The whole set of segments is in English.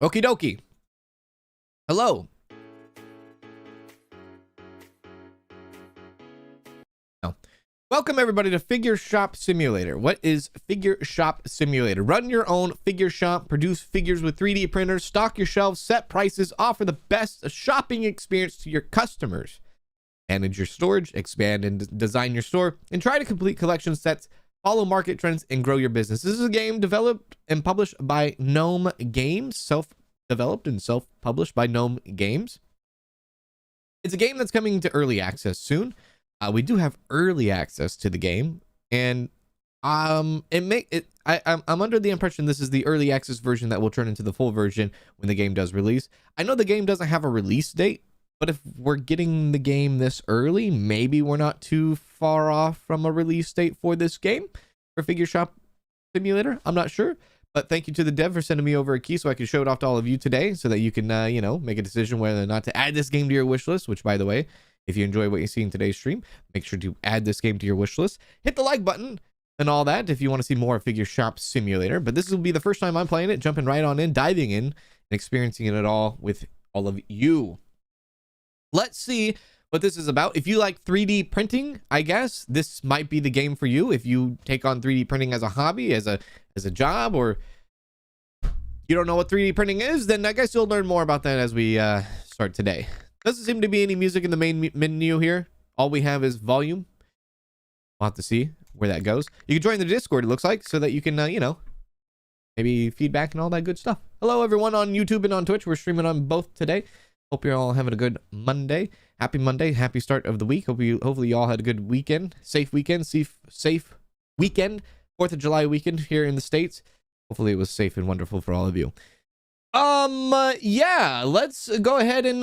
Okie dokie. Hello. Oh. Welcome everybody to Figure Shop Simulator. What is Figure Shop Simulator? Run your own figure shop, produce figures with 3D printers, stock your shelves, set prices, offer the best shopping experience to your customers. Manage your storage, expand and design your store, and try to complete collection sets, follow market trends, and grow your business. This is a game developed and published by Gnome Games, self-developed and self-published by Gnome Games. It's a game that's coming to early access soon. We do have early access to the game, and I'm under the impression this is the early access version that will turn into the full version when the game does release. I know the game doesn't have a release date, but if we're getting the game this early, maybe we're not too far off from a release date for this game for Figure Shop Simulator. I'm not sure, but thank you to the dev for sending me over a key so I can show it off to all of you today so that you can, make a decision whether or not to add this game to your wish list, which, by the way, if you enjoy what you see in today's stream, make sure to add this game to your wish list. Hit the like button and all that if you want to see more Figure Shop Simulator. But this will be the first time I'm playing it, jumping right on in, diving in, and experiencing it all with all of you. Let's see what this is about. If you like 3D printing, I guess this might be the game for you. If you take on 3D printing as a hobby, as a job, or you don't know what 3D printing is, then I guess you'll learn more about that as we start today. Doesn't seem to be any music in the main menu here. All we have is volume. We'll have to see where that goes. You can join the Discord, it looks like, so that you can, maybe feedback and all that good stuff. Hello, everyone on YouTube and on Twitch. We're streaming on both today. Hope you're all having a good Monday. Happy Monday. Happy start of the week. Hopefully you all had a good weekend. Safe weekend. Safe weekend. 4th of July weekend here in the States. Hopefully it was safe and wonderful for all of you. Yeah, let's go ahead and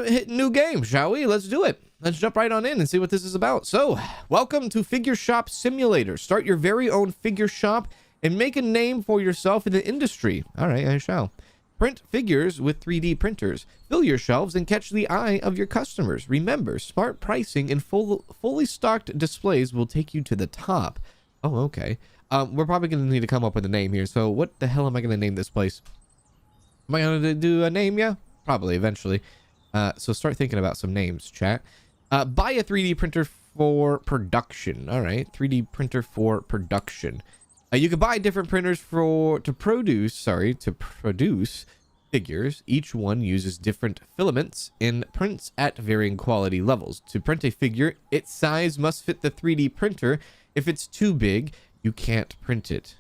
hit new game, shall we? Let's do it. Let's jump right on in and see what this is about. So, welcome to Figure Shop Simulator. Start your very own figure shop and make a name for yourself in the industry. All right, I shall. Print figures with 3D printers. Fill your shelves and catch the eye of your customers. Remember, smart pricing and fully stocked displays will take you to the top. Oh, okay. We're probably going to need to come up with a name here. So what the hell am I going to name this place? Am I going to do a name? Yeah, probably eventually. So start thinking about some names, chat. Buy a 3D printer for production. All right, 3D printer for production. You can buy different printers to produce figures. Each one uses different filaments and prints at varying quality levels. To print a figure, its size must fit the 3D printer. If it's too big, you can't print it.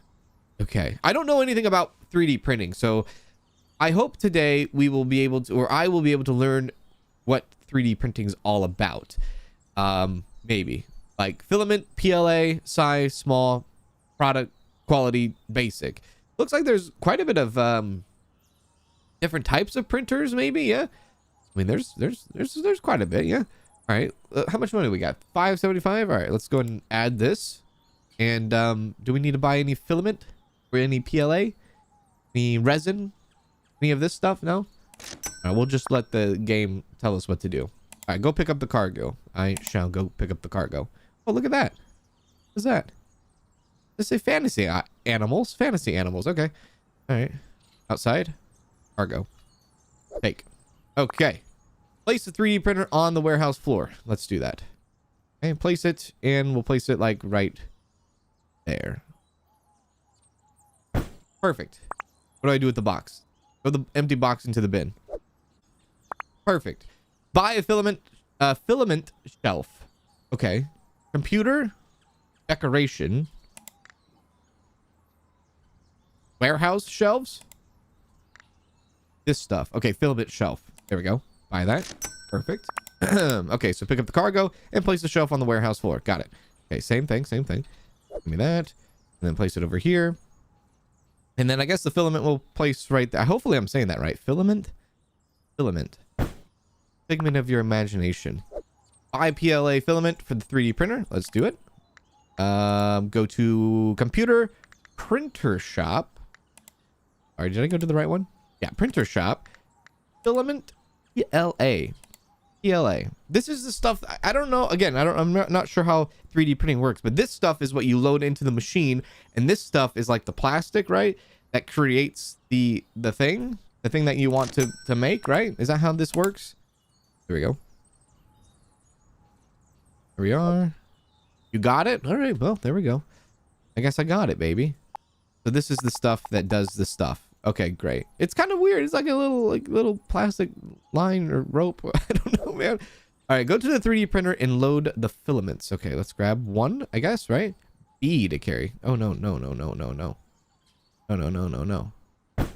Okay, I don't know anything about 3D printing, so I hope today we will be able to, or I will be able to learn what 3D printing is all about. Maybe like filament, PLA, size, small, product, quality, basic. Looks like there's quite a bit of different types of printers, maybe. Yeah, I mean there's quite a bit. Yeah. All right, how much money we got? $5.75. All right, let's go ahead and add this. And do we need to buy any filament or any PLA, any resin, any of this stuff? No. All right, we'll just let the game tell us what to do. All right, go pick up the cargo. I shall go pick up the cargo. Oh, look at that. What's that? Let's say fantasy animals. Fantasy animals. Okay. All right. Outside. Cargo. Take. Okay. Place the 3D printer on the warehouse floor. Let's do that. Okay. Place it, and we'll place it like right there. Perfect. What do I do with the box? Throw the empty box into the bin. Perfect. Buy a filament shelf. Okay. Computer. Decoration. Warehouse shelves. This stuff. Okay, filament shelf. There we go. Buy that. Perfect. Okay, so pick up the cargo and place the shelf on the warehouse floor. Got it. Okay, same thing. Give me that. And then place it over here. And then I guess the filament will place right there. Hopefully I'm saying that right. Filament. Figment of your imagination. Buy PLA filament for the 3D printer. Let's do it. Go to computer printer shop. All right, did I go to the right one? Yeah, printer shop. Filament PLA. This is the stuff. I don't know. Again, I'm not sure how 3D printing works, but this stuff is what you load into the machine, and this stuff is like the plastic, right? that creates the thing that you want to make, right? Is that how this works? Here we go. Here we are. You got it? All right, well, there we go. I guess I got it, baby. So this is the stuff that does the stuff. Okay, great. It's kind of weird. It's like a little plastic line or rope. I don't know, man. All right, go to the 3D printer and load the filaments. Okay, let's grab one, I guess, right? B to carry. Oh, no. No. Can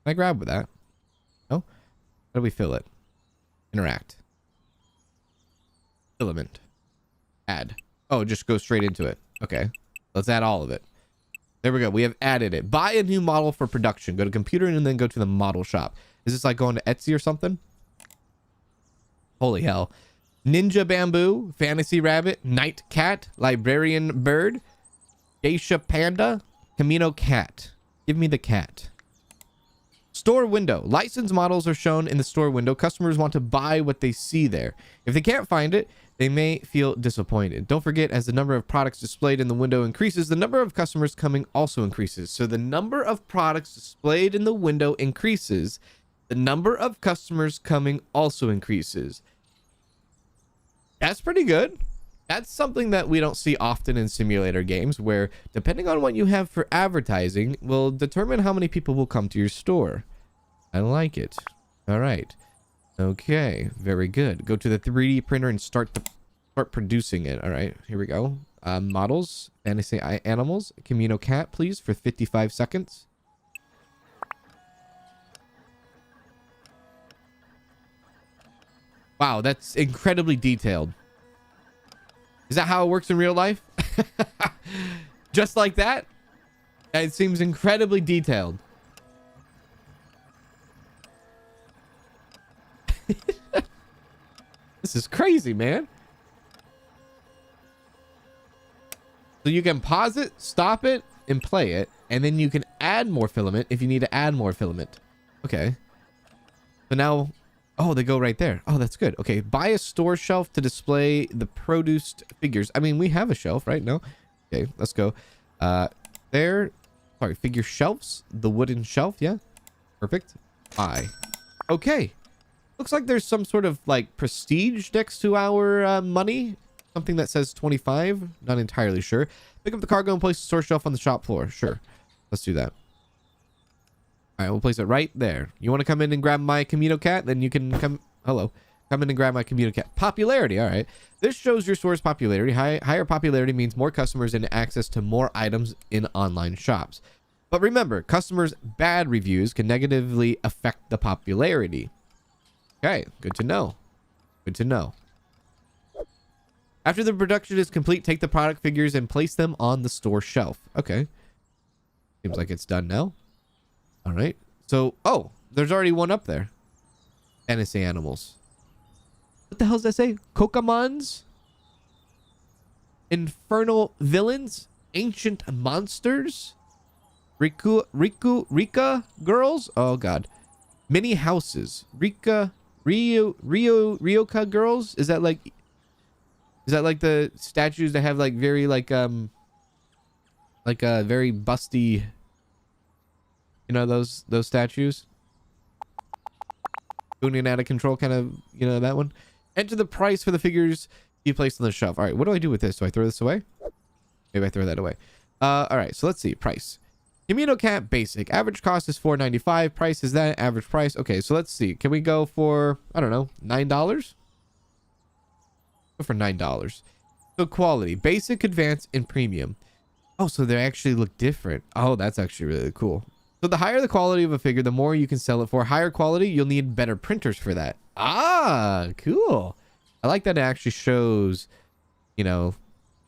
I grab with that? No? How do we fill it? Interact. Filament. Add. Oh, just go straight into it. Okay. Let's add all of it. There we go. We have added it. Buy a new model for production. Go to computer and then go to the model shop. Is this like going to Etsy or something? Holy hell. Ninja bamboo, fantasy rabbit, night cat, librarian bird, geisha panda, Camino cat. Give me the cat. Store window. Licensed models are shown in the store window. Customers want to buy what they see there. If they can't find it, they may feel disappointed. Don't forget, as the number of products displayed in the window increases, the number of customers coming also increases. So the number of products displayed in the window increases. The number of customers coming also increases. That's pretty good. That's something that we don't see often in simulator games, where depending on what you have for advertising will determine how many people will come to your store. I like it. All right. Okay, very good. Go to the 3D printer and start producing it. All right, here we go. Models, fantasy animals, Camino cat, please, for 55 seconds. Wow, that's incredibly detailed. Is that how it works in real life? Just like that? It seems incredibly detailed. This is crazy, man. So you can pause it, stop it, and play it. And then you can add more filament if you need to add more filament. Okay. So now... Oh, they go right there. Oh, that's good. Okay, buy a store shelf to display the produced figures. I mean, we have a shelf, right? No? Okay, let's go. There. Sorry, figure shelves. The wooden shelf, yeah. Perfect. Buy. Okay. Looks like there's some sort of, like, prestige next to our money. Something that says 25. Not entirely sure. Pick up the cargo and place the store shelf on the shop floor. Sure. Let's do that. All right, we'll place it right there. You want to come in and grab my Camino cat? Then you can come... Hello. Come in and grab my Camino cat. Popularity. All right. This shows your store's popularity. Higher popularity means more customers and access to more items in online shops. But remember, customers' bad reviews can negatively affect the popularity. Okay. Good to know. Good to know. After the production is complete, take the product figures and place them on the store shelf. Okay. Seems like it's done now. All right. So, oh, there's already one up there. Fantasy animals. What the hell does that say? Kokomons? Infernal villains? Ancient monsters? Rika girls? Oh, God. Mini houses. Ryoka girls? Is that like the statues that have like very very busty, you know, those statues? Booning out of control kind of, you know, that one. Enter the price for the figures you placed on the shelf. All right, what do I do with this? Do I throw this away? Maybe I throw that away. All right, so let's see. Price. Camino cat basic. Average cost is $4.95. Price is that. Average price. Okay, so let's see. Can we go for, I don't know, $9? Go for $9. So quality. Basic, advanced, and premium. Oh, so they actually look different. Oh, that's actually really cool. So the higher the quality of a figure, the more you can sell it for. Higher quality, you'll need better printers for that. Ah, cool. I like that it actually shows, you know,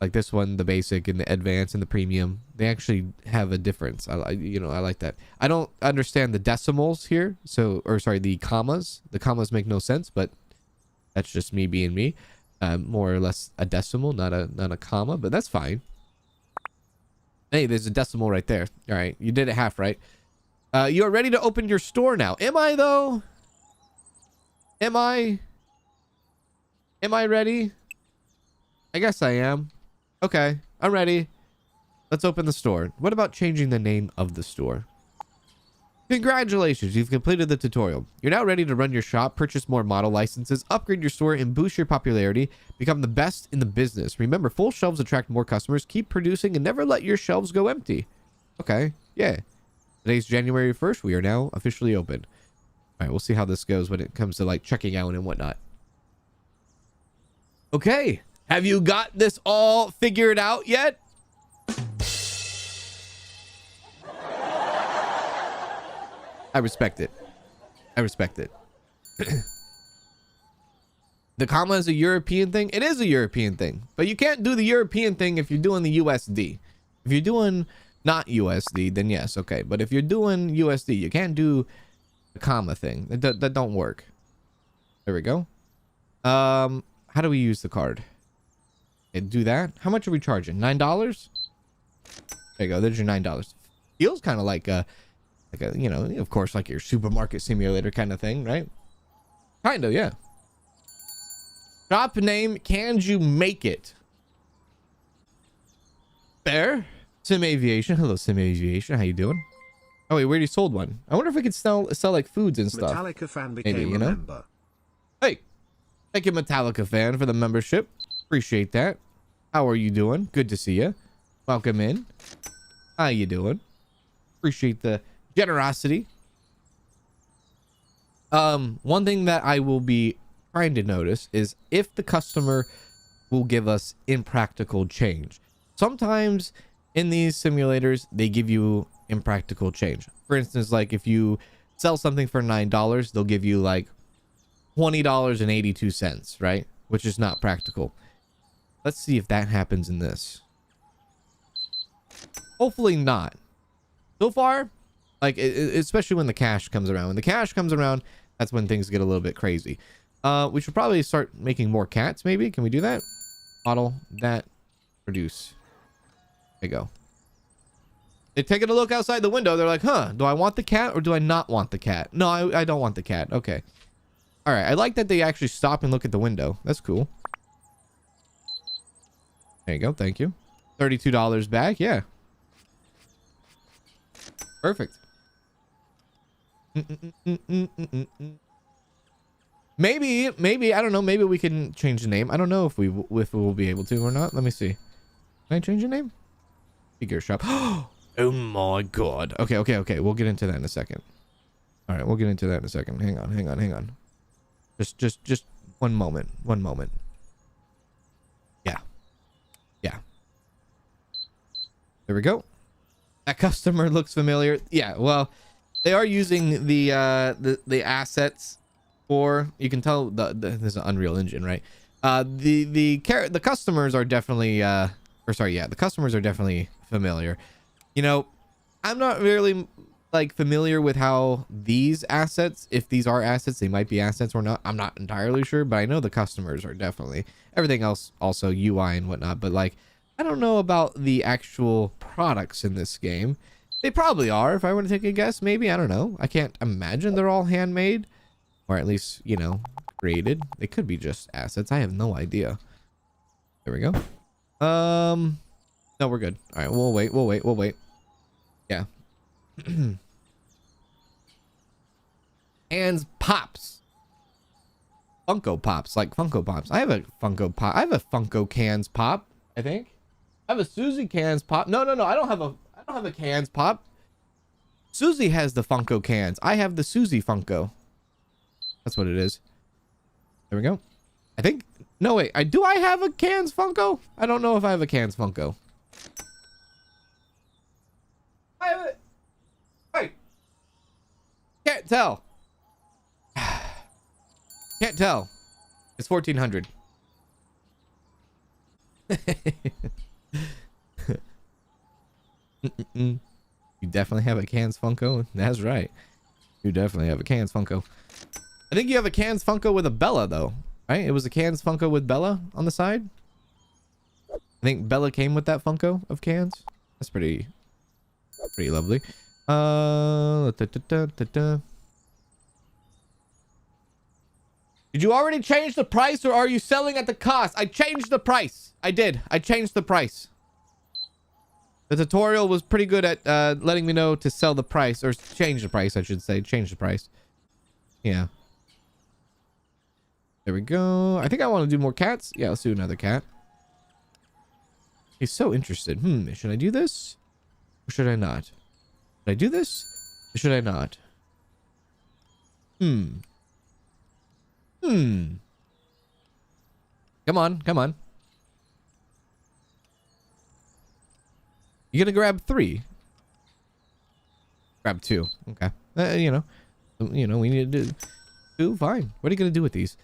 like this one, the basic and the advanced and the premium. They actually have a difference. I like that. I don't understand the decimals here. So, or sorry, the commas. The commas make no sense, but that's just me being me. More or less a decimal, not a comma, but that's fine. Hey, there's a decimal right there. All right, you did it half right. You are ready to open your store now. Am I though? Am I ready? I guess I am. Okay, I'm ready. Let's open the store. What about changing the name of the store? Congratulations, you've completed the tutorial. You're now ready to run your shop, purchase more model licenses, upgrade your store, and boost your popularity. Become the best in the business. Remember, full shelves attract more customers. Keep producing and never let your shelves go empty. Okay, yeah. Today's January 1st. We are now officially open. All right, we'll see how this goes when it comes to like checking out and whatnot. Okay, have you got this all figured out yet? I respect it. I respect it. The comma is a European thing. It is a European thing, but you can't do the European thing if you're doing the USD. If you're doing not USD, then yes, okay. But if you're doing USD, you can't do the comma thing. That don't work. There we go. How do we use the card? Okay, do that. How much are we charging? $9? There you go. There's your $9. Feels kind of like a, you know, of course, like your supermarket simulator kind of thing, right? Kind of, yeah. Shop name, can you make it? There. Sim Aviation. Hello, Sim Aviation. How you doing? Oh, wait, we already sold one. I wonder if we could sell like foods and stuff. Metallica fan became maybe, you a know? member. Hey, thank you, Metallica fan, for the membership. Appreciate that. How are you doing? Good to see you. Welcome in. How you doing? Appreciate the generosity. One thing that I will be trying to notice is if the customer will give us impractical change. Sometimes in these simulators, they give you impractical change. For instance, like if you sell something for $9, they'll give you like $20.82, right? Which is not practical. Let's see if that happens in this. Hopefully not. So far, like especially when the cash comes around. When the cash comes around, that's when things get a little bit crazy. We should probably start making more cats, maybe. Can we do that? Model that, produce. There you go. They're taking a look outside the window. They're like, huh, do I want the cat or do I not want the cat? No, I don't want the cat. Okay. All right. I like that they actually stop and look at the window. That's cool. There you go. Thank you. $32 back. Yeah. Perfect. Maybe, I don't know. Maybe we can change the name. I don't know if we will be able to or not. Let me see. Can I change the name? Figure shop. Oh my god. Okay. We'll get into that in a second. All right, we'll get into that in a second. Hang on. Just one moment. Yeah. There we go. That customer looks familiar. Yeah, well, they are using the assets for, you can tell there's an Unreal Engine, right? The customers are definitely the customers are definitely familiar. You know, I'm not really like familiar with how these assets, if these are assets, they might be assets or not. I'm not entirely sure, but I know the customers are definitely. Everything else also UI and whatnot, but like I don't know about the actual products in this game. They probably are, if I were to take a guess. Maybe, I don't know. I can't imagine they're all handmade, or at least, you know, created. They could be just assets. I have no idea. There we go. No, we're good. All right, we'll wait. Yeah. Hands pops. Funko Pops, like Funko Pops. I have a Funko Pop. I have a Funko Cans Pop, I think. I have a Susie Cans Pop. No. I don't have a Cans Pop. Susie has the Funko Cans. I have the Susie Funko. That's what it is. There we go. I think. No, wait. Do I have a Cans Funko? I don't know if I have a Cans Funko. I have it. Wait. Can't tell. Can't tell. It's 1400. You definitely have a Cans Funko. That's right. You definitely have a Cans Funko. I think you have a Cans Funko with a Bella though, right? It was a Cans Funko with Bella on the side. I think Bella came with that Funko of Cans. That's pretty lovely. Did you already change the price or are you selling at the cost? I changed the price. I did. I changed the price. The tutorial was pretty good at letting me know to sell the price, or change the price, I should say. Change the price. Yeah. There we go. I think I want to do more cats. Yeah, let's do another cat. He's so interested. Should I do this? Or should I not? Should I do this? Or should I not? Come on, come on. You gonna grab 3? Grab 2. Okay. You know, we need to do 2. Fine. What are you gonna do with these?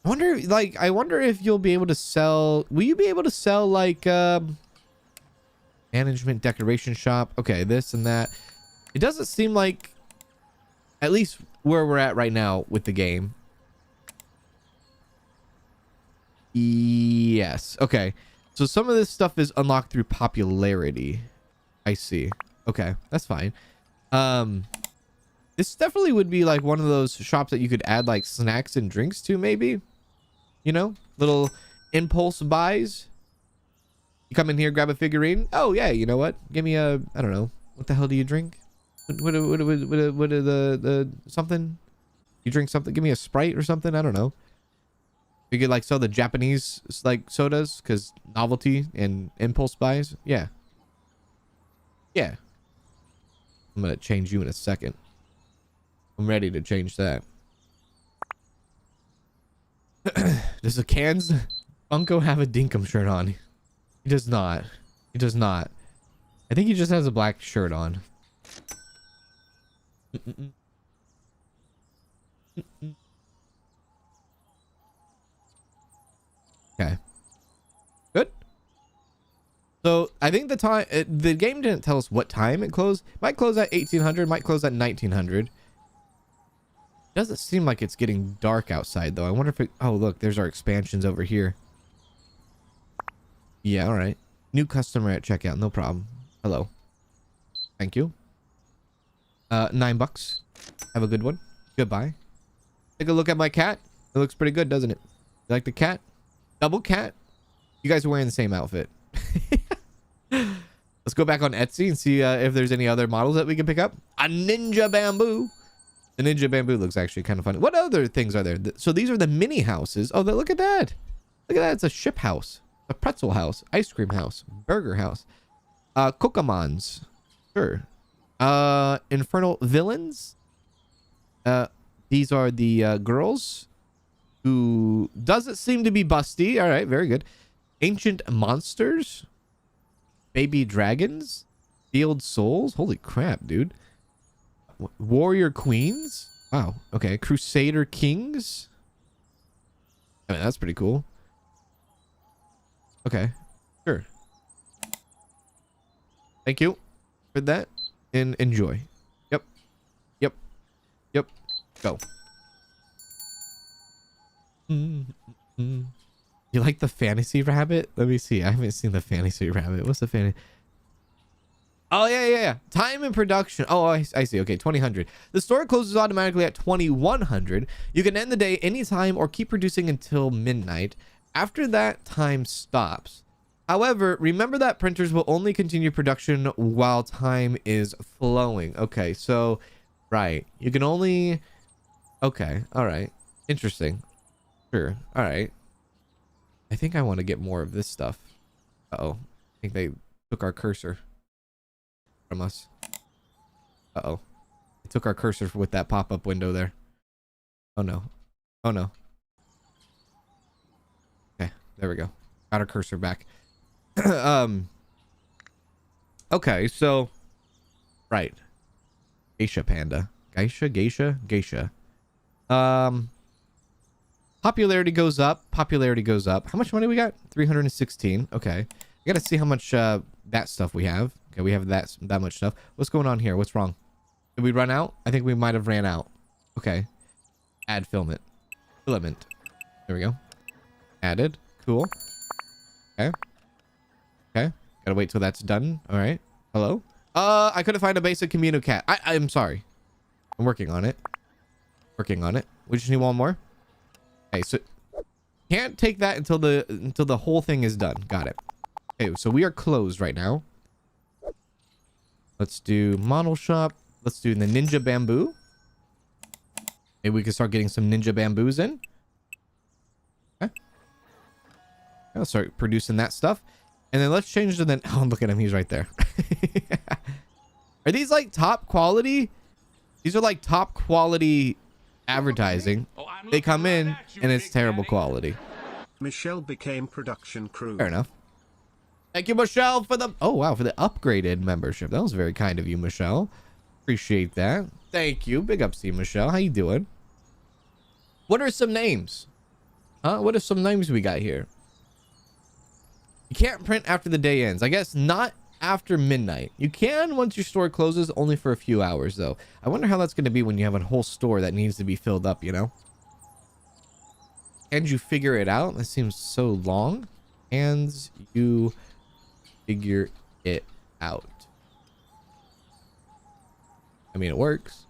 I wonder if you'll be able to sell. Will you be able to sell like management decoration shop? Okay, this and that. It doesn't seem like, at least where we're at right now with the game. Yes. Okay. So some of this stuff is unlocked through popularity. I see. Okay, that's fine. This definitely would be like one of those shops that you could add like snacks and drinks to, maybe. You know, little impulse buys. You come in here, grab a figurine. Oh yeah, you know what? Give me a, I don't know. What the hell do you drink? What are the something? You drink something? Give me a Sprite or something. I don't know. You could like sell the Japanese like sodas because novelty and impulse buys. Yeah. Yeah. I'm gonna change you in a second. I'm ready to change that. Does a Kanz Funko have a Dinkum shirt on? He does not. He does not. I think he just has a black shirt on. Okay. Good. So I think the time, the game didn't tell us what time it closed. Might close at 1800, might close at 1900. Doesn't seem like it's getting dark outside though. I wonder if it, oh look, there's our expansions over here. Yeah, all right. New customer at checkout, no problem. Hello. Thank you. $9. Have a good one. Goodbye. Take a look at my cat. It looks pretty good, doesn't it? You like the cat? Double cat? You guys are wearing the same outfit. Let's go back on Etsy and see if there's any other models that we can pick up. A ninja bamboo. The ninja bamboo looks actually kind of funny. What other things are there? So these are the mini houses. Oh, look at that. Look at that. It's a ship house. A pretzel house. Ice cream house. Burger house. Kokomans. Sure. Infernal villains. These are the girls who doesn't seem to be busty. All right, very good. Ancient monsters. Baby dragons. Field souls. Holy crap, dude. Warrior queens. Wow. Okay. Crusader kings. I mean, that's pretty cool. Okay. Sure. Thank you for that. And enjoy. Yep. Yep. Yep. Go. You like the fantasy rabbit? Let me see. I haven't seen the fantasy rabbit. What's the fantasy? Oh, yeah. Time in production. Oh, I see. Okay, 2000. The store closes automatically at 2100. You can end the day anytime or keep producing until midnight. After that, time stops. However, remember that printers will only continue production while time is flowing. Okay, so, right. You can only... Okay, all right. Interesting. Sure, all right. I think I want to get more of this stuff. Uh-oh. I think they took our cursor from us. Uh-oh. They took our cursor with that pop-up window there. Oh, no. Oh, no. Okay, there we go. Got our cursor back. Okay, so... Right. Geisha Panda. Geisha. Popularity goes up. Popularity goes up. How much money we got? 316. Okay. I gotta see how much that stuff we have. Okay, we have that much stuff. What's going on here? What's wrong? Did we run out? I think we might have ran out. Okay. Add filament. Filament. There we go. Added. Cool. Okay. Okay. Gotta wait till that's done. All right. Hello? I couldn't find a basic communicat. I'm sorry. I'm working on it. Working on it. We just need one more. Okay, so can't take that until the whole thing is done. Got it. Okay, so we are closed right now. Let's do model shop. Let's do the ninja bamboo. Maybe we can start getting some ninja bamboos in. Okay. I'll start producing that stuff. And then let's change to the... Oh, look at him. He's right there. Are these like top quality? These are like top quality advertising. They come in and it's terrible quality. Michelle became production crew. Fair enough. Thank you, Michelle, for the... Oh, wow, for the upgraded membership. That was very kind of you, Michelle. Appreciate that. Thank you. Big ups to you, Michelle. How you doing? What are some names? Huh? What are some names we got here? You can't print after the day ends. I guess not after midnight. You can once your store closes, only for a few hours, though. I wonder how that's going to be when you have a whole store that needs to be filled up, you know? And you figure it out? That seems so long. And you figure it out. I mean, it works.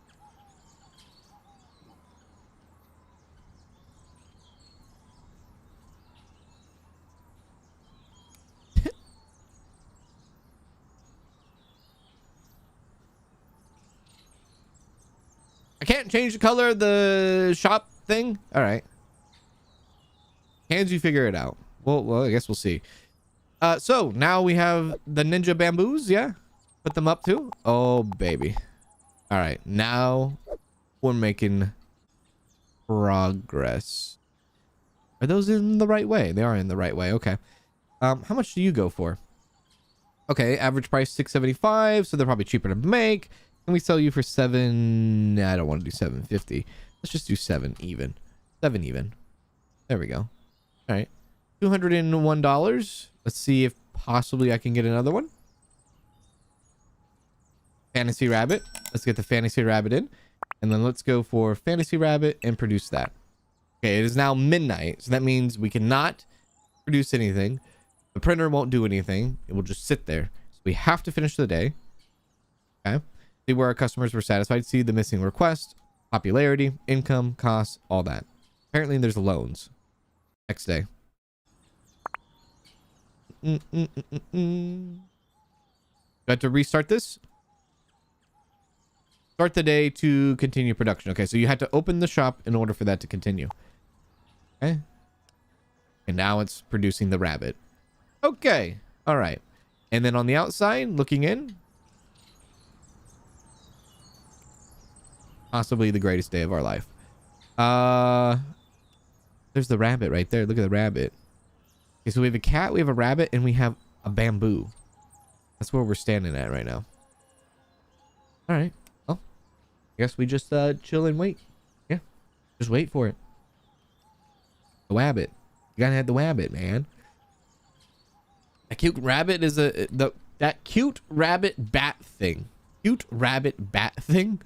I can't change the color of the shop thing. All right. Hands, you figure it out. Well, I guess we'll see. So now we have the ninja bamboos. Yeah. Put them up too. Oh, baby. All right. Now we're making progress. Are those in the right way? They are in the right way. Okay. How much do you go for? Okay. Average price $6.75. So they're probably cheaper to make. Can we sell you for $7? Nah, I don't want to do $7.50. Let's just do $7 even. $7 even. There we go. All right. $201. Let's see if possibly I can get another one. Fantasy rabbit. Let's get the fantasy rabbit in. And then let's go for fantasy rabbit and produce that. Okay, it is now midnight. So that means we cannot produce anything. The printer won't do anything. It will just sit there. So we have to finish the day. Okay. See where our customers were satisfied. See the missing request, popularity, income, costs, all that. Apparently there's loans. Next day. Do I have to restart this? Start the day to continue production. Okay, so you had to open the shop in order for that to continue. Okay. And now it's producing the rabbit. Okay. All right. And then on the outside, looking in. Possibly the greatest day of our life. There's the rabbit right there. Look at the rabbit. Okay, so we have a cat, we have a rabbit, and we have a bamboo. That's where we're standing at right now. All right. Well, I guess we just chill and wait. Yeah. Just wait for it. The rabbit. You gotta have the rabbit, man. That cute rabbit is that cute rabbit bat thing. Cute rabbit bat thing.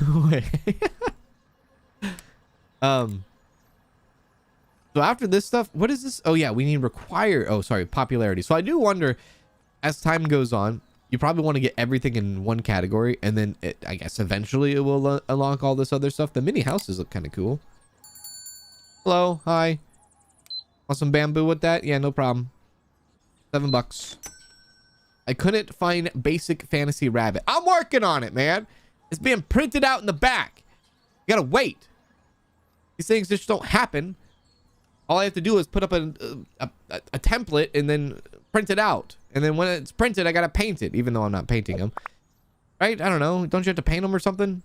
Wait. So after this stuff, what is this? Oh yeah, we need popularity. So I do wonder, as time goes on, you probably want to get everything in one category, and then I guess eventually it will unlock all this other stuff. The mini houses look kind of cool. Hello, hi. Want some bamboo with that? Yeah, no problem. $7. I couldn't find basic fantasy rabbit. I'm working on it, man. It's being printed out in the back. You gotta wait. These things just don't happen. All I have to do is put up a template and then print it out. And then when it's printed, I gotta paint it, even though I'm not painting them. Right? I don't know. Don't you have to paint them or something?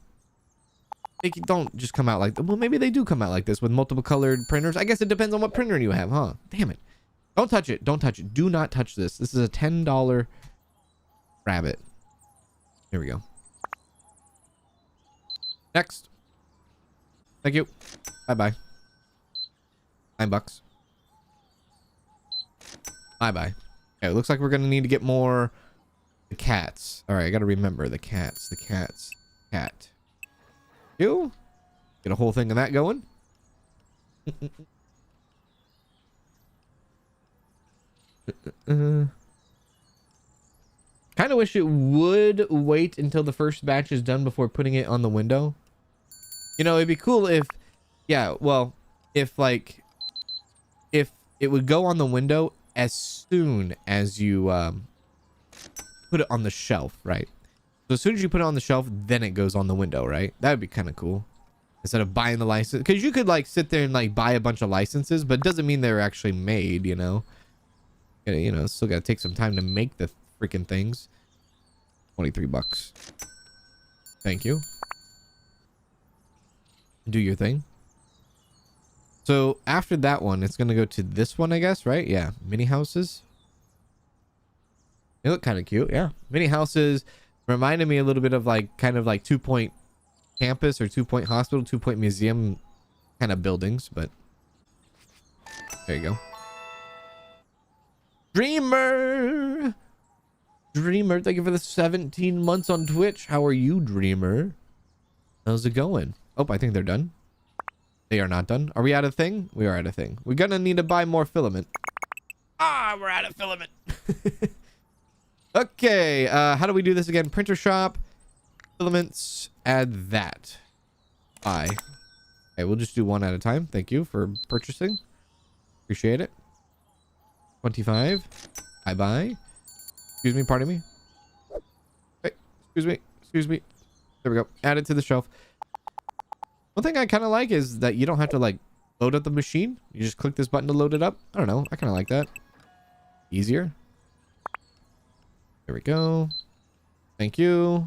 They don't just come out like... Well, maybe they do come out like this with multiple colored printers. I guess it depends on what printer you have, huh? Damn it. Don't touch it. Don't touch it. Do not touch this. This is a $10 rabbit. Here we go. Next. Thank you. Bye-bye. $9. Bye-bye. Okay, it looks like we're going to need to get more... The cats. All right, I got to remember the cats. The cats. Cat. You? Get a whole thing of that going. Kind of wish it would wait until the first batch is done before putting it on the window. You know, it'd be cool if... Yeah, well, if like... If it would go on the window as soon as you put it on the shelf, right? So as soon as you put it on the shelf, then it goes on the window, right? That would be kind of cool. Instead of buying the license, because you could like sit there and like buy a bunch of licenses, but it doesn't mean they're actually made, you know. You know, still gotta take some time to make the freaking things. 23 bucks. Thank you. Do your thing. So after that one, it's gonna go to this one, I guess, right? Yeah, mini houses. They look kind of cute. Yeah, mini houses reminded me a little bit of like kind of like 2-point campus or 2-point hospital, 2-point museum kind of buildings, but there you go. Dreamer, thank you for the 17 months on Twitch. How are you, Dreamer? How's it going? Oh, I think they're done. They are not done. Are we out of thing? We are out of thing. We're gonna need to buy more filament. Ah, we're out of filament. Okay, how do we do this again? Printer shop, filaments, add that. Buy. Okay, we'll just do one at a time. Thank you for purchasing. Appreciate it. 25. I buy. Excuse me, pardon me. Hey, excuse me. There we go. Add it to the shelf. One thing I kind of like is that you don't have to like load up the machine. You just click this button to load it up. I don't know. I kind of like that. Easier. There we go. Thank you.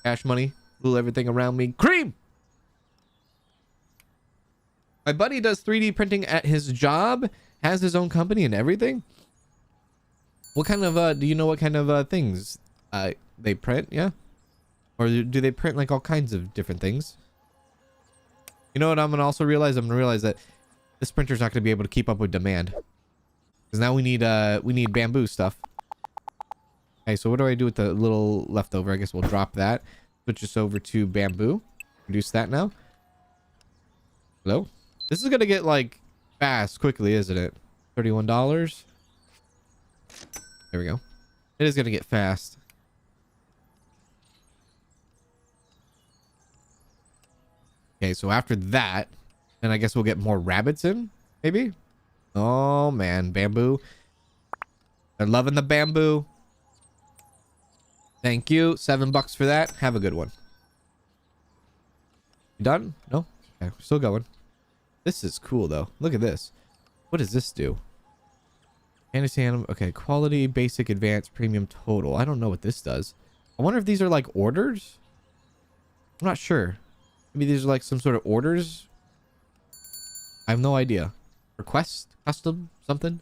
Cash money. Rule everything around me. Cream! My buddy does 3D printing at his job. Has his own company and everything. What kind of, do you know what kind of things they print? Yeah? Or do they print like all kinds of different things? You know what I'm going to also realize? I'm going to realize that this printer's not going to be able to keep up with demand. Because now we need bamboo stuff. Okay, so what do I do with the little leftover? I guess we'll drop that. Switch this over to bamboo. Reduce that now. Hello? This is going to get like fast quickly, isn't it? $31. There we go. It is going to get fast. Okay, so after that, then I guess we'll get more rabbits in, maybe? Oh, man. Bamboo. They're loving the bamboo. Thank you. $7 for that. Have a good one. You done? No? Okay, we're still going. This is cool, though. Look at this. What does this do? Fantasy animal. Okay, quality, basic, advanced, premium, total. I don't know what this does. I wonder if these are like orders? I'm not sure. Maybe these are like some sort of orders? I have no idea. Request? Custom? Something?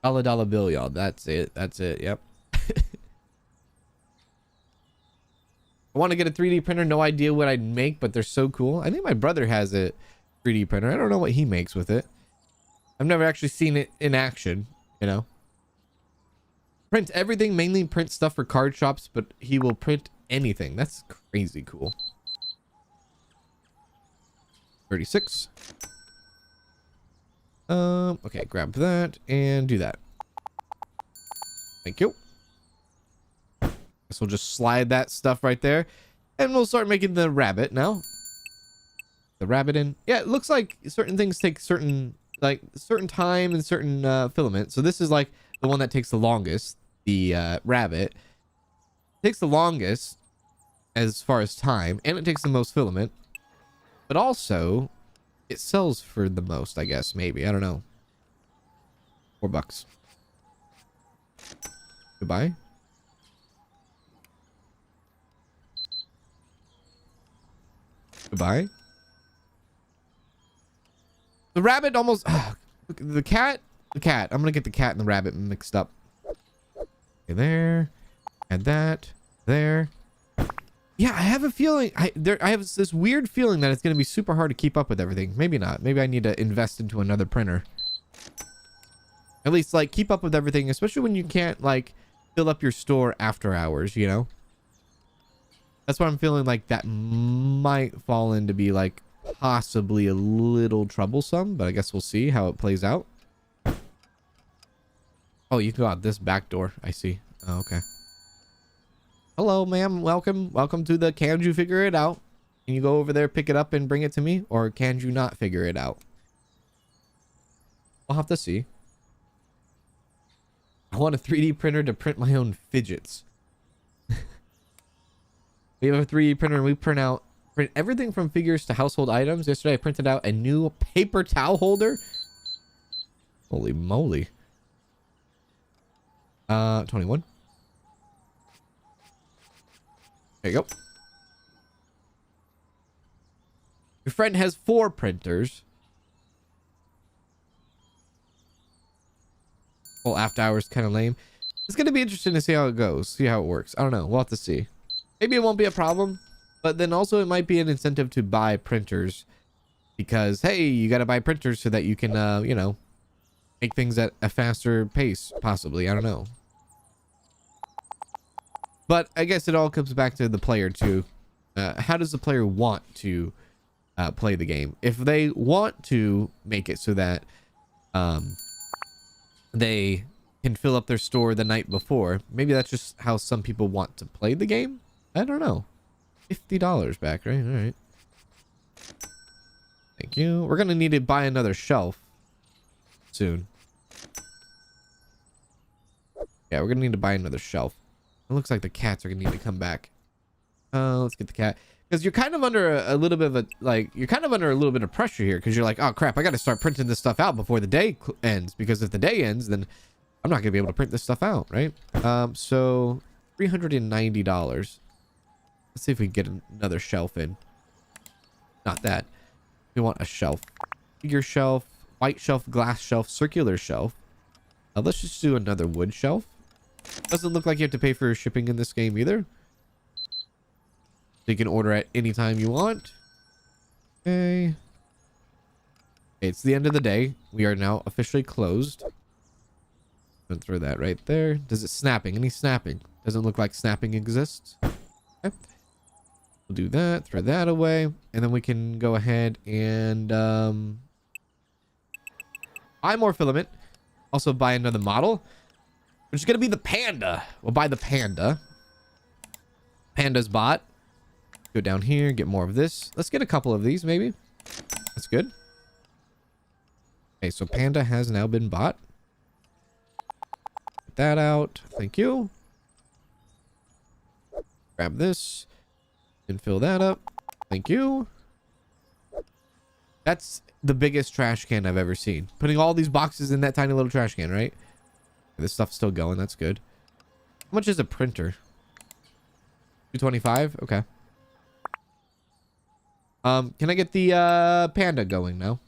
$1 bill, y'all. That's it. That's it. Yep. I want to get a 3D printer. No idea what I'd make, but they're so cool. I think my brother has a 3D printer. I don't know what he makes with it. I've never actually seen it in action, you know. Print everything, mainly print stuff for card shops, but he will print anything. That's crazy cool. 36. Okay, grab that and do that. Thank you. Guess we'll just slide that stuff right there. And we'll start making the rabbit now. The rabbit in. Yeah, it looks like certain things take certain time and certain filament. So this is like the one that takes the longest. The rabbit takes the longest as far as time, and it takes the most filament. But also, it sells for the most, I guess. Maybe. I don't know. $4. Goodbye. Goodbye. The rabbit almost... the cat. I'm going to get the cat and the rabbit mixed up. Okay, there. Add that. There. Yeah, I have a feeling... I have this weird feeling that it's going to be super hard to keep up with everything. Maybe not. Maybe I need to invest into another printer. At least, like, keep up with everything. Especially when you can't, like, fill up your store after hours, you know? That's what I'm feeling like that might fall into be, like, possibly a little troublesome. But I guess we'll see how it plays out. Oh, you can go out this back door. I see. Oh, okay. Hello, ma'am. Welcome. Welcome to the Can You Figure It Out? Can you go over there, pick it up, and bring it to me? Or can you not figure it out? We'll have to see. I want a 3D printer to print my own fidgets. We have a 3D printer and we print everything from figures to household items. Yesterday I printed out a new paper towel holder. Holy moly. 21. There you go. Your friend has 4 printers. Well, after hours kind of lame. It's going to be interesting to see how it goes. See how it works. I don't know. We'll have to see. Maybe it won't be a problem. But then also it might be an incentive to buy printers. Because, hey, you got to buy printers so that you can, you know, make things at a faster pace, possibly. I don't know. But I guess it all comes back to the player, too. How does the player want to play the game? If they want to make it so that they can fill up their store the night before, maybe that's just how some people want to play the game. I don't know. $50 back, right? All right. Thank you. We're going to need to buy another shelf soon. Yeah, we're going to need to buy another shelf. It looks like the cats are going to need to come back. Let's get the cat. Because you're kind of under a little bit of a, like, you're kind of under a little bit of pressure here. Because you're like, oh, crap, I got to start printing this stuff out before the day ends. Because if the day ends, then I'm not going to be able to print this stuff out, right? So, $390. Let's see if we can get another shelf in. Not that. We want a shelf. Figure shelf, white shelf, glass shelf, circular shelf. Let's just do another wood shelf. Doesn't look like you have to pay for shipping in this game either. So you can order at any time you want. Okay. It's the end of the day. We are now officially closed. I'm gonna throw that right there. Does it snapping? Any snapping? Doesn't look like snapping exists. Okay. We'll do that. Throw that away. And then we can go ahead and buy more filament. Also buy another model, which is going to be the Panda. We'll buy the Panda. Panda's bought. Go down here, get more of this. Let's get a couple of these, maybe. That's good. Okay, so Panda has now been bought. Get that out. Thank you. Grab this. And fill that up. Thank you. That's the biggest trash can I've ever seen. Putting all these boxes in that tiny little trash can, right? This stuff's still going. That's good. How much is a printer? 225? Okay. Can I get the Panda going now?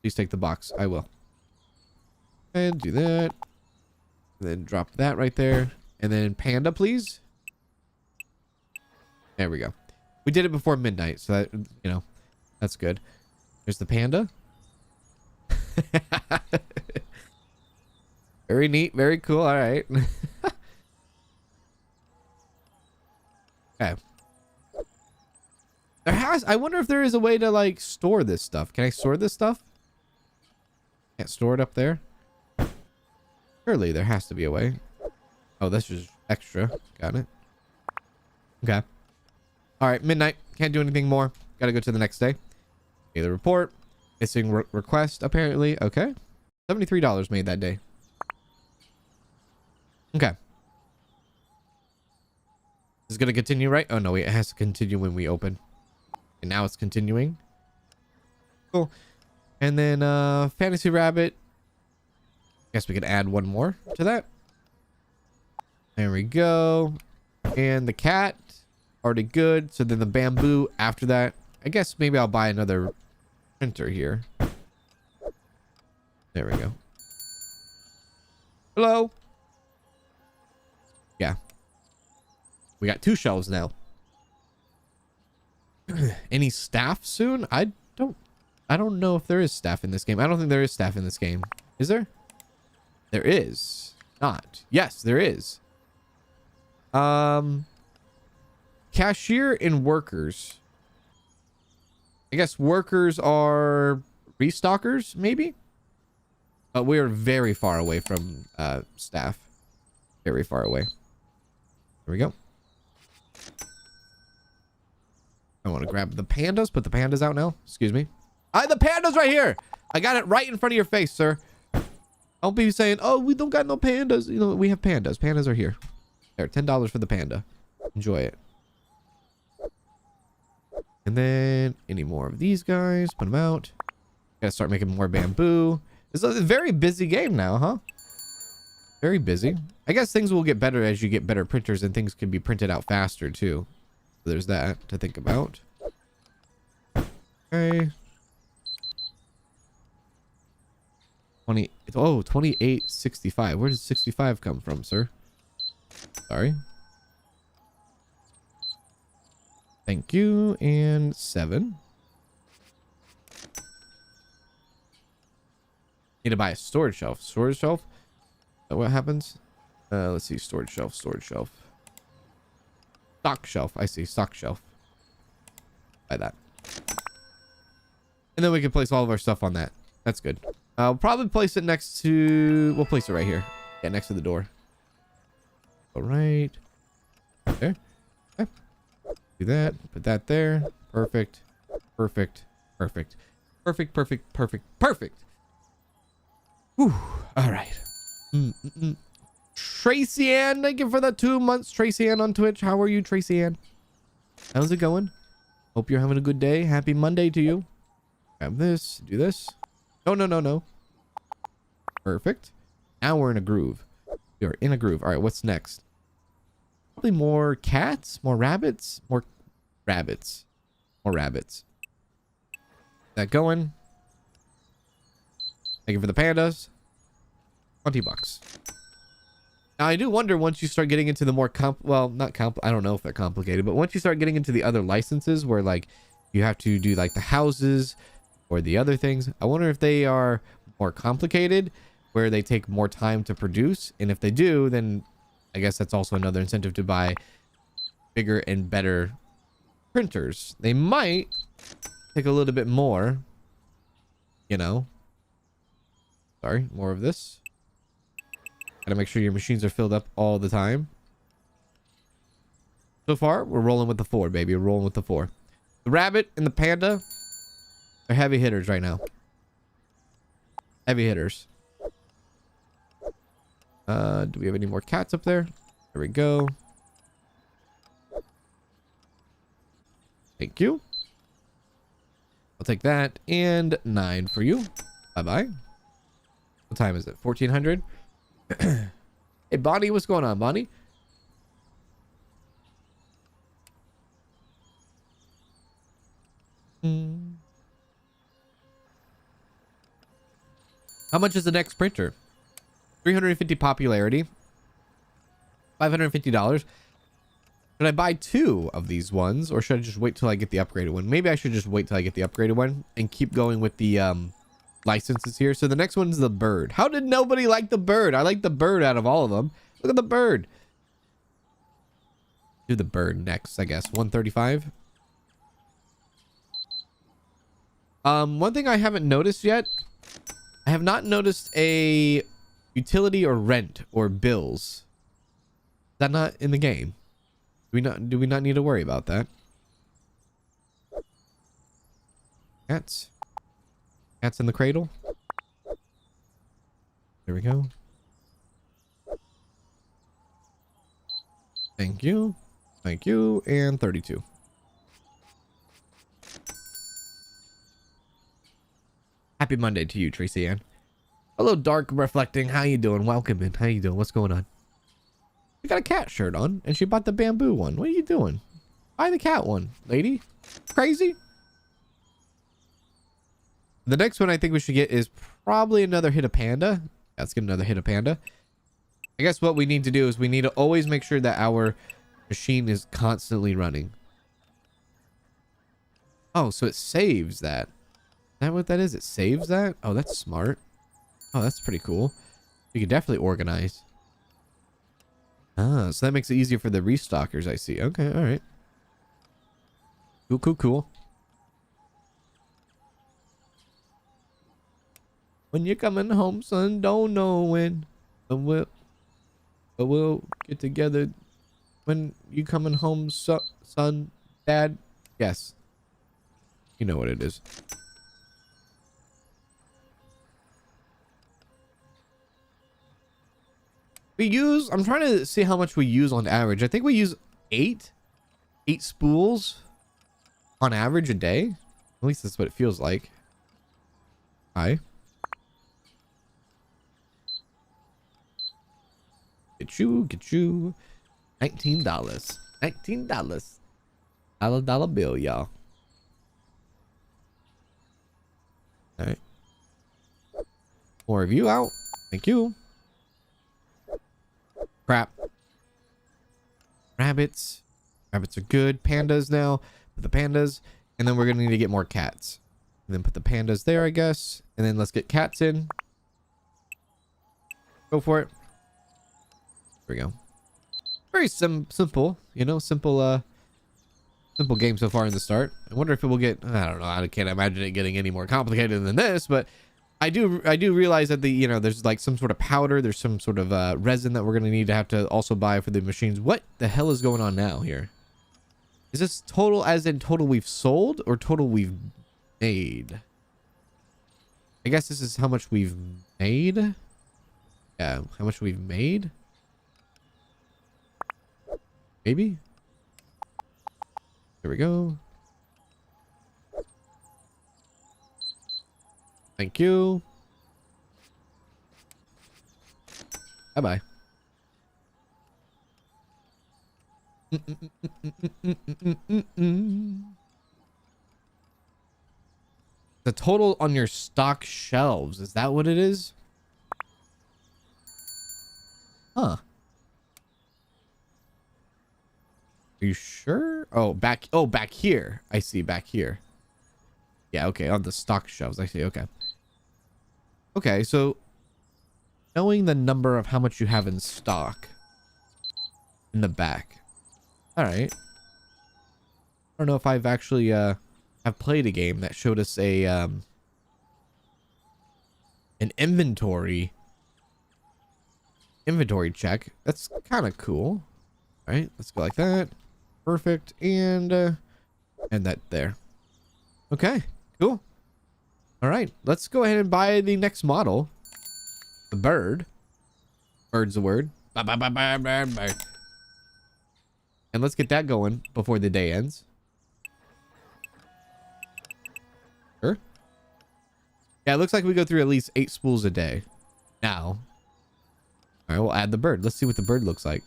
Please take the box. I will. And do that. And then drop that right there. And then Panda, please. There we go. We did it before midnight, so that, you know, that's good. There's the Panda. Very neat. Very cool. All right. Okay. I wonder if there is a way to, like, store this stuff. Can I store this stuff? Can't store it up there. Surely there has to be a way. Oh, that's just extra. Got it. Okay. All right. Midnight. Can't do anything more. Got to go to the next day. Okay, the report. Missing request, apparently. Okay. $73 made that day. Okay. This is going to continue, right? Oh, no. Wait, it has to continue when we open. And now it's continuing. Cool. And then Fantasy Rabbit. Guess we could add one more to that. There we go. And the cat. Already good. So then the bamboo after that. I guess maybe I'll buy another printer here. There we go. Hello. Yeah. We got 2 shelves now. Any staff soon? I don't know if there is staff in this game. I don't think there is staff in this game. Is there? There is not. Yes, there is. Cashier and workers. I guess workers are restockers, maybe? But we are very far away from staff. Very far away. There we go. I want to grab the pandas. Put the pandas out now. Excuse me. The panda's right here. I got it right in front of your face, sir. I'll be saying, oh, we don't got no pandas. You know, we have pandas. Pandas are here. There, $10 for the panda. Enjoy it. And then any more of these guys, put them out. Gotta start making more bamboo. It's a very busy game now, huh? Very busy. I guess things will get better as you get better printers and things can be printed out faster too. So there's that to think about. Okay. 28.65. Where does 65 come from, sir? Sorry. Thank you. And 7. Need to buy a storage shelf. Storage shelf? Is that what happens? Let's see. Storage shelf. Storage shelf. Stock shelf. I see. Stock shelf. Buy that. And then we can place all of our stuff on that. That's good. I'll probably place it next to... We'll place it right here. Yeah, next to the door. All right. There. Okay. Do that. Put that there. Perfect. Perfect. Perfect. Perfect. Perfect. Perfect. Perfect. Whew. All right. Tracy Ann, thank you for the 2 months. Tracy Ann on Twitch. How are you, Tracy Ann? How's it going? Hope you're having a good day. Happy Monday to you. Grab this. Do this. No, no, no, no. Perfect. Now we're in a groove. We are in a groove. All right, what's next? Probably more cats, more rabbits, more rabbits, more rabbits. That going. Thank you for the pandas. $20. Now, I do wonder once you start getting into the more I don't know if they're complicated, but once you start getting into the other licenses where like you have to do like the houses or the other things, I wonder if they are more complicated where they take more time to produce. And if they do, then I guess that's also another incentive to buy bigger and better printers. They might take a little bit more, you know. Sorry, more of this. Gotta make sure your machines are filled up all the time. So far, we're rolling with the 4, baby. We're rolling with the 4. The rabbit and the panda are heavy hitters right now. Heavy hitters. Do we have any more cats up there? There we go. Thank you. I'll take that. And 9 for you. Bye-bye. What time is it? 1400? Hey, Bonnie. What's going on, Bonnie? How much is the next printer? 350 popularity. $550. Should I buy 2 of these ones, or should I just wait till I get the upgraded one? Maybe I should just wait till I get the upgraded one and keep going with the licenses here. So the next one's the bird. How did nobody like the bird? I like the bird out of all of them. Look at the bird. Do the bird next, I guess. 135. One thing I haven't noticed yet. I have not noticed a utility or rent or bills. Is that not in the game? Do we not need to worry about that? Cats. Cats in the cradle. There we go. Thank you. Thank you. And 32. Happy Monday to you, Tracy Ann. Hello, Dark Reflecting. How you doing? Welcome in. How you doing? What's going on? You got a cat shirt on, and she bought the bamboo one. What are you doing? Buy the cat one, lady. Crazy? The next one I think we should get is probably another hit of Panda. Let's get another hit of Panda. I guess what we need to do is we need to always make sure that our machine is constantly running. Oh, so it saves that. Is that what that is? It saves that? Oh, that's smart. Oh, that's pretty cool. You can definitely organize. Ah, so that makes it easier for the restockers, I see. Okay, all right. Cool, cool, cool. When you're coming home, son, don't know when. But we'll get together when you coming home, son, dad. Yes. You know what it is. I'm trying to see how much we use on average. I think we use eight spools on average a day. At least that's what it feels like. Hi. Get you. $19. $19. Dollar bill, y'all. All right. More of you out. Thank you. Crap. Rabbits. Rabbits are good. Pandas now. Put the pandas. And then we're going to need to get more cats. And then put the pandas there, I guess. And then let's get cats in. Go for it. There we go. Very simple, you know, simple game so far in the start. I wonder if it will get, I don't know, I can't imagine it getting any more complicated than this, but I do realize that there's like some sort of powder, there's some sort of resin that we're going to need to have to also buy for the machines. What the hell is going on now here? Is this total as in total we've sold or total we've made? I guess this is how much we've made. Yeah, how much we've made. Maybe. Here we go. Thank you. Bye-bye. The total on your stock shelves. Is that what it is? Huh. Are you sure? Oh, back here. I see, back here. Yeah, okay, on the stock shelves. I see, okay. Okay, so knowing the number of how much you have in stock in the back. All right. I don't know if I've actually have played a game that showed us a an inventory check. That's kind of cool. All right, let's go like that. Perfect. And that there. Okay, cool. All right, let's go ahead and buy the next model. The bird. Bird's the word. And let's get that going before the day ends. Sure. Yeah, it looks like we go through at least 8 spools a day. Now. All right, we'll add the bird. Let's see what the bird looks like.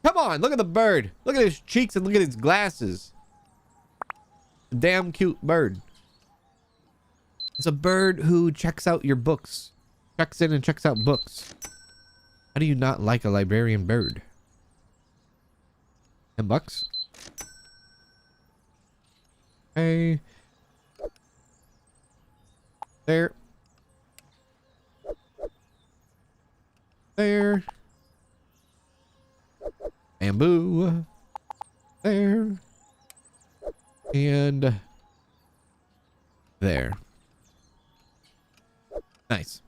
Come on, look at the bird. Look at his cheeks and look at his glasses. Damn cute bird. It's a bird who checks out your books. Checks in and checks out books. How do you not like a librarian bird? $10. Okay. There. There. Bamboo. There. And there. Nice.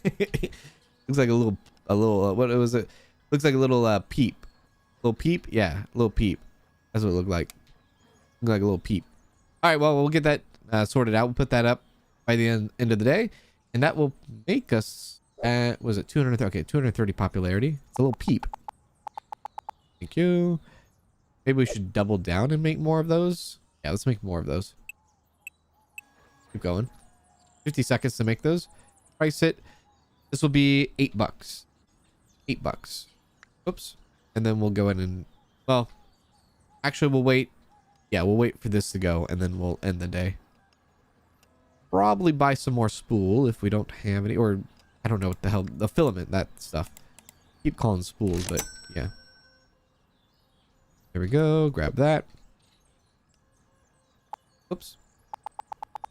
Looks like a little what was it? Looks like a little peep. Little peep? Yeah, little peep. That's what it looked like. Looked like a little peep. All right, well, we'll get that sorted out. We'll put that up by the end of the day, and that will make us was it 230? Okay, 230 popularity. It's a little peep. Thank you. Maybe we should double down and make more of those. Yeah, let's make more of those. Keep going. 50 seconds to make those. Price it. This will be $8. $8. Oops. And then we'll go in and, well, actually we'll wait. Yeah, we'll wait for this to go and then we'll end the day. Probably buy some more spool if we don't have any, or I don't know what the hell, the filament, that stuff. Keep calling spools, but yeah. There we go. Grab that. Oops.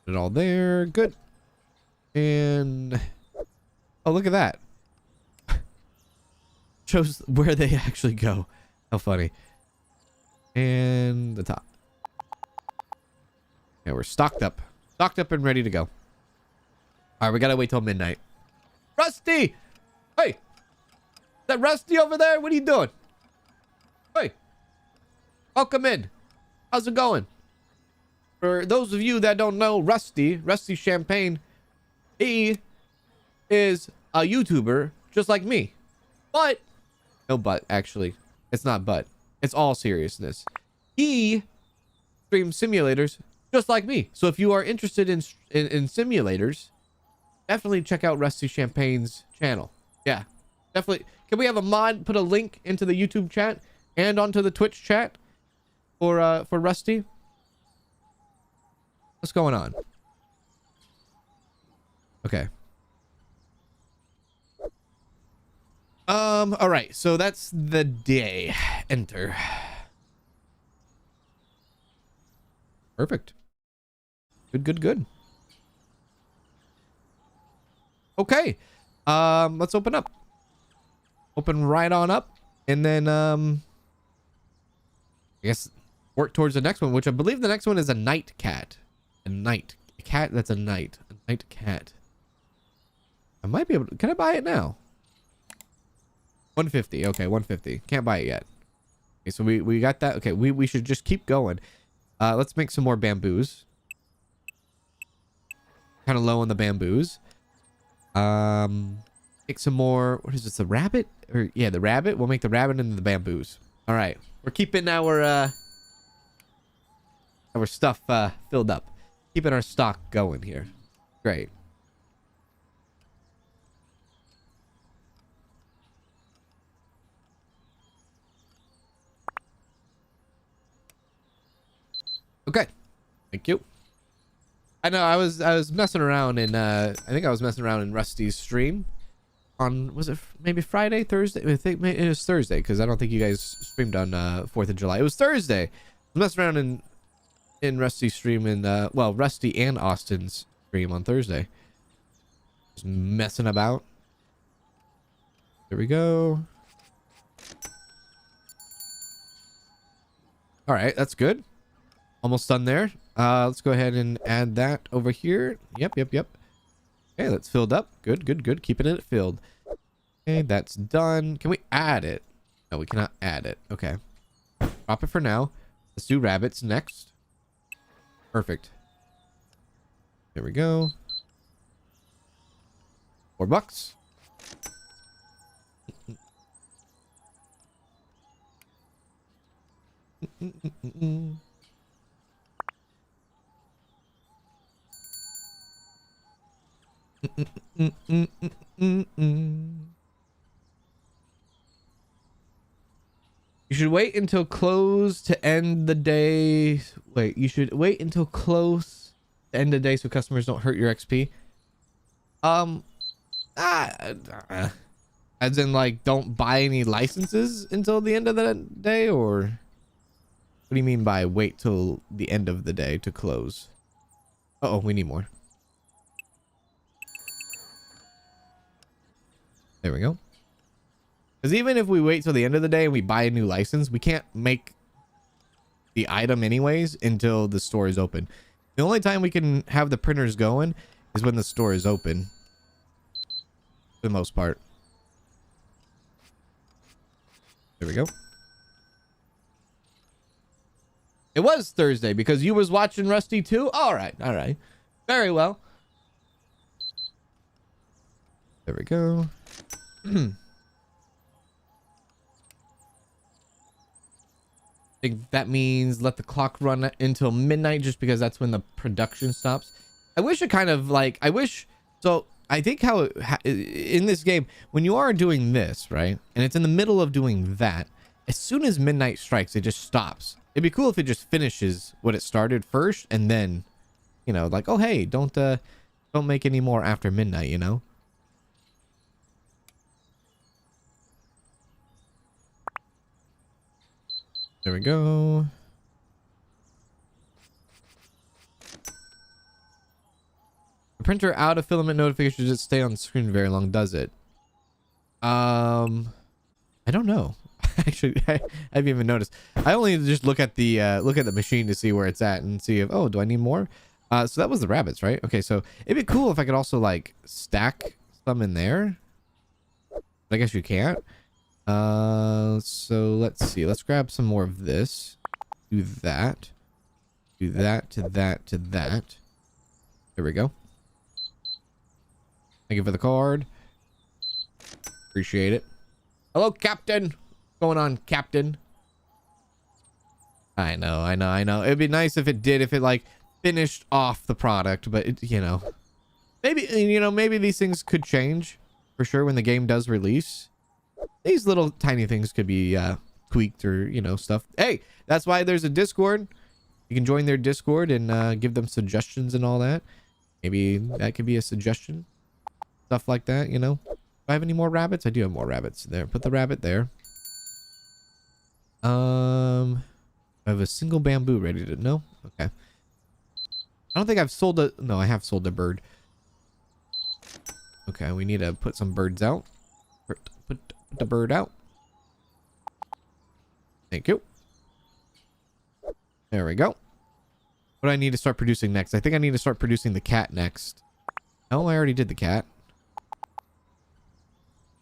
Put it all there. Good. And oh, look at that. Shows where they actually go. How funny. And the top. Yeah, we're stocked up. Stocked up and ready to go. All right, we gotta wait till midnight. Rusty! Hey! Is that Rusty over there? What are you doing? Hey! Welcome in. How's it going? For those of you that don't know Rusty Champagne, he is a YouTuber just like me. But, no but, actually. It's not but. It's all seriousness. He streams simulators just like me. So if you are interested in simulators, definitely check out Rusty Champagne's channel. Yeah, definitely. Can we have a mod put a link into the YouTube chat and onto the Twitch chat for Rusty? What's going on? Okay. All right. So that's the day. Enter. Perfect. Good. Okay. Let's open up. Open right on up. And then, I guess work towards the next one, which I believe the next one is a night cat. A night cat. That's a night. A night cat. I might be able to, can I buy it now? 150. Okay, 150. Can't buy it yet. Okay, so we got that. Okay, we should just keep going. Let's make some more bamboos. Kind of low on the bamboos. Make some more. What is this? The rabbit? Or yeah, the rabbit. We'll make the rabbit into the bamboos. All right, we're keeping our stuff filled up. Keeping our stock going here. Great. Okay, thank you. I know I was messing around in I think I was messing around in Rusty's stream on, was it maybe Friday, Thursday? I think it was Thursday, because I don't think you guys streamed on 4th of July. It was Thursday. I was messing around in Rusty's stream and well, Rusty and Austin's stream on Thursday. Just messing about. There we go. All right, that's good. Almost done there. Let's go ahead and add that over here. Yep. Okay, that's filled up. Good. Keeping it filled. Okay, that's done. Can we add it? No, we cannot add it. Okay. Drop it for now. Let's do rabbits next. Perfect. There we go. $4. You should wait until close to end the day. Wait, you should wait until close to end the day so customers don't hurt your XP. As in, like, don't buy any licenses until the end of the day, or what do you mean by wait till the end of the day to close? Uh-oh, we need more. There we go. Because even if we wait till the end of the day and we buy a new license, we can't make the item anyways until the store is open. The only time we can have the printers going is when the store is open. For the most part. There we go. It was Thursday because you was watching Rusty too? All right. Very well. There we go. I think that means let the clock run until midnight just because that's when the production stops. I wish it kind of like, so I think how in this game, when you are doing this, right? And it's in the middle of doing that, as soon as midnight strikes, it just stops. It'd be cool if it just finishes what it started first and then, you know, like, oh, hey, don't make any more after midnight, you know? There we go. The printer out of filament notification just stay on the screen very long, does it? I don't know. Actually, I haven't even noticed. I only just look at the machine to see where it's at and see if, oh, do I need more? So that was the rabbits, right? Okay, so it'd be cool if I could also like stack some in there. I guess you can't. So let's see. Let's grab some more of this. Do that. Do that to that to that. There we go. Thank you for the card. Appreciate it. Hello, Captain. What's going on, Captain? I know. It'd be nice if it like finished off the product, but it, you know, maybe these things could change for sure when the game does release. These little tiny things could be tweaked or, you know, stuff. Hey, that's why there's a Discord. You can join their Discord and give them suggestions and all that. Maybe that could be a suggestion. Stuff like that, you know. Do I have any more rabbits? I do have more rabbits there. Put the rabbit there. I have a single bamboo ready to... No? Okay. I don't think I've sold a... No, I have sold a bird. Okay, we need to put some birds out. Put the bird out. Thank you. There we go. What do I need to start producing next? I think I need to start producing the cat next. Oh, I already did the cat.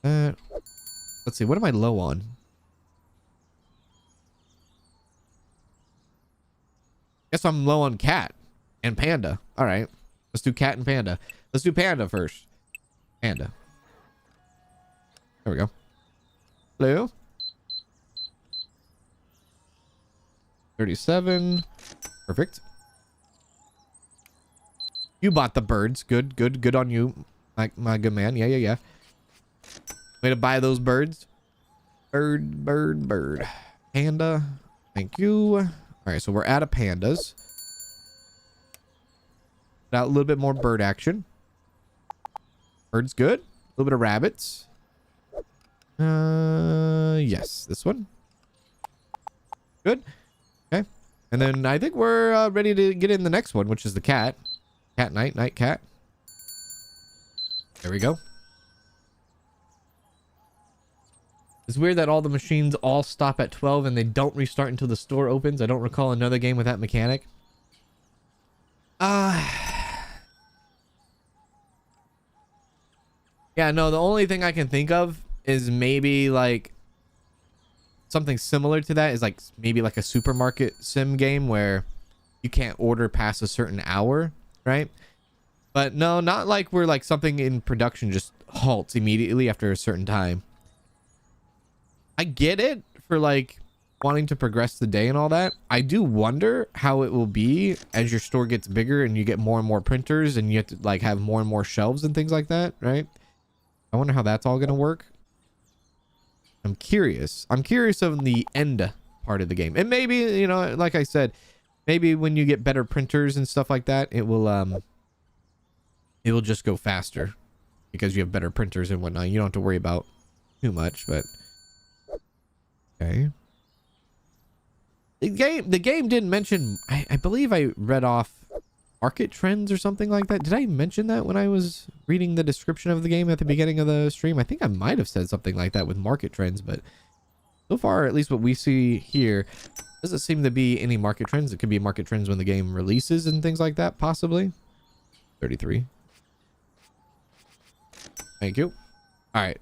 Let's see. What am I low on? Guess I'm low on cat and panda. All right. Let's do cat and panda. Let's do panda first. Panda. There we go. Hello. 37. Perfect. You bought the birds. Good on you. My good man. Yeah. Way to buy those birds. Bird. Panda. Thank you. All right, so we're out of pandas. Got a little bit more bird action. Bird's good. A little bit of rabbits. Yes, this one. Good. Okay. And then I think we're ready to get in the next one, which is the cat. Cat night cat. There we go. It's weird that all the machines all stop at 12 and they don't restart until the store opens. I don't recall another game with that mechanic. Yeah, no, the only thing I can think of is maybe like something similar to that is like maybe like a supermarket sim game where you can't order past a certain hour, right? But no, not like where like something in production just halts immediately after a certain time. I get it for like wanting to progress the day and all that. I do wonder how it will be as your store gets bigger and you get more and more printers and you have to like have more and more shelves and things like that, right? I wonder how that's all gonna work. I'm curious of the end part of the game. And maybe, you know, like I said, maybe when you get better printers and stuff like that, it will just go faster because you have better printers and whatnot. You don't have to worry about too much, but okay. The game didn't mention, I believe I read off market trends or something like that. Did I mention that when I was reading the description of the game at the beginning of the stream? I think I might have said something like that with market trends, but so far, at least what we see here, doesn't seem to be any market trends. It could be market trends when the game releases and things like that, possibly. 33. Thank you. All right.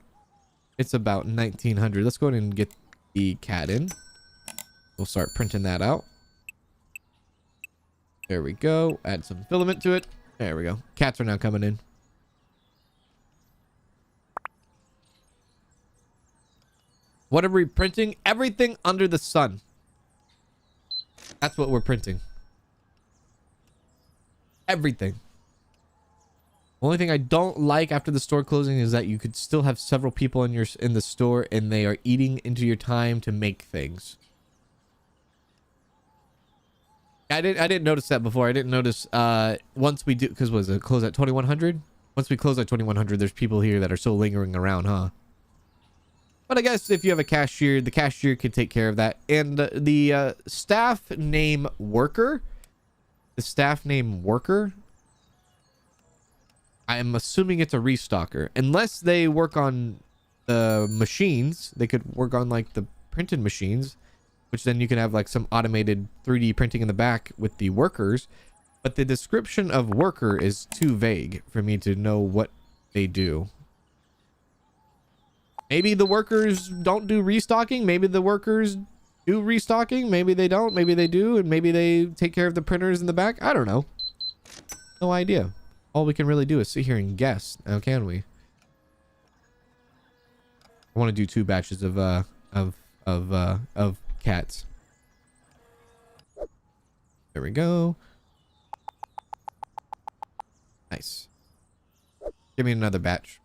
It's about 1900. Let's go ahead and get the cat in. We'll start printing that out. There we go. Add some filament to it. There we go. Cats are now coming in. What are we printing? Everything under the sun. That's what we're printing. Everything. The only thing I don't like after the store closing is that you could still have several people in the store and they are eating into your time to make things. I didn't notice that before. I didn't notice once we do, because was it close at 2100? Once we close at 2100, there's people here that are still lingering around, huh? But I guess if you have a cashier, the cashier could take care of that. And the staff name worker, I'm assuming it's a restocker. Unless they work on the machines, they could work on like the printed machines, which then you can have like some automated 3D printing in the back with the workers. But the description of worker is too vague for me to know what they do. Maybe the workers don't do restocking. Maybe the workers do restocking. Maybe they don't. Maybe they do. And maybe they take care of the printers in the back. I don't know. No idea. all we can really do is sit here and guess. Now, can we? I want to do 2 batches of cats. There we go. Nice. Give me another batch.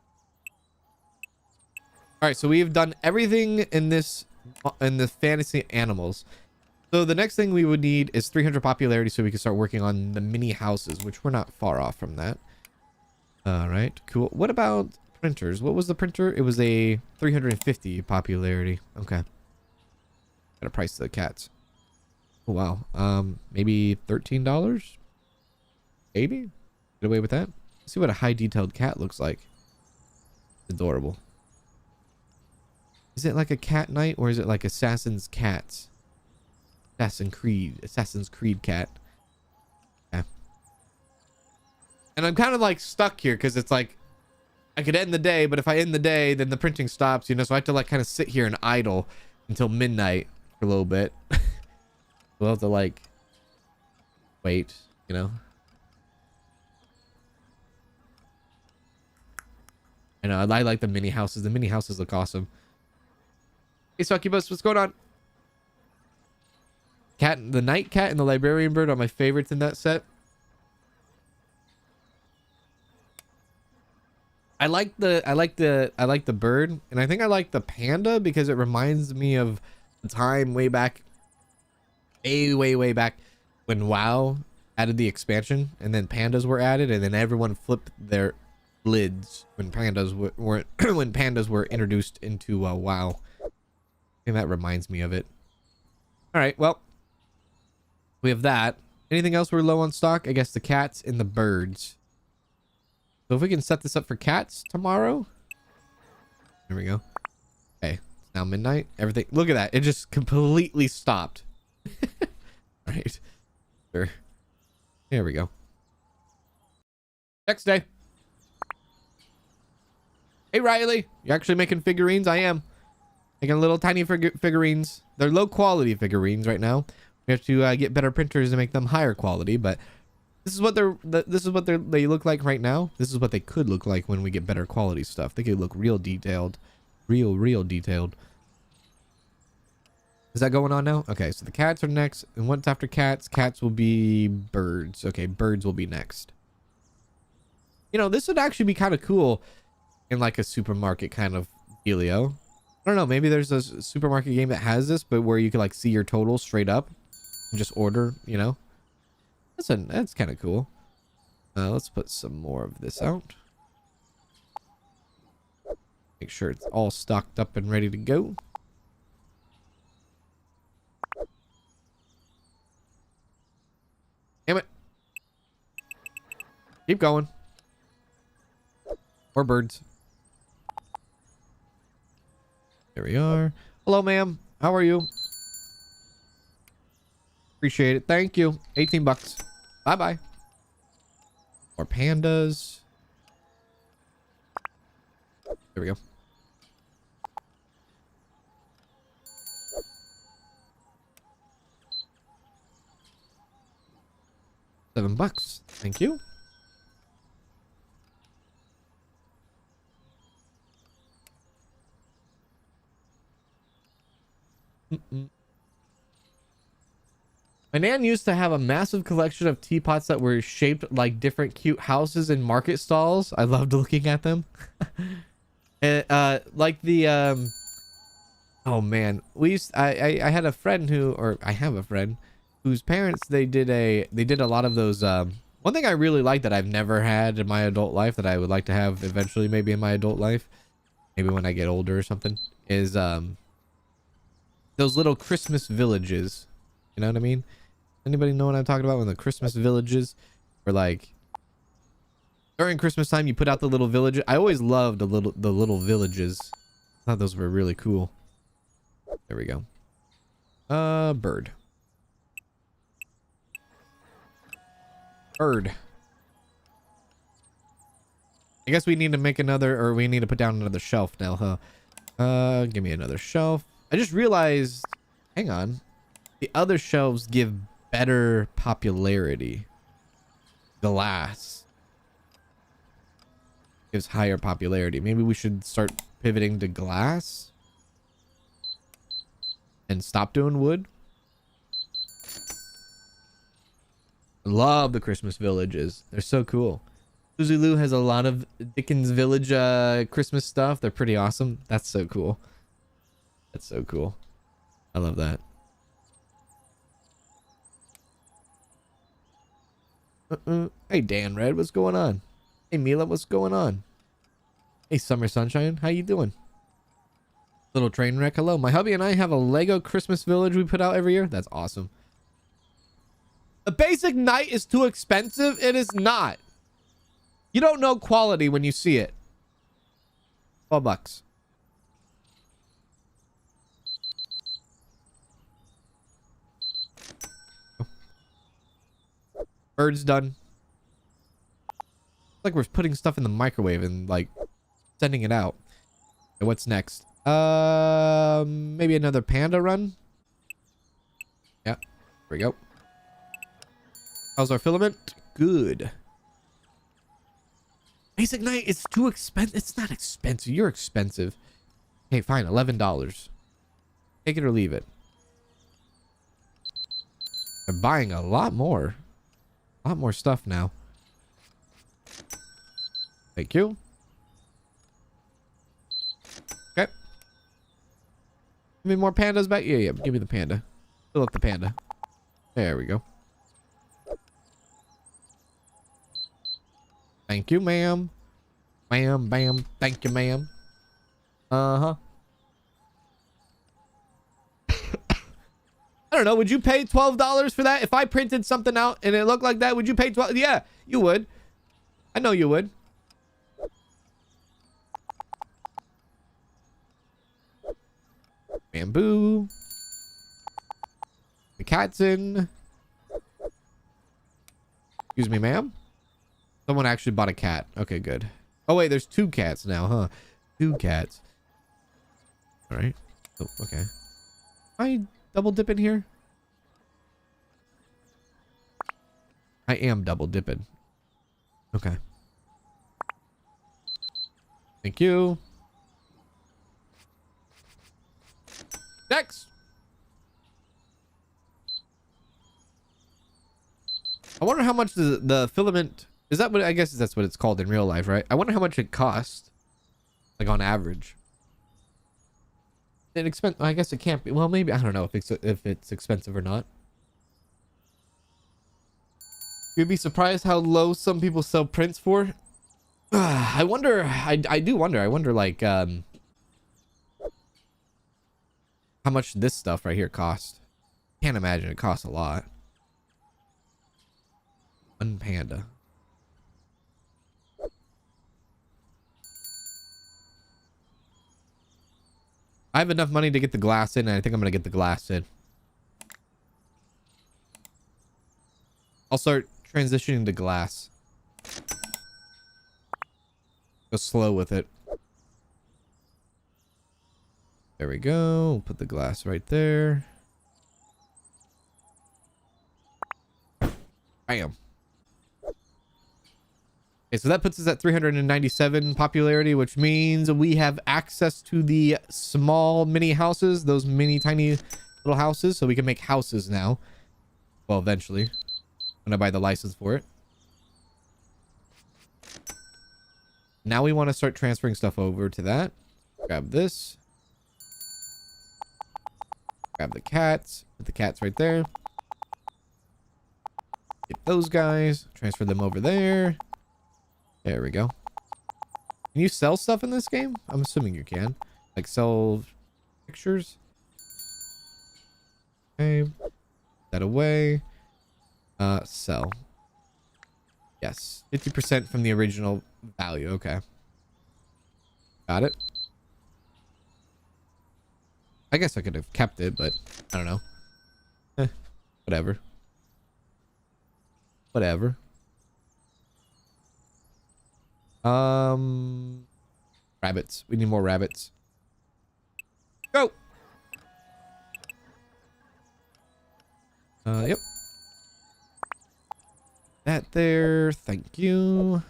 All right, so we've done everything in this in the fantasy animals. So the next thing we would need is 300 popularity so we can start working on the mini houses, which we're not far off from that. All right, cool. What about printers? What was the printer? It was a 350 popularity. Okay. Gotta price the cats. Oh, wow. Maybe $13? Maybe? Get away with that? Let's see what a high detailed cat looks like. Adorable. Is it like a cat knight or is it like Assassin's Cats? Assassin's Creed cat. Yeah. And I'm kind of like stuck here because it's like I could end the day, but if I end the day, then the printing stops, you know, so I have to like kind of sit here and idle until midnight for a little bit. We'll have to like wait, you know. I know, I like the mini houses. The mini houses look awesome. Hey, Succubus, what's going on? The night cat and the librarian bird are my favorites in that set. I like the bird, and I think I like the panda because it reminds me of the time way back, way back when WoW added the expansion, and then pandas were added, and then everyone flipped their lids when pandas were when pandas were introduced into WoW. And that reminds me of it. All right, well, we have that. Anything else we're low on stock? I guess the cats and the birds. So if we can set this up for cats tomorrow. There we go. Okay, it's now midnight. Everything, look at that. It just completely stopped. All right. Sure. There we go. Next day. Hey, Riley. You actually making figurines? I am. Making little tiny figurines. They're low quality figurines right now. We have to get better printers and make them higher quality, but this is what they look like right now. This is what they could look like when we get better quality stuff. They could look real detailed. Real detailed. Is that going on now? Okay, so the cats are next, and what's after cats? Cats will be birds. Okay, birds will be next. You know, this would actually be kind of cool in like a supermarket kind of dealio. I don't know, maybe there's a supermarket game that has this, but where you can like see your total straight up and just order, you know. That's kind of cool. Let's put some more of this out. Make sure it's all stocked up and ready to go. Damn it. Keep going. More birds. There we are. Hello, ma'am. How are you? Appreciate it. Thank you. 18 bucks. Bye-bye. More pandas. There we go. $7. Thank you. My nan used to have a massive collection of teapots that were shaped like different cute houses in market stalls. I loved looking at them. And, like the oh man, I had a friend I have a friend whose parents they did a lot of those. One thing I really like that I've never had in my adult life that I would like to have eventually, maybe in my adult life, maybe when I get older or something, is those little Christmas villages. You know what I mean? Anybody know what I'm talking about? When the Christmas villages, or like during Christmas time, you put out the little villages. I always loved the little villages. I thought those were really cool. There we go. Bird. Bird. I guess we need to make another, or we need to put down another shelf now, huh? Give me another shelf. I just realized, hang on. The other shelves give better popularity. Glass. gives higher popularity. Maybe we should start pivoting to glass and stop doing wood. I love the Christmas villages. They're so cool. Susie Lou has a lot of Dickens Village Christmas stuff. They're pretty awesome. That's so cool. That's so cool. I love that. Hey, Dan Red, what's going on? Hey, Mila, what's going on? Hey, Summer Sunshine, how you doing? Little train wreck, hello. My hubby and I have a Lego Christmas village we put out every year. That's awesome. The basic night is too expensive. It is not. You don't know quality when you see it. $12. Bird's done. It's like we're putting stuff in the microwave and like sending it out. And what's next? Maybe another panda run. Yeah, here we go. How's our filament? Good. Basic night is too expensive. It's not expensive. You're expensive. Hey, fine. $11. Take it or leave it. They're buying a lot more. A lot more stuff now. Thank you. Okay. Give me more pandas back. Yeah. Give me the panda. Fill up the panda. There we go. Thank you, ma'am. Bam, bam. Thank you, ma'am. Uh-huh. I don't know. Would you pay $12 for that? If I printed something out and it looked like that, would you pay $12? Yeah, you would. I know you would. Bamboo. The cat's in. Excuse me, ma'am. Someone actually bought a cat. Okay, good. Oh, wait, there's 2 cats now, huh? 2 cats. All right. Oh, okay. I double dip in here? I am double dipping. Okay. Thank you. Next. I wonder how much the filament... Is that what... I guess that's what it's called in real life, right? I wonder how much it costs. Like on average. I guess it can't be. Well, maybe. I don't know if it's expensive or not. You'd be surprised how low some people sell prints for. I wonder. I do wonder. I wonder like how much this stuff right here costs. Can't imagine it costs a lot. One panda. I have enough money to get the glass in, and I think I'm gonna get the glass in. I'll start transitioning to glass. Go slow with it. There we go. Put the glass right there. Bam. Okay, so that puts us at 397 popularity, which means we have access to the small mini houses, those mini tiny little houses, so we can make houses now. Well, eventually, when I buy the license for it. Now we want to start transferring stuff over to that. Grab this. Grab the cats. Put the cats right there. Get those guys. Transfer them over there. There we go. Can you sell stuff in this game? I'm assuming you can. Like sell pictures. Okay. That away. Sell. Yes. 50% from the original value. Okay. Got it. I guess I could have kept it, but I don't know. Whatever. Whatever. Rabbits. We need more rabbits. Go. Yep. That there. Thank you.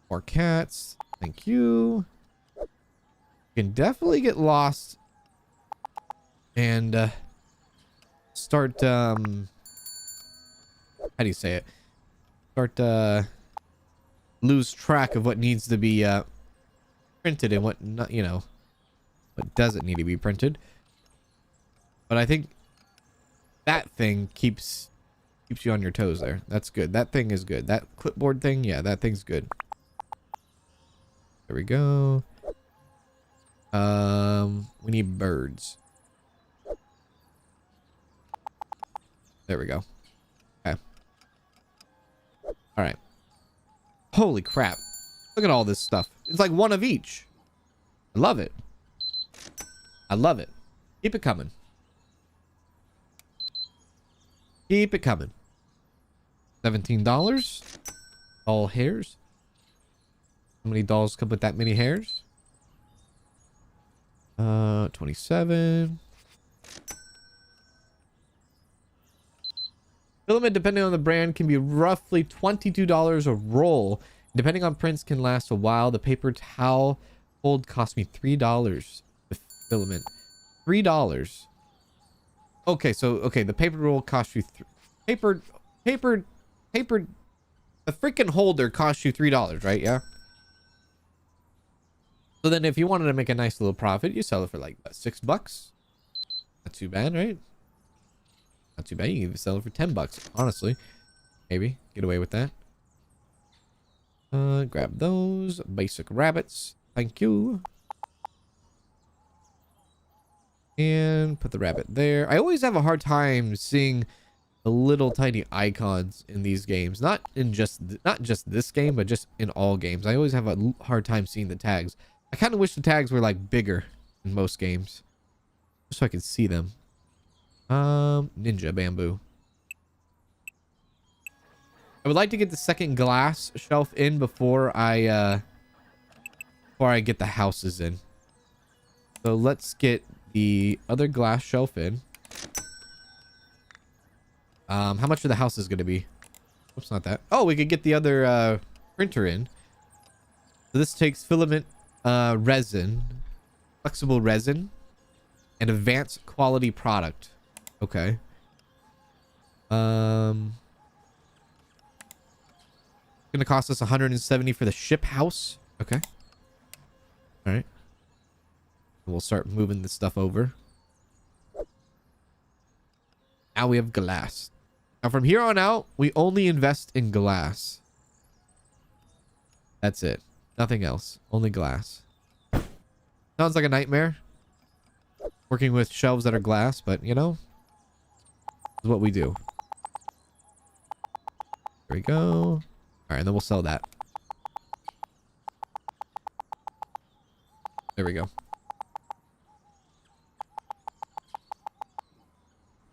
More cats. Thank you. You can definitely get lost and start how do you say it? Start lose track of what needs to be printed and what not, you know, what doesn't need to be printed. But I think that thing keeps you on your toes there. That's good. That thing is good. That clipboard thing, yeah, that thing's good. There we go. We need birds. There we go. Okay. All right. Holy crap. Look at all this stuff. It's like one of each. I love it. I love it. Keep it coming. Keep it coming. $17. All hairs. How many dolls come with that many hairs? 27. Filament, depending on the brand, can be roughly $22 a roll. Depending on prints, can last a while. The paper towel hold cost me $3. The filament, $3. Okay, so okay, the paper roll costs you paper. The freaking holder costs you $3, right? Yeah. So then, if you wanted to make a nice little profit, you sell it for like what, $6. Not too bad, right? Not too bad. You can even sell it for $10, honestly. Maybe get away with that. Grab those basic rabbits. Thank you. And put the rabbit there. I always have a hard time seeing the little tiny icons in these games. Not just this game, but just in all games. I always have a hard time seeing the tags. I kind of wish the tags were like bigger in most games, just so I could see them. Ninja bamboo. I would like to get the second glass shelf in before I get the houses in. So let's get the other glass shelf in. How much are the houses going to be? Oops, not that. Oh, we could get the other printer in. So this takes filament resin, flexible resin, and advanced quality product. Okay. Gonna cost us 170 for the ship house. Okay. All right. We'll start moving this stuff over. Now we have glass. Now from here on out, we only invest in glass. That's it. Nothing else. Only glass. Sounds like a nightmare. Working with shelves that are glass, but you know, is what we do. There we go. All right, and then we'll sell that. There we go.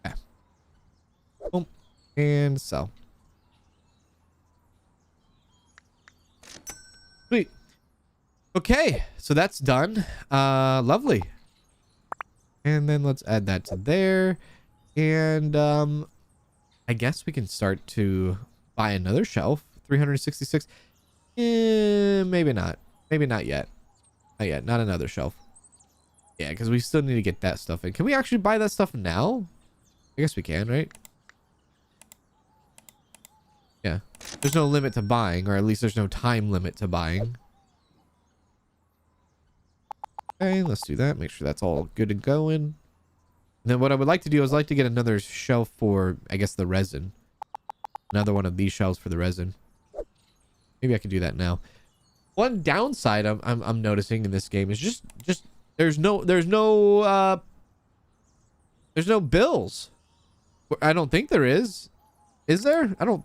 Okay. Boom. And sell. Sweet. Okay, so that's done. Lovely. And then let's add that to there. And I guess we can start to buy another shelf. 366. Maybe not. Maybe not yet. Not yet. Not another shelf. Yeah, because we still need to get that stuff in. Can we actually buy that stuff now? I guess we can, right? Yeah. There's no limit to buying, or at least there's no time limit to buying. Okay, let's do that. Make sure that's all good and going. And then what I would like to do is like to get another shelf for, I guess, the resin. Another one of these shelves for the resin. Maybe I could do that now. One downside I'm noticing in this game is just there's no bills. I don't think there is. Is there? I'm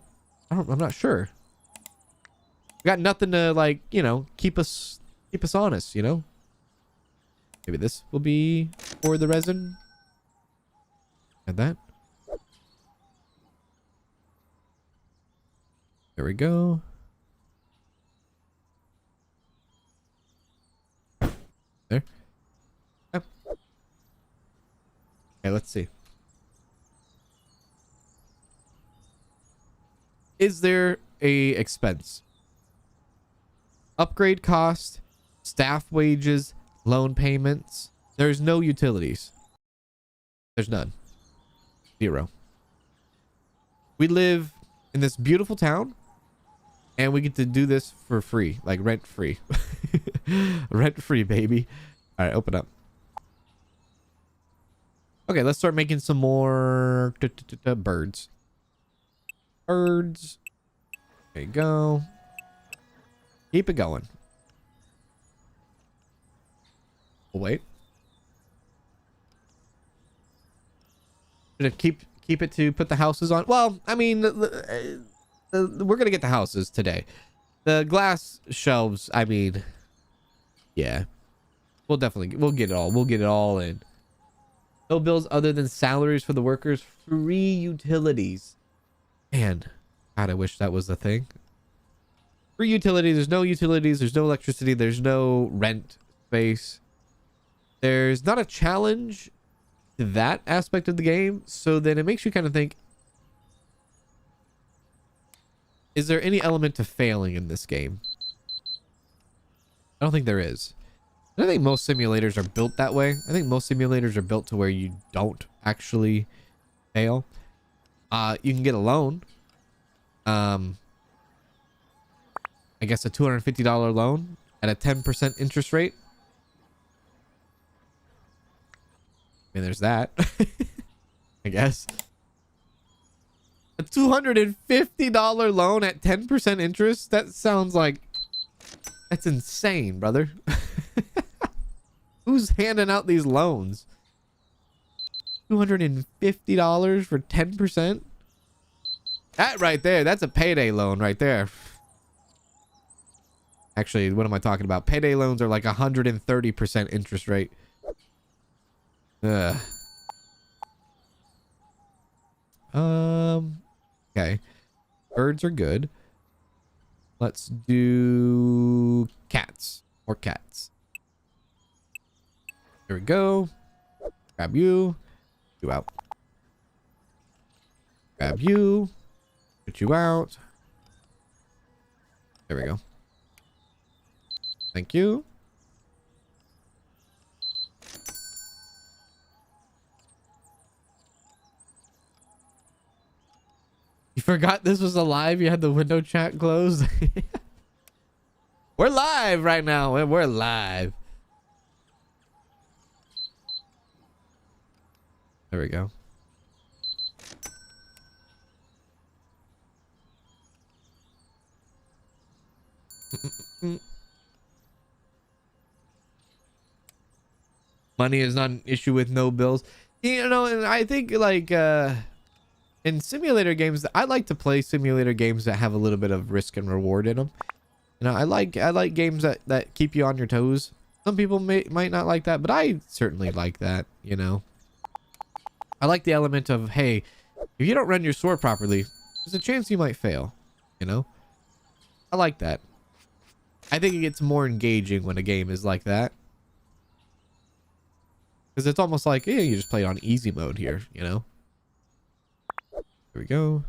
not sure. We got nothing to, like, you know, keep us honest, you know? Maybe this will be for the resin. Add that. There we go. There. Yep. Okay, let's see. Is there a expense? upgrade cost, staff wages, loan payments. There's no utilities. There's none. Zero. We live in this beautiful town and we get to do this for free, like rent free. Rent free, baby. All right, open up. Okay, let's start making some more birds. Birds. There you go. Keep it going. Oh, wait. Should I keep it to put the houses on? Well, I mean, we're gonna get the houses today. The glass shelves, I mean, yeah, we'll get it all. We'll get it all in. No bills other than salaries for the workers. Free utilities. Man, God, I wish that was the thing. Free utilities. There's no utilities. There's no electricity. There's no rent space. There's not a challenge to that aspect of the game. So then it makes you kind of think, is there any element to failing in this game? I don't think there is. I think most simulators are built that way. I think most simulators are built to where you don't actually fail. You can get a loan. I guess a $250 loan at a 10% interest rate. I mean, there's that. I guess. A $250 loan at 10% interest? That sounds like... That's insane, brother. Who's handing out these loans? $250 for 10%? That right there, that's a payday loan right there. Actually, what am I talking about? Payday loans are like 130% interest rate. Ugh. Okay. Birds are good. Let's do cats. More cats. There we go. Grab you. You out. Grab you. Put you out. There we go. Thank you. You forgot this was alive? You had the window chat closed? We're live right now. We're live. There we go. Money is not an issue with no bills. You know, and I think like in simulator games, I like to play simulator games that have a little bit of risk and reward in them. You know, I like games that keep you on your toes. Some people might not like that, but I certainly like that, you know. I like the element of, hey, if you don't run your sword properly, there's a chance you might fail, you know? I like that. I think it gets more engaging when a game is like that. Because it's almost like, yeah, you just play it on easy mode here, you know? There we go.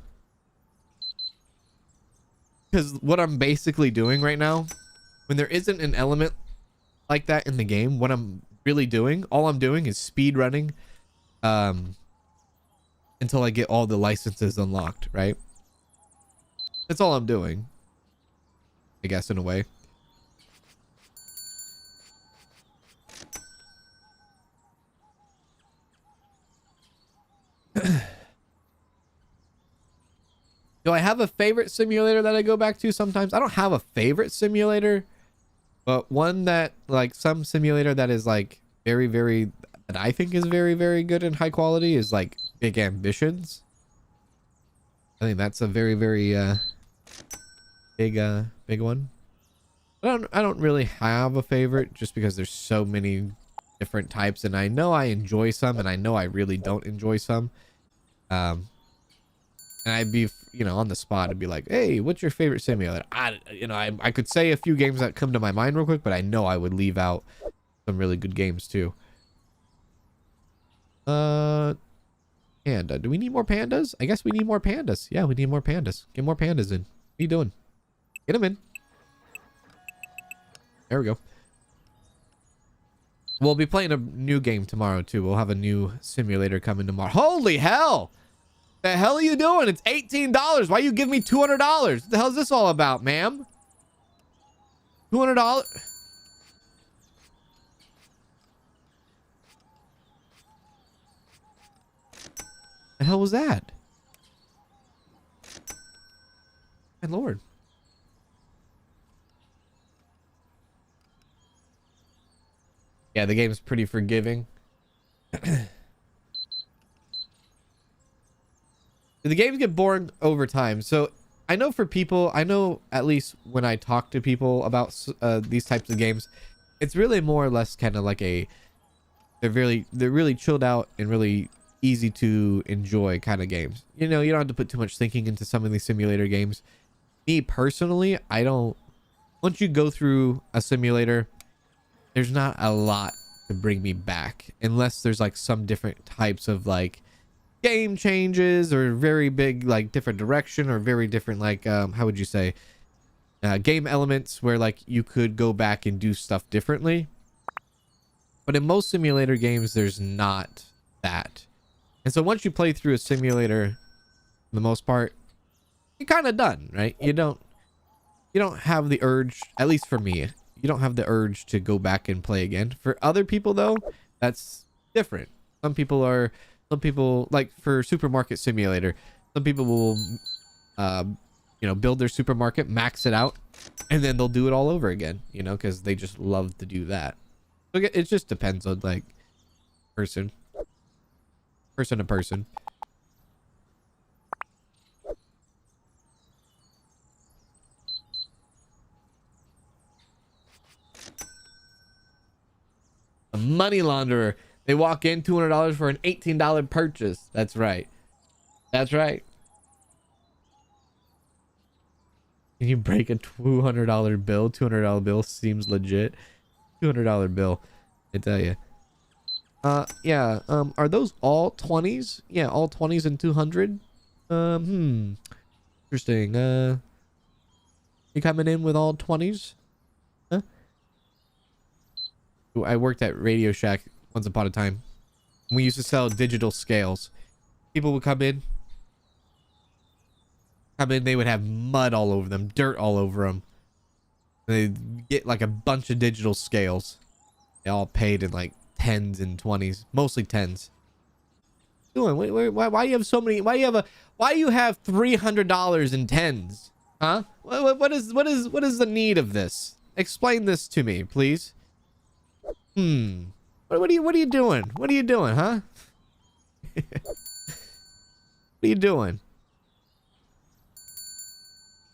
Because what I'm basically doing right now, when there isn't an element like that in the game, what I'm really doing, all I'm doing is speed running until I get all the licenses unlocked, right? That's all I'm doing, I guess, in a way. Do I have a favorite simulator that I go back to sometimes? I don't have a favorite simulator, but one that, like, some simulator that is like very, very, that I think is very, very good and high quality is like Big Ambitions. I think that's a very, very big one. I don't really have a favorite just because there's so many different types, and I know I enjoy some and I know I really don't enjoy some. And I'd be, you know, on the spot, I'd be like, hey, what's your favorite simulator? I could say a few games that come to my mind real quick, but I know I would leave out some really good games too. Panda. Do we need more pandas? I guess we need more pandas. Yeah, we need more pandas. Get more pandas in. What are you doing? Get them in. There we go. We'll be playing a new game tomorrow too. We'll have a new simulator coming tomorrow. Holy hell! The hell are you doing? It's $18. Why you give me $200? What the hell is this all about, ma'am? $200? The hell was that? My lord. Yeah, the game's pretty forgiving. The games get boring over time. So I know for people, I know at least when I talk to people about these types of games, it's really more or less kind of like they're really chilled out and really easy to enjoy kind of games. You know, you don't have to put too much thinking into some of these simulator games. Me personally, once you go through a simulator, there's not a lot to bring me back unless there's like some different types of like game changes or very big like different direction or very different like how would you say game elements where like you could go back and do stuff differently. But in most simulator games there's not that. And so once you play through a simulator, for the most part, you're kind of done, right? You don't have the urge, at least for me, you don't have the urge to go back and play again. For other people though, that's different. Some people like for Supermarket Simulator, some people will build their supermarket, max it out, and then they'll do it all over again, you know, because they just love to do that. So it just depends on like person to person. A money launderer. They walk in $200 for an $18 purchase. That's right. That's right. Can you break a $200 bill? $200 bill seems legit. $200 bill, I tell you. Yeah. Are those all 20s? Yeah, all 20s and 200. Interesting. You coming in with all 20s? Huh? I worked at Radio Shack once upon a time. We used to sell digital scales. People would come in. They would have mud all over them, dirt all over them. They'd get like a bunch of digital scales. They all paid in like 10s and 20s, mostly 10s. Why you have so many? Why you have $300 in 10s? Huh? What is the need of this? Explain this to me, please. What are you doing? What are you doing, huh? What are you doing?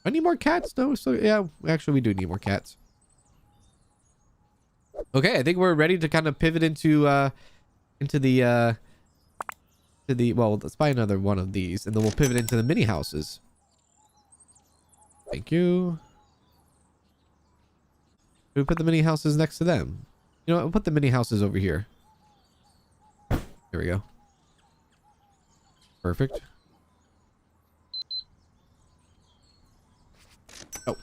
I need more cats though. So yeah, actually we do need more cats. Okay, I think we're ready to kind of pivot into the well, let's buy another one of these and then we'll pivot into the mini houses. Thank you. We put the mini houses next to them. You know what? We'll put the mini houses over here. There we go. Perfect. Oh.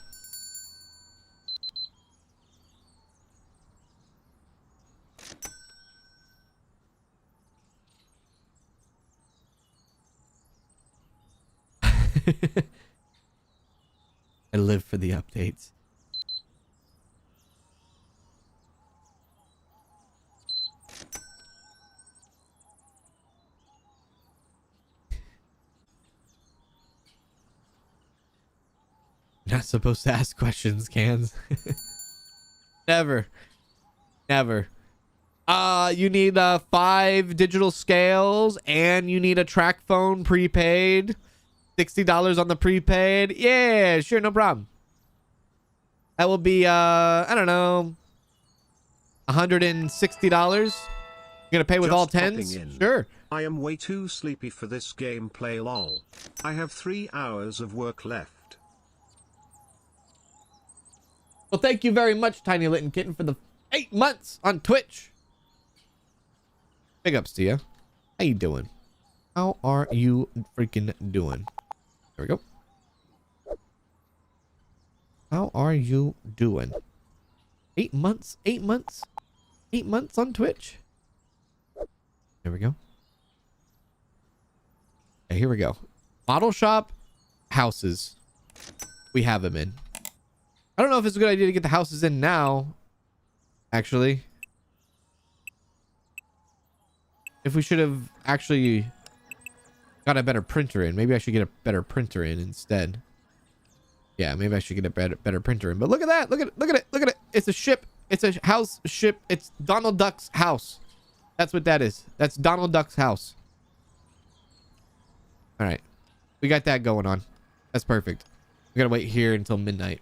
I live for the updates. Not supposed to ask questions, Cans. Never. You need 5 digital scales and you need a track phone prepaid. $60 on the prepaid. Yeah, sure, no problem. That will be I don't know, $160. You're gonna pay with all 10s? Sure. I am way too sleepy for this gameplay, lol. I have 3 hours of work left. Well, thank you very much, Tiny Litten Kitten, for the 8 months on Twitch. Big ups to you. How you doing? How are you freaking doing? There we go. How are you doing? 8 months. 8 months. 8 months on Twitch. There we go. Okay, here we go. Model shop houses. We have them in. I don't know if it's a good idea to get the houses in now. Actually. If we should have actually got a better printer in. Maybe I should get a better printer in instead. Yeah, maybe I should get a better printer in. But look at that. Look at it. Look at it. Look at it. It's a ship. It's a house ship. It's Donald Duck's house. That's what that is. That's Donald Duck's house. All right. We got that going on. That's perfect. We got to wait here until midnight.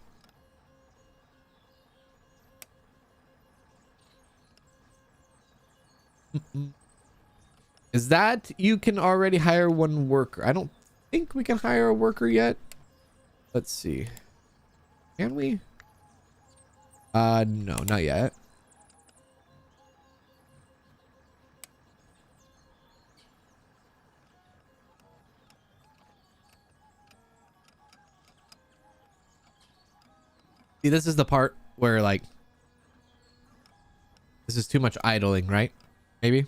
Is that you can already hire one worker? I don't think we can hire a worker yet. Let's see. Can we? No, not yet. See, this is the part where like this is too much idling, right? Maybe.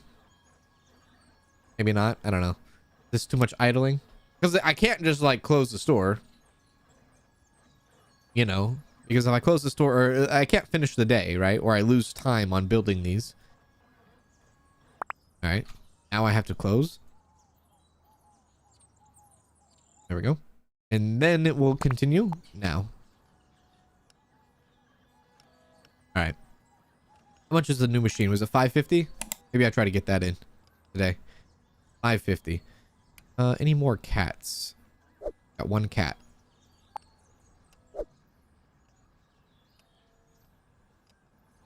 Maybe not. I don't know. This is too much idling. Because I can't just like close the store. You know, because if I close the store, or I can't finish the day, right? Or I lose time on building these. All right. Now I have to close. There we go. And then it will continue now. All right. How much is the new machine? Was it 550? Maybe I try to get that in today. 550. Any more cats? Got one cat.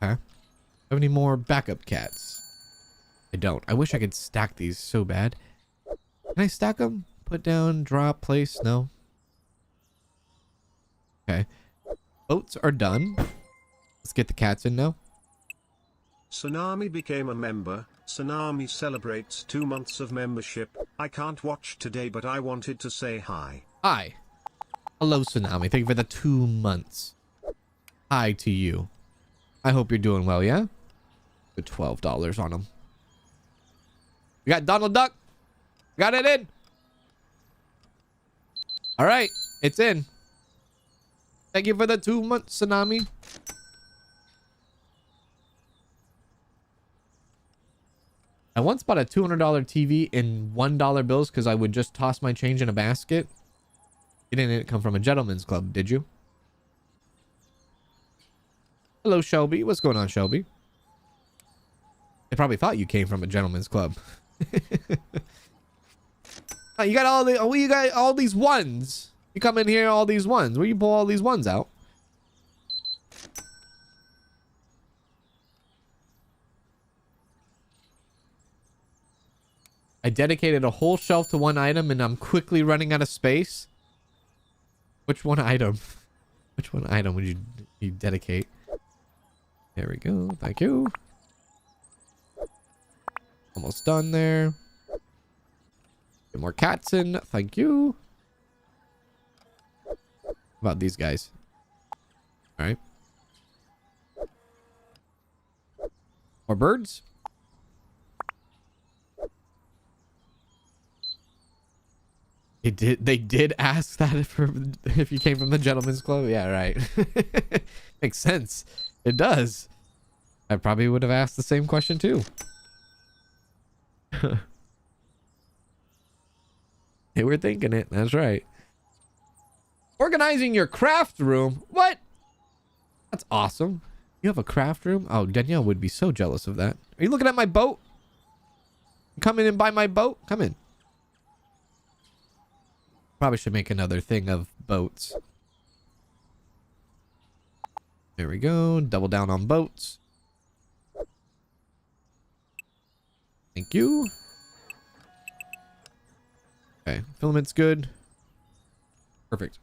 Okay. Have any more backup cats? I don't. I wish I could stack these so bad. Can I stack them? Put down, drop, place? No. Okay. Boats are done. Let's get the cats in now. Tsunami became a member. Tsunami celebrates 2 months of membership. I can't watch today, but I wanted to say hi. Hi. Hello, Tsunami. Thank you for the 2 months. Hi to you. I hope you're doing well, yeah? Put $12 on them. We got Donald Duck. Got it in. All right. It's in. Thank you for the 2 months, Tsunami. I once bought a $200 TV in $1 bills because I would just toss my change in a basket. You didn't come from a gentleman's club, did you? Hello, Shelby. What's going on, Shelby? They probably thought you came from a gentleman's club. Oh, you got you got all these ones. You come in here, all these ones. Where you pull all these ones out? I dedicated a whole shelf to one item and I'm quickly running out of space. Which one item? Which one item would you dedicate? There we go. Thank you. Almost done there. Get more cats in. Thank you. How about these guys? All right. More birds. They did ask that if you came from the gentleman's club. Yeah, right. Makes sense. It does. I probably would have asked the same question too. They were thinking it. That's right. Organizing your craft room. What? That's awesome. You have a craft room? Oh, Danielle would be so jealous of that. Are you looking at my boat? Come in and buy my boat? Come in. Probably should make another thing of boats. There we go. Double down on boats. Thank you. Okay. Filament's good. Perfect.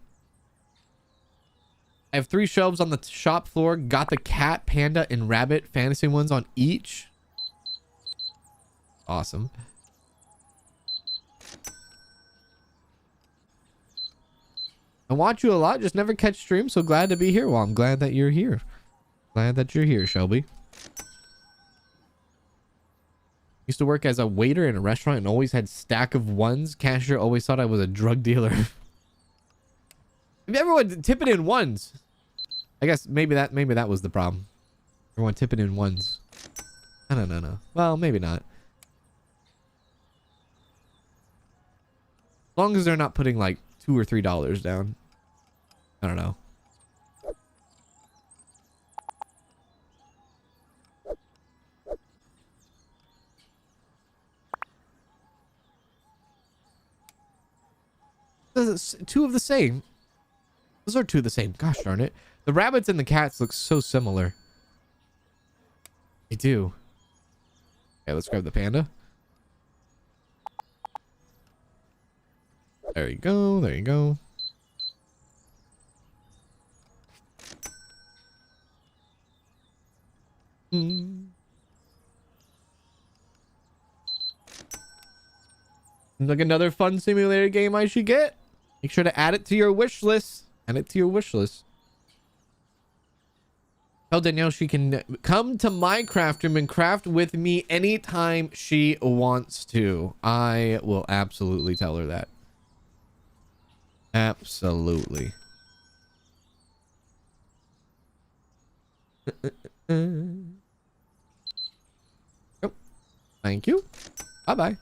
I have 3 shelves on the shop floor. Got the cat, panda, and rabbit fantasy ones on each. Awesome. I watch you a lot, just never catch streams, so glad to be here. Well, I'm glad that you're here. Glad that you're here, Shelby. Used to work as a waiter in a restaurant and always had stack of ones. Cashier always thought I was a drug dealer. Everyone tipping in ones. I guess maybe that was the problem. Everyone tipping in ones. I don't know. Well, maybe not. As long as they're not putting like $2 or $3 down. I don't know. Two of the same. Those are two of the same. Gosh darn it. The rabbits and the cats look so similar. They do. Okay, let's grab the panda. There you go. There you go. Like another fun simulator game I should get. Make sure to add it to your wish list. Add it to your wish list. Tell Danielle she can come to my craft room and craft with me anytime she wants to. I will absolutely tell her that. Absolutely. Oh, thank you. Bye-bye.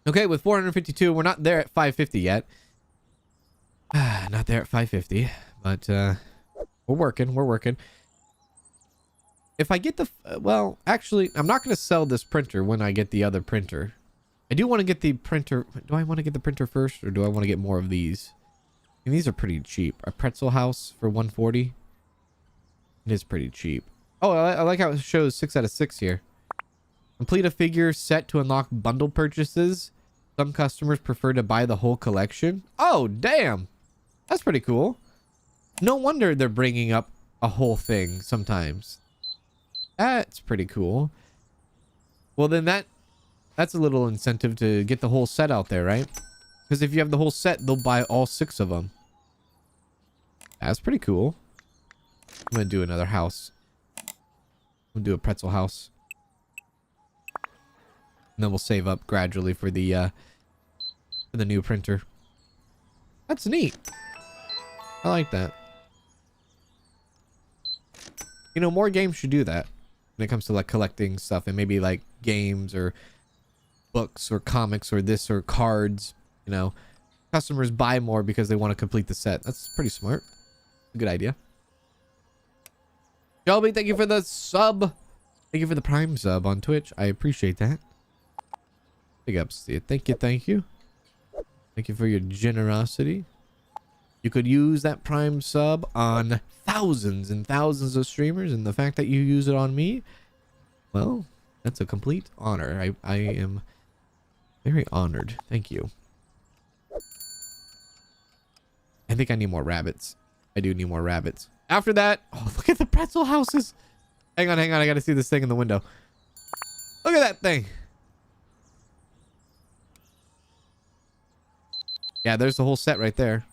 Okay, with 452, we're not there at 550 yet. Not there at 550, but we're working. If I get the well, actually, I'm not going to sell this printer when I get the other printer. I do want to get the printer. Do I want to get the printer first, or do I want to get more of these? And these are pretty cheap. A pretzel house for 140. It is pretty cheap. Oh, I like how it shows 6 out of 6 here. Complete a figure set to unlock bundle purchases. Some customers prefer to buy the whole collection. Oh, damn. That's pretty cool. No wonder they're bringing up a whole thing sometimes. That's pretty cool. Well, then that's a little incentive to get the whole set out there, right? Because if you have the whole set, they'll buy all 6 of them. That's pretty cool. I'm going to do another house. I'm going to do a pretzel house. And then we'll save up gradually for the new printer. That's neat. I like that. You know, more games should do that when it comes to like collecting stuff, and maybe like games or books or comics or this or cards. You know, customers buy more because they want to complete the set. That's pretty smart. A good idea. Shelby, thank you for the sub. Thank you for the Prime sub on Twitch. I appreciate that. Big ups to you. Thank you. Thank you. Thank you for your generosity. You could use that Prime sub on thousands and thousands of streamers, and the fact that you use it on me, well, that's a complete honor. I am very honored. Thank you. I think I need more rabbits. I do need more rabbits. After that, oh, look at the pretzel houses. Hang on. I got to see this thing in the window. Look at that thing. Yeah, there's the whole set right there.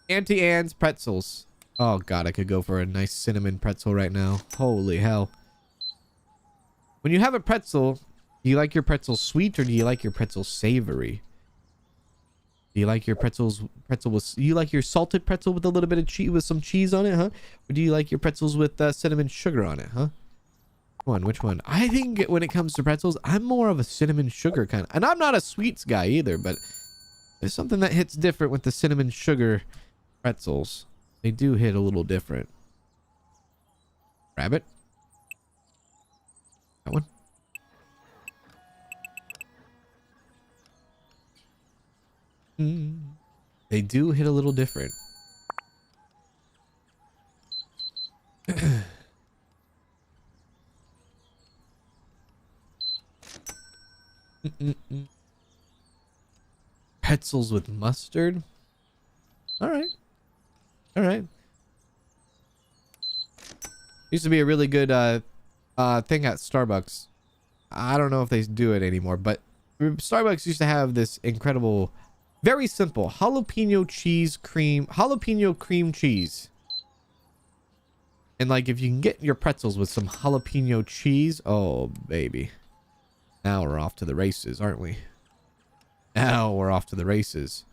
Auntie Anne's pretzels. Oh, God, I could go for a nice cinnamon pretzel right now. Holy hell. When you have a pretzel, do you like your pretzels sweet or do you like your pretzels savory? Do you like your pretzel with, you like your salted pretzel with a little bit of cheese, with some cheese on it, huh? Or do you like your pretzels with cinnamon sugar on it, huh? Which one? I think when it comes to pretzels, I'm more of a cinnamon sugar kind of, and I'm not a sweets guy either, but there's something that hits different with the cinnamon sugar pretzels. They do hit a little different. Rabbit. That one. They do hit a little different. Pretzels with mustard. All right. Used to be a really good thing at Starbucks. I don't know if they do it anymore, but Starbucks used to have this incredible Very simple. Jalapeno cream cheese. And like, if you can get your pretzels with some jalapeno cheese, oh baby. Now we're off to the races, aren't we? Now we're off to the races.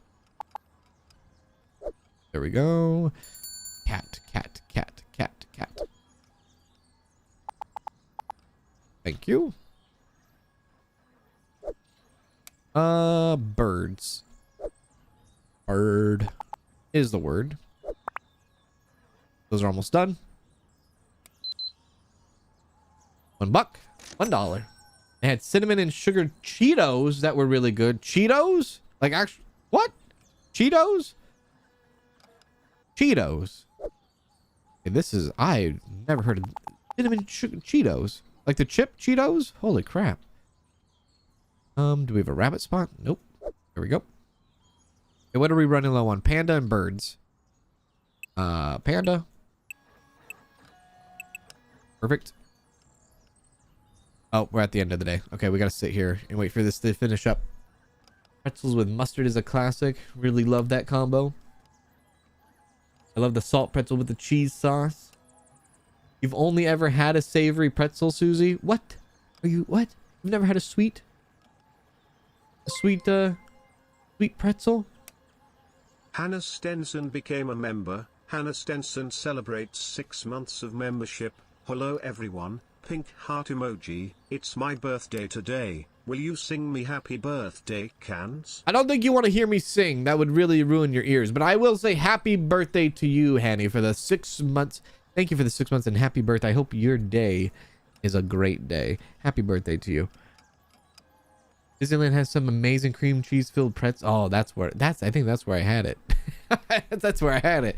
There we go. Cat, cat, cat, cat, cat. Thank you. Birds. Bird is the word. Those are almost done. $1, $1. They had cinnamon and sugar Cheetos that were really good. Cheetos? Like actually, what? Cheetos? Cheetos. Okay, this is, I've never heard of cinnamon sugar Cheetos. Like the chip Cheetos? Holy crap. Do we have a rabbit spot? Nope. There we go. Okay, what are we running low on? Panda and birds. Panda. Perfect. Oh, we're at the end of the day. Okay, we gotta sit here and wait for this to finish up. Pretzels with mustard is a classic. Really love that combo. I love the salt pretzel with the cheese sauce. You've only ever had a savory pretzel, Susie? What? What? You've never had a sweet pretzel? Hannah Stenson became a member. Hannah Stenson celebrates 6 months of membership. Hello everyone. Pink heart emoji. It's my birthday today. Will you sing me happy birthday, Cans? I don't think you want to hear me sing. That would really ruin your ears. But I will say happy birthday to you, Hanny, for the 6 months. Thank you for the 6 months and happy birthday. I hope your day is a great day. Happy birthday to you. Disneyland has some amazing cream cheese filled pretzels. Oh, I think that's where I had it. That's where I had it.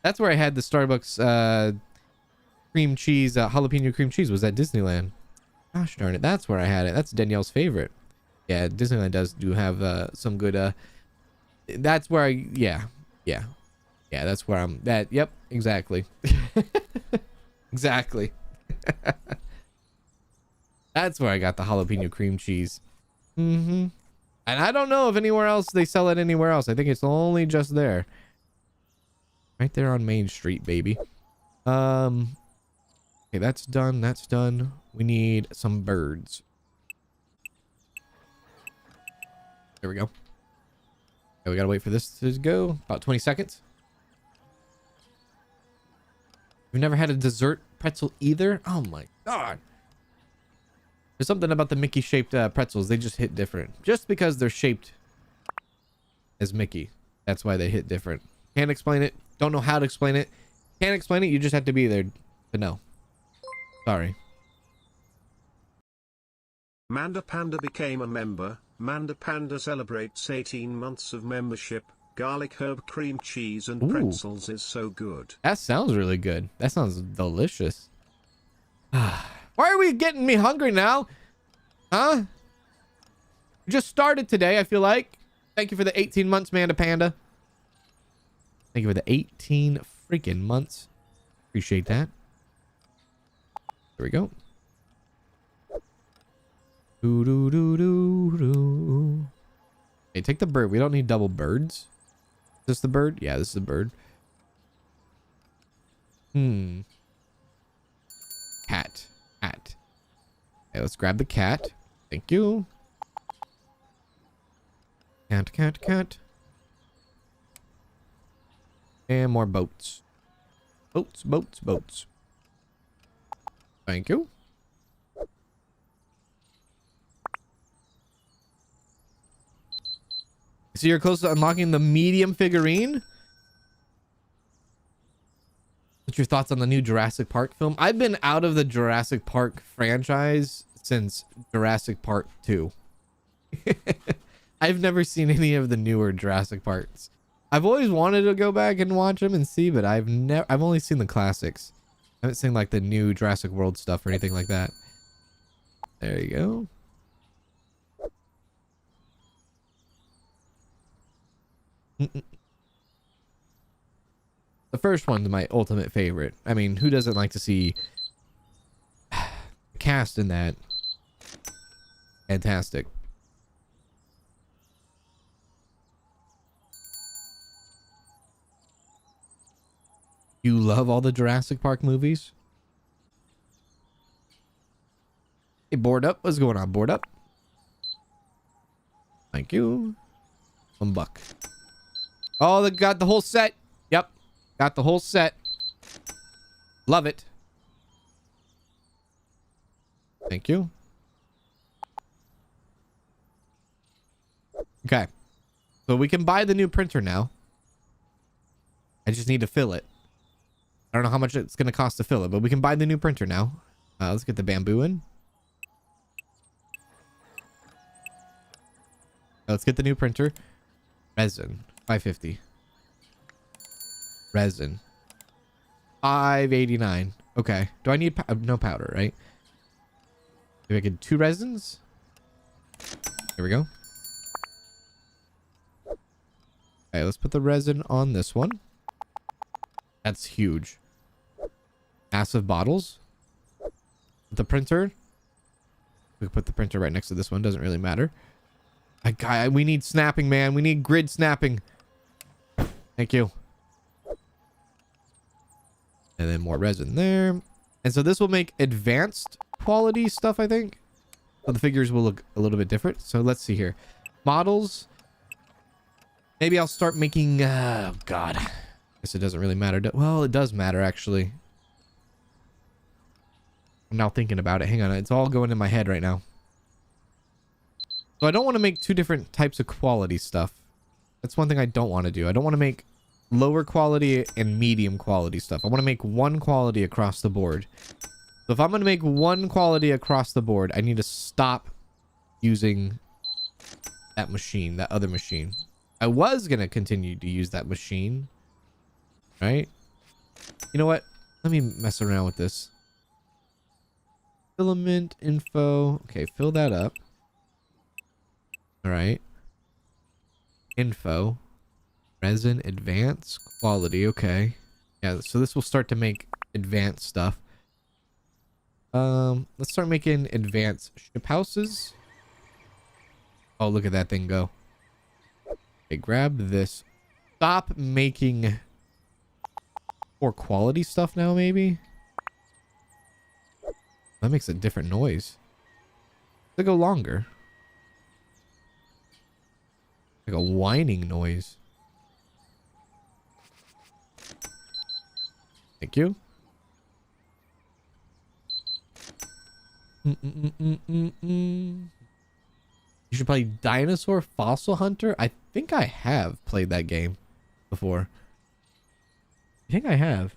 That's where I had the Starbucks cream cheese, jalapeno cream cheese, was at Disneyland. Gosh darn it, that's where I had it. That's Danielle's favorite. Yeah, Disneyland do have some good that's where yeah, that's where I'm yep, exactly. Exactly. That's where I got the jalapeno cream cheese. And I don't know if anywhere else they sell it anywhere else. I think it's only just there. Right there on Main Street, baby. Okay, that's done. That's done. We need some birds. There we go. Okay, we gotta wait for this to go. About 20 seconds. We've never had a dessert pretzel either. Oh my god. There's something about the Mickey shaped pretzels. They just hit different. Just because they're shaped as Mickey. That's why they hit different. Can't explain it. Don't know how to explain it. Can't explain it. You just have to be there to know. Sorry. Manda Panda became a member. Manda Panda celebrates 18 months of membership. Garlic herb cream cheese and pretzels is so good. That sounds really good. That sounds delicious. Why are we getting me hungry now? Huh? We just started today, I feel like. Thank you for the 18 months, Manda Panda. Thank you for the 18 freaking months. Appreciate that. There we go. Doo doo doo doo doo. Okay, take the bird. We don't need double birds. Is this the bird? Yeah, this is the bird. Cat. Cat. Okay, let's grab the cat. Thank you. Cat, cat, cat. And more boats. Boats, boats, boats. Thank you. So you're close to unlocking the medium figurine? What's your thoughts on the new Jurassic Park film? I've been out of the Jurassic Park franchise since Jurassic Park 2. I've never seen any of the newer Jurassic Parks. I've always wanted to go back and watch them and see, but I've only seen the classics. I haven't seen like the new Jurassic World stuff or anything like that. There you go. The first one's my ultimate favorite. I mean, who doesn't like to see the cast in that? Fantastic. You love all the Jurassic Park movies? Hey, board up. What's going on, board up? Thank you. $1. Oh, they got the whole set. Yep. Got the whole set. Love it. Thank you. Okay. So we can buy the new printer now. I just need to fill it. I don't know how much it's going to cost to fill it, but we can buy the new printer now. Let's get the bamboo in. Let's get the new printer. Resin, 550. Resin, 589. Okay. Do I need no powder, right? Maybe I get 2 resins. Here we go. Okay, let's put the resin on this one. That's huge. Massive bottles. The printer. We can put the printer right next to this one. Doesn't really matter. We need snapping, man. We need grid snapping. Thank you. And then more resin there. And so this will make advanced quality stuff, I think. So the figures will look a little bit different. So let's see here. Models. Maybe I'll start making... oh, God. I guess it doesn't really matter. Well, it does matter, actually. I'm now thinking about it. Hang on. It's all going in my head right now. So I don't want to make 2 different types of quality stuff. That's one thing I don't want to do. I don't want to make lower quality and medium quality stuff. I want to make 1 quality across the board. So if I'm going to make 1 quality across the board, I need to stop using that machine, that other machine. I was going to continue to use that machine. Right? You know what? Let me mess around with this. Filament info. Okay, fill that up. All right. Info. Resin advance quality. Okay. Yeah, so this will start to make advanced stuff. Let's start making advanced ship houses. Oh, look at that thing go. Okay, grab this. Stop making more quality stuff now, maybe. That makes a different noise. They go longer. Like a whining noise. Thank you. You should play Dinosaur Fossil Hunter. I think I have played that game before. I think I have.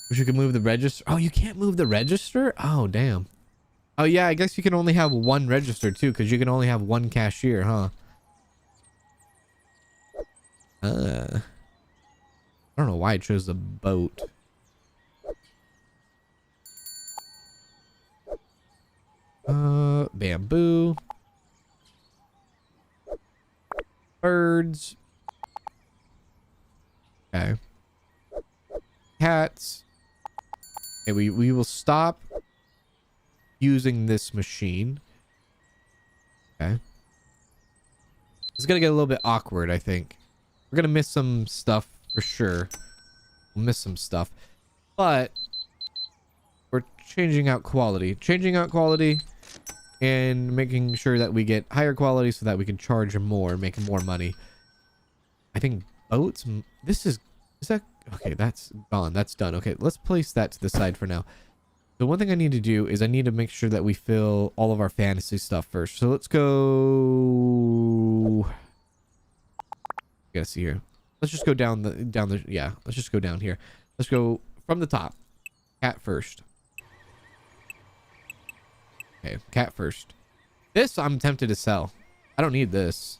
Wish you could move the register. Oh, you can't move the register? Oh, damn. Oh, yeah, I guess you can only have 1 register, too, because you can only have 1 cashier, huh? I don't know why I chose the boat. Bamboo. Birds. Okay. Cats. Okay, we will stop using this machine. Okay. It's gonna get a little bit awkward, I think. We're gonna miss some stuff for sure. We'll miss some stuff. But we're changing out quality. Changing out quality and making sure that we get higher quality so that we can charge more, make more money. I think boats. This is that okay? That's gone. That's done. Okay, let's place that to the side for now. The one thing I need to do is I need to make sure that we fill all of our fantasy stuff first. So let's go. Gotta see here. Let's just go down the yeah. Let's just go down here. Let's go from the top. Cat first. Okay, cat first. This I'm tempted to sell. I don't need this.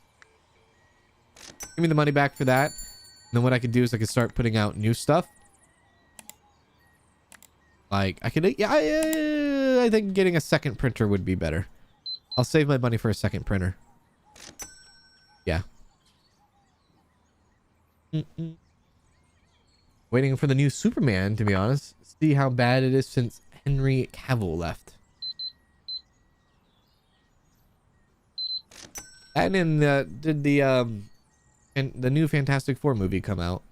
Give me the money back for that. And then what I could do is I could start putting out new stuff. Like I could, yeah, I think getting a second printer would be better. I'll save my money for a second printer. Yeah. Waiting for the new Superman, to be honest. See how bad it is since Henry Cavill left. And then did the new Fantastic Four movie come out?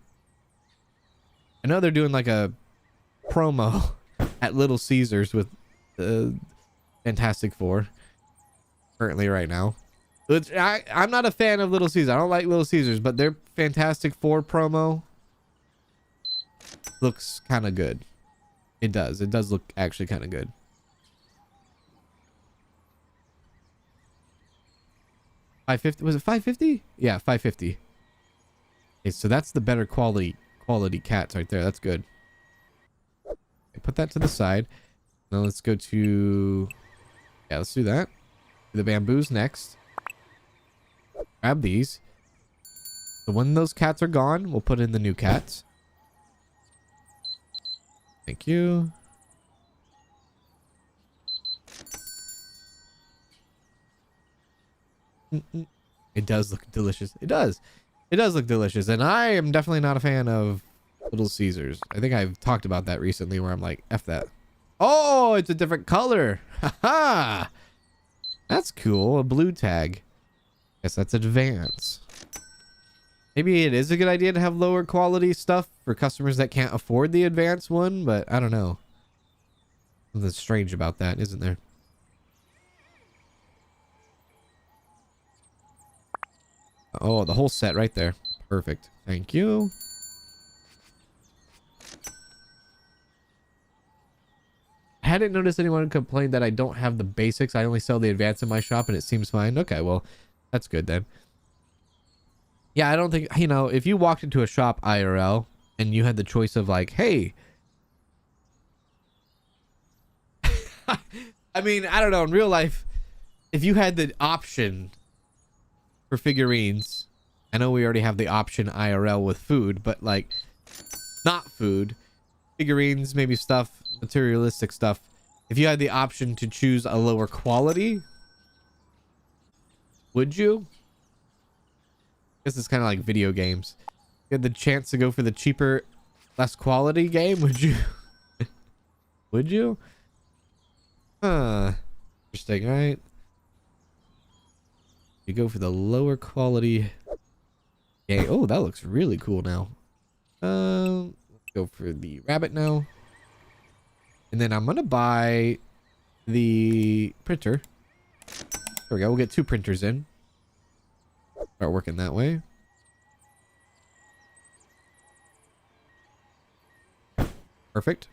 I know they're doing like a promo at Little Caesars with Fantastic Four currently right now. Which I'm not a fan of Little Caesars. I don't like Little Caesars, but their Fantastic Four promo looks kind of good. It does. It does look actually kind of good. $550. Was it $550? Yeah, $550. Okay, so that's the better quality cats right there. That's good. Okay, put that to the side. Now let's go to... Yeah, let's do that. The bamboos next. Grab these. So when those cats are gone, we'll put in the new cats. Thank you. It does look delicious. It does. It does look delicious. And I am definitely not a fan of Little Caesars. I think I've talked about that recently where I'm like, F that. Oh, it's a different color. Haha. That's cool. A blue tag. Guess that's advanced. Maybe it is a good idea to have lower quality stuff for customers that can't afford the advanced one, but I don't know. Something strange about that, isn't there? Oh, the whole set right there. Perfect. Thank you. I hadn't noticed anyone complain that I don't have the basics. I only sell the advanced in my shop and it seems fine. Okay, well, that's good then. Yeah, I don't think, you know, if you walked into a shop IRL and you had the choice of like, hey, I mean, I don't know, in real life, if you had the option for figurines, I know we already have the option IRL with food, but like not food, figurines, maybe stuff, materialistic stuff. If you had the option to choose a lower quality, would you? This is kind of like video games. You had the chance to go for the cheaper, less quality game, would you? Would you? Huh. Interesting, right? You go for the lower quality game. Oh, that looks really cool now. Let's go for the rabbit now. And then I'm gonna buy the printer. There we go. We'll get 2 printers in. Start working that way. Perfect.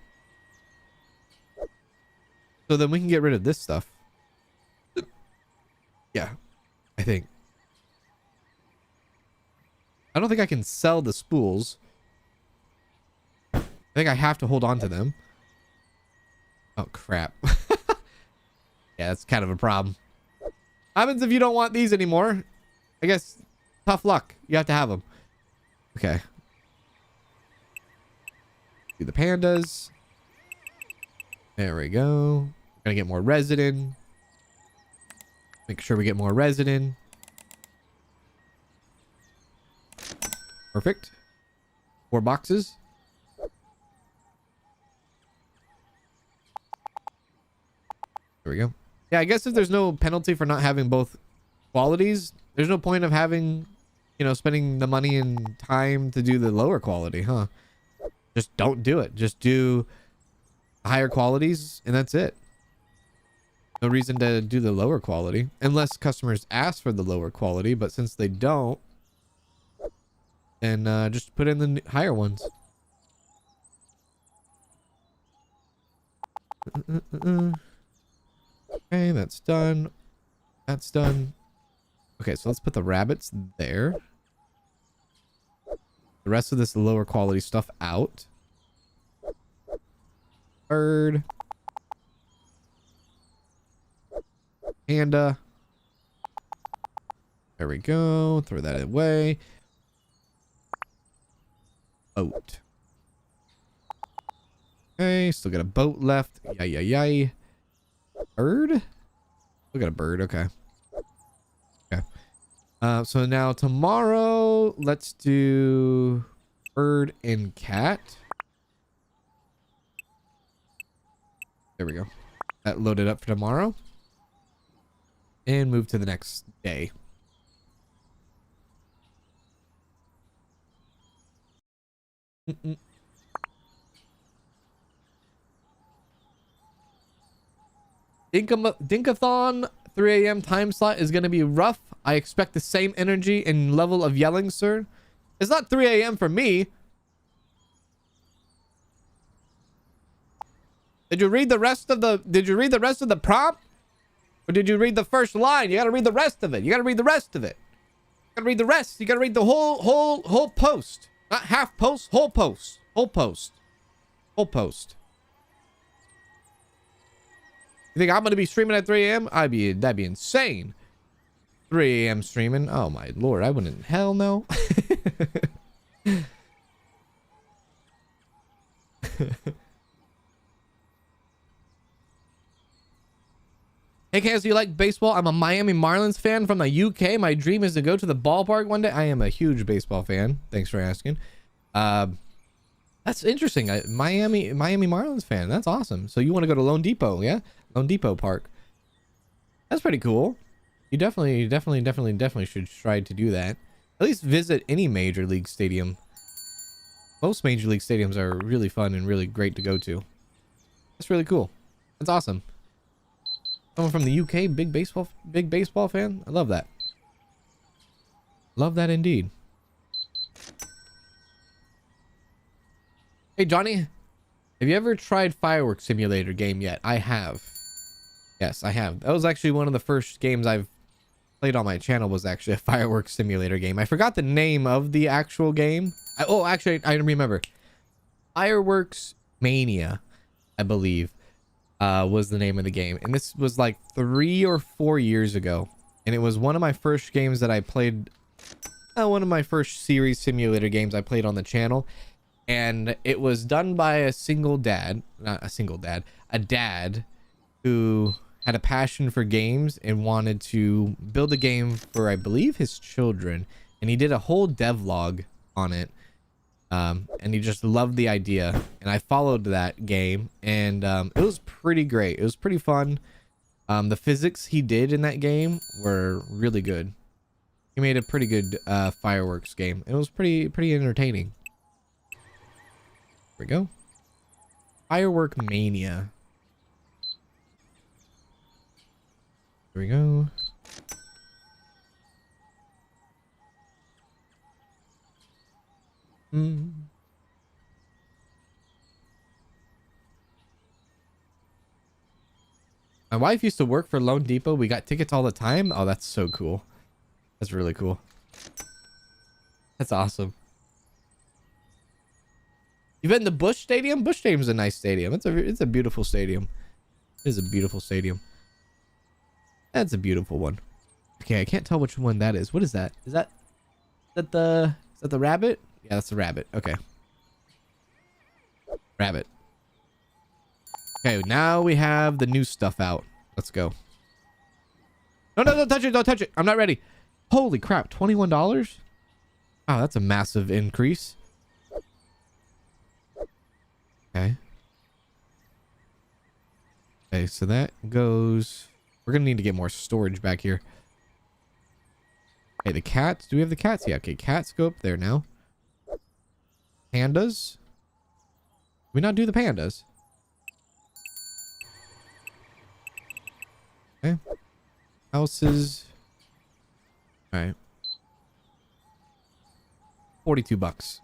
So then we can get rid of this stuff. Yeah, I think. I don't think I can sell the spools. I think I have to hold on to them. Oh, crap. Yeah, that's kind of a problem. Happens if you don't want these anymore. I guess tough luck. You have to have them. Okay. Do the pandas. There we go. Gonna get more resin. Make sure we get more resin. Perfect. 4 boxes. There we go. Yeah, I guess if there's no penalty for not having both qualities, there's no point of having, you know, spending the money and time to do the lower quality, huh? Just don't do it. Just do higher qualities and that's it. No reason to do the lower quality unless customers ask for the lower quality, but since they don't, then just put in the higher ones. Okay, that's done. That's done. Okay, so let's put the rabbits there. The rest of this lower quality stuff out. Bird. Panda. There we go. Throw that away. Boat. Okay, still got a boat left. Yay. Bird? Still got a bird. Okay. Okay. So now tomorrow, let's do bird and cat. There we go. That loaded up for tomorrow. And move to the next day. Dinkathon 3 a.m. time slot is going to be rough. I expect the same energy and level of yelling, sir. It's not 3 a.m. for me. Did you read the rest of the prompt? Or did you read the first line? You got to read the rest of it. You got to read the rest of it. You got to read the rest. You got to read the whole post. Not half post, whole post. Whole post. Whole post. You think I'm going to be streaming at 3 a.m.? That'd be insane. 3 a.m. streaming. Oh my lord, I wouldn't. Hell no. Hey, Kaz, do you like baseball? I'm a Miami Marlins fan from the UK. My dream is to go to the ballpark one day. I am a huge baseball fan. Thanks for asking. That's interesting. Miami Marlins fan. That's awesome. So you want to go to Lone Depot, yeah? Lone Depot Park. That's pretty cool. You definitely should try to do that. At least visit any major league stadium. Most major league stadiums are really fun and really great to go to. That's really cool. That's awesome. Someone from the UK, big baseball fan. I love that. Love that indeed. Hey Johnny, have you ever tried Fireworks Simulator game yet? I have. Yes, I have. That was actually one of the first games I've played on my channel. Was actually a Fireworks Simulator game. I forgot the name of the actual game. Actually, I remember. Fireworks Mania, I believe. Was the name of the game, and this was like 3 or 4 years ago, and it was one of my first games that I played, one of my first series simulator games I played on the channel, and it was done by a dad who had a passion for games and wanted to build a game for, I believe, his children, and he did a whole devlog on it. And he just loved the idea, and I followed that game, and it was pretty great. It was pretty fun. The physics he did in that game were really good. He made a pretty good fireworks game. It was pretty entertaining. Here we go. Firework Mania. Here we go. My wife used to work for Lone Depot. We got tickets all the time. Oh, that's so cool. That's really cool. That's awesome. You've been to Busch Stadium? Busch Stadium is a nice stadium. It's a beautiful stadium. It is a beautiful stadium. That's a beautiful one. Okay, I can't tell which one that is. What is that? Is that the rabbit? Yeah, that's the rabbit. Okay. Rabbit. Okay, now we have the new stuff out. Let's go. No, don't touch it. Don't touch it. I'm not ready. Holy crap. $21? Wow, that's a massive increase. Okay. Okay, so that goes... We're going to need to get more storage back here. Okay, the cats. Do we have the cats? Yeah, okay. Cats go up there now. Pandas? We not do the pandas? Okay. Houses. All right. $42.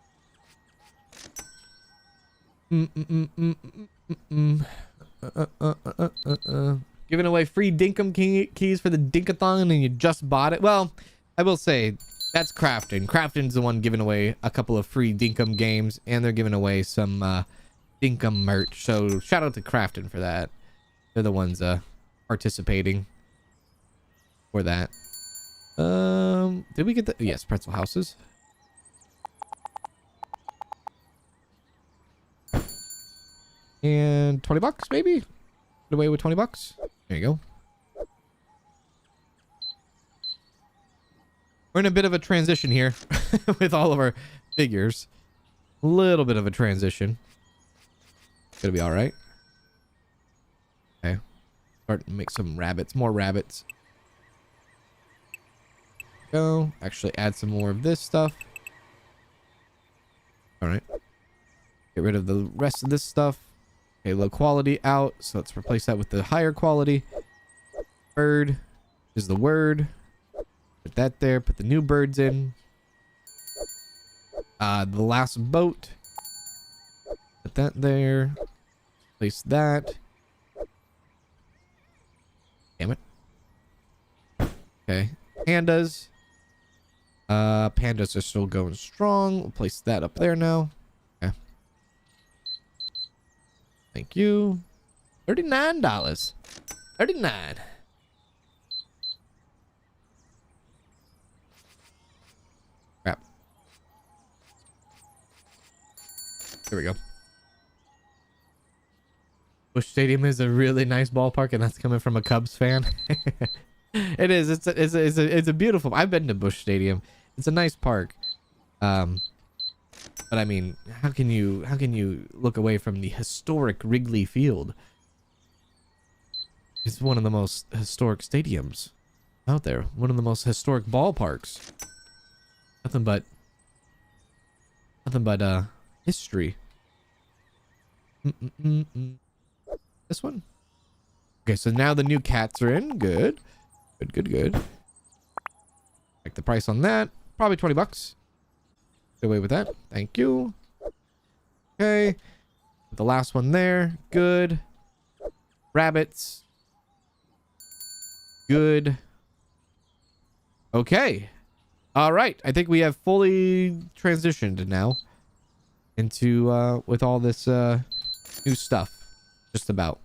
Giving away free Dinkum keys for the Dinkathon and you just bought it. Well, I will say that's Crafton. Crafton's the one giving away a couple of free Dinkum games, and they're giving away some Dinkum merch. So shout out to Crafton for that. They're the ones participating for that. Did we get the... Yes, pretzel houses. And $20 maybe? Get away with $20. There you go. We're in a bit of a transition here with all of our figures. A little bit of a transition. It's gonna be all right. Okay. Start to make some rabbits. More rabbits. Go. Actually add some more of this stuff. All right. Get rid of the rest of this stuff. Okay, low quality out. So let's replace that with the higher quality. Bird is the word. Put that there. Put the new birds in. The last boat. Put that there. Place that. Damn it. Okay. Pandas. Pandas are still going strong. We'll place that up there now. Okay. Thank you. $39. 39. Crap. Here we go. Busch Stadium is a really nice ballpark, and that's coming from a Cubs fan. It is. It's a beautiful. I've been to Busch Stadium. It's a nice park. But I mean, how can you look away from the historic Wrigley Field? It's one of the most historic stadiums out there. One of the most historic ballparks. Nothing but history. This one. Okay, so now the new cats are in. Good. Good. Check the price on that. Probably 20 bucks. Get away with that. Thank you. Okay. The last one there. Good. Rabbits. Good. Okay. All right. I think we have fully transitioned now into with all this new stuff. Just about.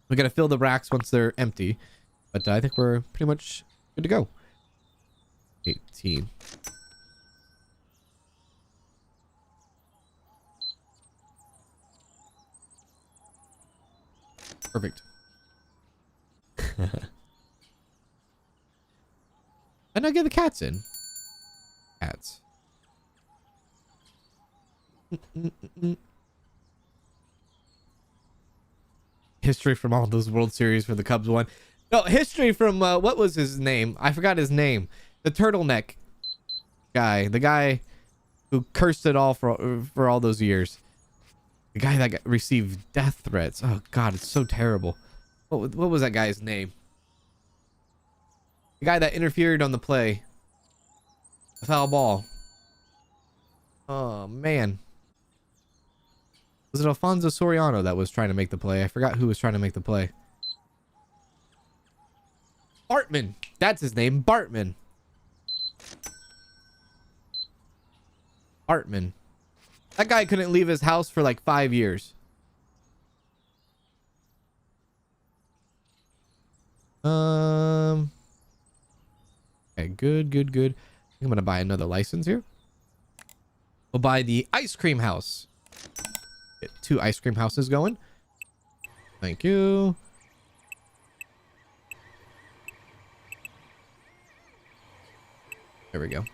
We gotta fill the racks once they're empty, but I think we're pretty much good to go. 18. Perfect. And I get the cats in. Cats. History from all those World Series for the Cubs won. No, history from what was his name? I forgot his name. The turtleneck guy, the guy who cursed it all for all those years. The guy that received death threats. Oh God, it's so terrible. What was that guy's name? The guy that interfered on the play. A foul ball. Oh man. Was it Alfonso Soriano that was trying to make the play? I forgot who was trying to make the play. Bartman. That's his name. Bartman. Bartman. That guy couldn't leave his house for like 5 years. Okay, good. I think I'm gonna buy another license here. We'll buy the ice cream house. Get 2 ice cream houses going. Thank you. There we go.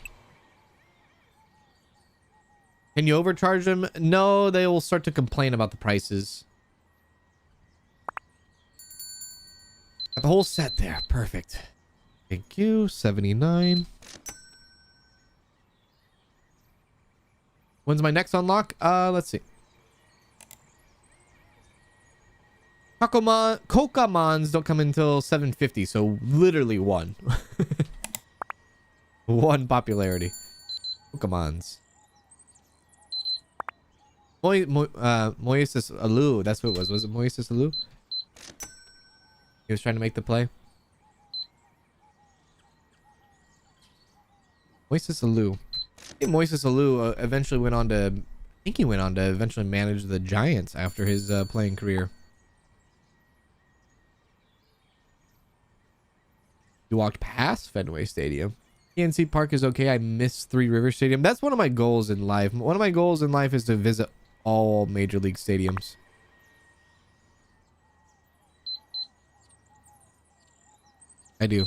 Can you overcharge them? No, they will start to complain about the prices. Got the whole set there. Perfect. Thank you. 79. When's my next unlock? Let's see. Kokamons don't come until 750, so literally 1. 1 popularity. Kokamons. Moises Alou, that's what it was. Was it Moises Alou? He was trying to make the play. Moises Alou. I think Moises Alou eventually went on to... I think he went on to eventually manage the Giants after his playing career. You walked past Fenway Stadium. PNC Park is okay. I miss Three Rivers Stadium. That's one of my goals in life. One of my goals in life is to visit all major league stadiums. I do.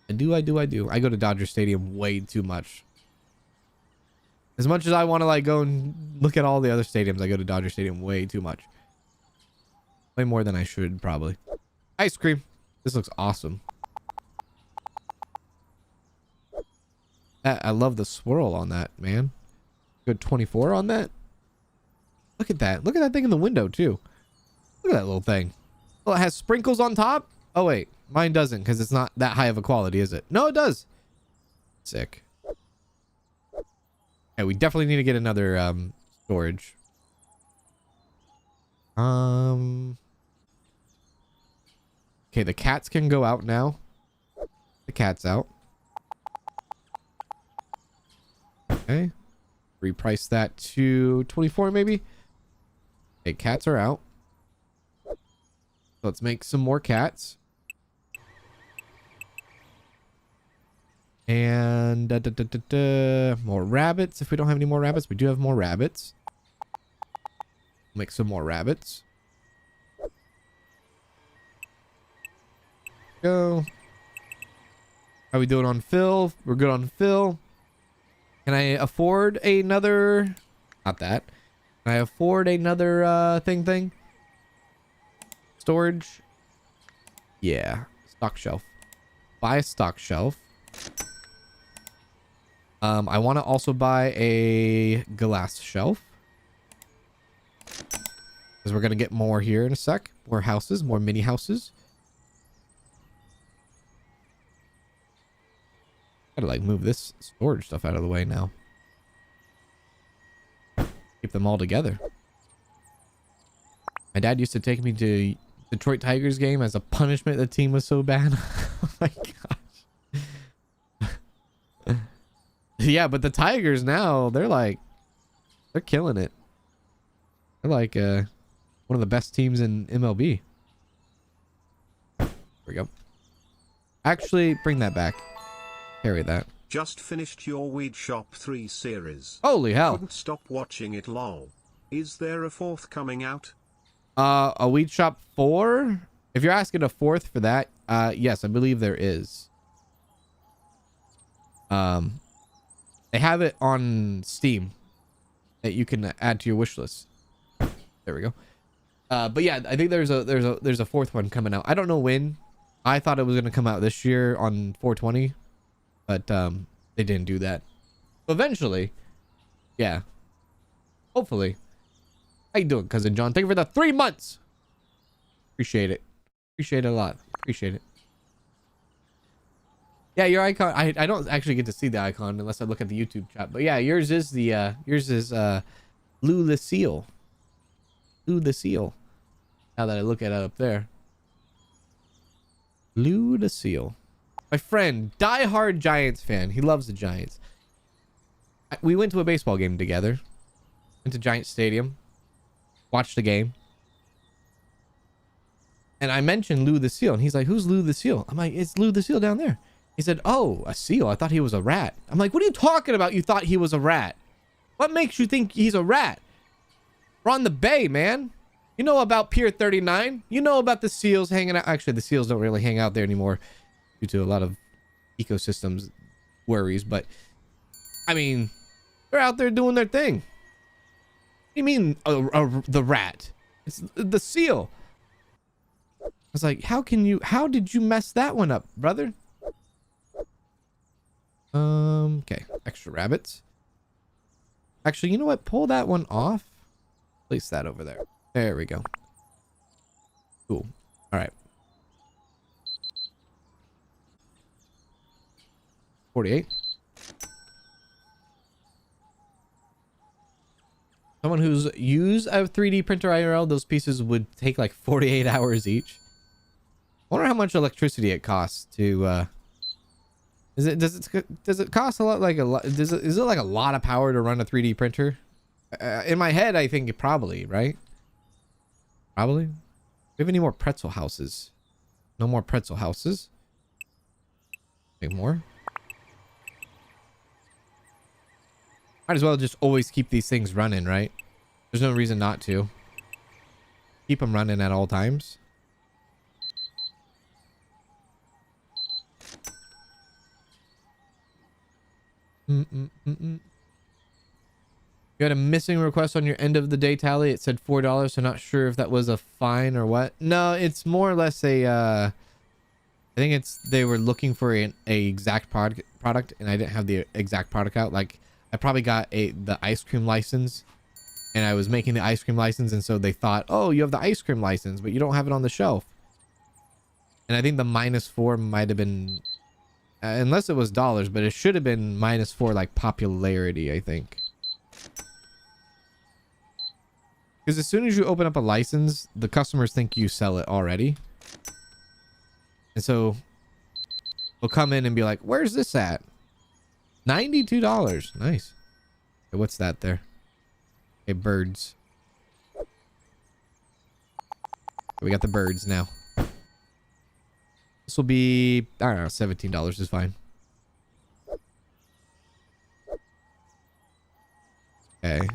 I do. I go to Dodger Stadium way too much. As much as I want to like go and look at all the other stadiums, I go to Dodger Stadium way too much. Way more than I should, probably. Ice cream. This looks awesome. I love the swirl on that, man. Good 24 on that. Look at that. Look at that thing in the window too. Look at that little thing. Well, it has sprinkles on top. Oh wait, mine doesn't because it's not that high of a quality, is it? No, it does. Sick. Yeah, we definitely need to get another storage. Okay, the cats can go out now. The cat's out. Okay. Reprice that to 24 maybe. Okay, cats are out. Let's make some more cats. And more rabbits. If we don't have any more rabbits, we do have more rabbits. Make some more rabbits. Go. How are we doing on fill? We're good on fill. Can I afford another? Not that. Can I afford another thing? Storage. Yeah. Stock shelf. Buy a stock shelf. I want to also buy a glass shelf. Because we're going to get more here in a sec. More houses. More mini houses. Gotta like move this storage stuff out of the way now. Keep them all together. My dad used to take me to Detroit Tigers game as a punishment. The team was so bad. Oh my gosh. Yeah, but the Tigers now, they're killing it. They're like one of the best teams in MLB. There we go. Actually, bring that back. Carry that. Just finished your Weed Shop 3 series. Holy hell. Couldn't stop watching it, lol. Is there a fourth coming out? A Weed Shop 4? If you're asking a fourth for that, yes, I believe there is. They have it on Steam that you can add to your wish list. There we go. But yeah, I think there's a fourth one coming out. I don't know when. I thought it was going to come out this year on 420. But they didn't do that. Eventually, yeah. Hopefully. How you doing, cousin John? Thank you for the 3 months. Appreciate it. Appreciate it a lot. Appreciate it. Yeah, your icon. I don't actually get to see the icon unless I look at the YouTube chat. But yeah, yours is Lou the Seal. Lou the Seal. Now that I look at it up there. Lou the Seal. My friend, die-hard Giants fan. He loves the Giants. We went to a baseball game together. Went to Giant Stadium. Watched the game. And I mentioned Lou the Seal. And he's like, who's Lou the Seal? I'm like, it's Lou the Seal down there. He said, oh, a seal. I thought he was a rat. I'm like, what are you talking about? You thought he was a rat? What makes you think he's a rat? We're on the bay, man. You know about Pier 39. You know about the seals hanging out. Actually, the seals don't really hang out there anymore due to a lot of ecosystems worries. But, I mean, they're out there doing their thing. What do you mean the rat? It's the seal. I was like, how did you mess that one up, brother? Okay, extra rabbits. Actually, you know what? Pull that one off. Place that over there. There we go. Cool. All right. 48. Someone who's used a 3D printer IRL, those pieces would take like 48 hours each. I wonder how much electricity it costs to does it cost a lot, is it like a lot of power to run a 3D printer? In my head, I think it probably, right? Probably. Do we have any more pretzel houses? No more pretzel houses. Make more. Might as well just always keep these things running, right? There's no reason not to. Keep them running at all times. You had a missing request on your end of the day tally. It said $4, so not sure if that was a fine or what. No, it's more or less a I think they were looking for an exact product and I didn't have the exact product out. Like I probably got the ice cream license and I was making the ice cream license, and so they thought, oh, you have the ice cream license, but you don't have it on the shelf. And I think the -4 might have been, unless it was dollars, but it should have been -4 like popularity, I think. Because as soon as you open up a license, the customers think you sell it already. And so they'll come in and be like, where's this at? $92. Nice. Okay, what's that there? Okay, birds. We got the birds now. This will be, I don't know, $17 is fine. Okay.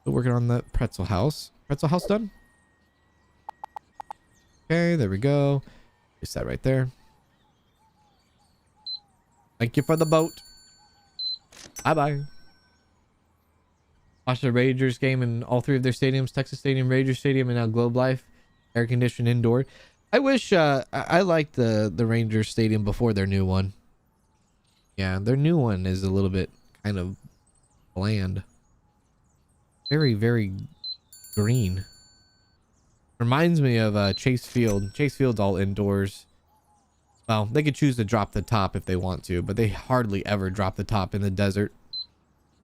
Still working on the pretzel house. Pretzel house done? Okay, there we go. Place that right there. Thank you for the boat. Bye-bye. Watch the Rangers game in all 3 of their stadiums. Texas Stadium, Rangers Stadium, and now Globe Life. Air conditioned indoor. I wish I liked the Rangers Stadium before their new one. Yeah, their new one is a little bit kind of bland. Very, very green. Reminds me of Chase Field. Chase Field's all indoors. Well, they could choose to drop the top if they want to, but they hardly ever drop the top in the desert.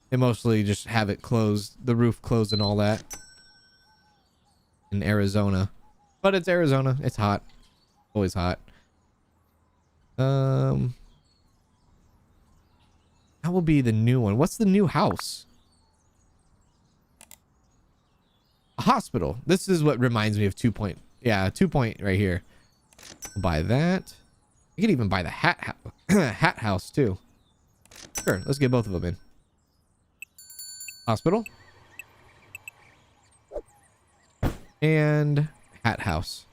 They mostly just have it closed, the roof closed and all that. In Arizona. But it's Arizona. It's hot. Always hot. That will be the new one. What's the new house? A hospital. This is what reminds me of 2 Point. Yeah, 2 Point right here. I'll buy that. You could even buy the hat house too. Sure, let's get both of them in. Hospital. And hat house.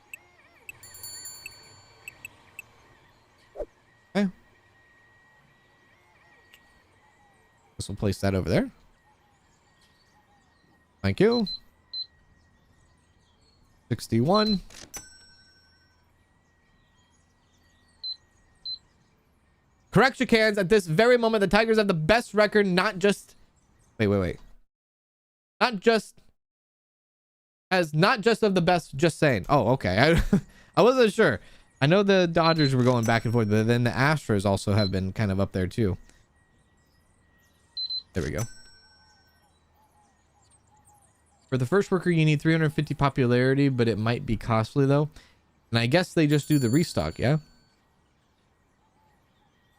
Okay. This will place that over there. Thank you. 61. Correction, cans. At this very moment, the Tigers have the best record, not just... Wait. Not just of the best, just saying. Oh, okay. I wasn't sure. I know the Dodgers were going back and forth, but then the Astros also have been kind of up there too. There we go. For the first worker, you need 350 popularity, but it might be costly though. And I guess they just do the restock, yeah?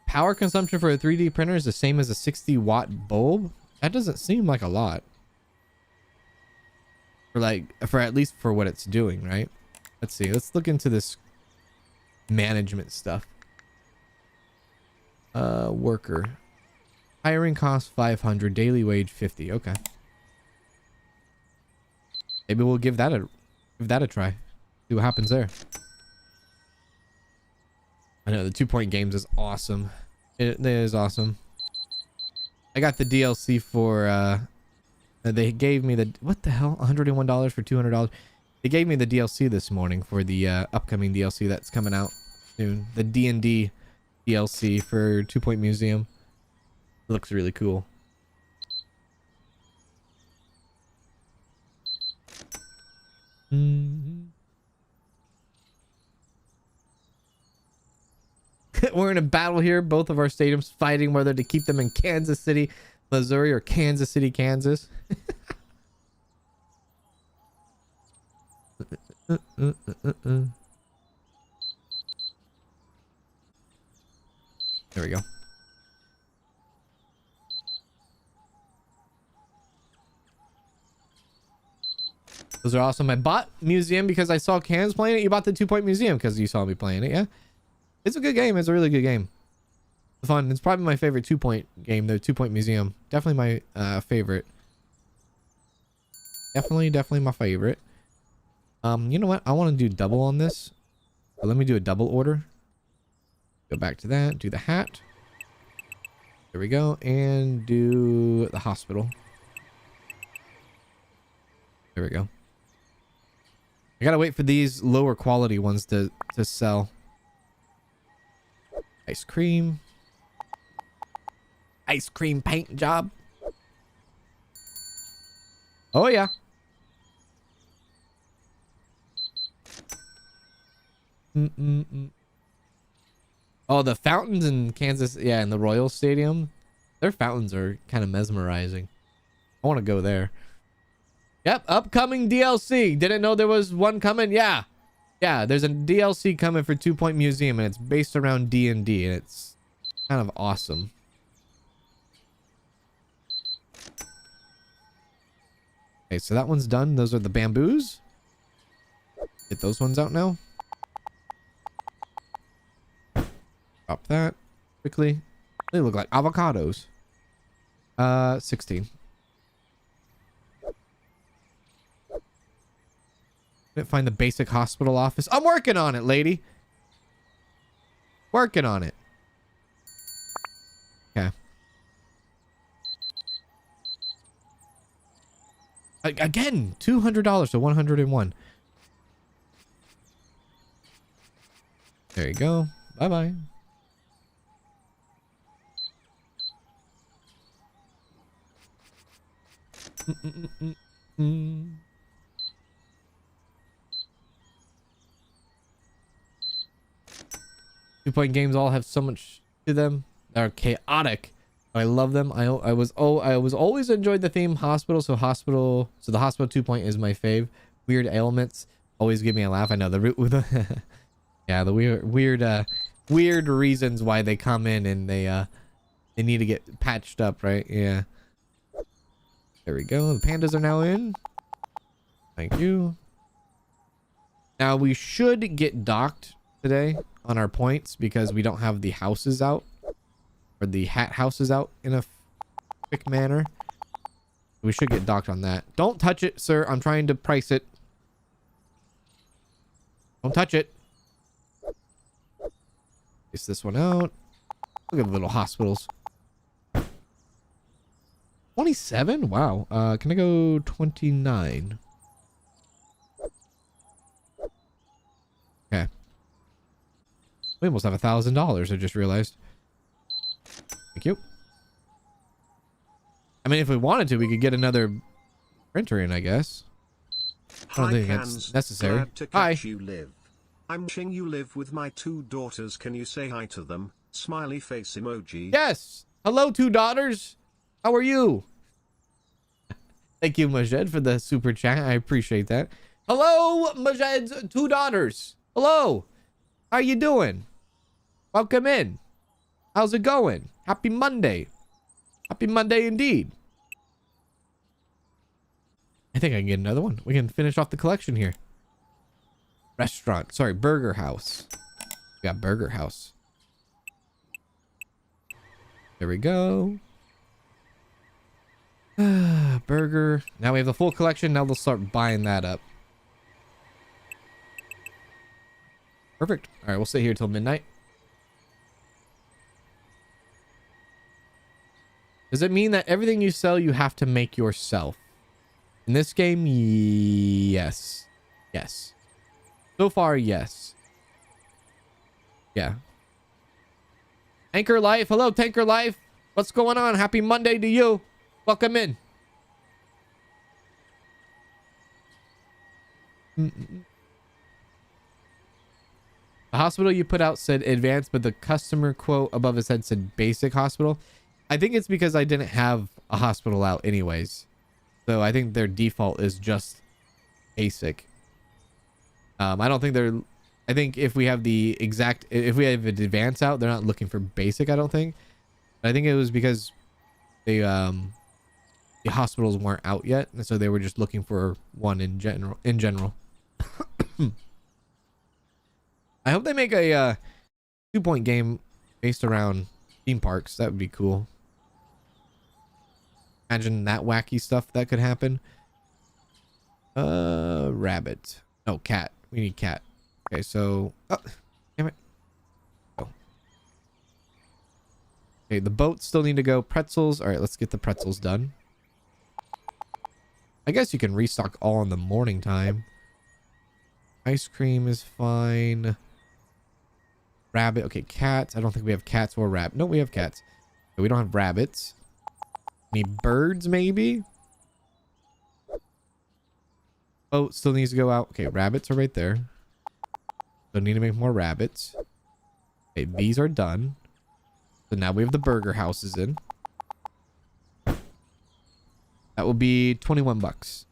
Power consumption for a 3D printer is the same as a 60-watt bulb? That doesn't seem like a lot. For at least for what it's doing, right? Let's see. Let's look into this management stuff. Worker. Hiring cost 500, daily wage 50. Okay. Maybe we'll give that a try. See what happens there. I know the 2 Point games is awesome. It is awesome. I got the DLC for they gave me the, what the hell, $101 for $200. They gave me the DLC this morning for the upcoming DLC that's coming out soon. The D&D DLC for 2 Point Museum. It looks really cool. We're in a battle here. Both of our stadiums fighting whether to keep them in Kansas City, Missouri, or Kansas City, Kansas. There we go. Those are awesome. I bought Museum because I saw Cans playing it. You bought the 2 Point Museum because you saw me playing it, yeah? It's a good game. It's a really good game. It's fun. It's probably my favorite 2 Point game, the 2 Point Museum. Definitely my favorite. Definitely my favorite. You know what? I want to do double on this. So let me do a double order. Go back to that. Do the hat. There we go. And do the hospital. There we go. I gotta wait for these lower quality ones to sell. Ice cream. Ice cream paint job. Oh, yeah. Oh, the fountains in Kansas. Yeah, in the Royal Stadium. Their fountains are kind of mesmerizing. I want to go there. Yep, upcoming DLC. Didn't know there was one coming. Yeah. Yeah, there's a DLC coming for 2 Point Museum, and it's based around D&D, and it's kind of awesome. Okay, so that one's done. Those are the bamboos. Get those ones out now. Drop that quickly. They look like avocados. 16. Didn't find the basic hospital office. I'm working on it, lady. Working on it. Okay. Again, $200 to 101. There you go. Bye-bye. Two-point games all have so much to them. They're chaotic. I love them. I was always enjoyed the theme hospital. So the hospital 2 Point is my fave. Weird ailments always give me a laugh. I know the root with the yeah, the weird reasons why they come in and they need to get patched up, right? Yeah. There we go. The pandas are now in. Thank you. Now we should get docked today on our points because we don't have the houses out, or the hat houses out in a quick manner. We should get docked on that. Don't touch it, sir. I'm trying to price it. Don't touch it. Place this one out. Look at the little hospitals. 27? Wow. Can I go 29? Okay. We almost have $1,000. I just realized. Thank you. I mean, if we wanted to, we could get another printer in, I guess. I don't think that's necessary. Glad to catch you live. I'm wishing you live with my 2 daughters. Can you say hi to them? Smiley face emoji. Yes. Hello, 2 daughters. How are you? Thank you, Majed, for the super chat. I appreciate that. Hello, Majed's 2 daughters. Hello. How you doing? Welcome in. How's it going? Happy Monday. Happy Monday indeed. I think I can get another one. We can finish off the collection here. Restaurant. Sorry, Burger House. We got Burger House. There we go. Burger. Now we have the full collection. Now we'll start buying that up. Perfect. All right, we'll stay here till midnight. Does it mean that everything you sell, you have to make yourself? In this game, yes. Yes. So far, yes. Yeah. Tanker Life. Hello, Tanker Life. What's going on? Happy Monday to you. Welcome in. The hospital you put out said advanced, but the customer quote above his head said basic hospital. I think it's because I didn't have a hospital out anyways. So I think their default is just basic. I don't think they're... I think if we have the exact... If we have an advance out, they're not looking for basic, I don't think. But I think it was because they... the hospitals weren't out yet, and so they were just looking for one in general. I hope they make a 2 Point game based around theme parks. That would be cool. Imagine that wacky stuff that could happen. Rabbit. No, cat. We need cat. Okay, so... Oh, damn it. Oh. Okay, the boats still need to go. Pretzels. All right, let's get the pretzels done. I guess you can restock all in the morning time. Ice cream is fine. Rabbit. Okay, cats. I don't think we have cats or rabbit. No, we have cats. Okay, we don't have rabbits. Any birds, maybe? Oh, still needs to go out. Okay, rabbits are right there. So need to make more rabbits. Okay, these are done. So now we have the burger houses in. That will be 21 bucks.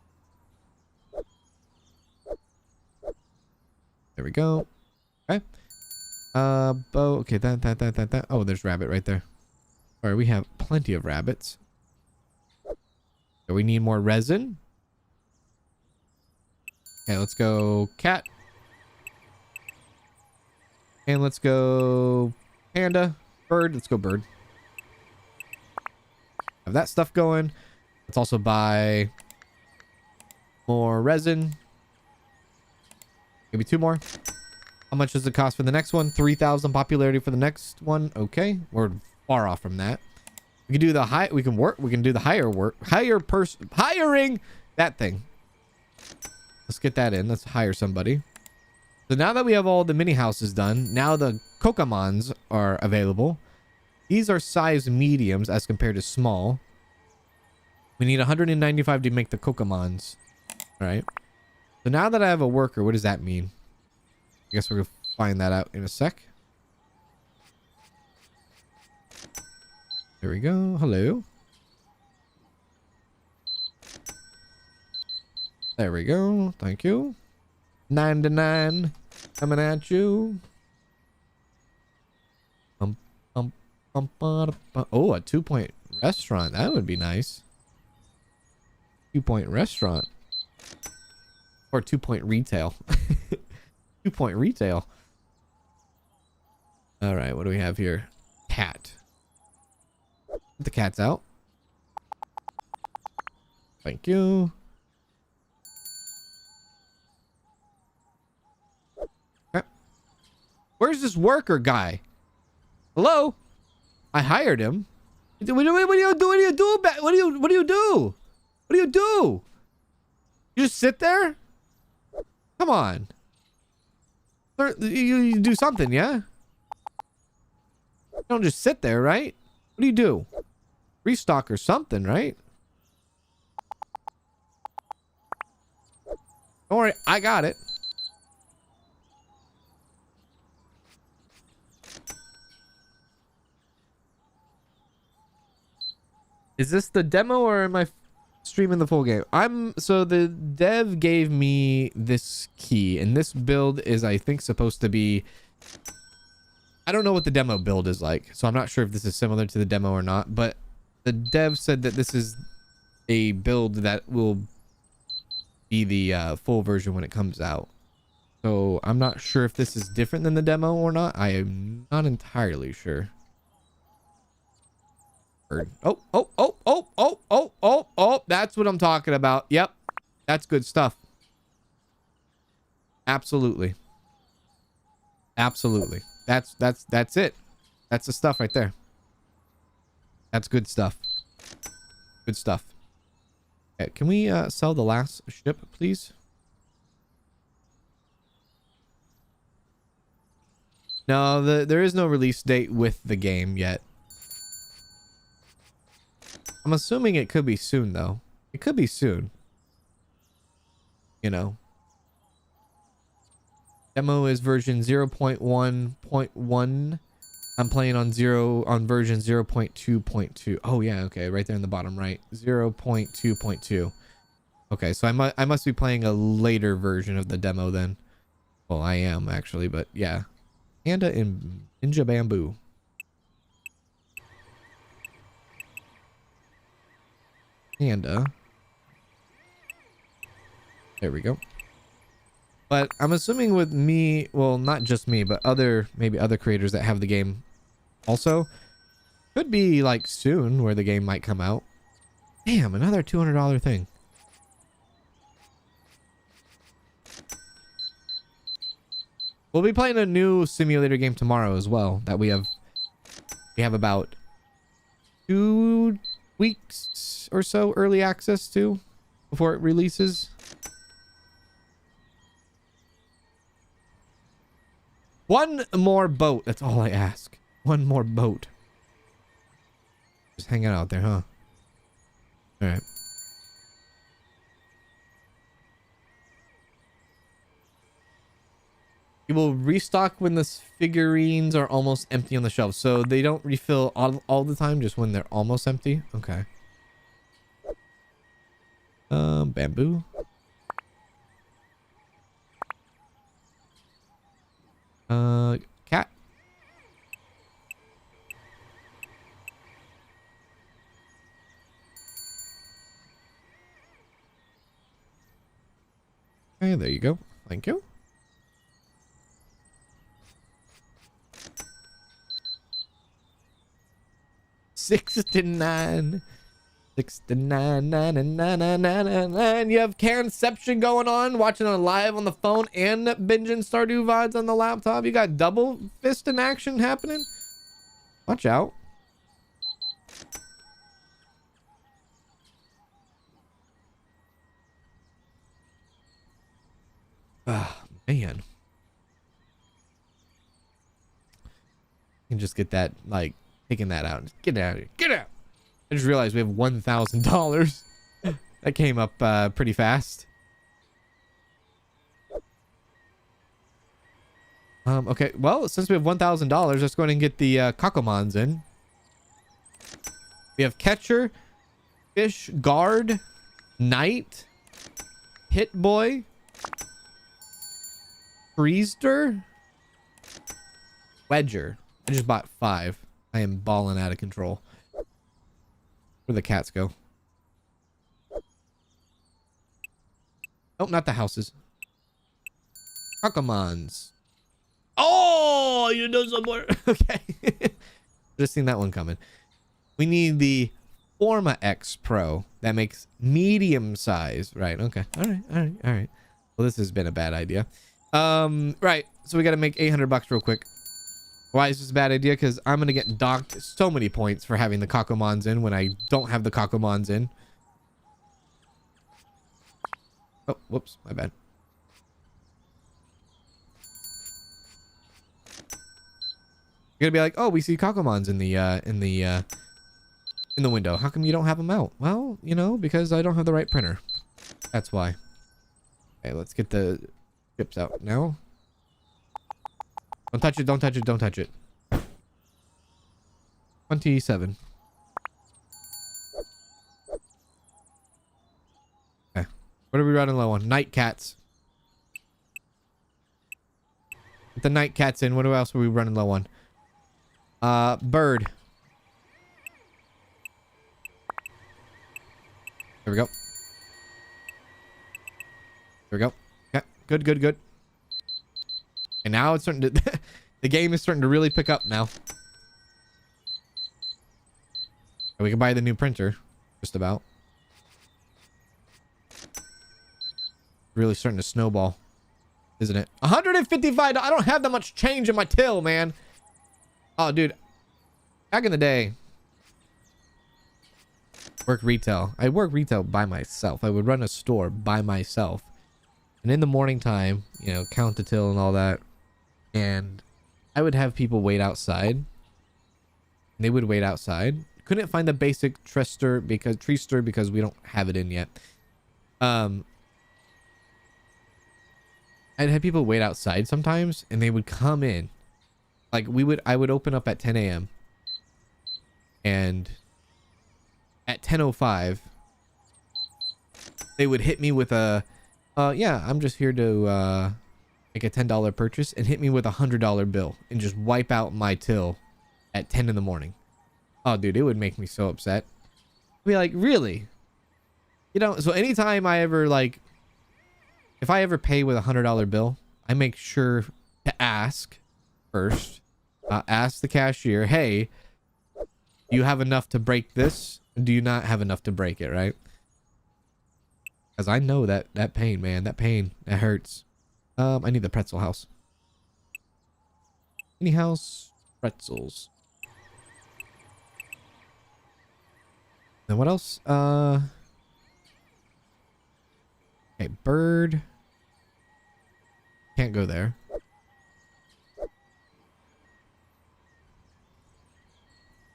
There we go. Okay. Okay, that. Oh, there's rabbit right there. All right, we have plenty of rabbits. So we need more resin. Okay, let's go cat. And let's go panda. Bird. Let's go bird. Have that stuff going. Let's also buy more resin. Maybe 2 more. How much does it cost for the next one? 3,000 popularity for the next one. Okay, we're far off from that. We can do the high. We can work. We can do the hiring that thing. Let's get that in. Let's hire somebody. So now that we have all the mini houses done, now the Kokomons are available. These are size mediums as compared to small. We need 195 to make the Kokomons. All right. So now that I have a worker, what does that mean? I guess we're going to find that out in a sec. There we go. Hello. There we go. Thank you. 9 to 9. Coming at you. Oh, a 2-point restaurant. That would be nice. 2-point restaurant. Or 2-point retail. 2-point retail. All right. What do we have here? Cat. Get the cats out. Thank you. Okay. Where's this worker guy? Hello? I hired him. What do you do? What do you do? What do you do? What do you do? You just sit there? Come on. You do something, yeah? You don't just sit there, right? What do you do? Restock or something, right? Don't worry, I got it. Is this the demo or am I streaming the full game? So the dev gave me this key and this build is, I think, supposed to be, I don't know what the demo build is like, so I'm not sure if this is similar to the demo or not, but the dev said that this is a build that will be the full version when it comes out. So I'm not sure if this is different than the demo or not. I am not entirely sure. Oh, that's what I'm talking about. Yep. That's good stuff. Absolutely. Absolutely. That's it. That's the stuff right there. That's good stuff. Good stuff. Okay, can we sell the last ship, please? No, there is no release date with the game yet. I'm assuming it could be soon, though. It could be soon. You know. Demo is version 0.1.1. I'm playing on version 0.2.2. Oh, yeah. Okay. Right there in the bottom right. 0.2.2. Okay. So I must be playing a later version of the demo then. Well, I am actually, but yeah. Panda in Ninja Bamboo. Panda. There we go. But I'm assuming with me, well, not just me, but maybe other creators that have the game also, could be like soon where the game might come out. Damn, another $200 thing. We'll be playing a new simulator game tomorrow as well that we have about 2 weeks or so early access to before it releases. One more boat. That's all I ask. One more boat. Just hanging out there, huh? All right. You will restock when the figurines are almost empty on the shelf. So they don't refill all the time, just when they're almost empty. Okay. Bamboo. Cat. Okay, there you go. Thank you. $69. 69. You have Canception going on, watching on live on the phone and binging Stardew VODs on the laptop. You got double fist in action happening. Watch out. Ah, man. You can just get that, like, taking that out. Get out of here. Get out. I just realized we have $1,000. That came up pretty fast. Okay, well, since we have $1,000, let's go ahead and get the Kakomans in. We have Catcher, Fish, Guard, Knight, Hit Boy, Freester, Wedger. I just bought 5. I am balling out of control. Where'd the cats go? Oh, not the houses. Kakomans. Oh, you know some more. Okay. Just seen that one coming. We need the Forma X Pro that makes medium size. Right. Okay. All right. All right. All right. Well, this has been a bad idea. Right. So we got to make $800 real quick. Why is this a bad idea? Because I'm going to get docked so many points for having the Kakomans in when I don't have the Kakomans in. Oh, whoops. My bad. You're going to be like, oh, we see Kakomans in the window. How come you don't have them out? Well, you know, because I don't have the right printer. That's why. Okay, let's get the chips out now. Don't touch it, don't touch it, don't touch it. 27. Okay. What are we running low on? Night cats. Get the night cats in. What else are we running low on? Bird. There we go. There we go. Okay. Good, good, good. And now it's starting to... the game is starting to really pick up now. And we can buy the new printer. Just about. Really starting to snowball. Isn't it? $155. I don't have that much change in my till, man. Oh, dude. Back in the day. Work retail. I work retail by myself. I would run a store by myself. And in the morning time, you know, count the till and all that. And I would have people wait outside. And they would wait outside. Couldn't find the basic tree stir because we don't have it in yet. I'd have people wait outside sometimes, and they would come in. Like I would open up at 10 a.m. and at 10:05, they would hit me with a, yeah, I'm just here to make a $10 purchase, and hit me with a $100 bill and just wipe out my till at 10 in the morning. Oh, dude, it would make me so upset. I'd be like, really? You know, so anytime I ever like, if I ever pay with a $100 bill, I make sure to ask first, ask the cashier, hey, do you have enough to break this? Do you not have enough to break it, right? Because I know that pain, man, that pain, that hurts. I need the pretzel house. Any house, pretzels. Then what else? Okay, bird. Can't go there.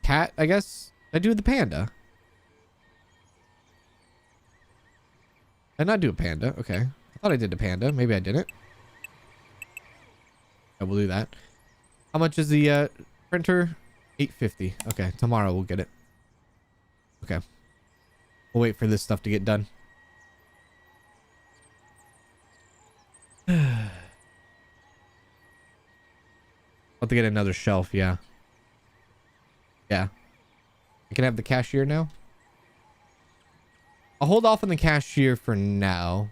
Cat, I guess. I do the panda. Did I not do a panda? Okay. I thought I did a panda. Maybe I didn't. I will do that. How much is the printer? $850. Okay, tomorrow we'll get it. Okay. We'll wait for this stuff to get done. I'll have to get another shelf, yeah. Yeah. I can have the cashier now. I'll hold off on the cashier for now.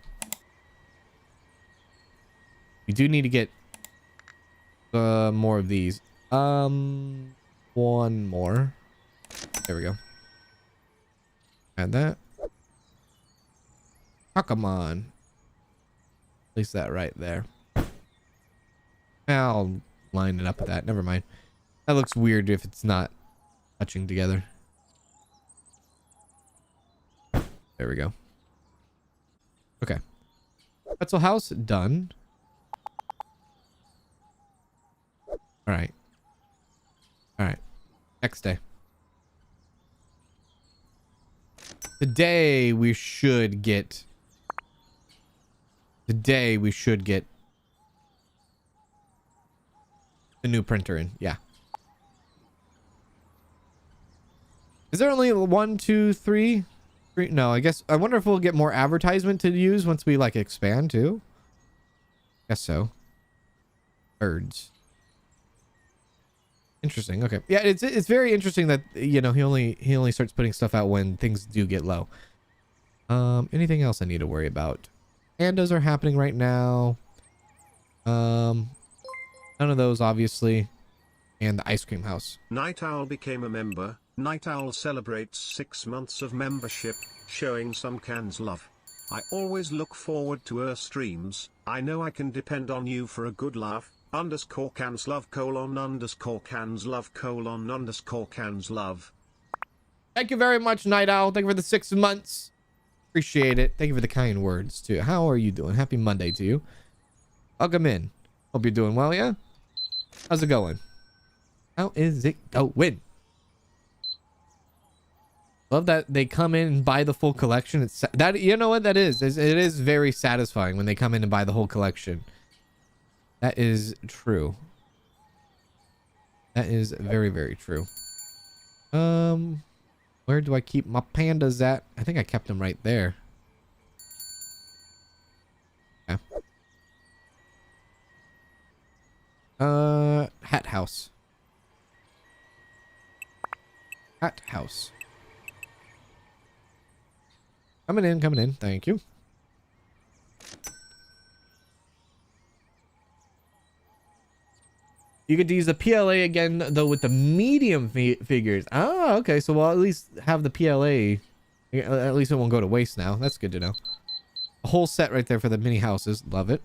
We do need to get more of these. One more. There we go. Add that. Oh, come on. Place that right there. I'll line it up with that. Never mind. That looks weird if it's not touching together. There we go. Okay. Pretzel house done. All right. All right. Next day. Today we should get the new printer in. Yeah. Is there only 1, 2, 3? No, I guess. I wonder if we'll get more advertisement to use once we like expand too. Guess so. Birds. Interesting. Okay. Yeah, it's very interesting that, you know, he only starts putting stuff out when things do get low. Anything else I need to worry about? Pandas are happening right now. None of those obviously. And the ice cream house. Night Owl became a member. Night Owl celebrates 6 months of membership, showing some cans love. I always look forward to her streams. I know I can depend on you for a good laugh. _ cans love _ cans love _ cans love. Thank you very much, Night Owl. Thank you for the 6 months. Appreciate it. Thank you for the kind words too. How are you doing? Happy Monday to you. Welcome in. Hope you're doing well, yeah? How's it going? How is it going? Love that they come in and buy the full collection. It's that, you know what that is? It is very satisfying when they come in and buy the whole collection. That is true. That is very, very true. Where do I keep my pandas at? I think I kept them right there. Okay. Hat house. Hat house. Coming in, coming in. Thank you. You get to use the PLA again, though, with the medium figures. Ah, okay. So we'll at least have the PLA. At least it won't go to waste now. That's good to know. A whole set right there for the mini houses. Love it.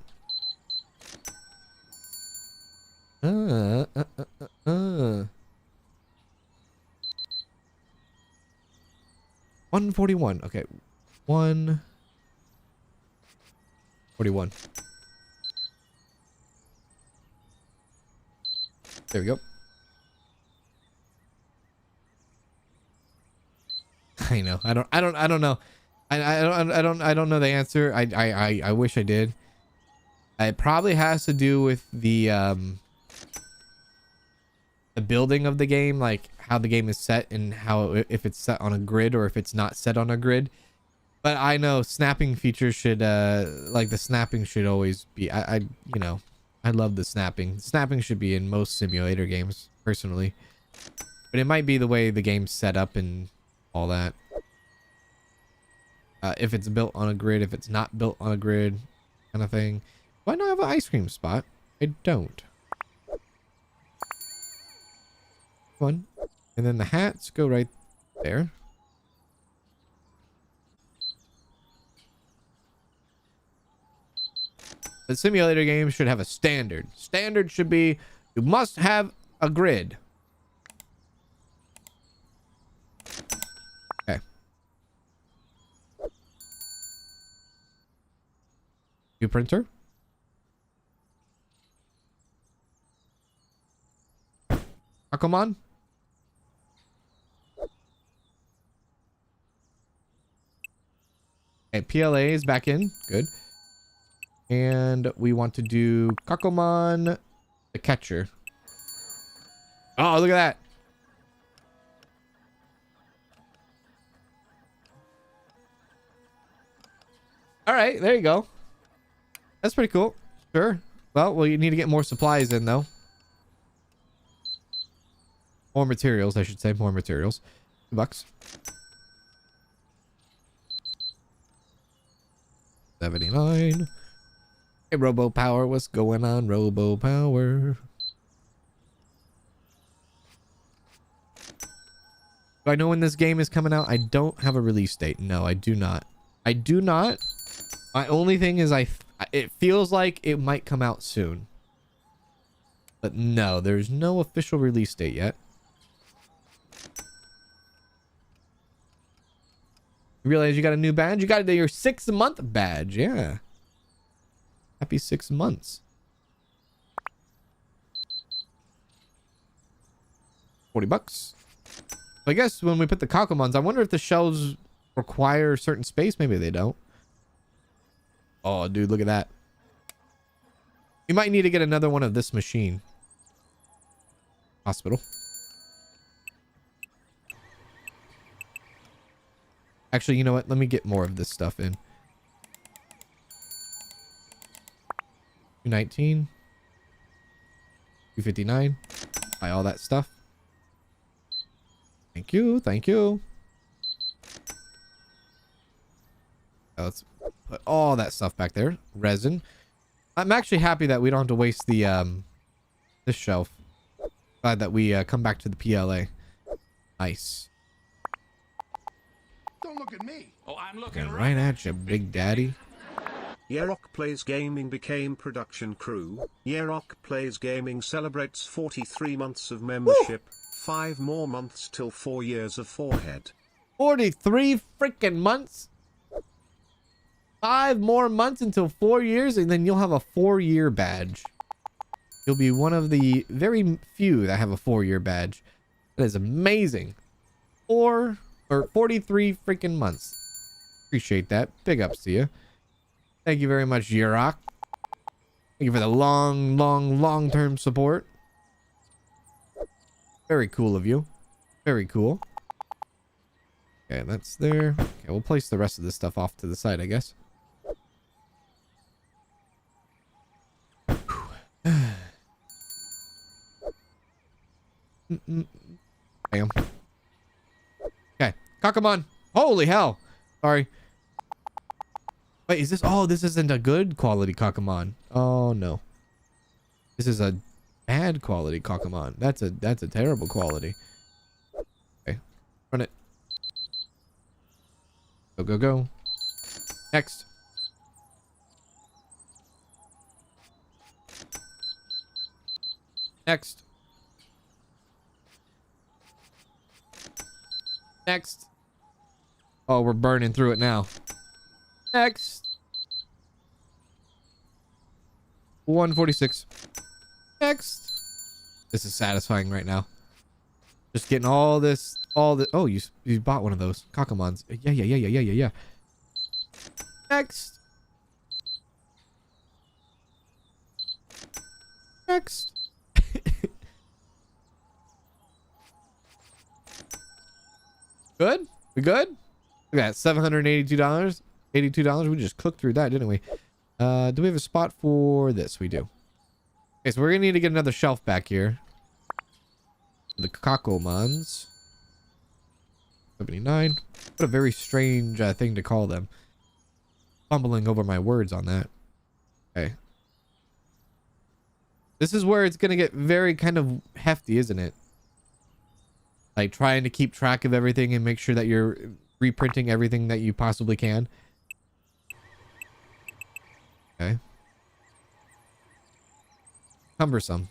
141. Okay. 141. There we go. I know. I don't know. I don't know the answer. I wish I did. It probably has to do with the building of the game, like how the game is set and how, if it's set on a grid or if it's not set on a grid. But I know snapping features should like the snapping should always be, you know, I love the snapping. Snapping should be in most simulator games, personally. But it might be the way the game's set up and all that. If it's built on a grid, if it's not built on a grid, kind of thing. Why not have an ice cream spot? I don't. One. And then the hats go right there. The simulator game should have a standard. Standard should be, you must have a grid. Okay. New printer. Oh, come on. Okay, PLA is back in. Good. And we want to do Kakomon The catcher. Oh, look at that. All right, there you go. That's pretty cool. Sure. Well, you need to get more supplies in, though. More materials, I should say. More materials. $2. 79. Hey, Robo Power. What's going on, Robo Power? Do I know when this game is coming out? I don't have a release date. No, I do not. I do not. My only thing is it feels like it might come out soon. But no, there's no official release date yet. You realize you got a new badge? You got your 6-month badge. Yeah. Happy 6 months. $40. I guess when we put the Kakamons, I wonder if the shelves require a certain space. Maybe they don't. Oh, dude, look at that. You might need to get another one of this machine. Hospital. Actually, you know what? Let me get more of this stuff in. 219. 259. Buy all that stuff. Thank you. Thank you. Let's put all that stuff back there. Resin. I'm actually happy that we don't have to waste the this shelf. Glad that we come back to the PLA. Nice. Don't look at me. Oh, I'm looking And right at you, Big Daddy. Yerok Plays Gaming became production crew. Yerok Plays Gaming celebrates 43 months of membership. Woo! 5 more months till 4 years of forehead. 43 freaking months. 5 more months until 4 years, and then you'll have a 4-year badge. You'll be one of the very few that have a 4-year badge. That is amazing. 43 freaking months. Appreciate that. Big ups to you. Thank you very much, Yerok. Thank you for the long-term support. Very cool of you. Very cool. Okay, that's there. Okay, we'll place the rest of this stuff off to the side, I guess. Bam. Okay, Kakamon. Holy hell. Sorry. Wait, is this? Oh, this isn't a good quality Kakamon. Oh no. This is a bad quality Kakamon. That's a terrible quality. Okay, run it. Go, go, go. Next. Next. Next. Oh, we're burning through it now. Next. 146. Next. This is satisfying right now. Just getting all this, oh, you bought one of those Kakamons. Yeah. Next. Next. Good? We good? Look at that, $782. $82. We just clicked through that, didn't we? Do we have a spot for this? We do. Okay, so we're gonna need to get another shelf back here. The Kakamons. 79. What a very strange thing to call them. Fumbling over my words on that. Okay. This is where it's gonna get very kind of hefty, isn't it? Like trying to keep track of everything and make sure that you're reprinting everything that you possibly can. Okay. Cumbersome.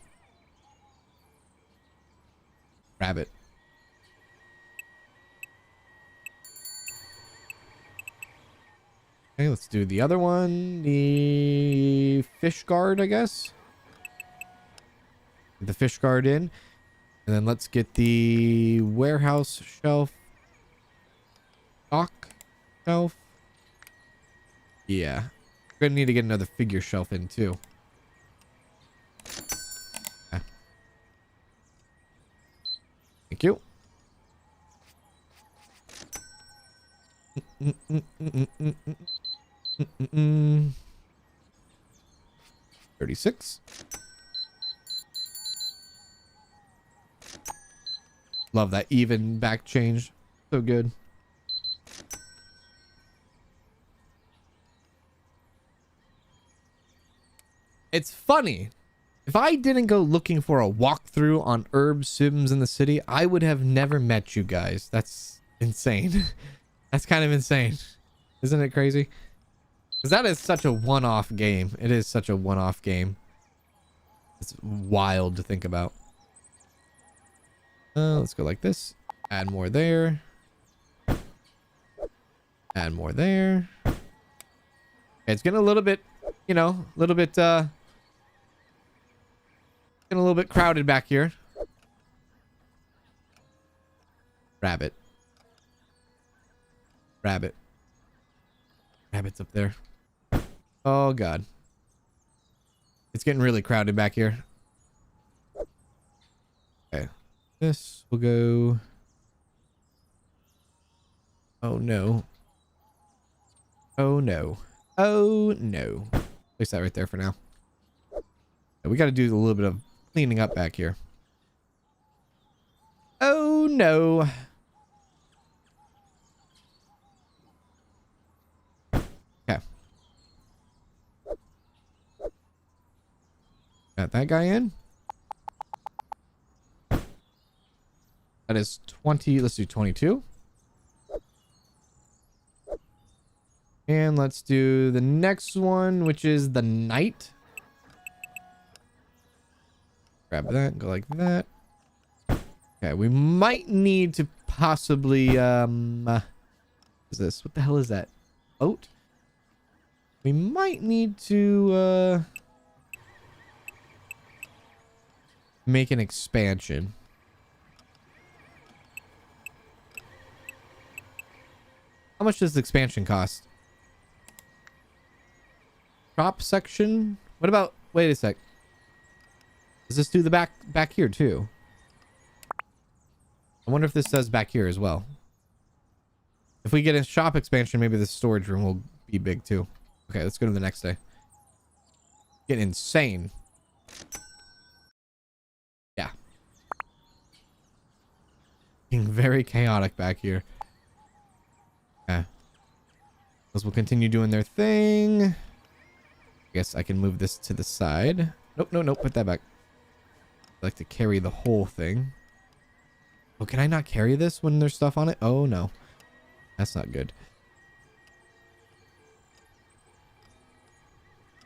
Rabbit. Okay, let's do the other one. The fish guard, I guess. Get the fish guard in. And then let's get the warehouse shelf. Stock shelf. Yeah. We're gonna need to get another figure shelf in too. Thank you. 36. Love that even back change. So good. It's funny. If I didn't go looking for a walkthrough on herb sims in the city, I would have never met you guys. That's insane. That's kind of insane. Isn't it crazy? Because that is such a one-off game. It is such a one-off game. It's wild to think about. Let's go like this. Add more there. Add more there. Okay, it's getting a little bit, you know, a little bit, getting a little bit crowded back here. Rabbit. Rabbit. Rabbit's up there. Oh, God. It's getting really crowded back here. Okay. This will go... Oh, no. Oh, no. Oh, no. Place that right there for now. Yeah, we got to do a little bit of cleaning up back here. Oh, no. Okay. Got that guy in. That is 20. Let's do 22. And let's do the next one, which is the night. Grab that, go like that. Okay, we might need to possibly, what is this? What the hell is that? Oat? We might need to, make an expansion. How much does the expansion cost? Crop section? What about, wait a sec. Does this do the back here too? I wonder if this does back here as well. If we get a shop expansion, maybe the storage room will be big too. Okay, let's go to the next day. Getting insane. Yeah. Being very chaotic back here. Okay. Those will continue doing their thing. I guess I can move this to the side. Nope, no, nope, put that back. I like to carry the whole thing. Oh, can I not carry this when there's stuff on it? Oh, no. That's not good.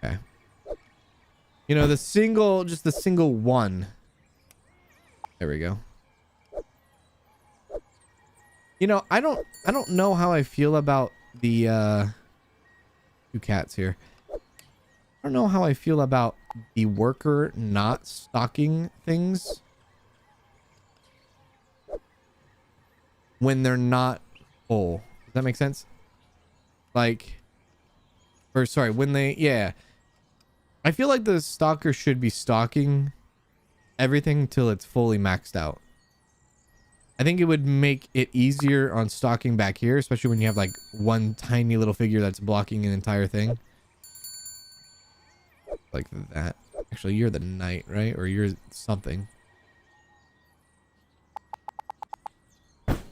Okay. You know, the single, just the single one. There we go. You know, I don't know how I feel about the, two cats here. I don't know how I feel about the worker not stocking things when they're not full. Does that make sense? Like, or sorry, when they, yeah. I feel like the stalker should be stocking everything till it's fully maxed out. I think it would make it easier on stocking back here, especially when you have like one tiny little figure that's blocking an entire thing. Like that. Actually, you're the knight, right? Or you're something.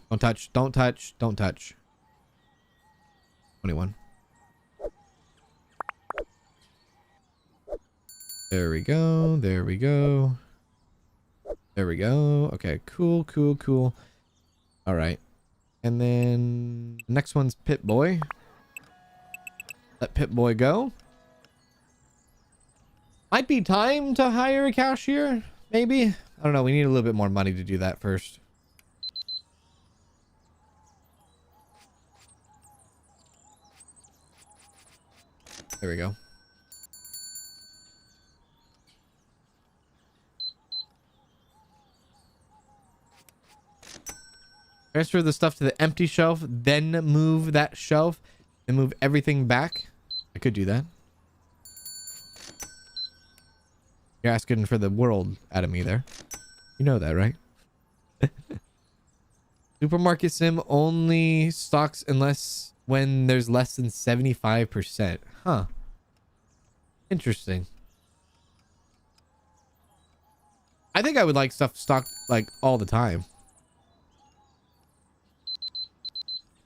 Don't touch. Don't touch. Don't touch. 21. There we go. There we go. There we go. Okay, cool, cool, cool. All right. And then the next one's Pit Boy. Let Pit Boy go. Might be time to hire a cashier, maybe. I don't know. We need a little bit more money to do that first. There we go. Transfer the stuff to the empty shelf, then move that shelf, and move everything back. I could do that. You're asking for the world out of me there. You know that, right? Supermarket sim only stocks unless when there's less than 75%. Huh. Interesting. I think I would like stuff stocked like all the time.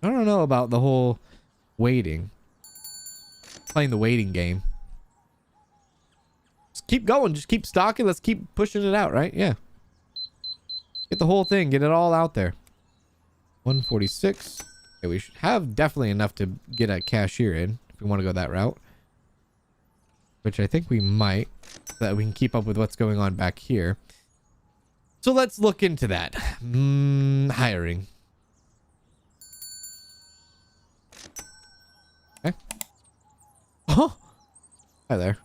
I don't know about the whole waiting. Playing the waiting game. Just keep going. Just keep stocking. Let's keep pushing it out, right? Yeah. Get the whole thing. Get it all out there. 146. Okay, we should have definitely enough to get a cashier in if we want to go that route. Which I think we might. So that we can keep up with what's going on back here. So let's look into that. Hiring. Okay. Oh! Hi there.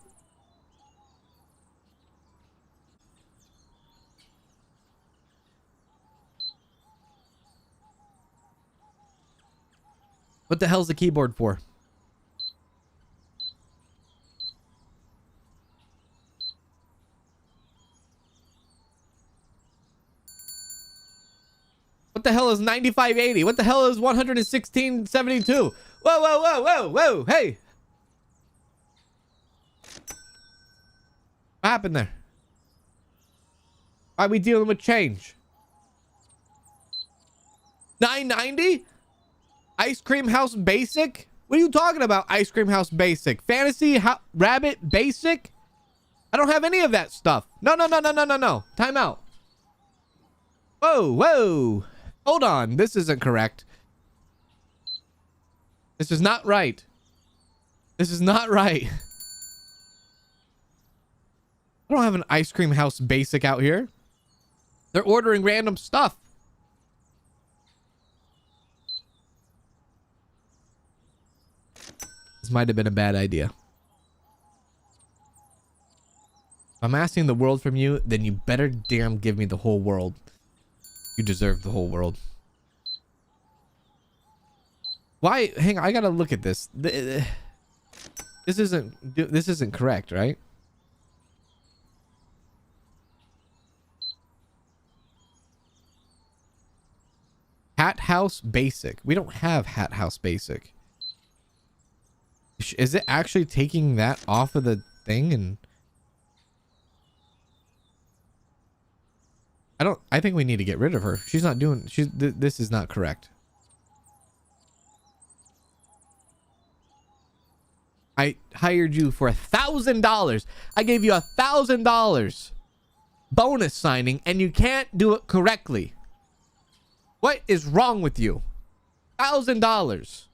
What the hell's the keyboard for? What the hell is 9580? What the hell is 11672? Whoa, whoa, whoa, whoa, whoa, hey! What happened there? Why are we dealing with change? 990? Ice Cream House Basic? What are you talking about, Ice Cream House Basic? Fantasy Rabbit Basic? I don't have any of that stuff. No, no, no, no, no, no, no. Time out. Whoa, whoa. Hold on. This isn't correct. This is not right. This is not right. I don't have an Ice Cream House Basic out here. They're ordering random stuff. This might have been a bad idea. If I'm asking the world from you, then you better damn give me the whole world. You deserve the whole world. Why? Hang on, I gotta look at this. This isn't correct, right? Hat House Basic. We don't have Hat House Basic. Is it actually taking that off of the thing? And I think we need to get rid of her. She's not doing, this is not correct. I hired you for $1,000. I gave you $1,000 bonus signing and you can't do it correctly. What is wrong with you? $1,000.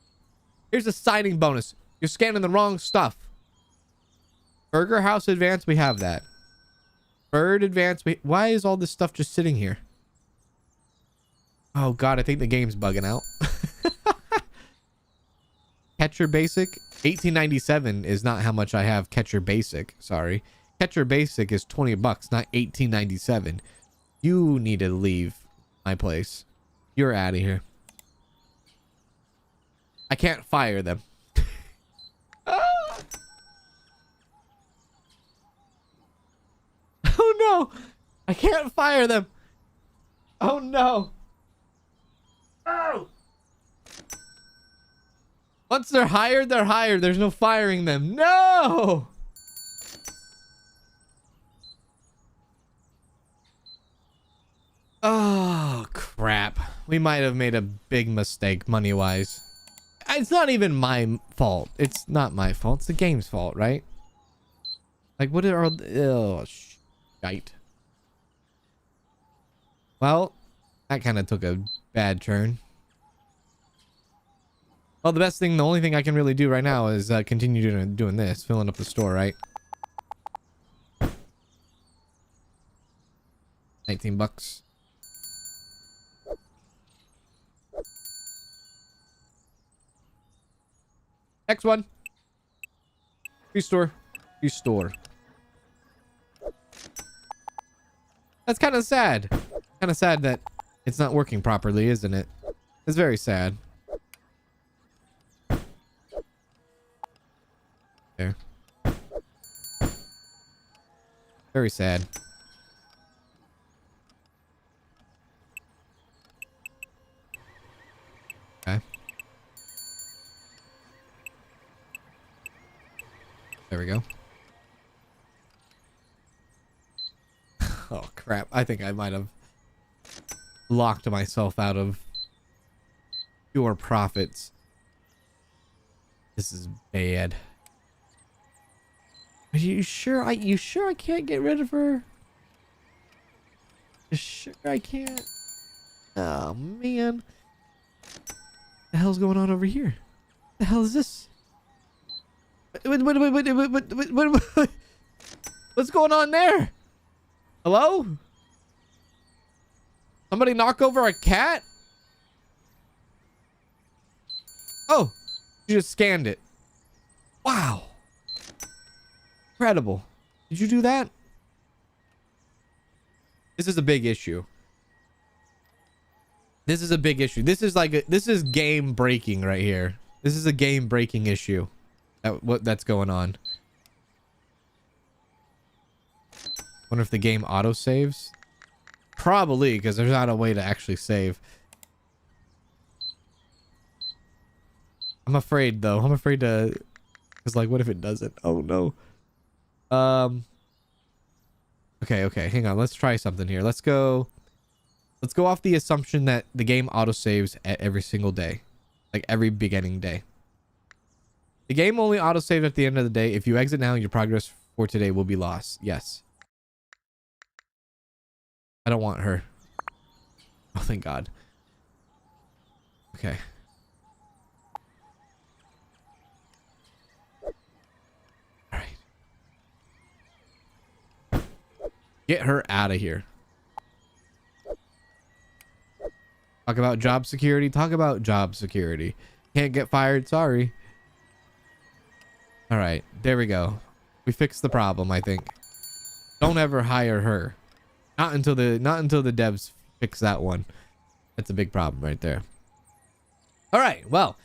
Here's a signing bonus. You're scanning the wrong stuff. Burger House Advance, we have that. Bird Advance, why is all this stuff just sitting here? Oh god, I think the game's bugging out. Catcher Basic, 1897 is not how much I have Catcher Basic. Sorry. Catcher Basic is 20 bucks, not 1897. You need to leave my place. You're out of here. I can't fire them. Oh no! I can't fire them. Oh no! Oh! Once they're hired, they're hired. There's no firing them. No! Oh crap. We might have made a big mistake money-wise. It's not even my fault. It's not my fault. It's the game's fault, right? Like, what are... Oh, shite. Well, that kind of took a bad turn. Well, the only thing I can really do right now is continue doing this. Filling up the store, right? 19 bucks. Next one. Restore. Restore. That's kind of sad. Kind of sad that it's not working properly, isn't it? It's very sad. There. Very sad. There we go. Oh crap, I think I might have locked myself out of pure profits. This is bad. Are you sure I can't get rid of her? You sure I can't? Oh man. What the hell's going on over here? What the hell is this? What's going on there? Hello? Somebody knock over a cat? Oh, you just scanned it. Wow. Incredible. Did you do that? This is a big issue. This is a big issue. This is like this is game breaking right here. This is a game breaking issue. That's going on. Wonder if the game auto saves. Probably, because there's not a way to actually save. I'm afraid though. I'm afraid to, because like, what if it doesn't? Oh no. Okay, hang on. Let's try something here. Let's go off the assumption that the game auto saves at every single day, like every beginning day. The game only auto saves at the end of the day. If you exit now, your progress for today will be lost. Yes. I don't want her. Oh, thank God. Okay. All right. Get her out of here. Talk about job security. Talk about job security. Can't get fired. Sorry. All right. There we go. We fixed the problem, I think. Don't ever hire her. Not until the devs fix that one. That's a big problem right there. All right. Well,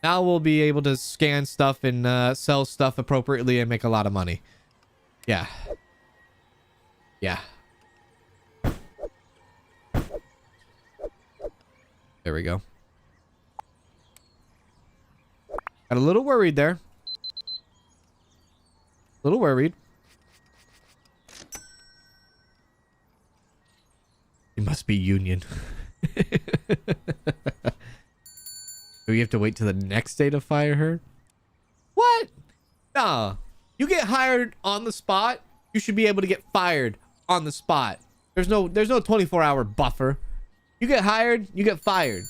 now we'll be able to scan stuff and sell stuff appropriately and make a lot of money. Yeah. Yeah. There we go. Got a little worried there. A little worried. It must be union. Do we have to wait till the next day to fire her? What? Nah. You get hired on the spot, you should be able to get fired on the spot. There's no 24-hour buffer. You get hired, you get fired.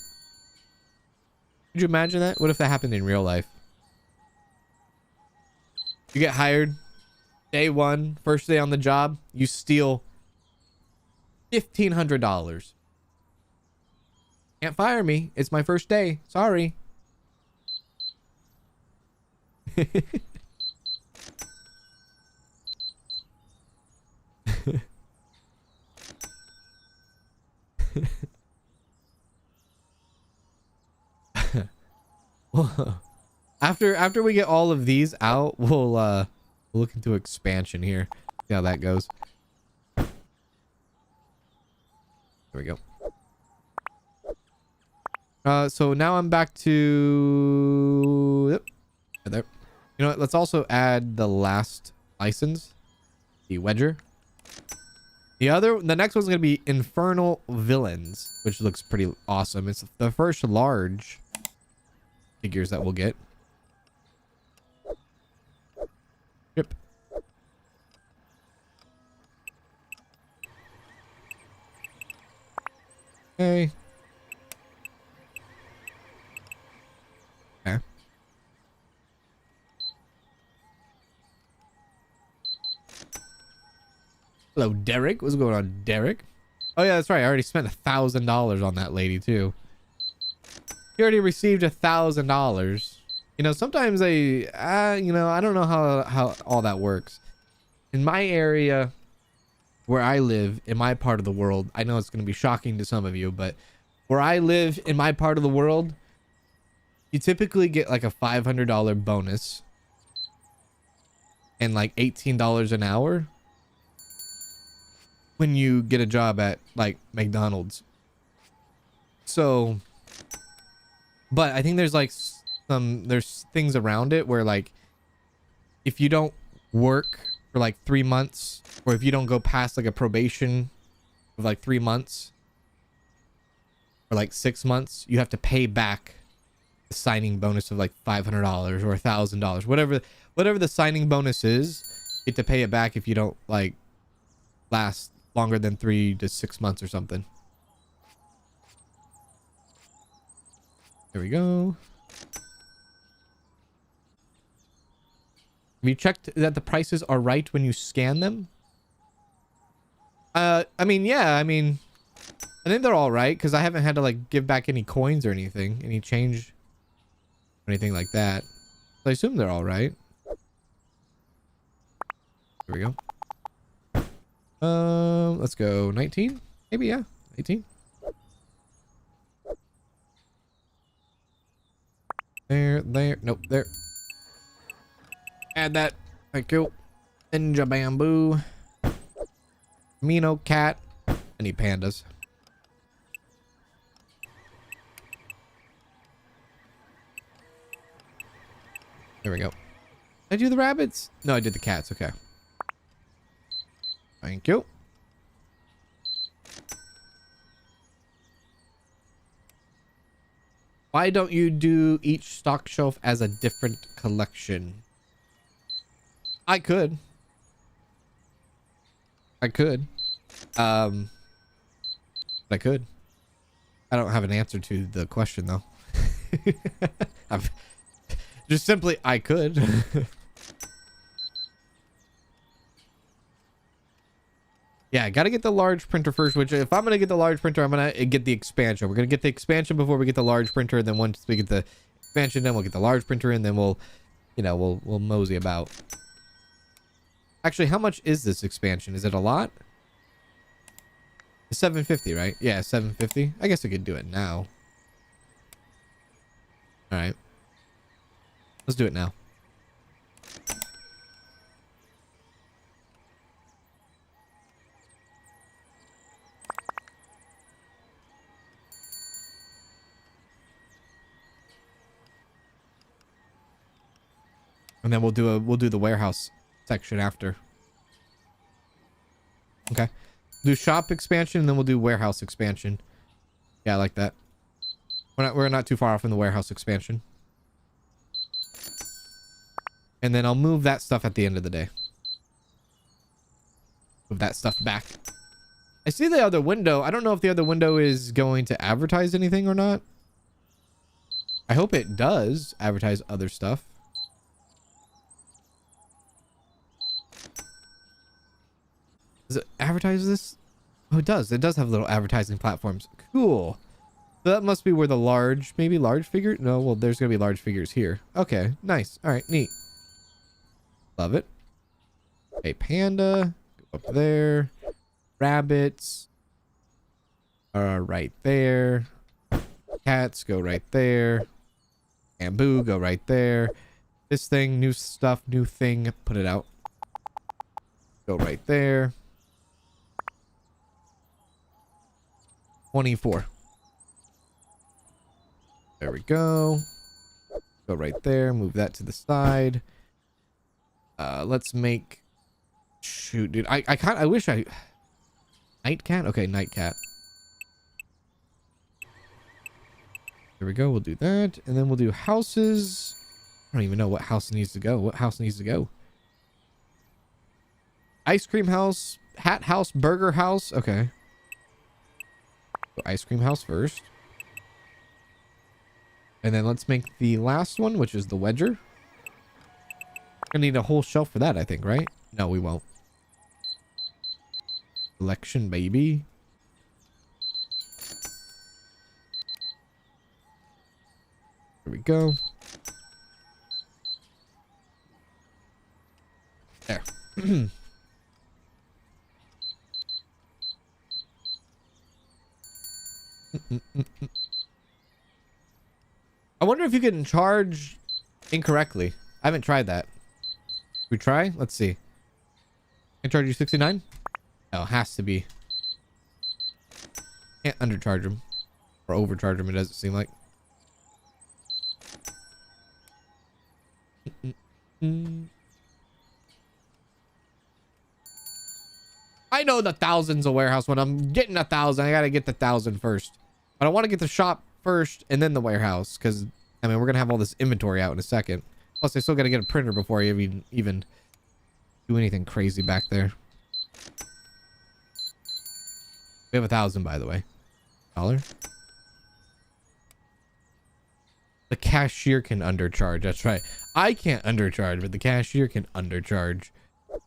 Could you imagine that? What if that happened in real life? You get hired, day one, first day on the job, you steal $1,500. Can't fire me. It's my first day. Sorry. After we get all of these out, we'll look into expansion here. See how that goes. There we go. So now I'm back to... Yep. Right there. You know what? Let's also add the last license. The Wedger. The next one's going to be Infernal Villains, which looks pretty awesome. It's the first large figures that we'll get. Yep. Okay. Okay. Hello, Derek. What's going on, Derek? Oh yeah, that's right. I already spent $1,000 on that lady too. He already received $1,000. You know, sometimes you know, I don't know how all that works. In my area where I live, in my part of the world, I know it's going to be shocking to some of you, but where I live in my part of the world, you typically get like a $500 bonus and like $18 an hour when you get a job at like McDonald's. So, but I think there's like there's things around it where like if you don't work for like 3 months, or if you don't go past like a probation of like 3 months or like 6 months, you have to pay back the signing bonus of like $500 or $1,000, whatever the signing bonus is. You have to pay it back if you don't like last longer than 3 to 6 months or something. There we go. Have you checked that the prices are right when you scan them? I mean, yeah, I mean, I think they're all right because I haven't had to like give back any coins or anything, any change or anything like that. So I assume they're all right. Here we go. Let's go 19. Maybe, yeah, 18. There, nope, there. Add that. Thank you. Ninja bamboo. Mino cat. I need pandas. There we go. Did I do the rabbits? No, I did the cats. Okay. Thank you. Why don't you do each stock shelf as a different collection? I could. I could. I could. I don't have an answer to the question though. Just simply, I could. Yeah, I gotta get the large printer first, which if I'm gonna get the large printer, I'm gonna get the expansion. We're gonna get the expansion before we get the large printer, and then once we get the expansion, then we'll get the large printer, and then we'll, you know, we'll mosey about. Actually, how much is this expansion? Is it a lot? It's 750, right? Yeah, 750. I guess I could do it now. All right. Let's do it now. And then we'll do the warehouse section after. Okay. Do shop expansion and then we'll do warehouse expansion. Yeah, I like that. We're not too far off from the warehouse expansion. And then I'll move that stuff at the end of the day. Move that stuff back. I see the other window. I don't know if the other window is going to advertise anything or not. I hope it does advertise other stuff. Does it advertise this? Oh, it does. It does have little advertising platforms. Cool. So that must be where the large, maybe large figure? No, well, there's going to be large figures here. Okay, nice. All right, neat. Love it. Okay, panda. Go up there. Rabbits are right there. Cats go right there. Bamboo go right there. This thing, new stuff, new thing. Put it out. Go right there. 24. There we go. Go right there. Move that to the side. Let's make. Shoot, dude. I wish I. Night cat? Okay, night cat. There we go. We'll do that. And then we'll do houses. I don't even know what house needs to go. What house needs to go? Ice cream house. Hat house. Burger house. Okay. So ice cream house first. And then let's make the last one, which is the wedger. We're gonna need a whole shelf for that, I think, right? No, we won't. Selection, baby. There we go. There. I wonder if you can charge incorrectly. I haven't tried that. We try? Let's see. Can I charge you 69? No, it has to be. Can't undercharge them. Or overcharge them, it doesn't seem like. know the 1000's a warehouse. When I'm getting 1000, I gotta get the 1000 first. But I want to get the shop first and then the warehouse, because I mean we're gonna have all this inventory out in a second. Plus, I still gotta get a printer before I even do anything crazy back there. We have 1000, by the way. $1. The cashier can undercharge. That's right. I can't undercharge, but the cashier can undercharge.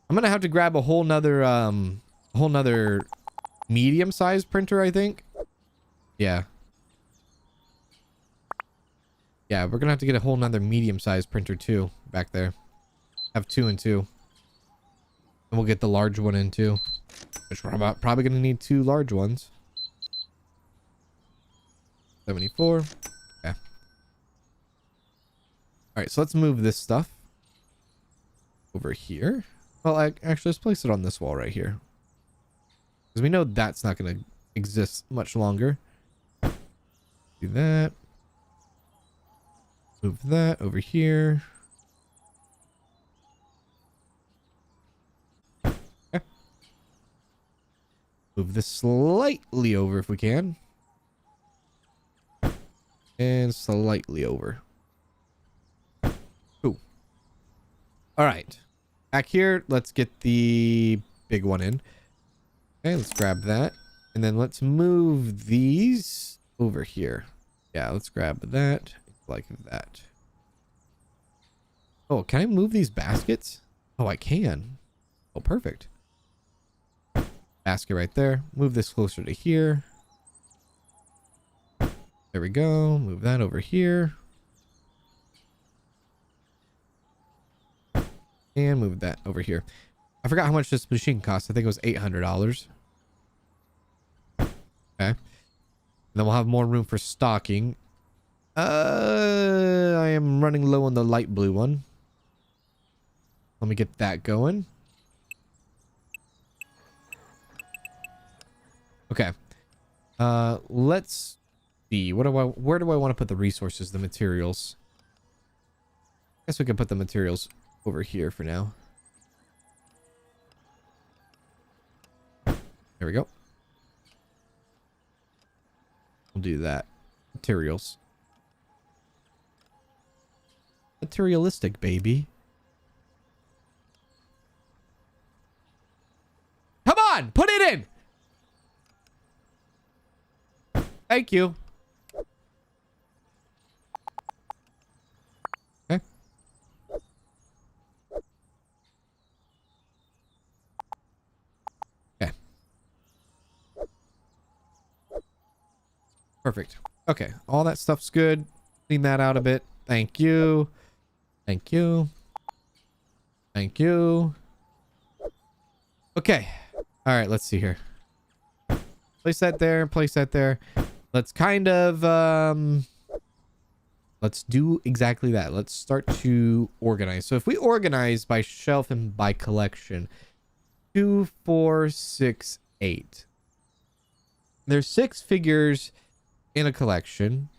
I'm gonna have to grab a whole nother medium-sized printer, I think. Yeah. Yeah, we're gonna have to get a whole nother medium-sized printer too back there. Have 2 and 2. And we'll get the large one in too. Which we're probably gonna need 2 large ones. 74. Okay. All right, so let's move this stuff over here. Well, actually, let's place it on this wall right here, because we know that's not gonna exist much longer. Do that. Move that over here. Okay. Move this slightly over if we can. And slightly over. Cool. All right. Back here, let's get the big one in. Okay, let's grab that. And then let's move these over here. Yeah, let's grab that. Like that. Oh, can I move these baskets? Oh, I can. Oh, perfect. Basket right there. Move this closer to here. There we go. Move that over here. And move that over here. I forgot how much this machine costs. I think it was $800. Okay. And then we'll have more room for stocking. I am running low on the light blue one. Let me get that going. Okay. Let's see. Where do I want to put the resources, the materials? I guess we can put the materials over here for now. There we go. We'll do that. Materials. Materialistic, baby. Come on, put it in. Thank you. Okay. Okay. Perfect. Okay, all that stuff's good. Clean that out a bit. Thank you. Thank you. Thank you. Okay. All right, let's see here. Place that there. Place that there. Let's kind of let's do exactly that. Let's start to organize. So if we organize by shelf and by collection, 2, 4, 6, 8. There's 6 figures in a collection,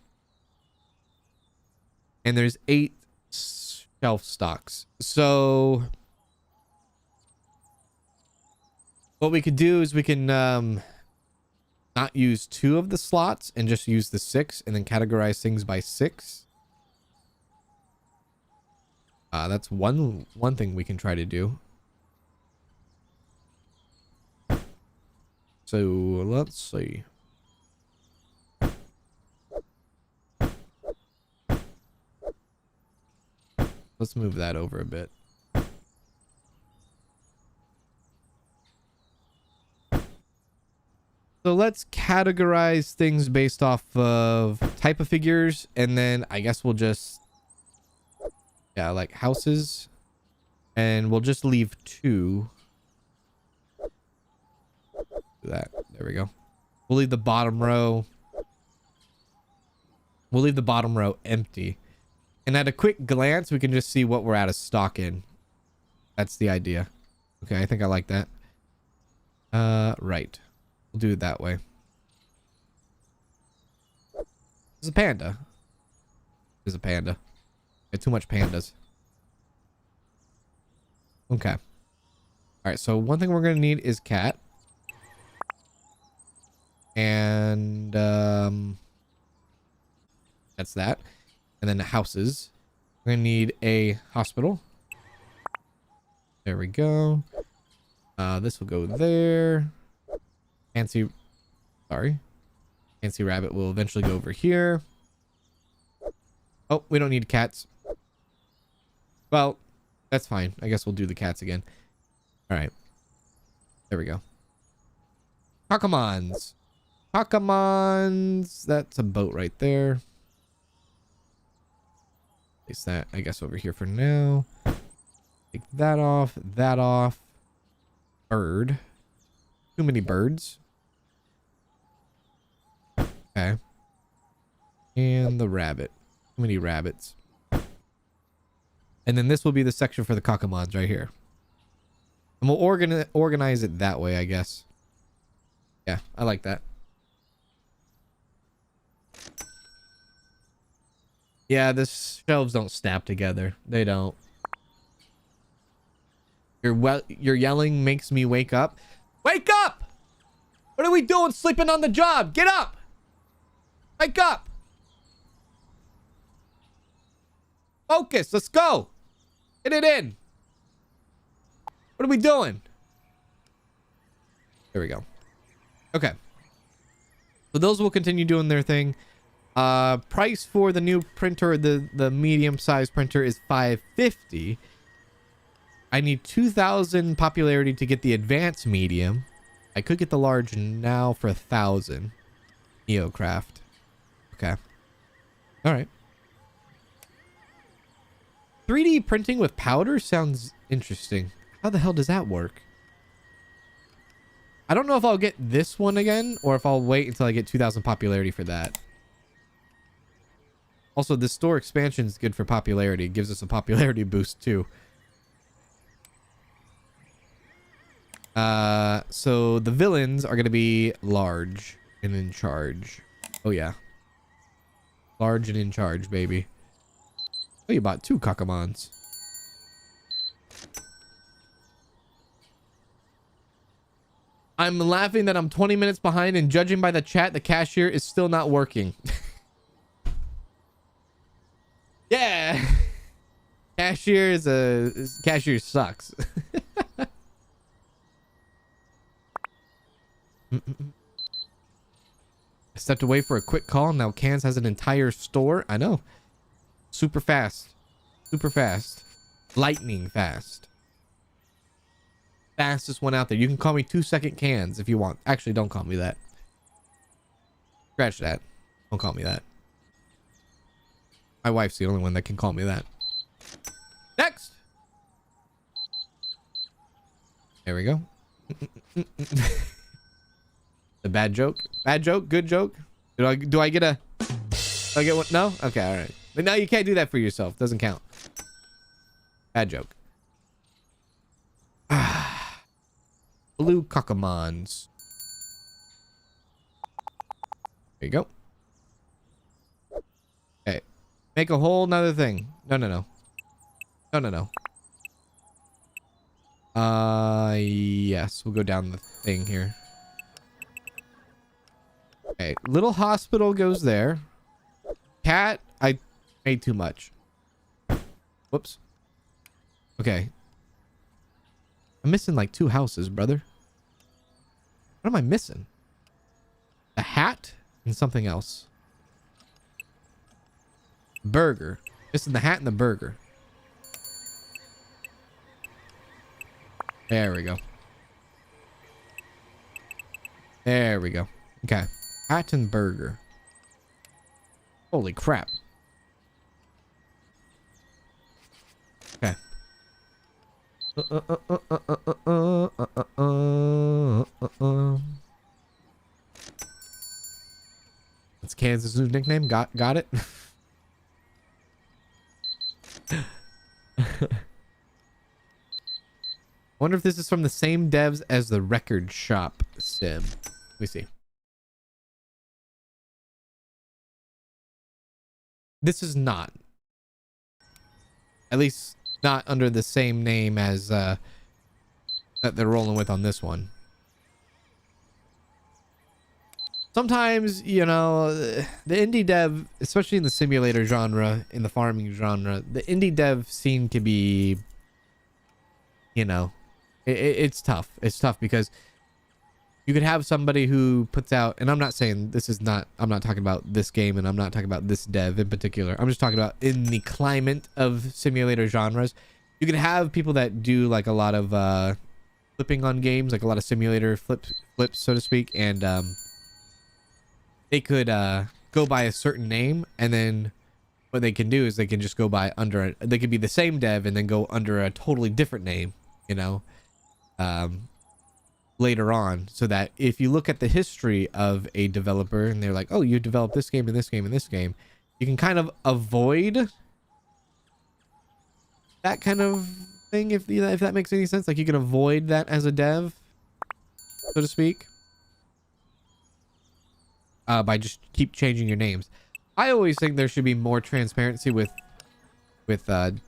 and there's 8 shelf stocks. So what we could do is we can not use 2 of the slots and just use the 6 and then categorize things by 6. That's one thing we can try to do. So let's see. Let's move that over a bit. So let's categorize things based off of type of figures, and then I guess we'll just, yeah, like houses, and we'll just leave 2. Do that. There we go. We'll leave the bottom row. We'll leave the bottom row empty. And at a quick glance, we can just see what we're out of stock in. That's the idea. Okay, I think I like that. Right. We'll do it that way. There's a panda. There's a panda. Got too much pandas. Okay. All right, so one thing we're going to need is cat. And that's that. And then the houses. We're gonna need a hospital. There we go. This will go there. Fancy rabbit will eventually go over here. Oh, we don't need cats. Well, that's fine. I guess we'll do the cats again. All right. There we go. Kakamons. Kakamons. That's a boat right there. Place that, I guess, over here for now. Take that off. That off. Bird. Too many birds. Okay. And the rabbit. Too many rabbits. And then this will be the section for the Kakamons right here. And we'll organize it that way, I guess. Yeah, I like that. Yeah, the shelves don't snap together. They don't. Your yelling makes me wake up. Wake up! What are we doing sleeping on the job? Get up! Wake up! Focus, let's go! Get it in! What are we doing? There we go. Okay. So those will continue doing their thing. Price for the new printer, the medium-sized printer is $550. I need 2,000 popularity to get the advanced medium. I could get the large now for 1,000. Neocraft. Okay. All right. 3D printing with powder sounds interesting. How the hell does that work? I don't know if I'll get this one again or if I'll wait until I get 2,000 popularity for that. Also, this store expansion is good for popularity. It gives us a popularity boost too. So the villains are going to be large and in charge. Oh yeah. Large and in charge, baby. Oh, you bought 2 Kakamons. I'm laughing that I'm 20 minutes behind, and judging by the chat, the cashier is still not working. Yeah. Cashier sucks. I stepped away for a quick call. Now Cans has an entire store. I know. Super fast. Super fast. Lightning fast. Fastest one out there. You can call me 2-second Cans if you want. Actually, don't call me that. Scratch that. Don't call me that. My wife's the only one that can call me that. Next. There we go. The bad joke. Bad joke. Good joke. Do I get a? Do I get one? No. Okay. All right. But now you can't do that for yourself. Doesn't count. Bad joke. Blue Kakamons. There you go. Okay. Make a whole nother thing. No. Yes. We'll go down the thing here. Okay. Little hospital goes there. Cat, I made too much. Whoops. Okay. I'm missing like 2 houses, brother. What am I missing? A hat and something else. Burger. Missing the hat and the burger. There we go. There we go. Okay. Hat and burger. Holy crap. Okay. That's Kansas' new nickname. Got it. Wonder if this is from the same devs as the record shop sim. Let me see. This is not. At least not under the same name as that they're rolling with on this one. sometimes, you know, the indie dev, especially in the simulator genre, in the farming genre, the indie dev scene can be, you know, it's tough. It's tough because you could have somebody who puts out, and I'm not saying this is not, I'm not talking about this game, and I'm not talking about this dev in particular. I'm just talking about in the climate of simulator genres. You could have people that do like a lot of flipping on games, like a lot of simulator flips, so to speak, and they could go by a certain name, and then what they can do is they can just go by under they could be the same dev and then go under a totally different name, you know, later on, so that if you look at the history of a developer and they're like, oh, you developed this game and this game and this game, you can kind of avoid that kind of thing, if that makes any sense. Like, you can avoid that as a dev, so to speak, by just keep changing your names. I always think there should be more transparency with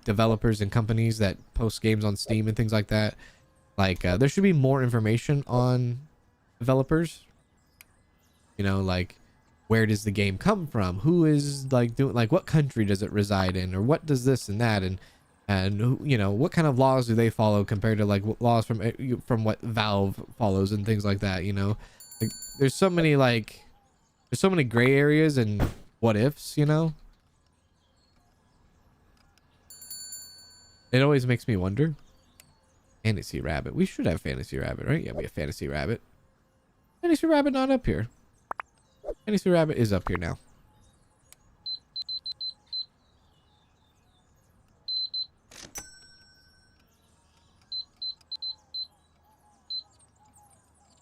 developers and companies that post games on Steam and things like that. Like, there should be more information on developers, you know, like, where does the game come from, who is like doing, like, what country does it reside in, or what does this and that, and you know, what kind of laws do they follow compared to like laws from what Valve follows and things like that, you know. Like, there's so many gray areas and what ifs, you know. It always makes me wonder. Fantasy Rabbit. We should have Fantasy Rabbit, right? Yeah, we have Fantasy Rabbit. Fantasy Rabbit not up here. Fantasy Rabbit is up here now.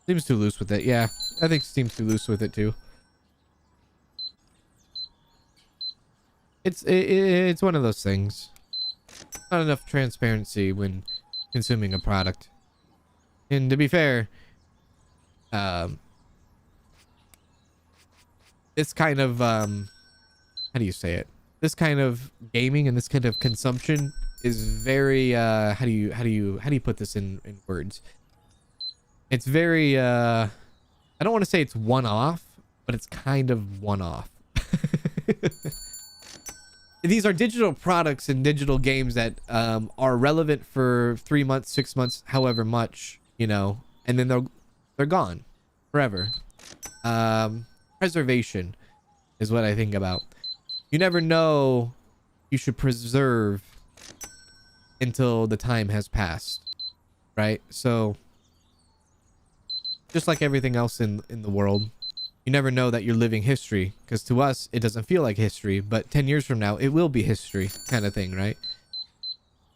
Seems too loose with it. Yeah, I think Steam's too loose with it too. It's one of those things. Not enough transparency when consuming a product. And to be fair, this kind of how do you say it? This kind of gaming and this kind of consumption is very how do you put this in words? It's very I don't want to say it's one-off, but it's kind of one-off. These are digital products and digital games that are relevant for 3 months, 6 months, however much, you know, and then they're gone forever. Preservation is what I think about. You never know. You should preserve until the time has passed, right? So just like everything else in the world, you never know that you're living history, because to us it doesn't feel like history, but 10 years from now it will be history, kind of thing, right?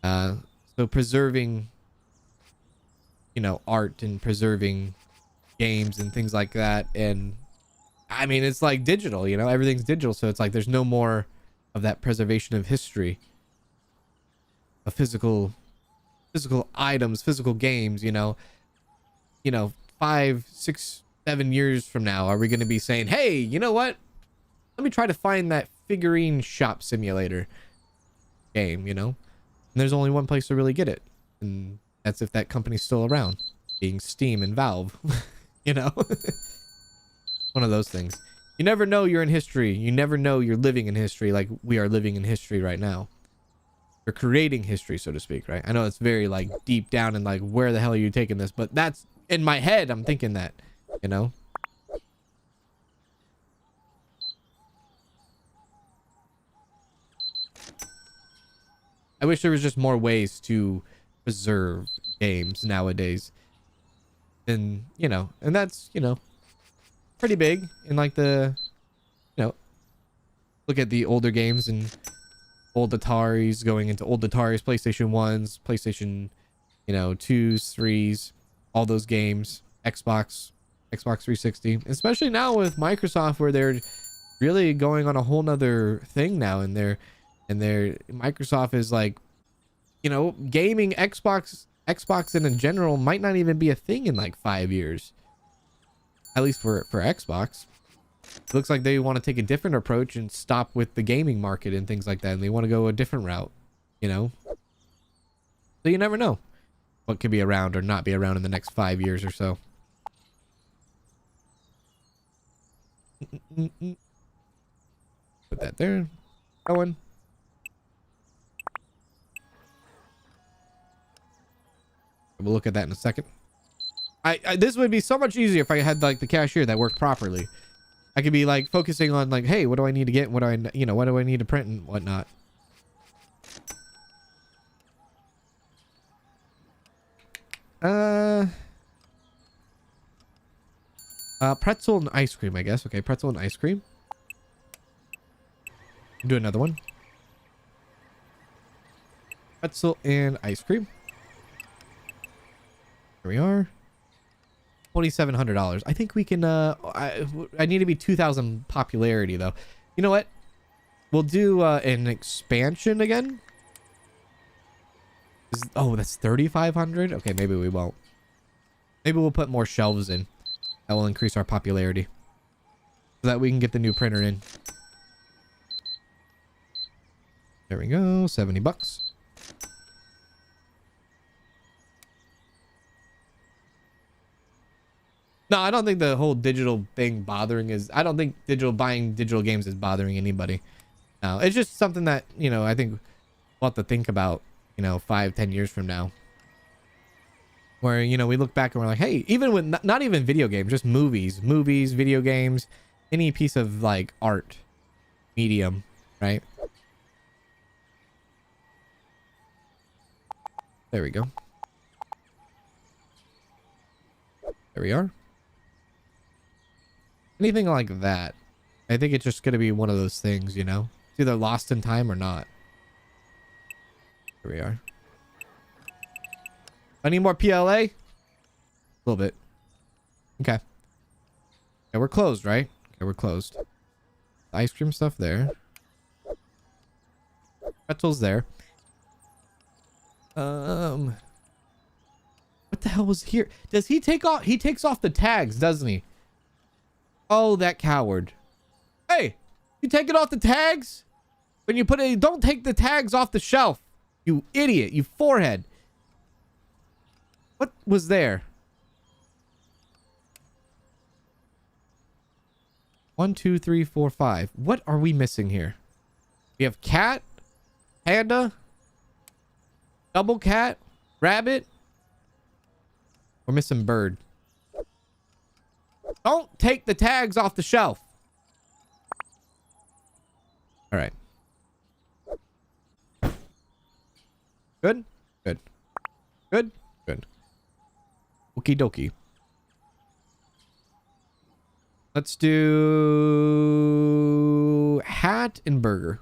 So preserving, you know, art and preserving games and things like that, and I mean, it's like digital, you know, everything's digital, so it's like there's no more of that preservation of history, of physical items, physical games, you know, 5, 6, 7 years from now, are we going to be saying, hey, you know what? Let me try to find that figurine shop simulator game, you know? And there's only one place to really get it. And that's if that company's still around, being Steam and Valve, you know? One of those things. You never know you're in history. You never know you're living in history, like we are living in history right now. You're creating history, so to speak, right? I know it's very like deep down and like, where the hell are you taking this? But that's in my head. I'm thinking that, you know? I wish there was just more ways to preserve games nowadays. And, you know, and that's, you know, pretty big in like the, you know, look at the older games and old Ataris going into old Ataris, PlayStation 1s, PlayStation, you know, 2s, 3s, all those games, Xbox 360, especially now with Microsoft, where they're really going on a whole nother thing now, and their Microsoft is like, you know, gaming Xbox in general might not even be a thing in like 5 years, at least for Xbox. It looks like they want to take a different approach and stop with the gaming market and things like that, and they want to go a different route, you know. So you never know what could be around or not be around in the next 5 years or so. Mm-mm-mm. Put that there. Going. We'll look at that in a second. This would be so much easier if I had like the cashier that worked properly. I could be like focusing on like, hey, what do I need to get? What do I, what do I need to print and whatnot? Pretzel and ice cream, I guess. Okay, pretzel and ice cream. Do another one. Pretzel and ice cream. Here we are. $2,700. I think we can, I need to be 2,000 popularity though. You know what? We'll do an expansion again. Oh, that's 3,500. Okay, maybe we won't. Maybe we'll put more shelves in. That will increase our popularity so that we can get the new printer in. There we go. 70 bucks. No, I don't think the whole digital thing bothering is, I don't think buying digital games is bothering anybody. No, it's just something that, I think we'll have to think about, 5-10 years from now. Where, we look back and we're like, hey, even with not even video games, just movies, video games, any piece of like art medium, right? There we go. There we are. Anything like that. I think it's just going to be one of those things, It's either lost in time or not. Here we are. I need more PLA? A little bit. Okay. Okay, we're closed, right? Okay, we're closed. Ice cream stuff there. Pretzels there. What the hell was here? Does he take off? He takes off the tags, doesn't he? Oh, that coward. Hey, you taking off the tags? When you put it, don't take the tags off the shelf. You idiot, you forehead. What was there? 1, 2, 3, 4, 5. What are we missing here? We have cat, panda, double cat, rabbit. We're missing bird. Don't take the tags off the shelf. All right. Good. Good. Good. Good. Okie dokie. Let's do hat and burger.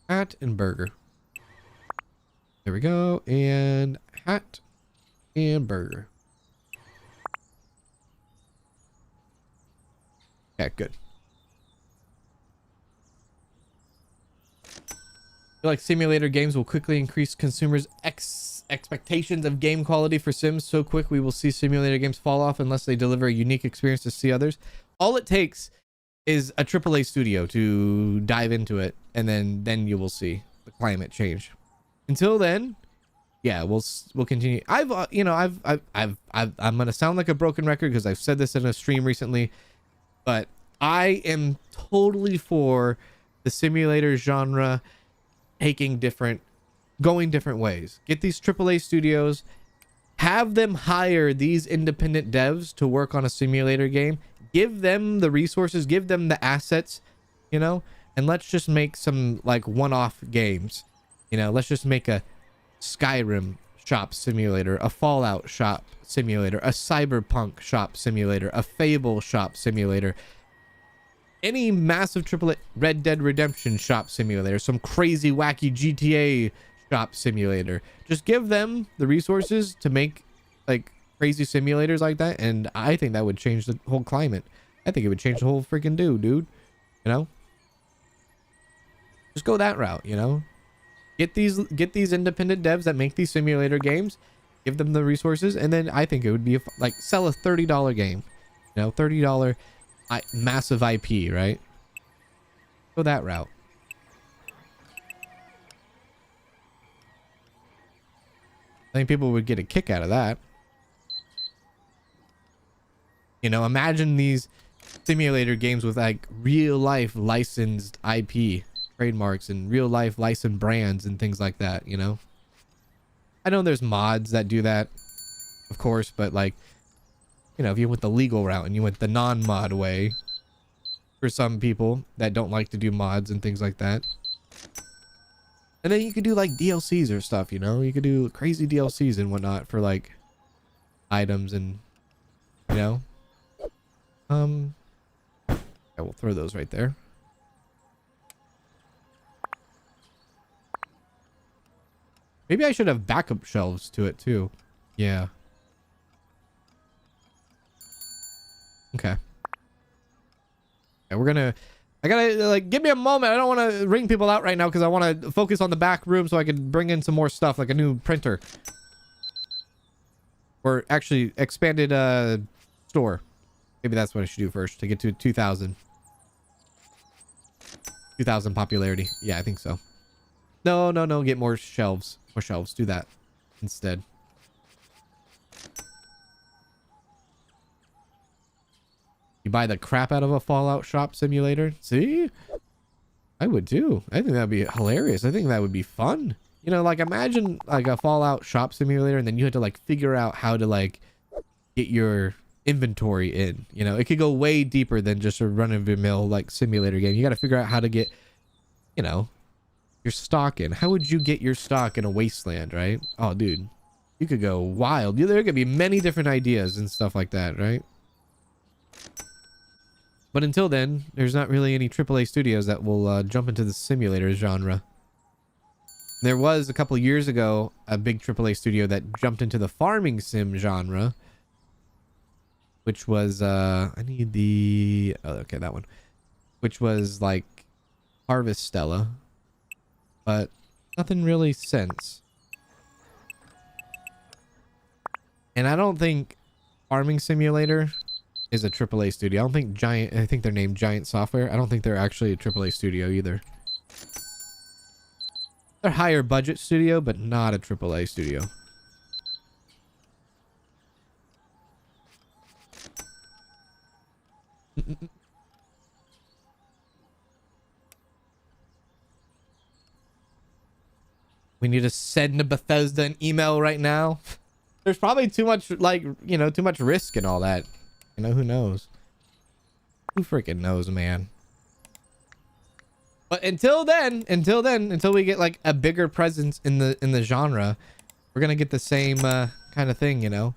Hat and burger. There we go. And hat and burger. Okay, good. I feel like simulator games will quickly increase consumers' expectations of game quality for Sims so quick we will see simulator games fall off unless they deliver a unique experience to see others. All it takes is a AAA studio to dive into it, and then you will see the climate change. Until then, yeah, we'll continue. I'm gonna sound like a broken record because I've said this in a stream recently, but I am totally for the simulator genre going different ways. Get these AAA studios, have them hire these independent devs to work on a simulator game, give them the resources, give them the assets, and let's just make some like one-off games. Let's just make a Skyrim shop simulator, a Fallout shop simulator, a Cyberpunk shop simulator, a Fable shop simulator, any massive AAA Red Dead Redemption shop simulator, some crazy wacky GTA shop simulator. Just give them the resources to make like crazy simulators like that, and I think that would change the whole climate. I think it would change the whole freaking dude. Just go that route, Get these independent devs that make these simulator games, give them the resources, and then I think it would be like sell a $30 game, $30 massive IP, right? Go that route. I think people would get a kick out of that. You know, imagine these simulator games with like real life licensed IP trademarks and real life licensed brands and things like that, you know. I know there's mods that do that, of course, but like, you know, if you went the legal route and you went the non-mod way, for some people that don't like to do mods and things like that. And then you could do like DLCs or stuff, you know, you could do crazy DLCs and whatnot for like items and, you know, I will throw those right there. Maybe I should have backup shelves to it too. Yeah. Okay. We're gonna, I gotta like, give me a moment. I don't want to ring people out right now because I want to focus on the back room so I can bring in some more stuff like a new printer. Or actually expanded store. Maybe that's what I should do first to get to 2,000. 2,000 popularity. Yeah, I think so. No, get more shelves. More shelves. Do that instead. You buy the crap out of a Fallout shop simulator? See? I would too. I think that'd be hilarious. I think that would be fun. You know, like imagine like a Fallout shop simulator and then you had to like figure out how to like get your inventory in. You know, it could go way deeper than just a run-of-the-mill like simulator game. You got to figure out how to get, you know, your stock in. How would you get your stock in a wasteland, right? Oh, dude, you could go wild. There could be many different ideas and stuff like that, right? But until then, there's not really any AAA studios that will jump into the simulator genre. There was a couple years ago a big AAA studio that jumped into the farming sim genre, which was I need the okay, that one, which was like Harvest Stella, but nothing really since. And I don't think Farming Simulator is a AAA studio. I don't think Giant, I think they're named Giant Software. I don't think they're actually a AAA studio either. They're higher budget studio, but not a AAA studio. We need to send to Bethesda an email right now. There's probably too much, like, you know, too much risk and all that. You know, who knows? Who freaking knows, man? But until we get like a bigger presence in the genre, we're gonna get the same kind of thing, you know.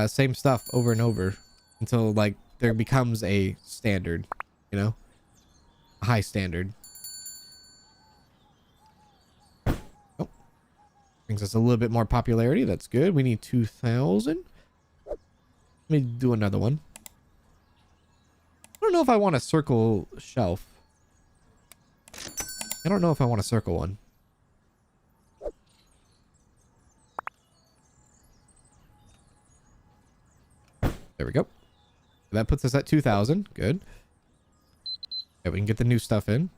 Same stuff over and over until like there becomes a standard, you know, a high standard. Oh, brings us a little bit more popularity. That's good. We need 2,000. Let me do another one. I don't know if I want a circle shelf. I don't know if I want a circle one. There we go. That puts us at 2,000. Good. Yeah, we can get the new stuff in.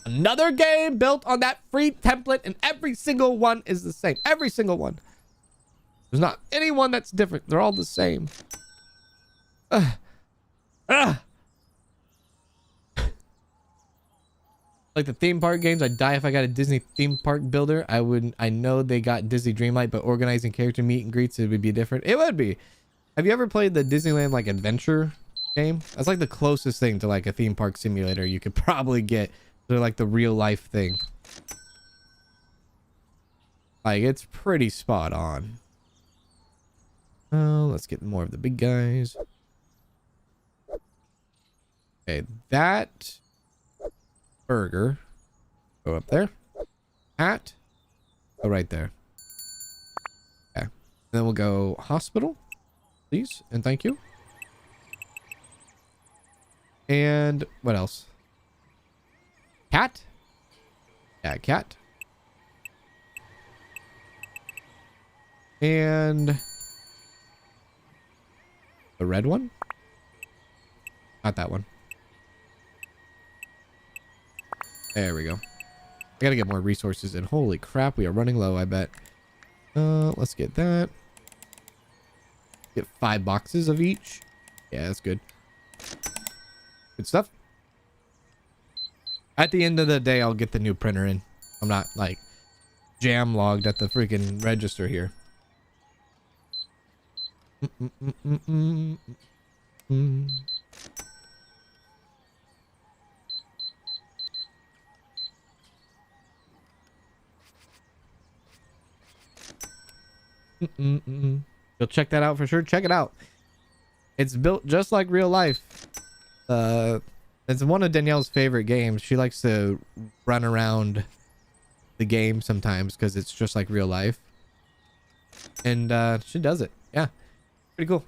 Another game built on that free template, and every single one is the same. Every single one. There's not any one that's different. They're all the same. Like the theme park games, I'd die if I got a Disney theme park builder. I know they got Disney Dreamlight, but organizing character meet and greets, it would be different. It would be. Have you ever played the Disneyland like adventure game? That's like the closest thing to like a theme park simulator you could probably get. They're like the real life thing. Like it's pretty spot on. Oh, let's get more of the big guys. Okay, that burger. Go up there. Hat. Go right there. Okay. And then we'll go hospital, please, and thank you. And what else? Cat? Yeah, cat. And the red one? Not that one. There we go. I gotta get more resources and holy crap, we are running low, I bet. Let's get that. Get 5 boxes of each. Yeah, that's good. Good stuff. At the end of the day, I'll get the new printer in. I'm not like jam logged at the freaking register here. You'll check that out for sure. Check it out. It's built just like real life. It's one of Danielle's favorite games. She likes to run around the game sometimes because it's just like real life. And she does it. Yeah. Pretty cool.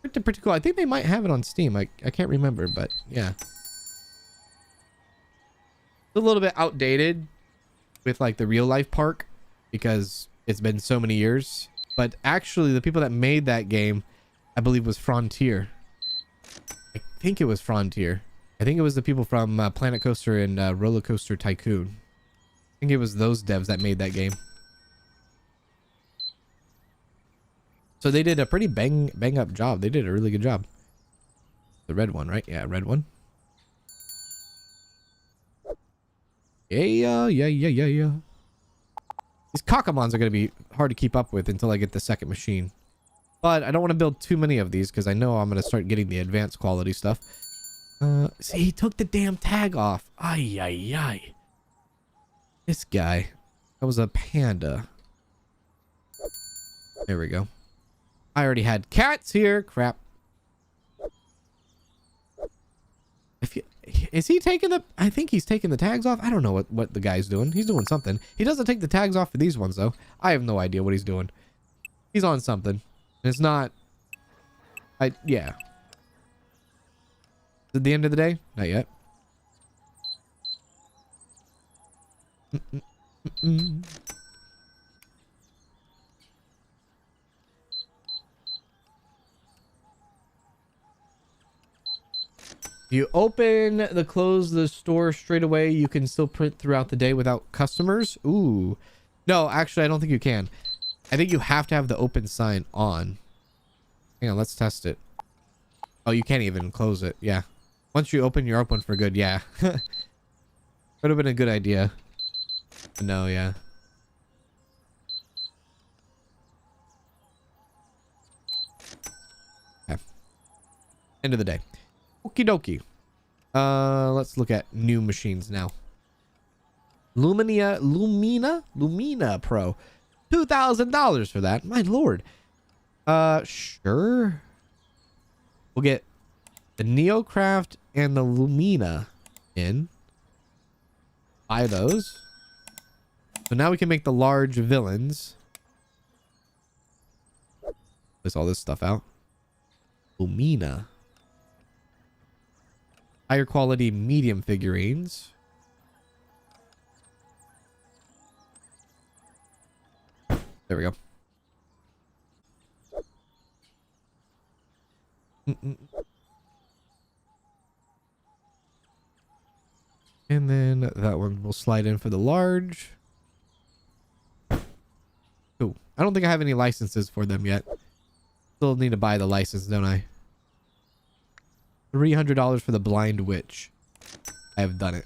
Pretty cool. I think they might have it on Steam. I can't remember, but yeah. It's a little bit outdated with like the real life park because it's been so many years. But actually the people that made that game, I believe, was Frontier. I think it was Frontier. I think it was the people from Planet Coaster and Roller Coaster Tycoon. I think it was those devs that made that game. So they did a pretty bang up job. They did a really good job. The red one, right? Yeah, red one. Yeah. These Kakamons are going to be hard to keep up with until I get the second machine. But I don't want to build too many of these because I know I'm going to start getting the advanced quality stuff. See, he took the damn tag off. Ay. This guy. That was a Panda. There we go. I already had cats here. Crap. Is he taking the... I think he's taking the tags off. I don't know what the guy's doing. He's doing something. He doesn't take the tags off for these ones, though. I have no idea what he's doing. He's on something. It's not... Yeah. Is it the end of the day? Not yet. You close the store straight away. You can still print throughout the day without customers. Ooh. No, actually, I don't think you can. I think you have to have the open sign on. Hang on, let's test it. Oh, you can't even close it. Yeah. Once you open, you're open for good. Yeah. Would have been a good idea. But no, yeah. Okay. End of the day. Okie dokie. Let's look at new machines now. Lumina Pro. $2,000 for that. My lord. Sure. We'll get the Neocraft and the Lumina in. Buy those. So now we can make the large villains. Place all this stuff out. Lumina. Higher quality medium figurines. There we go. And then that one will slide in for the large. Oh, I don't think I have any licenses for them yet. Still need to buy the license, don't I? $300 for the Blind Witch. I have done it.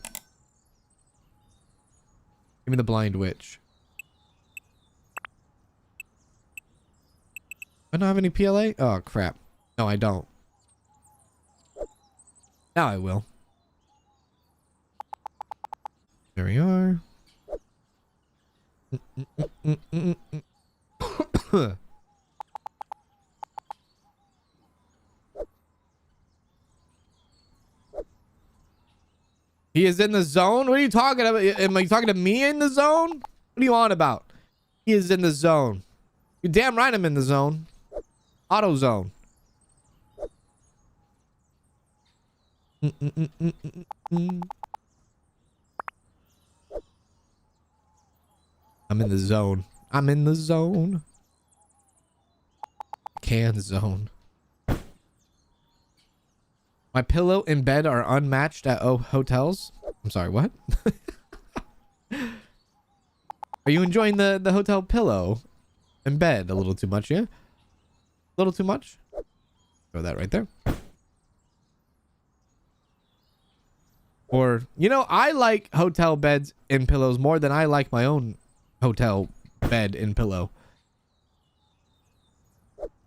Give me the Blind Witch. I don't have any PLA? Oh, crap. No, I don't. Now I will. There we are. He is in the zone? What are you talking about? Am I talking to me in the zone? What are you on about? He is in the zone. You're damn right I'm in the zone. Auto zone. I'm in the zone. I'm in the zone. Kanzalone. My pillow and bed are unmatched at hotels. I'm sorry, what? Are you enjoying the hotel pillow and bed a little too much, yeah? A little too much? Throw that right there. Or, you know, I like hotel beds and pillows more than I like my own hotel bed and pillow.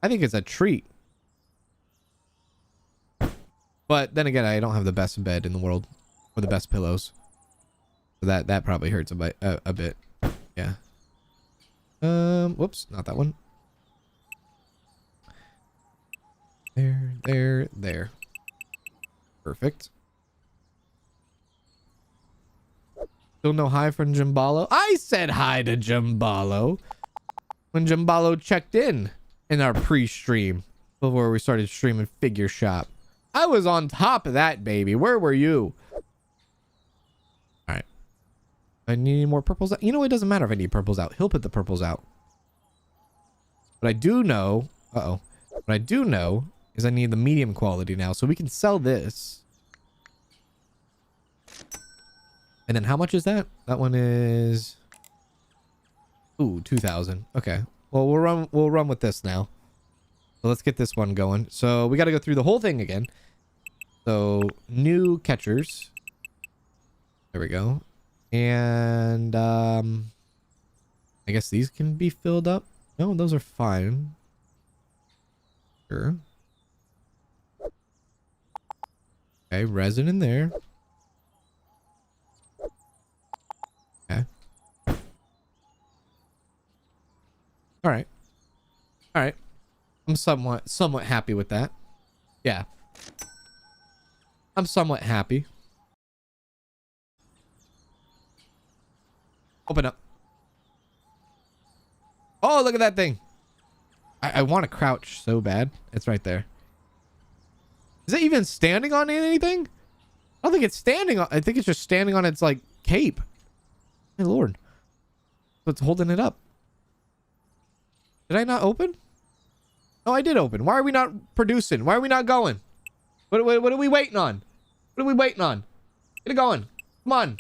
I think it's a treat. But then again, I don't have the best bed in the world or the best pillows. So that probably hurts a bit. Yeah. Whoops, not that one. There. Perfect. Still no hi from Jimbalo. I said hi to Jimbalo when Jimbalo checked in our pre-stream before we started streaming Figure Shop. I was on top of that, baby. Where were you? All right. I need more purples out. You know, it doesn't matter if I need purples out. He'll put the purples out. But I do know... Uh-oh. What I do know is I need the medium quality now, so we can sell this. And then how much is that? That one is... Ooh, 2,000. Okay. Well, we'll run with this now. So let's get this one going. So we got to go through the whole thing again. So new catchers. There we go. And I guess these can be filled up. No, those are fine. Sure. Okay, resin in there. Okay. All right. All right. I'm somewhat happy with that. Yeah. I'm somewhat happy. Open up. Oh, look at that thing. I want to crouch so bad. It's right there. Is it even standing on anything? I don't think it's standing on... I think it's just standing on its, like, cape. My lord. So it's holding it up. Did I not open? Oh, I did open. Why are we not producing? Why are we not going? What are we waiting on? What are we waiting on? Get it going. Come on.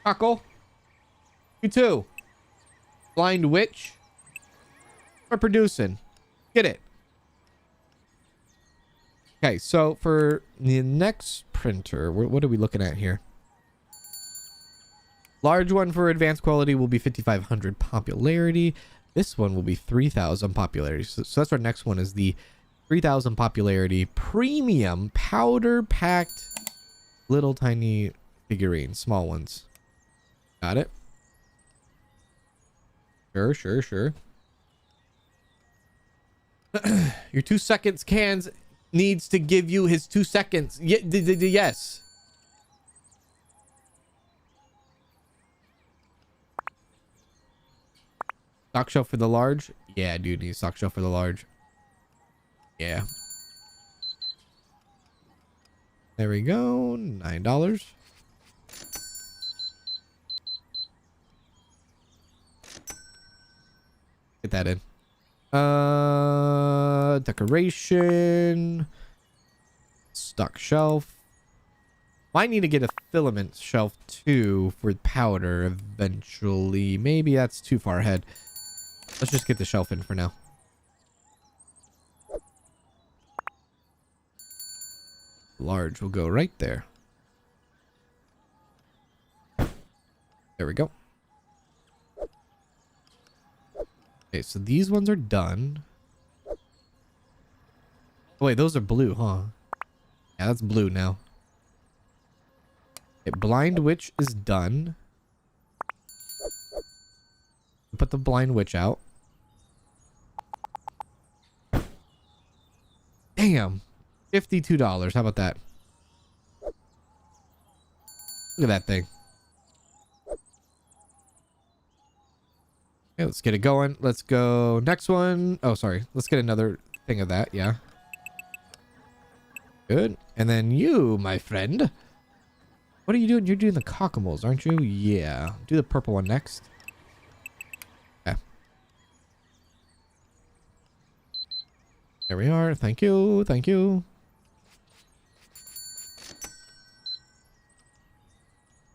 Cockle. You too. Blind witch. We're producing. Get it. Okay, so for the next printer, what are we looking at here? Large one for advanced quality will be 5,500 popularity. This one will be 3,000 popularity. So that's our next one, is the 3,000 popularity premium powder packed little tiny figurines, small ones. Got it. Sure. Your 2 seconds cans needs to give you his 2 seconds. Yes. Stock shelf for the large? Yeah, dude, need a stock shelf for the large. Yeah. There we go. $9. Get that in. Decoration. Stock shelf. Might need to get a filament shelf too for powder eventually. Maybe that's too far ahead. Let's just get the shelf in for now. Large will go right there. There we go. Okay, so these ones are done. Oh, wait, those are blue, huh? Yeah, that's blue now. Okay, Blind Witch is done. Put the Blind Witch out. Damn. $52. How about that? Look at that thing. Okay, let's get it going. Let's go next one. Oh, sorry. Let's get another thing of that. Yeah. Good. And then you, my friend. What are you doing? You're doing the cockamels, aren't you? Yeah. Do the purple one next. There we are. Thank you. Thank you.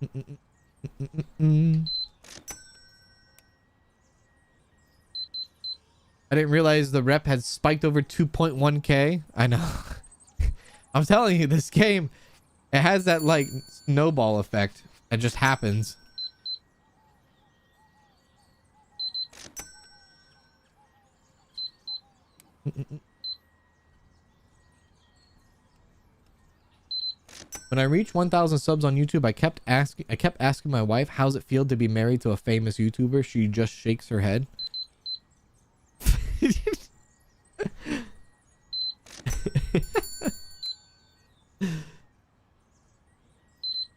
I didn't realize the rep had spiked over 2.1k. I know. I'm telling you, this game, it has that like snowball effect that just happens. When I reached 1,000 subs on YouTube, I kept asking my wife, how's it feel to be married to a famous YouTuber? She just shakes her head.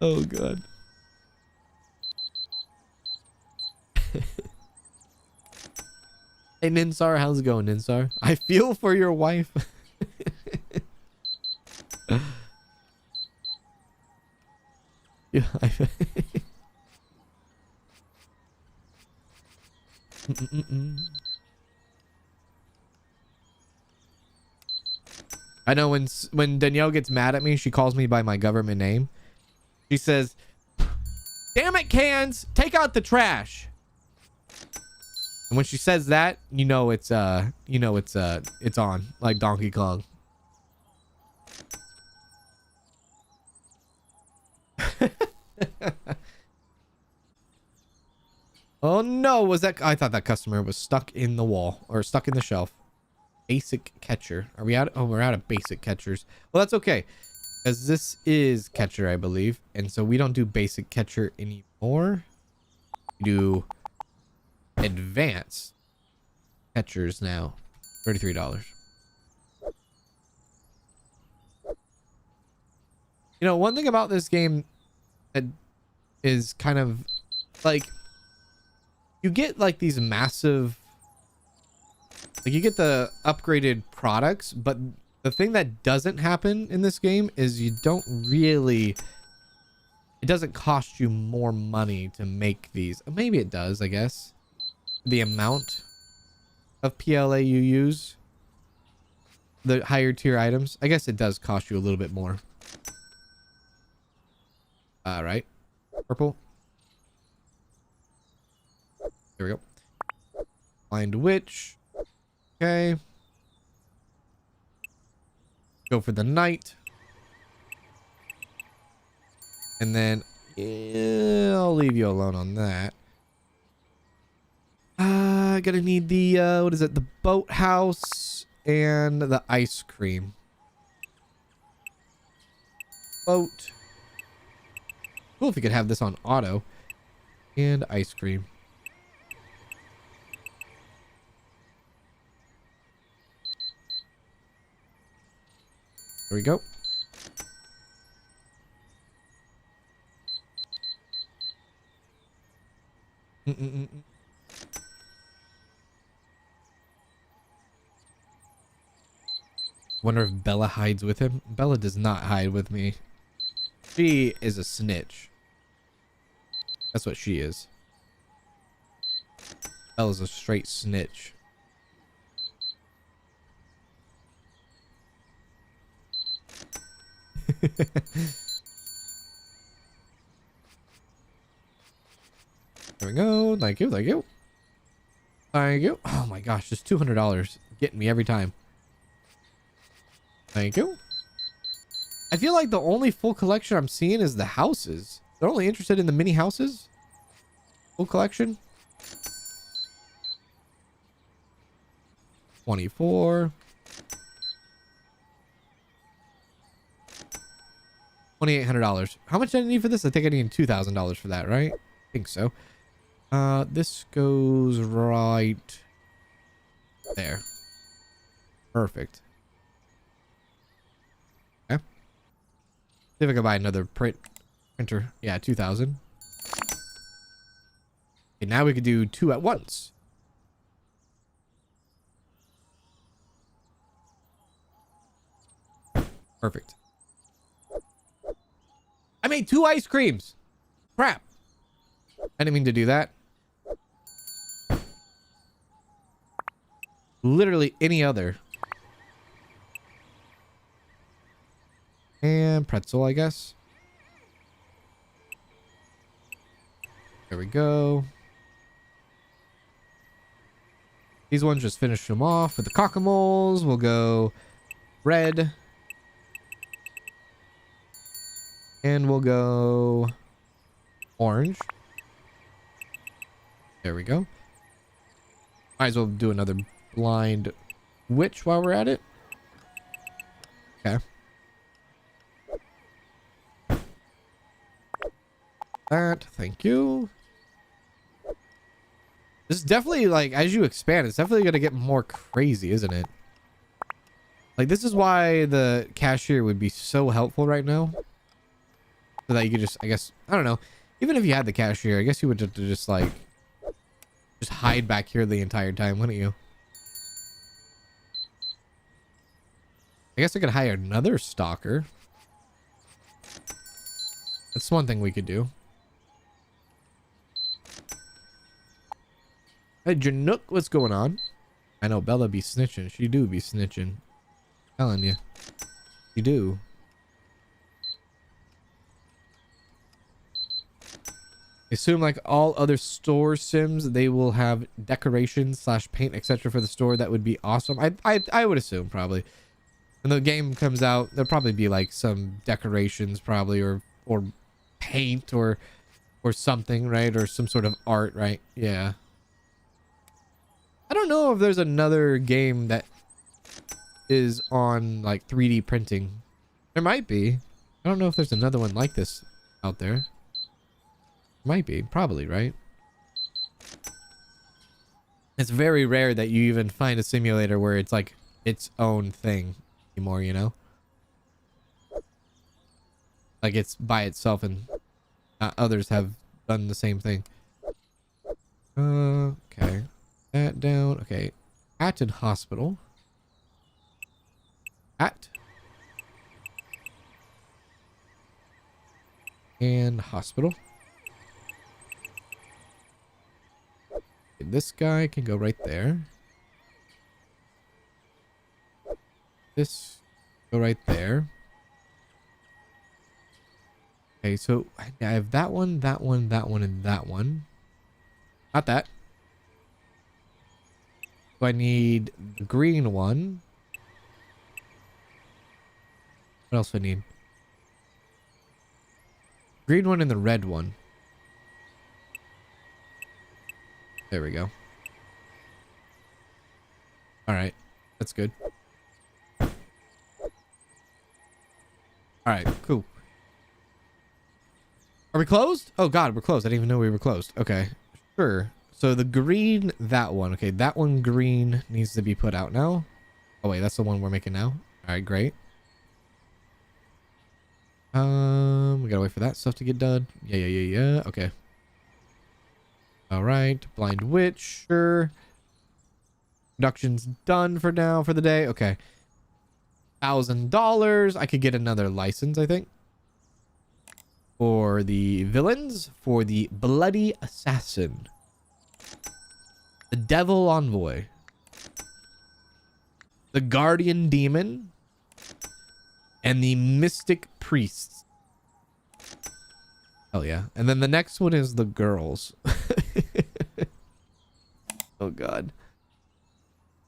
Oh god. Hey Ninsar, how's it going, Ninsar? I feel for your wife. Yeah. I know when Danielle gets mad at me, she calls me by my government name. She says, "Damn it, Cans, take out the trash." And when she says that, it's on like Donkey Kong. Oh no, was that? I thought that customer was stuck in the wall or stuck in the shelf. Basic catcher. Are we out? Oh, we're out of basic catchers. Well, that's okay, because this is catcher, I believe, and so we don't do basic catcher anymore. We do advanced catchers now. $33. One thing about this game that is kind of like, you get like these massive, like you get the upgraded products, but the thing that doesn't happen in this game is you don't really, it doesn't cost you more money to make these. Maybe it does, I guess. The amount of PLA you use, the higher tier items, I guess it does cost you a little bit more. All right, purple. There we go. Blind witch. Okay. Go for the knight. And then I'll leave you alone on that. Gonna need the what is it? The boathouse and the ice cream. Boat. Cool if you could have this on auto. And ice cream. There we go. Wonder if Bella hides with him. Bella does not hide with me. She is a snitch. That's what she is. Bella's a straight snitch. There we go. Thank you. Thank you. Thank you. Oh my gosh, just $200 getting me every time. Thank you. I feel like the only full collection I'm seeing is the houses. They're only interested in the mini houses. Full collection. 24. $2,800. How much did I need for this? I think I need $2,000 for that, right? I think so. This goes right there. Perfect. Okay. See if I can buy another printer. Yeah, 2,000. Okay, now we could do two at once. Perfect. I made 2 ice creams. Crap. I didn't mean to do that. Literally any other. And pretzel, I guess. There we go. These ones just finish them off with the cockamoles. We'll go red. And we'll go orange. There we go. Might as well do another blind witch while we're at it. Okay. That, thank you. This is definitely, like, as you expand, it's definitely going to get more crazy, isn't it? Like, this is why the cashier would be so helpful right now. So that you could just, I guess, I don't know. Even if you had the cashier, I guess you would just like, just hide back here the entire time, wouldn't you? I guess I could hire another stalker. That's one thing we could do. Hey, Janook, what's going on? I know Bella be snitching. She do be snitching. Telling you. She do. Assume like all other store sims, they will have decorations / paint, etc. for the store. That would be awesome. I would assume probably. When the game comes out, there'll probably be like some decorations probably or paint or something, right? Or some sort of art, right? Yeah. I don't know if there's another game that is on like 3D printing. There might be. I don't know if there's another one like this out there. Might be, probably, right? It's very rare that you even find a simulator where it's like its own thing anymore, you know? Like it's by itself and others have done the same thing. Okay. That down. Okay. At and hospital. At. And hospital. This guy can go right there. This go right there. Okay, so I have that one, that one, that one, and that one. Not that. So I need the green one. What else do I need? Green one and the red one. There we go. All right. That's good. All right. Cool. Are we closed? Oh, God. We're closed. I didn't even know we were closed. Okay. Sure. So the green, that one. Okay. That one green needs to be put out now. Oh, wait. That's the one we're making now. All right. Great. We gotta wait for that stuff to get done. Yeah. Okay. All right, blind witch, sure. Production's done for now for the day. Okay, $1,000. I could get another license, I think, for the villains. For the bloody assassin, the devil envoy, the guardian demon, and the mystic priests. Hell yeah! And then the next one is the girls. Oh God.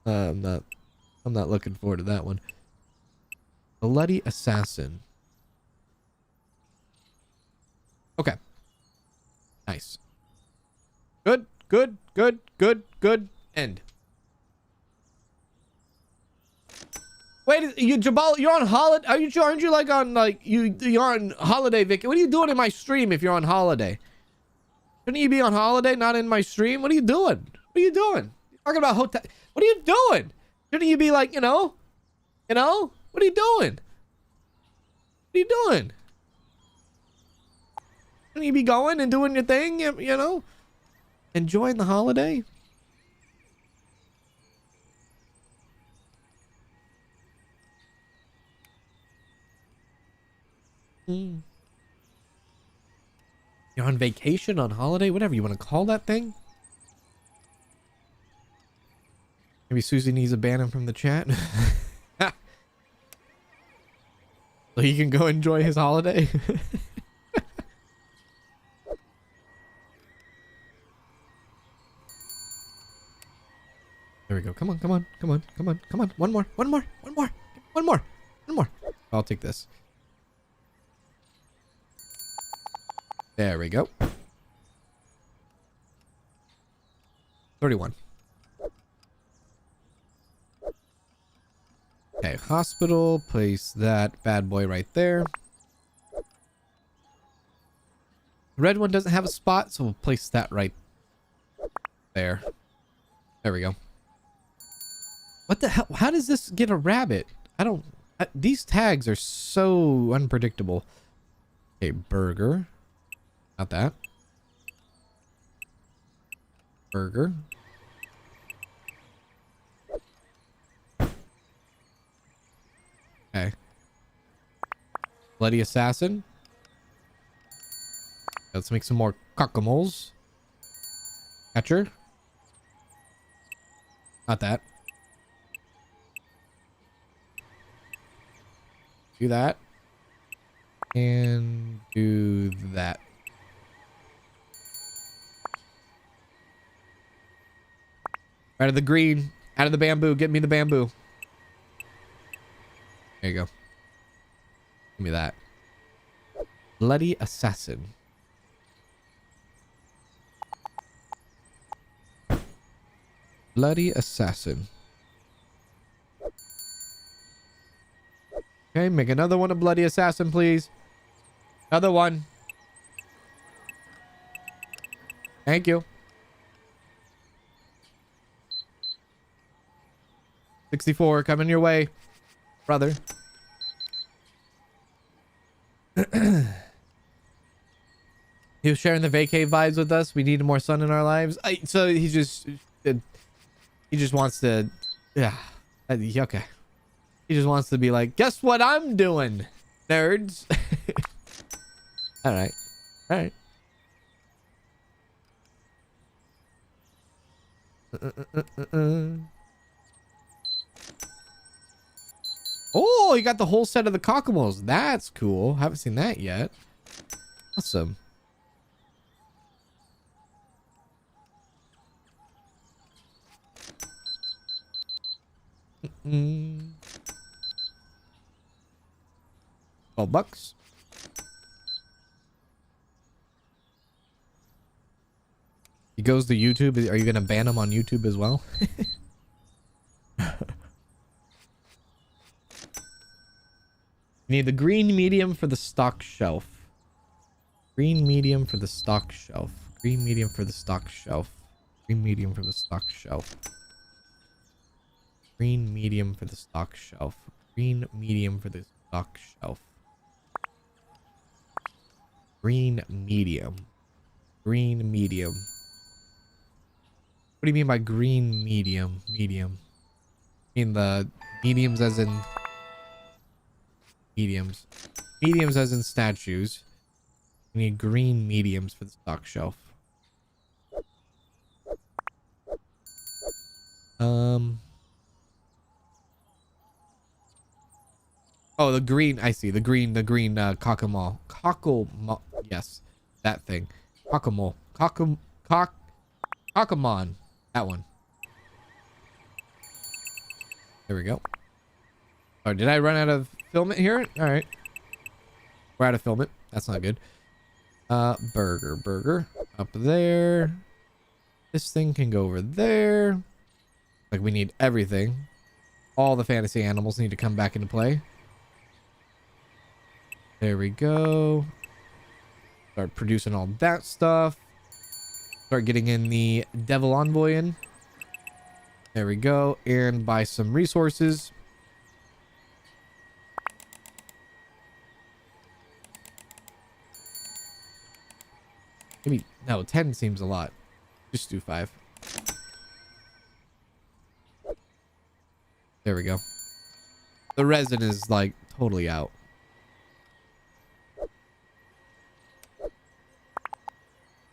I'm not looking forward to that one. Bloody assassin. Okay. Nice. Good. End. Wait, you Jabal, you're on holiday? Aren't you like on like you're on holiday vacation? What are you doing in my stream if you're on holiday? Shouldn't you be on holiday, not in my stream? What are you doing? What are you doing? You're talking about hotel. What are you doing? Shouldn't you be like, you know? What are you doing? What are you doing? Shouldn't you be going and doing your thing? You know, enjoying the holiday. You're on vacation, on holiday, whatever you want to call that thing. Maybe Susie needs to ban him from the chat. So he can go enjoy his holiday. There we go. Come on, come on, come on, come on, come on. One more, one more, one more, one more, one more. I'll take this. There we go. 31. Okay, hospital. Place that bad boy right there. The red one doesn't have a spot, so we'll place that right there. There we go. What the hell? How does this get a rabbit? I don't... these tags are so unpredictable. Okay, burger. Not that. Burger. Okay. Bloody assassin. Let's make some more cockamoles. Catcher. Not that. Do that. And do that. Out of the green. Out of the bamboo. Get me the bamboo. There you go. Give me that. Bloody assassin. Bloody assassin. Okay, make another one a bloody assassin, please. Another one. Thank you. 64 coming your way, brother. He was sharing the vacay vibes with us. We need more sun in our lives. So he just wants to, yeah. Okay. He just wants to be like, guess what I'm doing, nerds. All right. All right. Oh, you got the whole set of the cockamoles. That's cool. Haven't seen that yet. Awesome. $12. He goes to YouTube. Are you going to ban him on YouTube as well? You need the green medium for the stock shelf. Green medium for the stock shelf. Green medium for the stock shelf. Green medium for the stock shelf. Green medium for the stock shelf. Green medium for the stock shelf. Green medium. Green medium. What do you mean by green medium? Medium. I mean the mediums as in mediums. Mediums as in statues. We need green mediums for the stock shelf. Oh, the green. I see. The green cockamole. Cockamole. Yes. That thing. Cockamole. Cockamon. That one. There we go. Oh, did I run out of filament here? All right. We're out of filament. That's not good. Burger. Up there. This thing can go over there. Like, we need everything. All the fantasy animals need to come back into play. There we go. Start producing all that stuff. Start getting in the devil envoy in. There we go. And buy some resources. Maybe, no, 10 seems a lot. Just do 5. There we go. The resin is like totally out.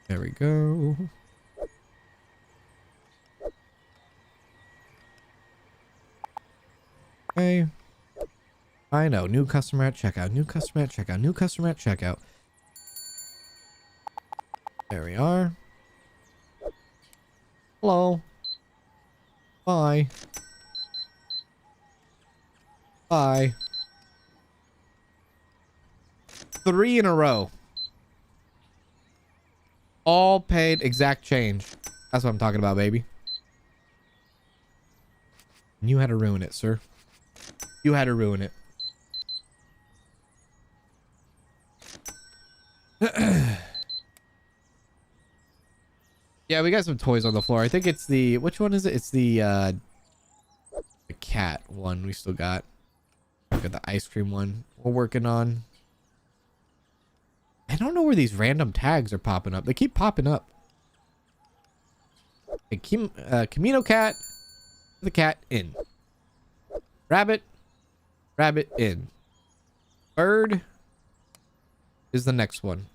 There we go. Okay. I know. New customer at checkout. New customer at checkout. New customer at checkout. There we are. Hello. Bye. Bye. 3 in a row. All paid exact change. That's what I'm talking about, baby. You had to ruin it, sir. You had to ruin it. Yeah, we got some toys on the floor. I think it's the... Which one is it? It's the cat one we still got. We got the ice cream one we're working on. I don't know where these random tags are popping up. They keep popping up. A Camino cat. The cat in. Rabbit. Rabbit in. Bird is the next one.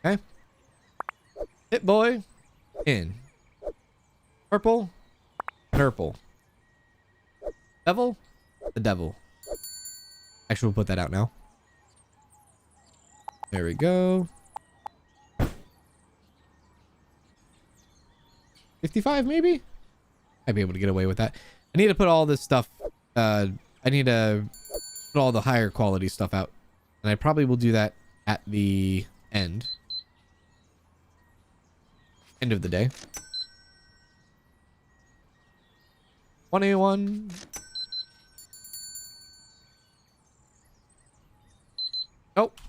Okay. Hit boy in. Purple. Purple. Devil. The devil. Actually, we'll put that out now. There we go. 55 maybe? I'd be able to get away with that. I need to put all this stuff. I need to put all the higher quality stuff out. And I probably will do that at the end. End of the day. 1A1. Nope.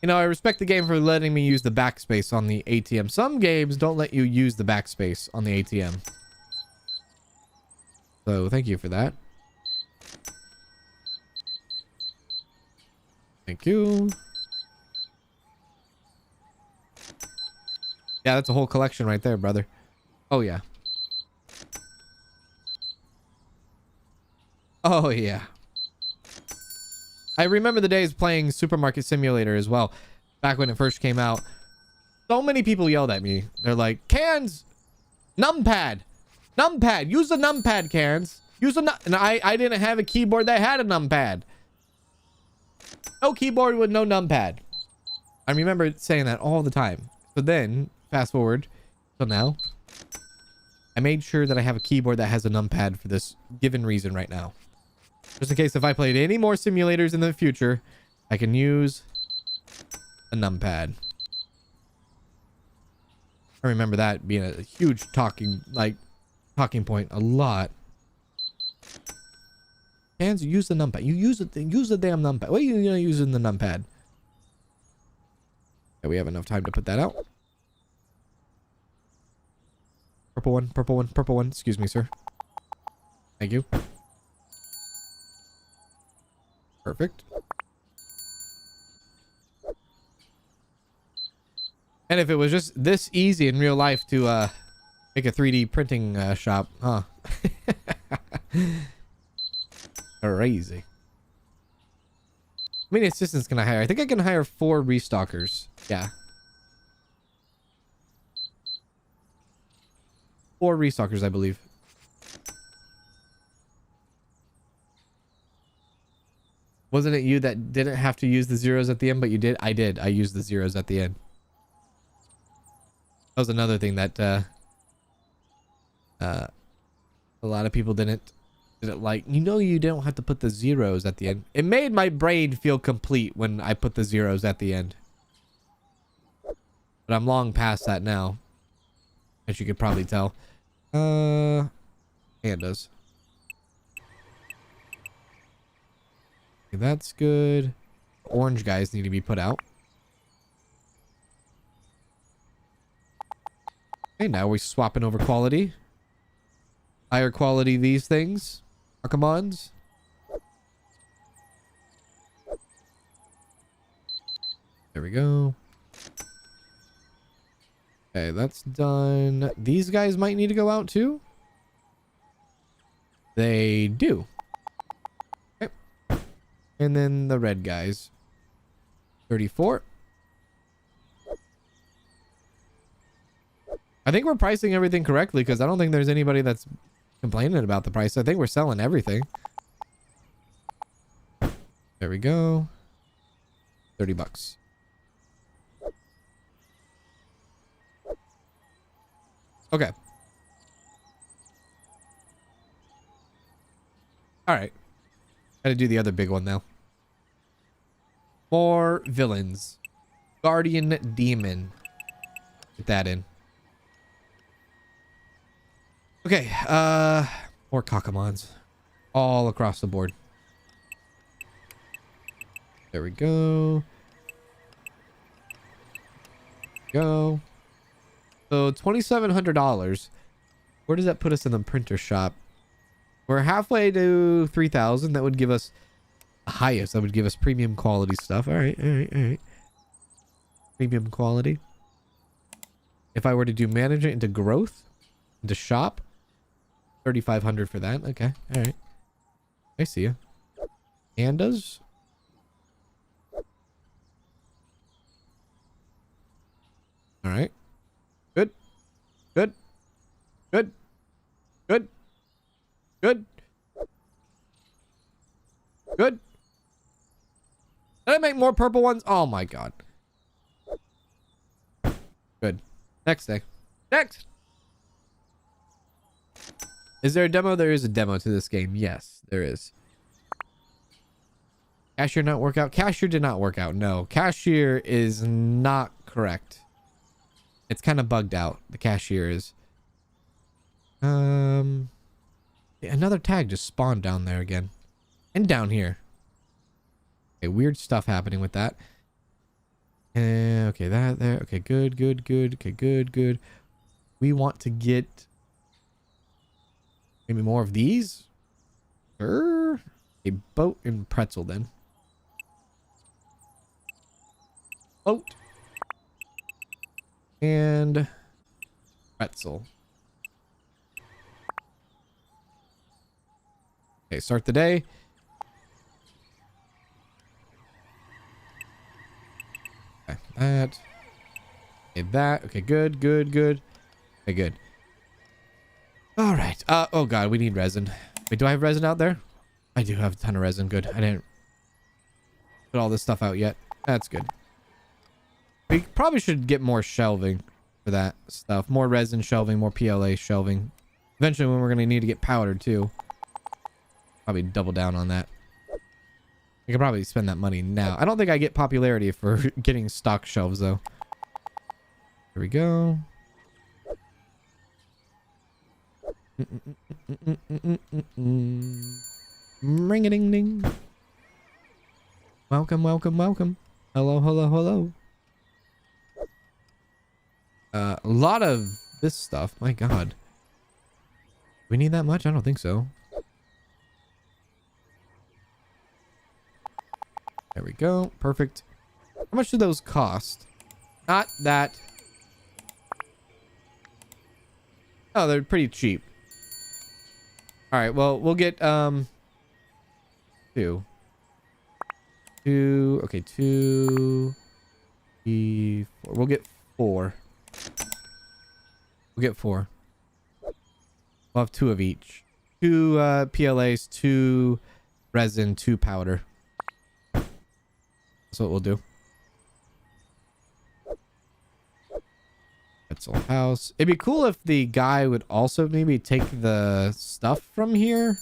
You know, I respect the game for letting me use the backspace on the ATM. Some games don't let you use the backspace on the ATM. So, thank you for that. Thank you. Yeah, that's a whole collection right there, brother. Oh, yeah. Oh, yeah. I remember the days playing Supermarket Simulator as well. Back when it first came out. So many people yelled at me. They're like, Cans! Numpad! Numpad! Use the numpad, Cans! Use the and I didn't have a keyboard that had a numpad. No keyboard with no numpad. I remember saying that all the time. So then, fast forward till now. I made sure that I have a keyboard that has a numpad for this given reason right now. Just in case if I played any more simulators in the future, I can use a numpad. I remember that being a huge talking point a lot. Hands, use the numpad. You use it. Use the damn numpad. What are you using the numpad? Okay, we have enough time to put that out. Purple one, purple one, purple one. Excuse me, sir. Thank you. Perfect. And if it was just this easy in real life to make a 3D printing shop, huh? Crazy. How many assistants can I hire? I think I can hire 4 restockers. Yeah. 4 restockers, I believe. Wasn't it you that didn't have to use the zeros at the end, but you did? I did. I used the zeros at the end. That was another thing that a lot of people didn't like. You know, you don't have to put the zeros at the end. It made my brain feel complete when I put the zeros at the end. But I'm long past that now, as you could probably tell. Pandas. Okay, that's good. Orange guys need to be put out. Okay, now we're swapping over quality. Higher quality these things. Archimons. There we go. Okay, that's done. These guys might need to go out too. They do. Okay. And then the red guys. 34. I think we're pricing everything correctly because I don't think there's anybody that's complaining about the price. I think we're selling everything. There we go. $30. Okay. All right. Gotta do the other big one now. More villains. Guardian Demon. Get that in. Okay. More Kakamons. All across the board. There we go. Go. So $2,700. Where does that put us in the printer shop? We're halfway to 3,000. That would give us the highest. That would give us premium quality stuff. All right, all right, all right. Premium quality. If I were to do management into growth, into shop, 3,500 for that. Okay, all right. I see you. Pandas. All right. Good. Good. Good. Good. Good. Good. Did I make more purple ones? Oh my god. Good. Next day. Next. Is there a demo? There is a demo to this game. Yes, there is. Cashier not work out? Cashier did not work out. No. Cashier is not correct. It's kind of bugged out. The cashier is. Another tag just spawned down there again. And down here. Okay, weird stuff happening with that. Okay, that there. Okay, good, good, good. Okay, good, good. We want to get maybe more of these. Sure. A boat and pretzel then. Boat. And pretzel. Okay, start the day. Okay, that. Okay, that. Okay, good, good, good. Okay, good. All right. Oh god, we need resin. Wait, do I have resin out there? I do have a ton of resin. Good. I didn't put all this stuff out yet. That's good. We probably should get more shelving for that stuff. More resin shelving, more PLA shelving. Eventually when we're going to need to get powdered too. Probably double down on that. I could probably spend that money now. I don't think I get popularity for getting stock shelves though. Here we go. Ring-a-ding-ding. Welcome, welcome, welcome. Hello, hello, hello. A lot of this stuff. My god. We need that much? I don't think so. There we go. Perfect. How much do those cost? Not that. Oh, they're pretty cheap. All right. Well, we'll get two. Okay, 2, 3, 4. We'll get 4. We'll get 4. We'll have 2 of each. 2 PLAs, 2 resin, 2 powder. That's what we'll do. Pretzel house. It'd be cool if the guy would also maybe take the stuff from here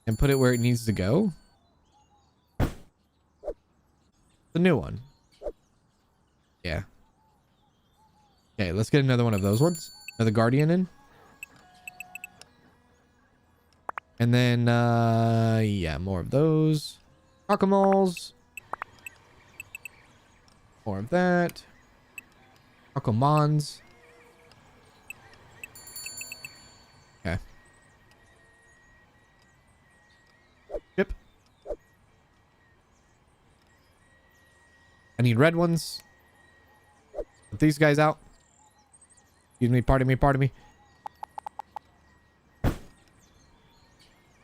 and put it where it needs to go. The new one. Yeah. Okay, let's get another one of those ones. Another Guardian in. And then, yeah, more of those. Akamols. More of that. Akamons. Okay. Yep. I need red ones. Put these guys out. Excuse me, pardon me, pardon me.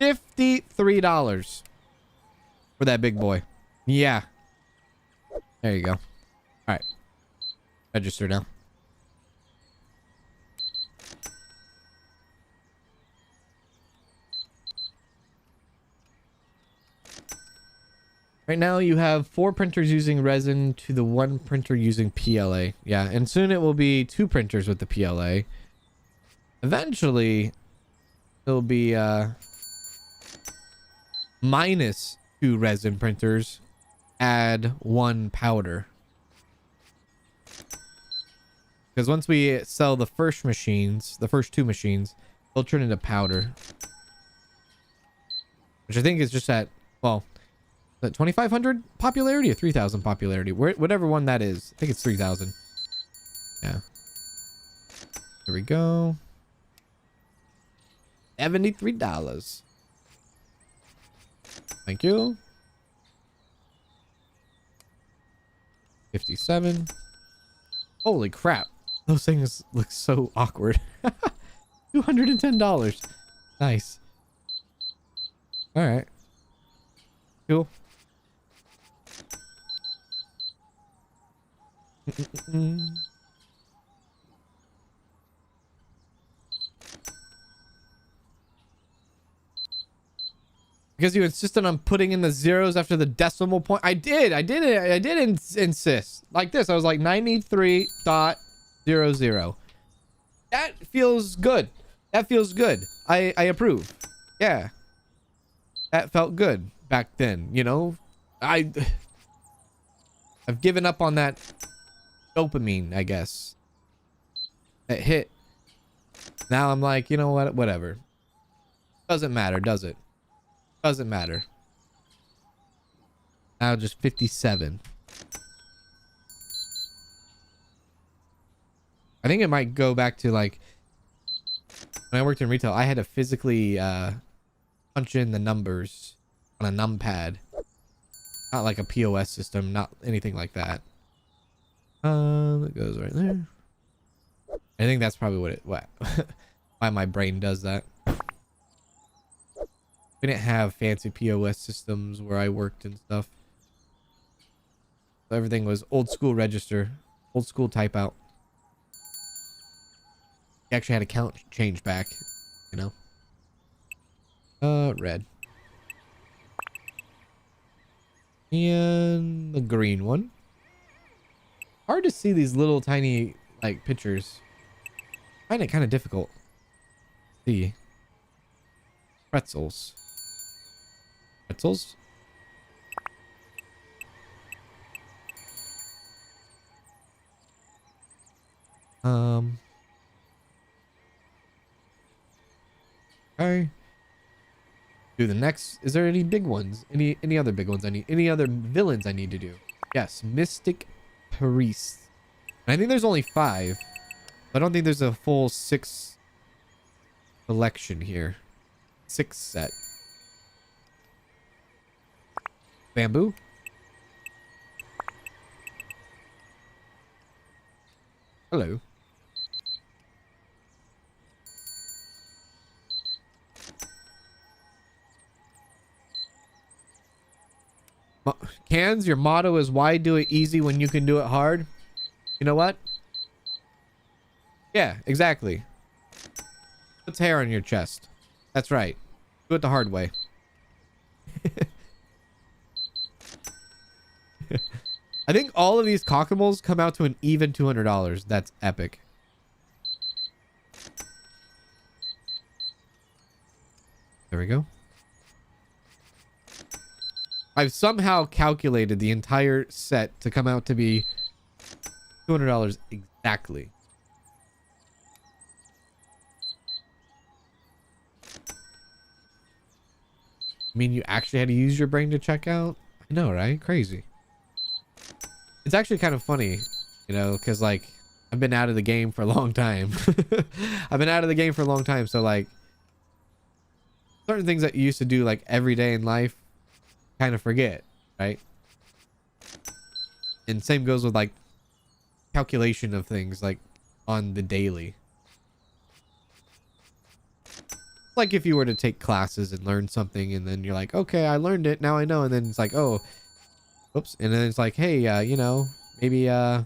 $53 for that big boy. Yeah. There you go. All right. Register now. Right now you have 4 printers using resin to the 1 printer using PLA. Yeah, and soon it will be 2 printers with the PLA. Eventually it'll be minus 2 resin printers, add 1 powder. Because once we sell the first machines, the first 2 machines, they'll turn into powder. Which I think is just at, well, 2,500 popularity or 3,000 popularity, whatever one that is. I think it's 3,000. Yeah. There we go. $73. Thank you. 57. Holy crap. Those things look so awkward. $210. Nice. All right. Cool. Because you insisted on putting in the zeros after the decimal point. I did insist. Like this. I was like 93.00. That feels good. That feels good. I approve. Yeah. That felt good back then, you know? I've given up on that dopamine, I guess. That hit. Now I'm like, you know what? Whatever. Doesn't matter, does it? Doesn't matter. Now just 57. I think it might go back to like when I worked in retail, I had to physically punch in the numbers on a numpad. Not like a POS system, not anything like that. It goes right there. I think that's probably why my brain does that. We didn't have fancy POS systems where I worked and stuff. So everything was old school register, old school type out. You actually had a count change back, you know. Red. And the green one. Hard to see these little tiny like pictures. I find it kind of difficult. See. Pretzels. Pretzels? Okay. Do the next. Is there any big ones? Any other big ones I need? Any other villains I need to do? Yes, Mystic Priest. And I think there's only 5. I don't think there's a full 6 selection here. 6 set. Bamboo. Hello. Cans, your motto is why do it easy when you can do it hard? You know what? Yeah, exactly. Puts hair on your chest. That's right. Do it the hard way. I think all of these cockimals come out to an even $200. That's epic. There we go. I've somehow calculated the entire set to come out to be $200 exactly. I mean, you actually had to use your brain to check out? I know, right? Crazy. It's actually kind of funny, you know, because like I've been out of the game for a long time. I've been out of the game for a long time. So like certain things that you used to do like every day in life, kind of forget, right? And same goes with like calculation of things like on the daily. Like if you were to take classes and learn something and then you're like, okay, I learned it, now I know. And then it's like, oh, oops. And then it's like, hey, you know, maybe I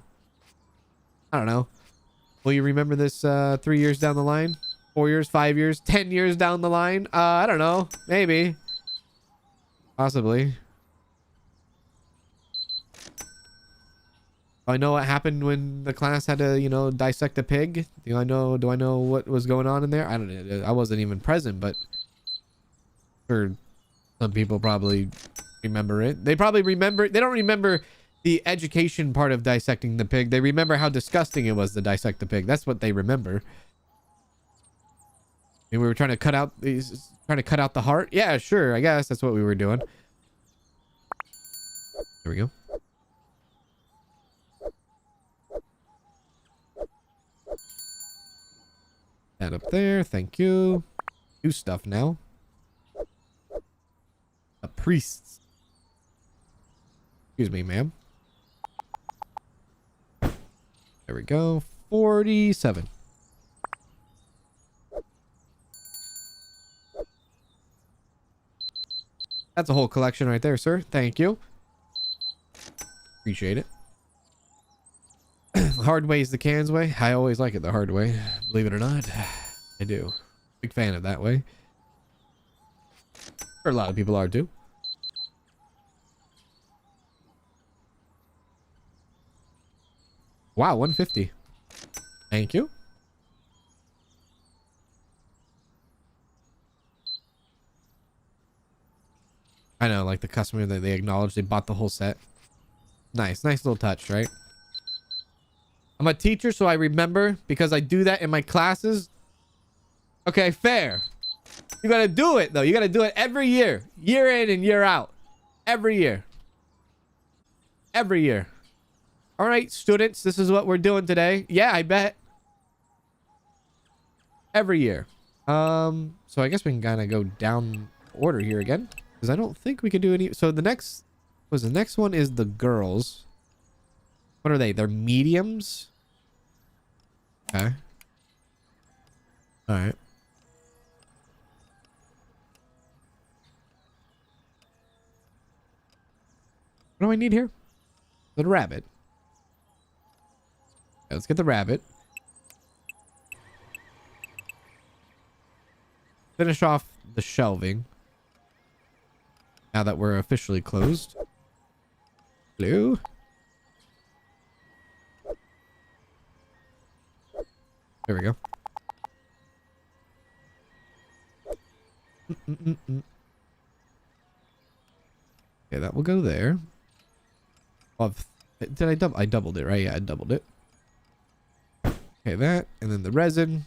don't know, will you remember this 3 years down the line, 4 years, 5 years, 10 years down the line? I don't know, maybe, possibly. I know what happened when the class had to, you know, dissect a pig. Do I know what was going on in there? I don't know. I wasn't even present, but sure, some people probably remember it. They probably remember. They don't remember the education part of dissecting the pig. They remember how disgusting it was to dissect the pig. That's what they remember. And we were trying to cut out the heart. Yeah, sure. I guess that's what we were doing. There we go. That up there. Thank you. Do stuff now. A priest. Excuse me, ma'am. There we go. 47. That's a whole collection right there, sir. Thank you. Appreciate it. The hard way is the cans way. I always like it the hard way. Believe it or not, I do. Big fan of that way. Or a lot of people are too. Wow, 150. Thank you. I know, like the customer that they acknowledged they bought the whole set. Nice little touch, right? I'm a teacher, so I remember because I do that in my classes. Okay, fair. You gotta do it though. You gotta do it every year. Year in and year out. Every year. Every year. All right, students, this is what we're doing today. Yeah, I bet. Every year. So I guess we can kind of go down order here again. Because I don't think we can do any. So the next one is the girls. What are they? They're mediums. Okay. All right. What do I need here? The rabbit. Okay, let's get the rabbit. Finish off the shelving. Now that we're officially closed. Hello. There we go. Okay, that will go there. Oh, did I double? I doubled it, right? Yeah, I doubled it. Okay, that, and then the resin.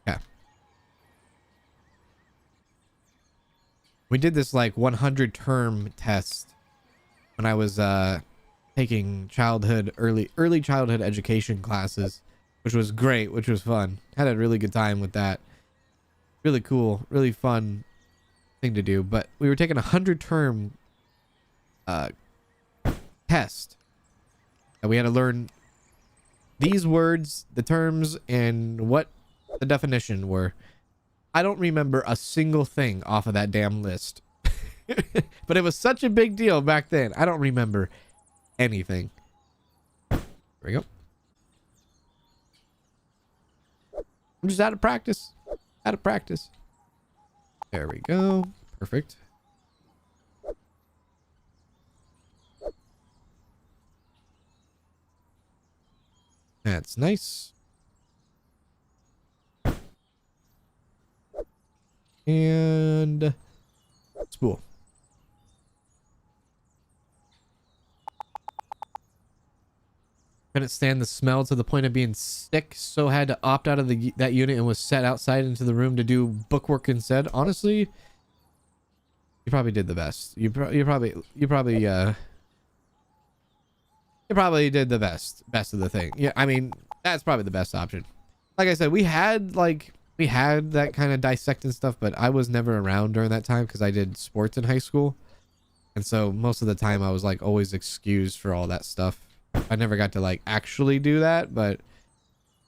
Yeah. We did this like 100 term test when I was taking early childhood education classes, which was great, which was fun. Had a really good time with that. Really cool, really fun thing to do. But we were taking a 100 term test, and we had to learn these words, the terms, and what the definition were. I don't remember a single thing off of that damn list. But it was such a big deal back then. I don't remember anything. There we go. I'm just out of practice. Out of practice. There we go. Perfect. That's nice. And spool. Couldn't stand the smell to the point of being sick, so had to opt out of that unit and was set outside into the room to do bookwork instead. Honestly, you probably did the best. You probably did the best of the thing. Yeah, I mean, that's probably the best option. Like I said, we had that kind of dissecting stuff, but I was never around during that time because I did sports in high school, and so most of the time I was like always excused for all that stuff. I never got to like actually do that, but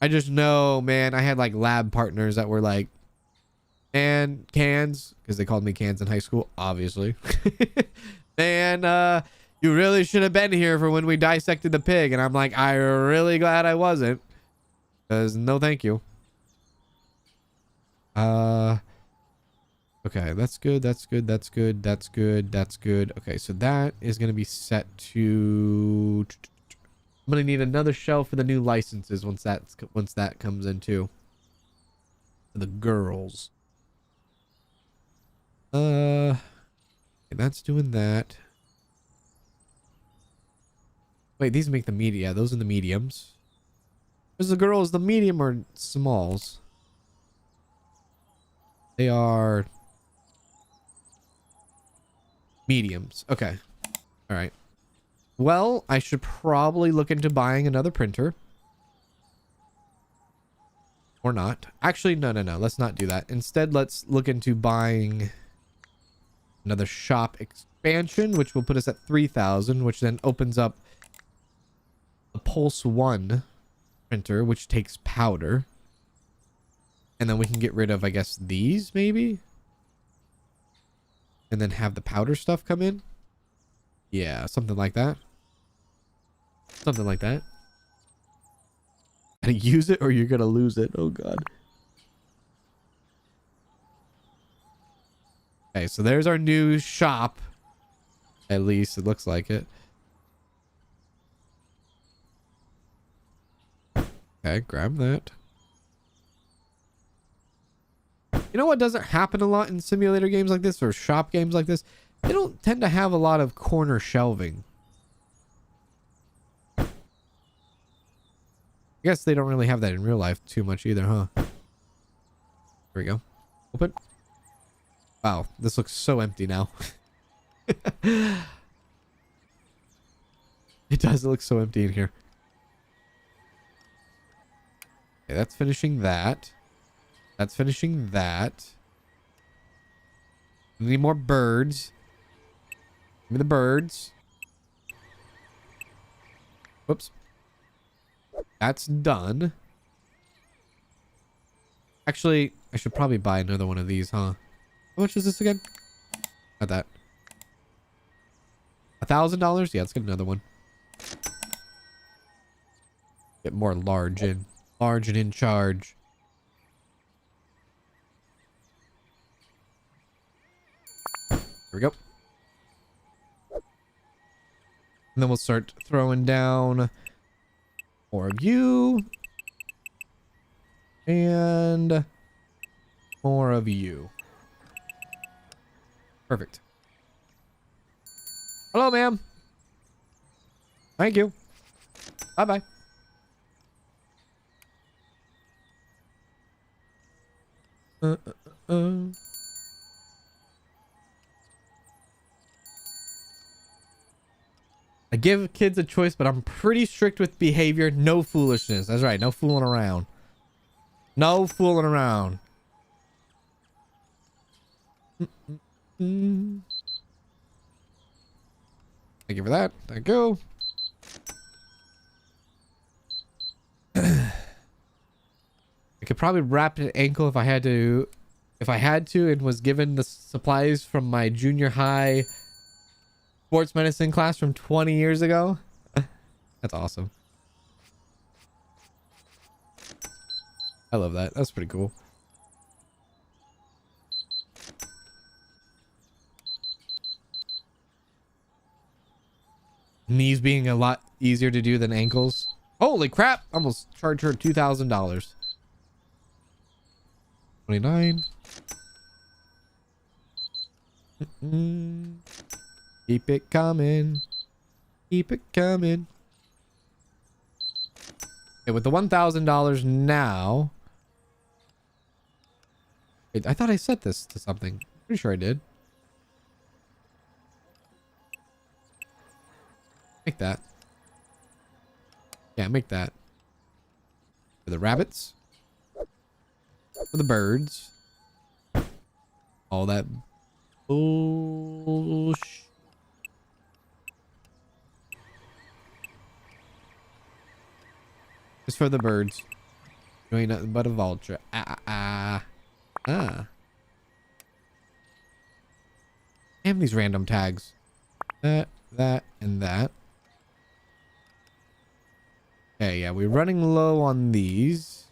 I just know, man, I had like lab partners that were like, man, cans, because they called me cans in high school, obviously. Man, you really should have been here for when we dissected the pig. And I'm like, I'm really glad I wasn't, because no thank you. Okay, that's good. That's good. That's good. That's good. That's good. Okay, so that is going to be set to... I'm going to need another shelf for the new licenses once that comes in too. For the girls. Okay, that's doing that. Wait, these make the media. Yeah, those are the mediums. Is the girls the medium or smalls? They are mediums. Okay. All right. Well, I should probably look into buying another printer. Or not. Actually, no. Let's not do that. Instead, let's look into buying another shop expansion, which will put us at 3,000, which then opens up a Pulse 1 printer, which takes powder. And then we can get rid of, I guess, these, maybe? And then have the powder stuff come in? Yeah, something like that. Something like that. Gotta use it or you're gonna lose it. Oh, God. Okay, so there's our new shop. At least it looks like it. Okay, grab that. You know what doesn't happen a lot in simulator games like this or shop games like this? They don't tend to have a lot of corner shelving. I guess they don't really have that in real life too much either, huh? Here we go. Open. Wow, this looks so empty now. It does look so empty in here. Okay, that's finishing that. That's finishing that. We need more birds. Give me the birds. Whoops. That's done. Actually, I should probably buy another one of these, huh? How much is this again? Not that. $1,000? Yeah, let's get another one. Get more large in. Large and in charge. Here we go. And then we'll start throwing down more of you. And more of you. Perfect. Hello, ma'am. Thank you. Bye-bye. I give kids a choice, but I'm pretty strict with behavior. No foolishness. That's right. No fooling around. No fooling around. Thank you for that. Thank you. I could probably wrap an ankle if I had to. If I had to and was given the supplies from my junior high sports medicine class from 20 years ago. That's awesome. I love that. That's pretty cool. Knees being a lot easier to do than ankles. Holy crap! Almost charged her $2,000. 29. Keep it coming. Keep it coming. Okay, with the $1,000 now. Wait, I thought I set this to something. Pretty sure I did. Make that. Yeah, make that. For the rabbits. For the birds. All that bullshit. Just for the birds. You ain't nothing but a vulture. Damn these random tags. That, and that. Okay, yeah, we're running low on these.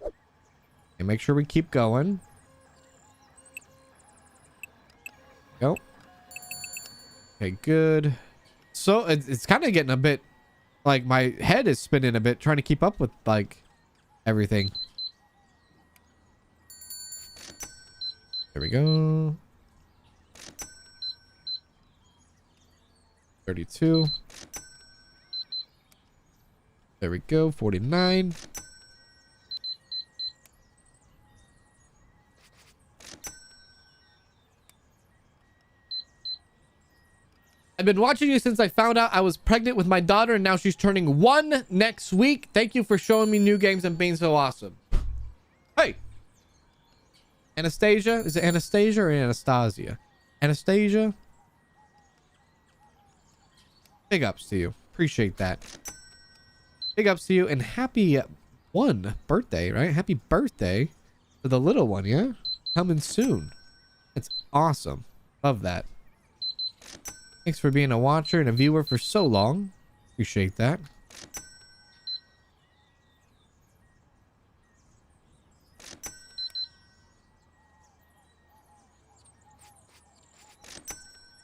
Okay, make sure we keep going. Go. Okay, good. So it's kind of getting a bit like my head is spinning a bit trying to keep up with like everything. There we go. 32. There we go. 49. I've been watching you since I found out I was pregnant with my daughter, and now she's turning 1 next week. Thank you for showing me new games and being so awesome. Hey! Anastasia? Is it Anastasia or Anastasia? Anastasia? Big ups to you. Appreciate that. Big ups to you, and happy 1 birthday, right? Happy birthday to the little one, yeah? Coming soon. It's awesome. Love that. Thanks for being a watcher and a viewer for so long. Appreciate that.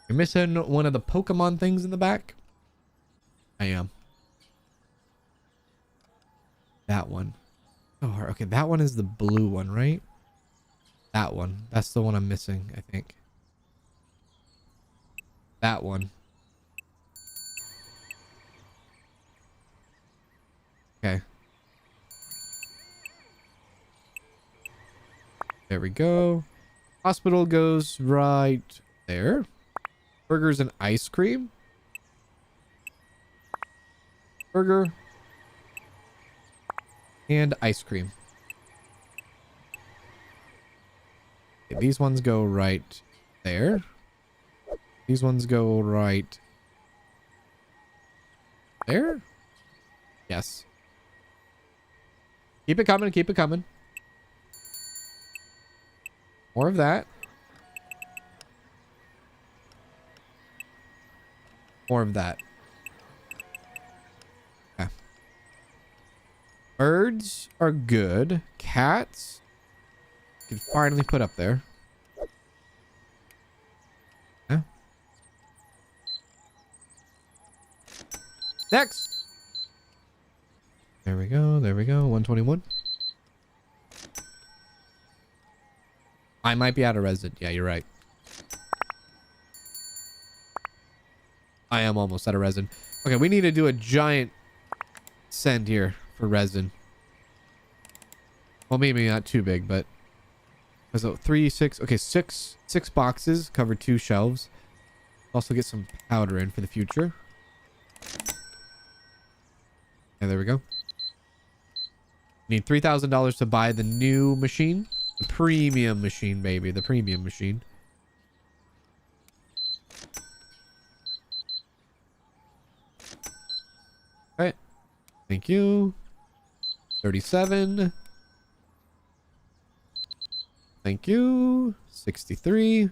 You're missing one of the Pokemon things in the back? I am. That one. Oh, okay, that one is the blue one, right? That one. That's the one I'm missing, I think. That one. Okay. There we go. Hospital goes right there. Burgers and ice cream. Burger. And ice cream. Okay, these ones go right there. These ones go right there. Yes. Keep it coming. Keep it coming. More of that. More of that. Okay. Birds are good. Cats can finally put up there. Yeah. Next. There we go. There we go. 121. I might be out of resin. Yeah, you're right. I am almost out of resin. Okay, we need to do a giant send here for resin. Well, maybe not too big, but so 3, 6. Okay, six boxes cover 2 shelves. Also get some powder in for the future. And there we go. Need $3,000 to buy the new machine. The premium machine, baby. The premium machine. Alright. Thank you. 37. Thank you. 63. Give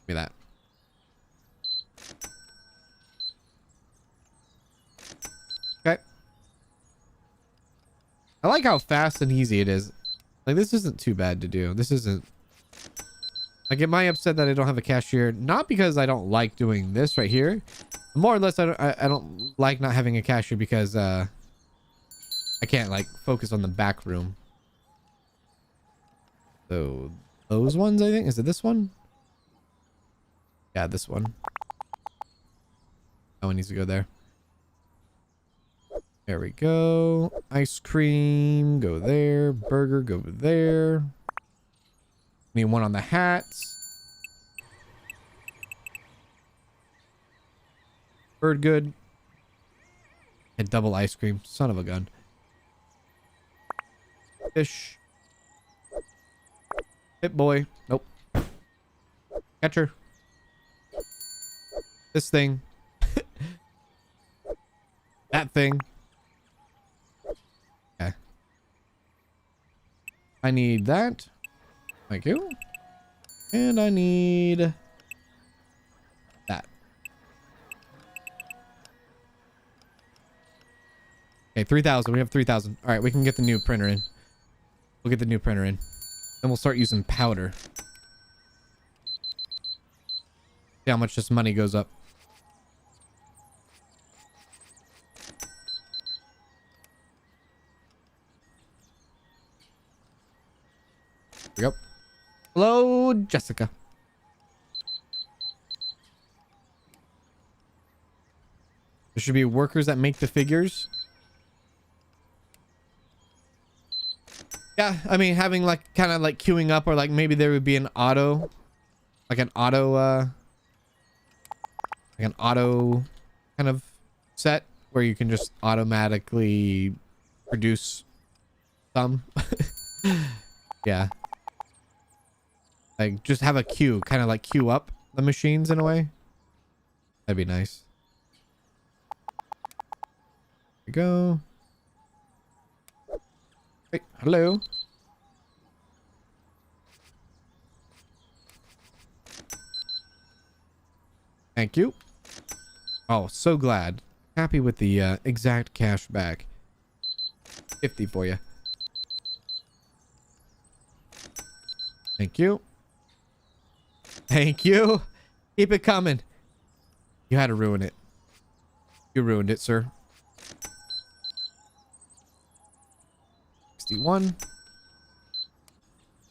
me that. Okay. I like how fast and easy it is. Like, this isn't too bad to do. This isn't... Like, am I upset that I don't have a cashier? Not because I don't like doing this right here. More or less, I don't like not having a cashier because, I can't, like, focus on the back room. So, those ones, I think? Is it this one? Yeah, this one. That one needs to go there. There we go. Ice cream, go there. Burger, go there. Need one on the hats. Bird good. And double ice cream. Son of a gun. Fish. Hit boy. Nope. Catcher. This thing. That thing. Okay. I need that. Thank you. And I need that. Okay, 3,000. We have 3,000. All right, we can get the new printer in. We'll get the new printer in. Then we'll start using powder. See how much this money goes up. Here we go. Hello, Jessica. There should be workers that make the figures. Yeah, I mean, having like kind of like queuing up, or like maybe there would be an auto, like an auto kind of set where you can just automatically produce some. Yeah. Like just have a queue, kind of like queue up the machines in a way. That'd be nice. Here we go. Hey, hello. Thank you. Oh, so glad. Happy with the exact cash back. 50 for you. Thank you. Thank you. Keep it coming. You had to ruin it. You ruined it, sir. 61.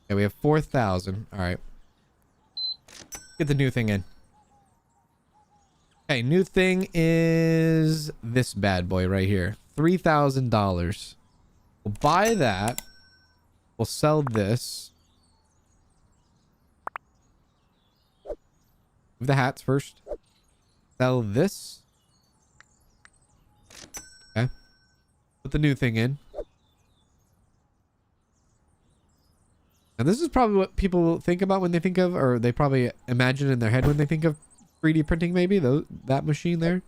Okay, we have 4,000. All right. Get the new thing in. Okay, new thing is this bad boy right here. $3,000. We'll buy that. We'll sell this. Move the hats first. Sell this. Okay. Put the new thing in. Now this is probably what people think about when they think of, or they probably imagine in their head when they think of 3D printing, maybe that machine there.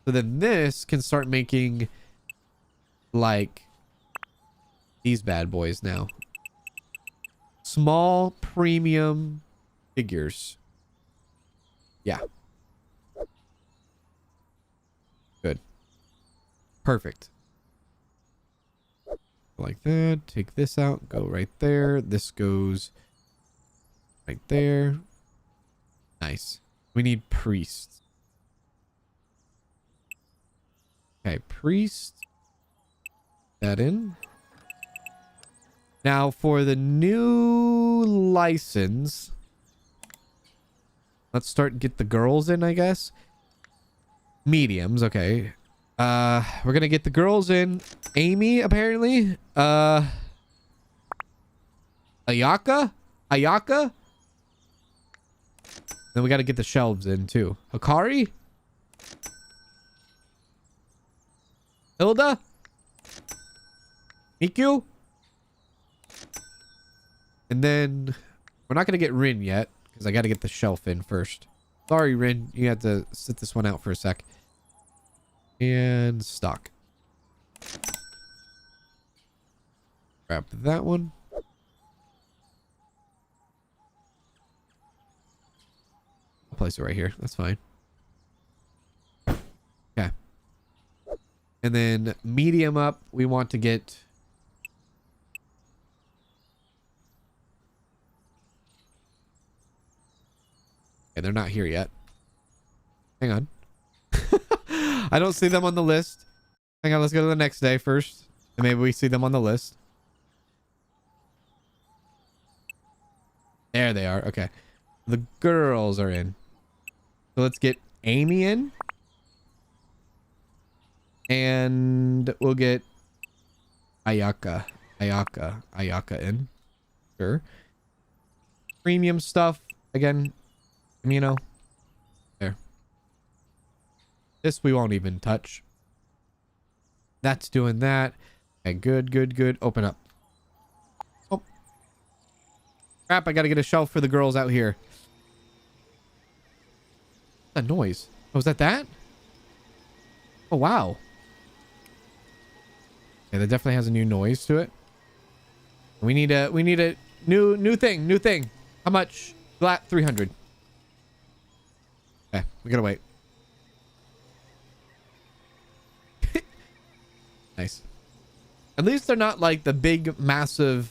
So then this can start making like these bad boys now. Small premium figures. Yeah. Good. Perfect. Like that. Take this out. Go right there. This goes right there. Nice. We need priests. Okay, priest. That in. Now for the new license. Let's get the girls in, I guess. Mediums, okay. We're gonna get the girls in. Amy, apparently. Ayaka? Then we gotta get the shelves in, too. Hikari? Hilda? Miku? And then we're not gonna get Rin yet, because I gotta get the shelf in first. Sorry, Rin. You have to sit this one out for a sec. And stock. Grab that one. I'll place it right here. That's fine. Okay. And then medium up, we want to get... Okay, they're not here yet. Hang on. I don't see them on the list. Hang on, let's go to the next day first. And maybe we see them on the list. There they are. Okay. The girls are in. So let's get Amy in. And we'll get Ayaka in. Sure. Premium stuff. Again, you know. There. This we won't even touch. That's doing that. Okay, good. Open up. Oh. Crap, I gotta get a shelf for the girls out here. What's that noise? Oh, was that? Oh, wow. Yeah, that definitely has a new noise to it. We need a new thing. How much? Flat 300. Okay, we gotta wait. Nice. At least they're not like the big, massive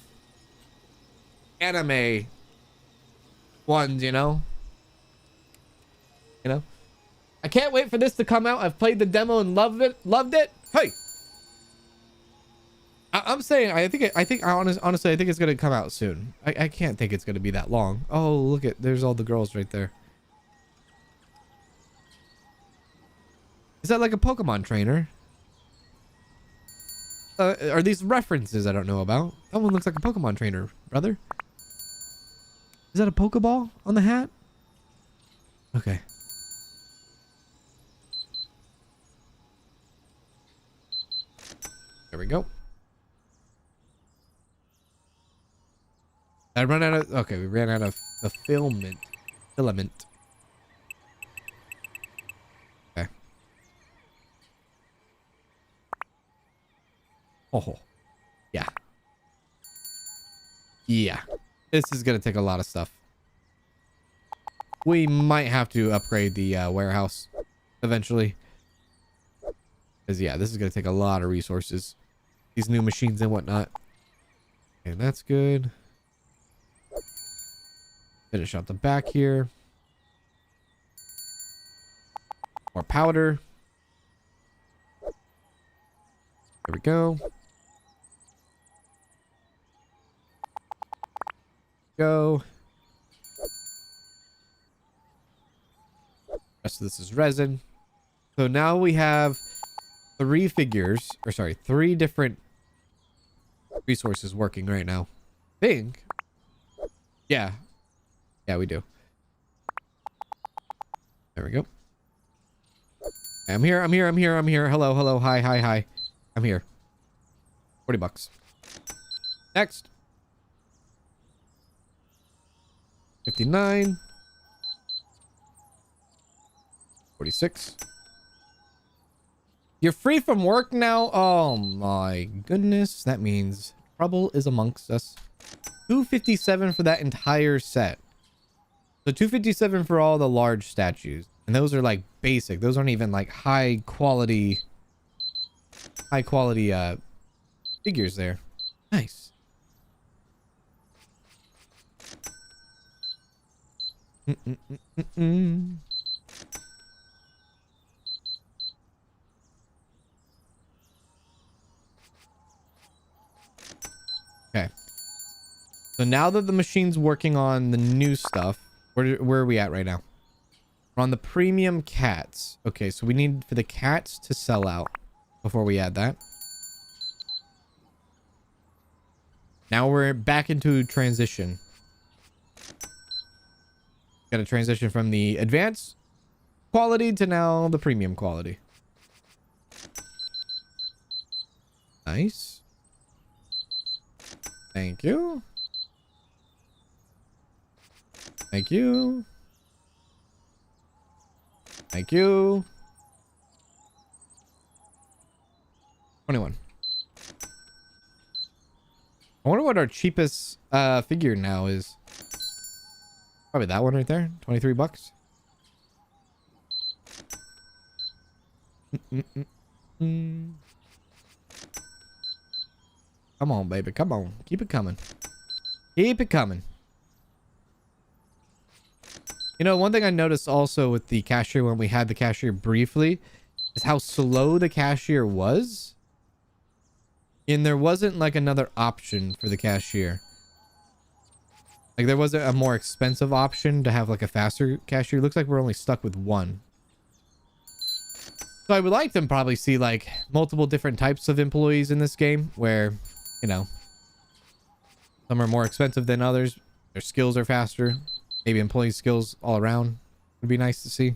anime ones, you know? You know? I can't wait for this to come out. I've played the demo and loved it. Hey! I'm saying, honestly, I think it's going to come out soon. I can't think it's going to be that long. Oh, look there's all the girls right there. Is that like a Pokemon trainer? Are these references I don't know about? That one looks like a Pokemon trainer, brother. Is that a Pokeball on the hat? Okay. There we go. I run out of... Okay, we ran out of the filament. Okay. Oh. Yeah. Yeah. This is going to take a lot of stuff. We might have to upgrade the warehouse eventually. Because, yeah, this is going to take a lot of resources. These new machines and whatnot. And that's good. Finish out the back here. More powder. There we go. Go. Rest of this is resin. So now we have three different resources working right now. Think. Yeah. Yeah, we do. There we go. I'm here. Hello. Hi. I'm here. $40. Next. 59. 46. You're free from work now? Oh my goodness. That means trouble is amongst us. 257 for that entire set. So 257 for all the large statues. And those are like basic. Those aren't even like high quality figures there. Nice. Okay. So now that the machine's working on the new stuff, where are we at right now? We're on the premium cats. Okay, so we need for the cats to sell out before we add that. Now we're back into transition. Got to transition from the advanced quality to now the premium quality. Nice. Thank you. Thank you. Thank you. 21. I wonder what our cheapest figure now is. Probably that one right there. $23. Come on, baby. Come on. Keep it coming. Keep it coming. You know, one thing I noticed also with the cashier when we had the cashier briefly is how slow the cashier was. And there wasn't like another option for the cashier. Like there wasn't a more expensive option to have like a faster cashier. Looks like we're only stuck with one. So I would like to probably see like multiple different types of employees in this game where, you know, some are more expensive than others. Their skills are faster. Maybe employee skills all around would be nice to see.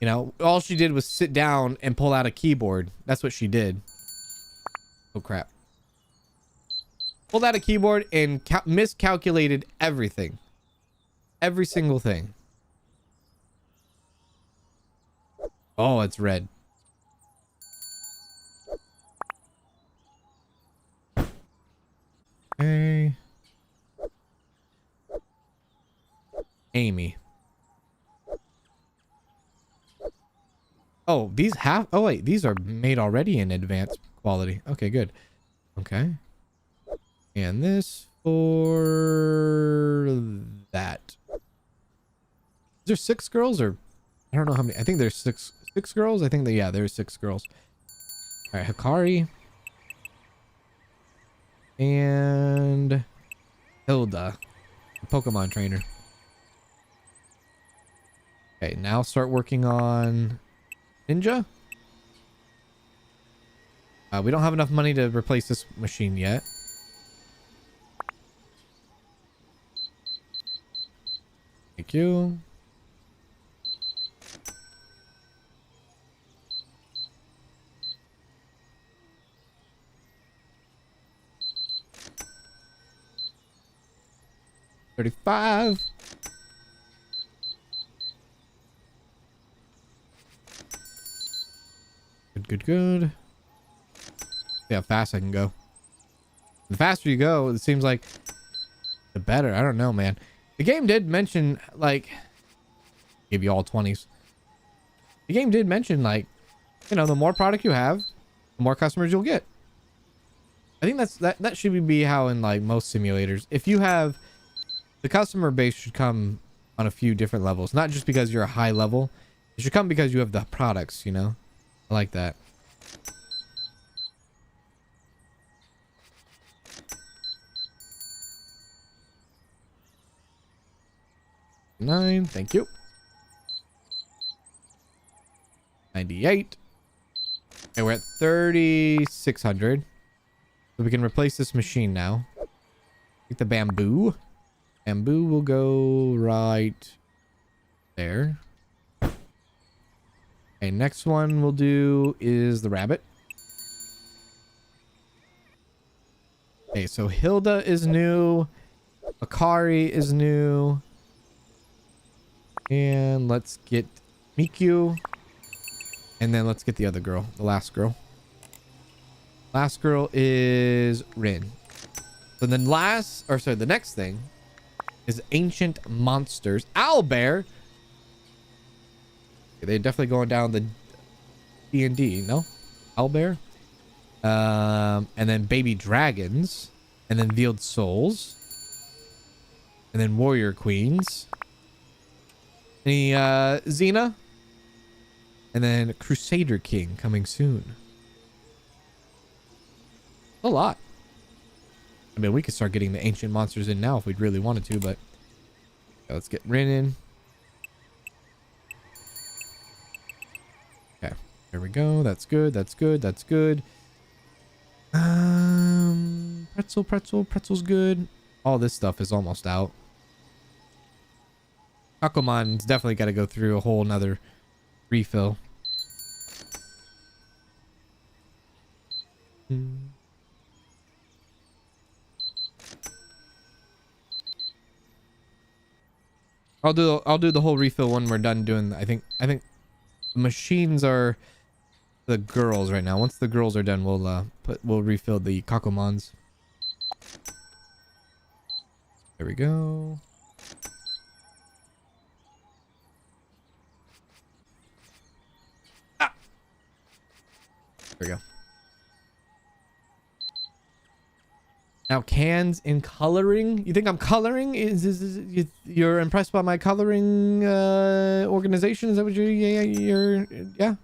You know, all she did was sit down and pull out a keyboard. That's what she did. Oh, crap. Pulled out a keyboard and miscalculated everything. Every single thing. Oh, it's red. Okay. Amy. Oh, these have... Oh, wait. These are made already in advanced quality. Okay, good. Okay. And this for that. Is there 6 girls or I don't know how many. I think there's six girls. I think that, yeah, there's 6 girls. All right, Hikari and Hilda, the Pokemon trainer. Okay, now start working on Ninja. We don't have enough money to replace this machine yet. Thank you. $35. Good. See how fast I can go. The faster you go, it seems like the better. I don't know, man. The game did mention, like, give you all 20s. The game did mention, like, you know, the more product you have, the more customers you'll get. I think that should be how in like most simulators. If you have the customer base should come on a few different levels, not just because you're a high level. It should come because you have the products, you know. I like that. $9, thank you. 98. Okay, we're at 3,600. So we can replace this machine now. Take the bamboo. Bamboo will go right there. Okay, next one we'll do is the rabbit. Okay, so Hilda is new. Akari is new. And let's get Mikyu. And then let's get the other girl, the last girl. Last girl is Rin. So then the next thing is Ancient Monsters. Owlbear. Okay, they're definitely going down the D&D, no? Owlbear. And then Baby Dragons. And then Veiled Souls. And then Warrior Queens. Any Xena. And then Crusader King coming soon. A lot. I mean, we could start getting the ancient monsters in now if we'd really wanted to, but okay, let's get Rin in. Okay, there we go. That's good. That's good. That's good. Pretzel's good. All this stuff is almost out. Kakumon's definitely got to go through a whole nother refill. I'll do the whole refill when we're done doing. I think the machines are the girls right now. Once the girls are done, we'll refill the Kakumons. There we go. Ah! There we go. Now cans in coloring. You think I'm coloring? You're impressed by my coloring organization? Is that what you're yeah.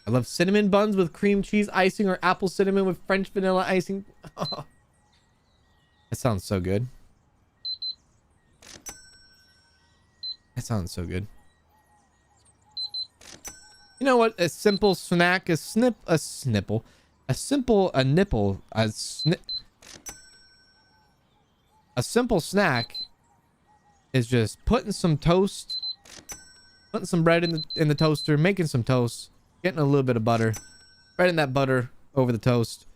I love cinnamon buns with cream cheese icing or apple cinnamon with French vanilla icing. Oh, that sounds so good. That sounds so good. You know what? A simple snack, a nipple is just putting some toast, putting some bread in the toaster, making some toast, getting a little bit of butter, spreading that butter over the toast,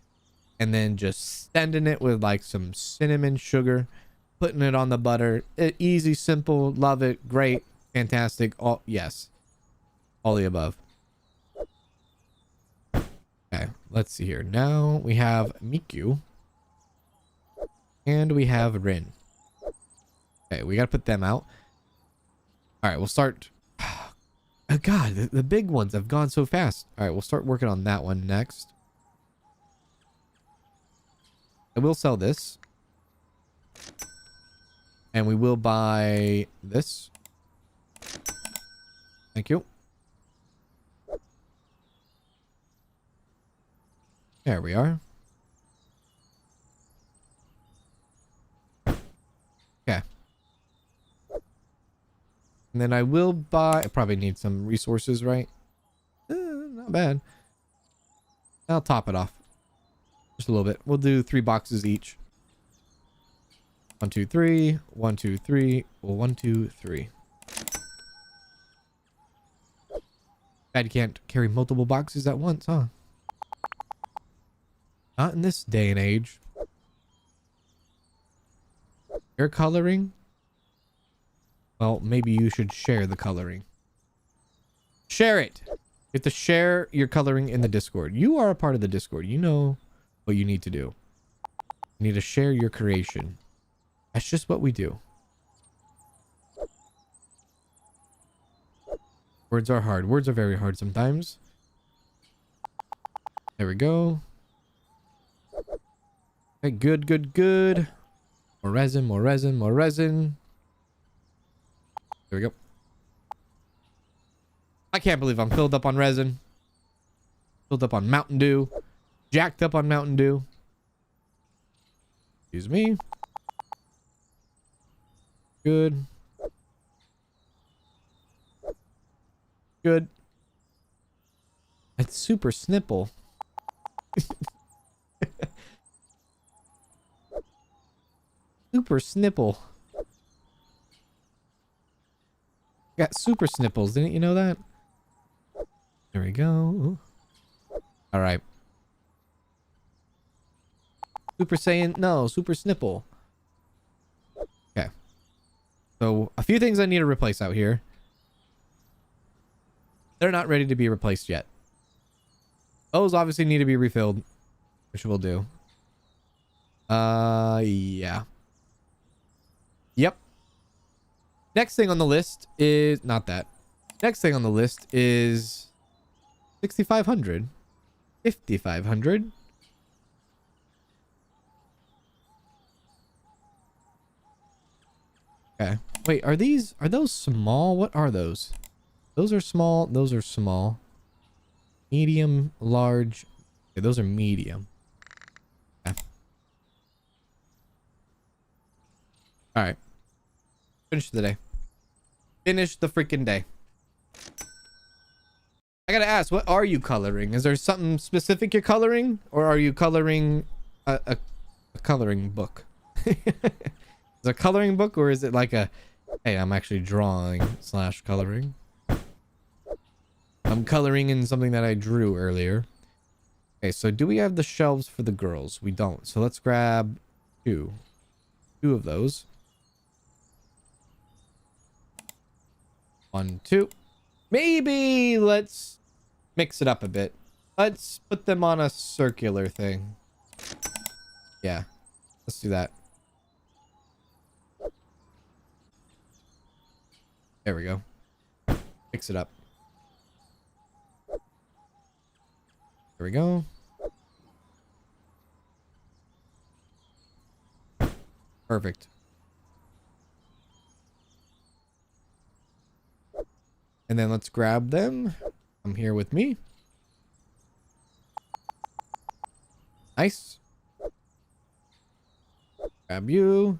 and then just sending it with like some cinnamon sugar, putting it on the butter. Easy, simple, love it, great, fantastic. All yes, all the above. Okay, let's see here. Now we have Mikyu. And we have Rin. Okay, we gotta put them out. Alright, we'll start. Oh god, the big ones have gone so fast. Alright, we'll start working on that one next. I will sell this. And we will buy this. Thank you. There we are. Okay. And then I will buy... I probably need some resources, right? Not bad. I'll top it off. Just a little bit. We'll do 3 boxes each. 1, 2, 3. 1, 2, 3. Well, 1, 2, 3. Bad you can't carry multiple boxes at once, huh? Not in this day and age. Hair coloring? Well, maybe you should share the coloring. Share it! You have to share your coloring in the Discord. You are a part of the Discord. You know what you need to do. You need to share your creation. That's just what we do. Words are hard. Words are very hard sometimes. There we go. Okay, good, good, good. More resin, more resin, more resin. There we go. I can't believe I'm filled up on resin. Filled up on Mountain Dew. Jacked up on Mountain Dew. Excuse me. Good. Good. It's super snipple. Super snipple. Got super snipples, didn't you know that? There we go. All right. Super Saiyan, no, Super Snipple. Okay. So a few things I need to replace out here. They're not ready to be replaced yet. Those obviously need to be refilled, which we'll do. Yeah. Yep. Next thing on the list is not that. Next thing on the list is 6,500. 5,500. Okay. Wait, are those small? What are those? Those are small. Those are small. Medium, large. Okay, those are medium. Okay. All right. Finish the day. Finish the freaking day. I gotta ask, what are you coloring? Is there something specific you're coloring? Or are you coloring a coloring book? Is it a coloring book, or is it like a, hey, I'm actually drawing / coloring? I'm coloring in something that I drew earlier. Okay, so do we have the shelves for the girls? We don't. So let's grab two of those. 1, 2. Maybe let's mix it up a bit. Let's put them on a circular thing. Yeah, let's do that. There we go. Mix it up. There we go. Perfect. And then let's grab them. Come here with me. Nice. Grab you.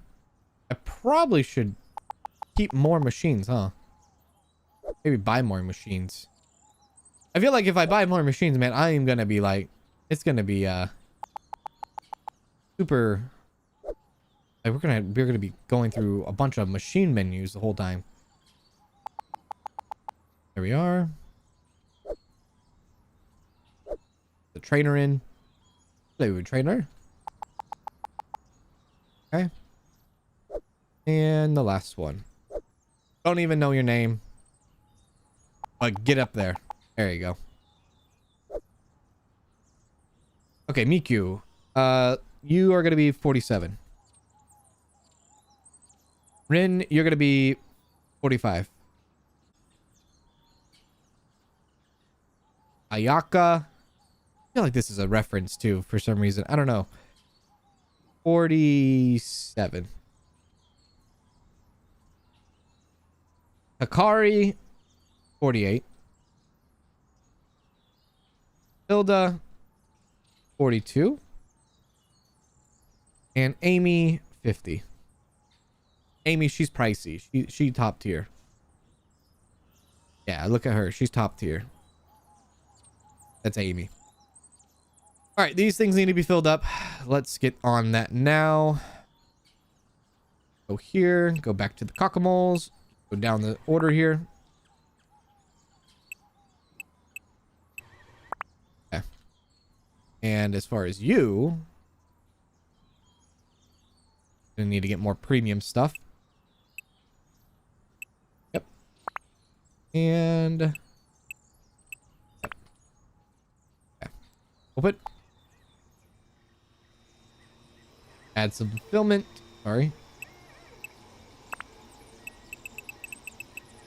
I probably should keep more machines, huh? Maybe buy more machines. I feel like if I buy more machines, man, I am gonna be like, it's gonna be super, like we're gonna be going through a bunch of machine menus the whole time. There we are. The trainer in. Hello, trainer. Okay. And the last one. Don't even know your name. But get up there. There you go. Okay, Miku. You are gonna be 47. Rin, you're gonna be 45. Ayaka. I feel like this is a reference too for some reason. I don't know. 47. Hikari, 48. Hilda, 42. And Amy, 50. Amy, she's pricey. She top tier. Yeah, look at her. She's top tier. That's Amy. All right, these things need to be filled up. Let's get on that now. Go here. Go back to the cockamoles. Go down the order here. Okay. And as far as you, gonna need to get more premium stuff. Yep. And okay. Open. Add some fulfillment. Sorry.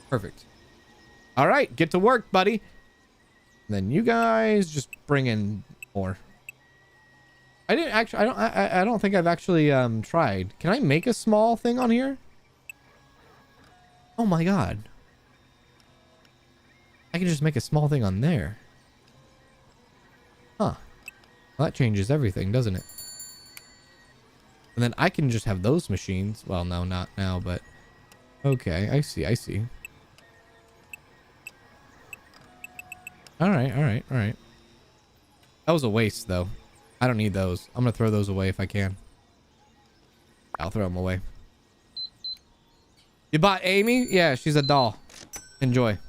Perfect. All right, get to work, buddy. And then you guys just bring in more. I didn't actually. I don't think I've actually tried. Can I make a small thing on here? Oh my god. I can just make a small thing on there. Huh. Well, that changes everything, doesn't it? And then I can just have those machines. Well, no, not now, but okay. I see. I see. All right. All right. All right. That was a waste, though. I don't need those. I'm going to throw those away if I can. I'll throw them away. You bought Amy? Yeah, she's a doll. Enjoy.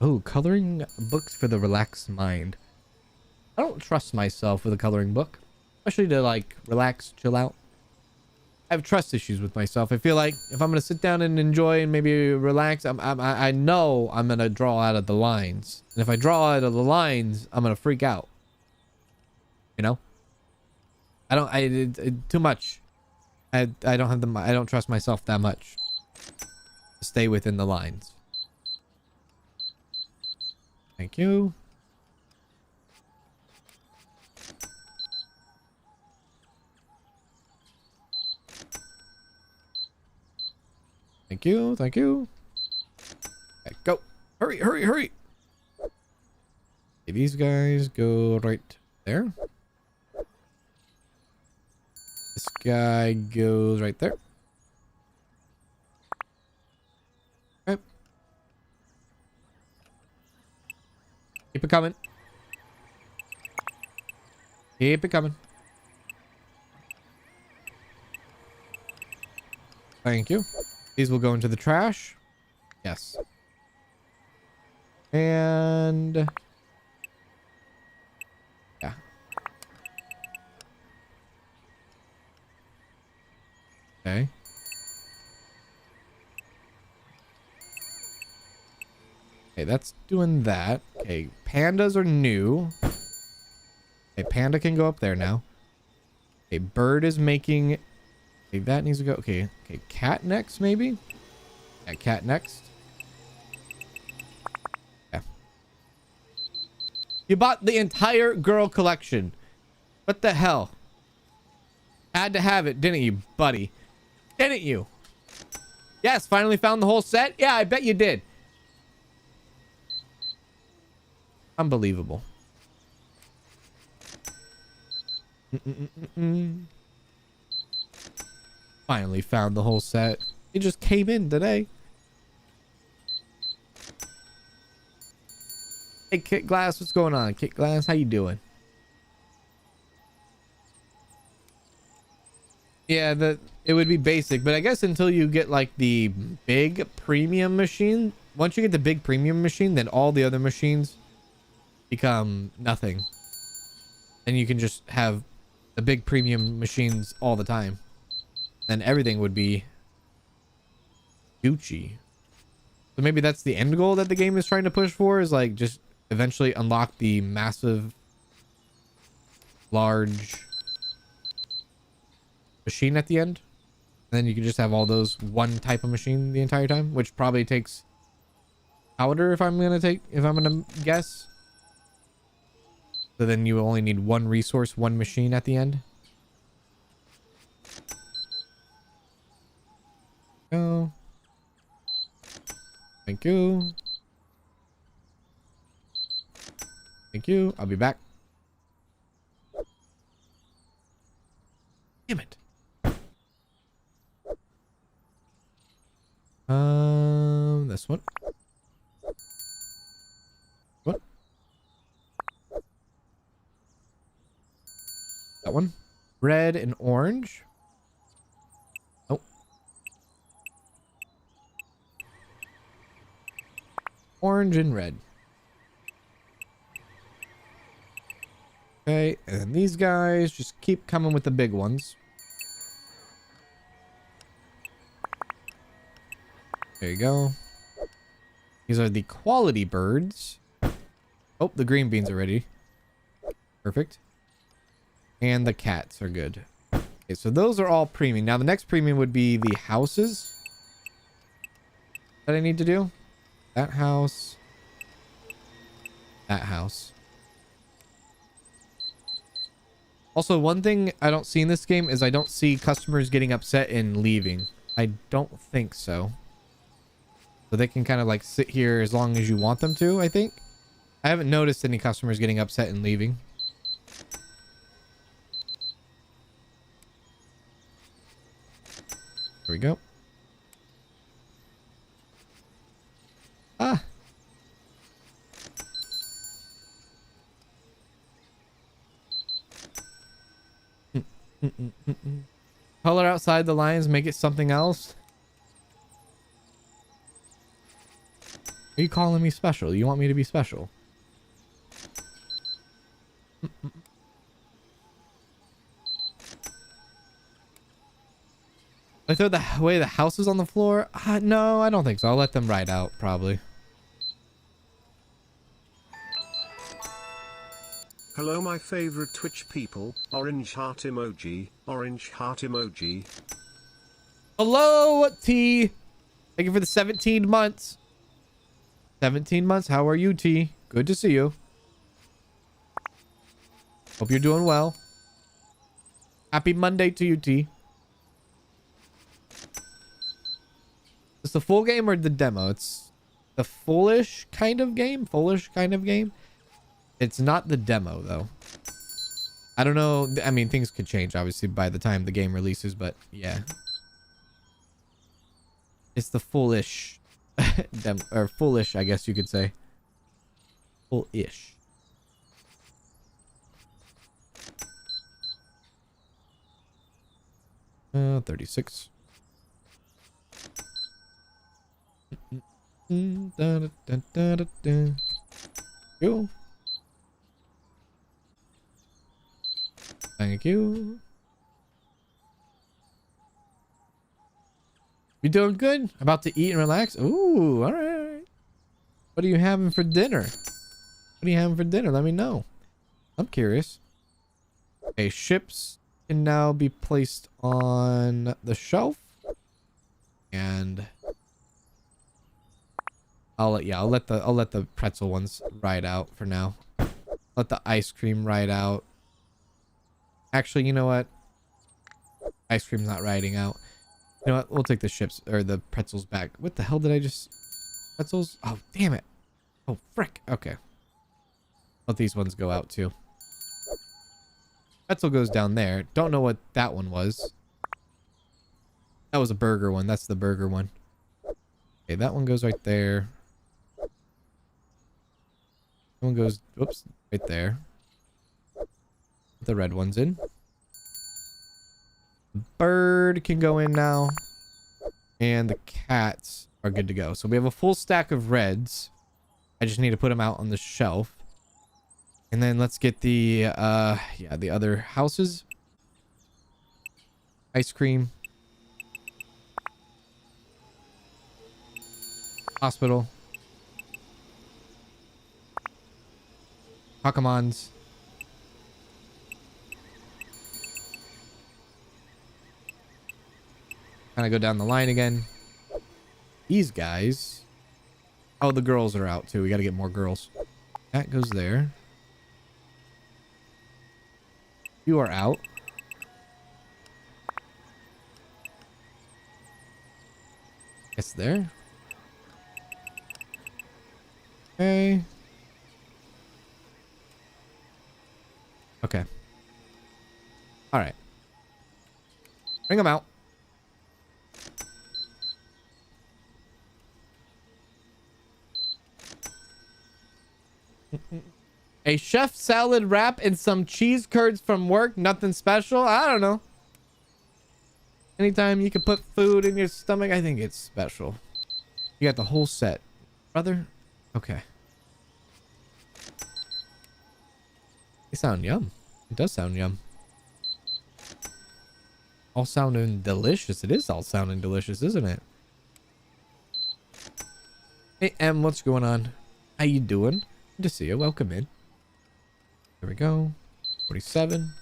Oh, coloring books for the relaxed mind. I don't trust myself with a coloring book. Especially to, like, relax, chill out. I have trust issues with myself. I feel like if I'm going to sit down and enjoy and maybe relax, I know I'm going to draw out of the lines. And if I draw out of the lines, I'm going to freak out. You know? Too much. I don't trust myself that much to stay within the lines. Thank you. Thank you. Thank you. Okay, go. Hurry, hurry, hurry. Okay, these guys go right there. This guy goes right there. Okay. Keep it coming. Keep it coming. Thank you. These will go into the trash. Yes. And yeah. Okay. Okay, that's doing that. Okay, pandas are new. Okay, panda can go up there now. Okay, bird is making. Okay, that needs to go. Okay, okay, cat next maybe. Yeah, cat next. Yeah. You bought the entire girl collection. What the hell? Had to have it, didn't you, buddy? Didn't you? Yes, finally found the whole set. Yeah, I bet you did. Unbelievable. Finally found the whole set. It just came in today. Hey, Kit Glass, what's going on? Kit Glass, how you doing? Yeah, it would be basic, but I guess until you get like the big premium machine, once you get the big premium machine, then all the other machines become nothing. And you can just have the big premium machines all the time. Then everything would be Gucci. So maybe that's the end goal that the game is trying to push for, is like just eventually unlock the massive, large machine at the end. And then you can just have all those one type of machine the entire time, which probably takes powder if I'm gonna guess. So then you only need one resource, one machine at the end. Oh. Thank you. Thank you. I'll be back. Damn it. This one. What? That one. Red and orange. Oh. Orange and red. Okay, and then these guys just keep coming with the big ones. There you go. These are the quality birds. Oh, the green beans are ready. Perfect. And the cats are good. Okay, so those are all premium. Now the next premium would be the houses that I need to do. That house. That house. Also, one thing I don't see in this game is I don't see customers getting upset and leaving. I don't think so. So they can kind of like sit here as long as you want them to, I think. I haven't noticed any customers getting upset and leaving. There we go. Ah. Color outside the lines, make it something else. Are you calling me special? You want me to be special? I throw the way the house is on the floor? No, I don't think so. I'll let them ride out, probably. Hello my favorite Twitch people, orange heart emoji, orange heart emoji. Hello, T. Thank you for the 17 months. 17 months. How are you, T? Good to see you. Hope you're doing well. Happy Monday to you, T. It's the full game or the demo? It's the foolish kind of game. Foolish kind of game. It's not the demo, though. I don't know. I mean, things could change, obviously, by the time the game releases, but yeah. It's the foolish... or foolish, I guess you could say. Foolish. Uh, 36. Cool. Thank you. You doing good? About to eat and relax? Ooh, all right. What are you having for dinner? What are you having for dinner? Let me know. I'm curious. Okay, ships can now be placed on the shelf. And I'll let the pretzel ones ride out for now. Let the ice cream ride out. Actually, you know what? Ice cream's not riding out. You know what? We'll take the ships or the pretzels back. What the hell did I just... Pretzels? Oh, damn it. Oh, frick. Okay. Let these ones go out too. Pretzel goes down there. Don't know what that one was. That was a burger one. That's the burger one. Okay, that one goes right there. That one goes... Oops. Right there. Put the red ones in. Bird can go in now. And the cats are good to go. So we have a full stack of reds. I just need to put them out on the shelf. And then let's get the the other houses. Ice cream. Hospital. Pokemons. Kind of go down the line again. These guys. Oh, the girls are out too. We got to get more girls. That goes there. You are out. It's there. Okay. Okay. All right. Bring them out. A chef salad wrap and some cheese curds from work. Nothing special. I don't know. Anytime you can put food in your stomach, I think it's special. You got the whole set, brother. Okay. They sound yum. It does sound yum. All sounding delicious. It is all sounding delicious, isn't it? Hey, Em, what's going on? How you doing? Good to see you. Welcome in. There we go. 47.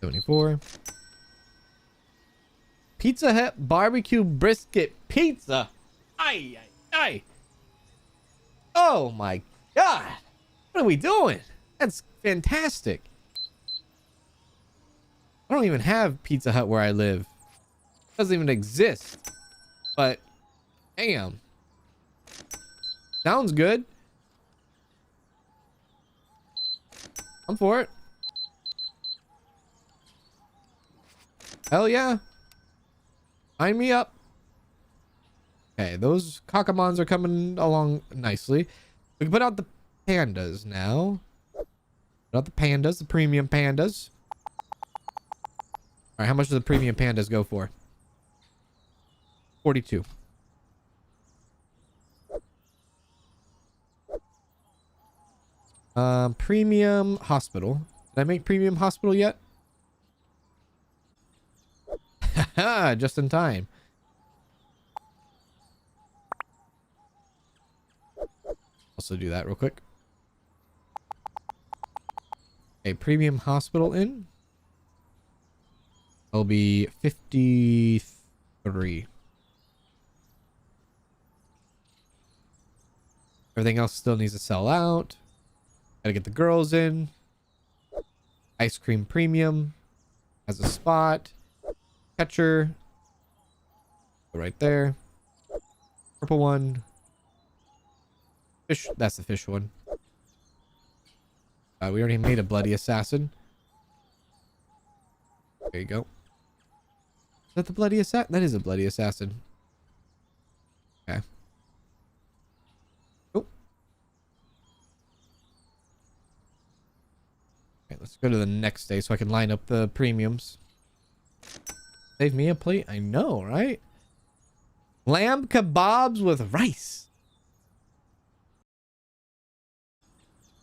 74. Pizza Hut barbecue brisket pizza. Ay, ay, ay. Oh my God. What are we doing? That's fantastic. I don't even have Pizza Hut where I live. It doesn't even exist. But, damn. Sounds good. I'm for it. Hell yeah. Sign me up. Okay, those cockamons are coming along nicely. We can put out the pandas now. Put out the pandas, the premium pandas. All right, how much do the premium pandas go for? 42. Premium hospital. Did I make premium hospital yet? Haha, just in time. Also do that real quick. A premium hospital in. It'll be 53. Everything else still needs to sell out. Gotta get the girls in. Ice cream premium has a spot. Catcher. Go right there. Purple one. Fish. That's the fish one. We already made a bloody assassin. There you go. Is that the bloody assassin? That is a bloody assassin. Okay. Oh. Okay, let's go to the next day so I can line up the premiums. Save me a plate? I know, right? Lamb kebabs with rice.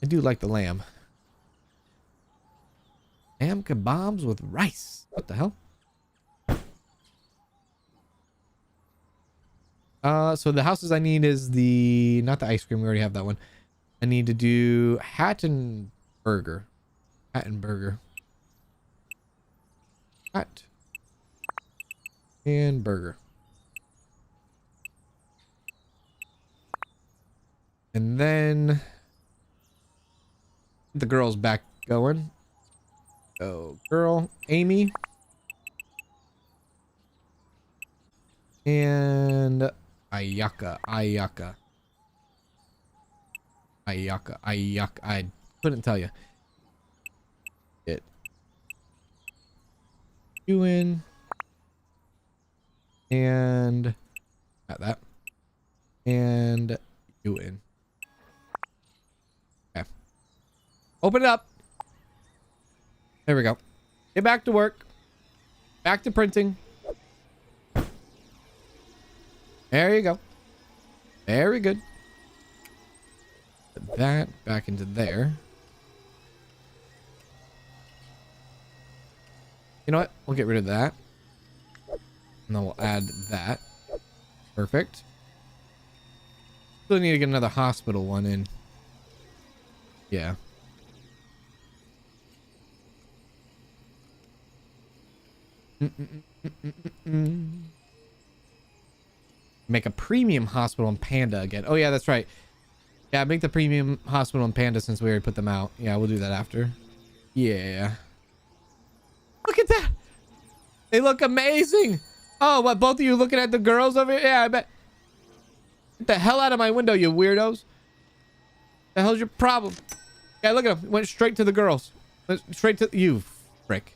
I do like the lamb. Lamb kebabs with rice. What the hell? So the houses I need is the... Not the ice cream. We already have that one. I need to do Hatton burger. Hatton burger. Hat. And burger. And then... The girl's back going. Oh, girl. Amy. And... Ayaka. Ayaka. Ayaka. Ayaka. I couldn't tell you. It. You in. And... Got that. And... You in. Okay. Open it up. There we go. Get back to work. Back to printing. There you go. Very good. Put that back into there. You know what? We'll get rid of that. And then we'll add that. Perfect. Still need to get another hospital one in. Yeah. Make a premium hospital in Panda again. Oh yeah, that's right. Yeah, make the premium hospital and Panda since we already put them out. Yeah, we'll do that after. Yeah. Look at that. They look amazing. Oh, what? Both of you looking at the girls over here? Yeah, I bet. Get the hell out of my window, you weirdos. The hell's your problem? Yeah, look at them. Went straight to the girls. Went straight to you, frick.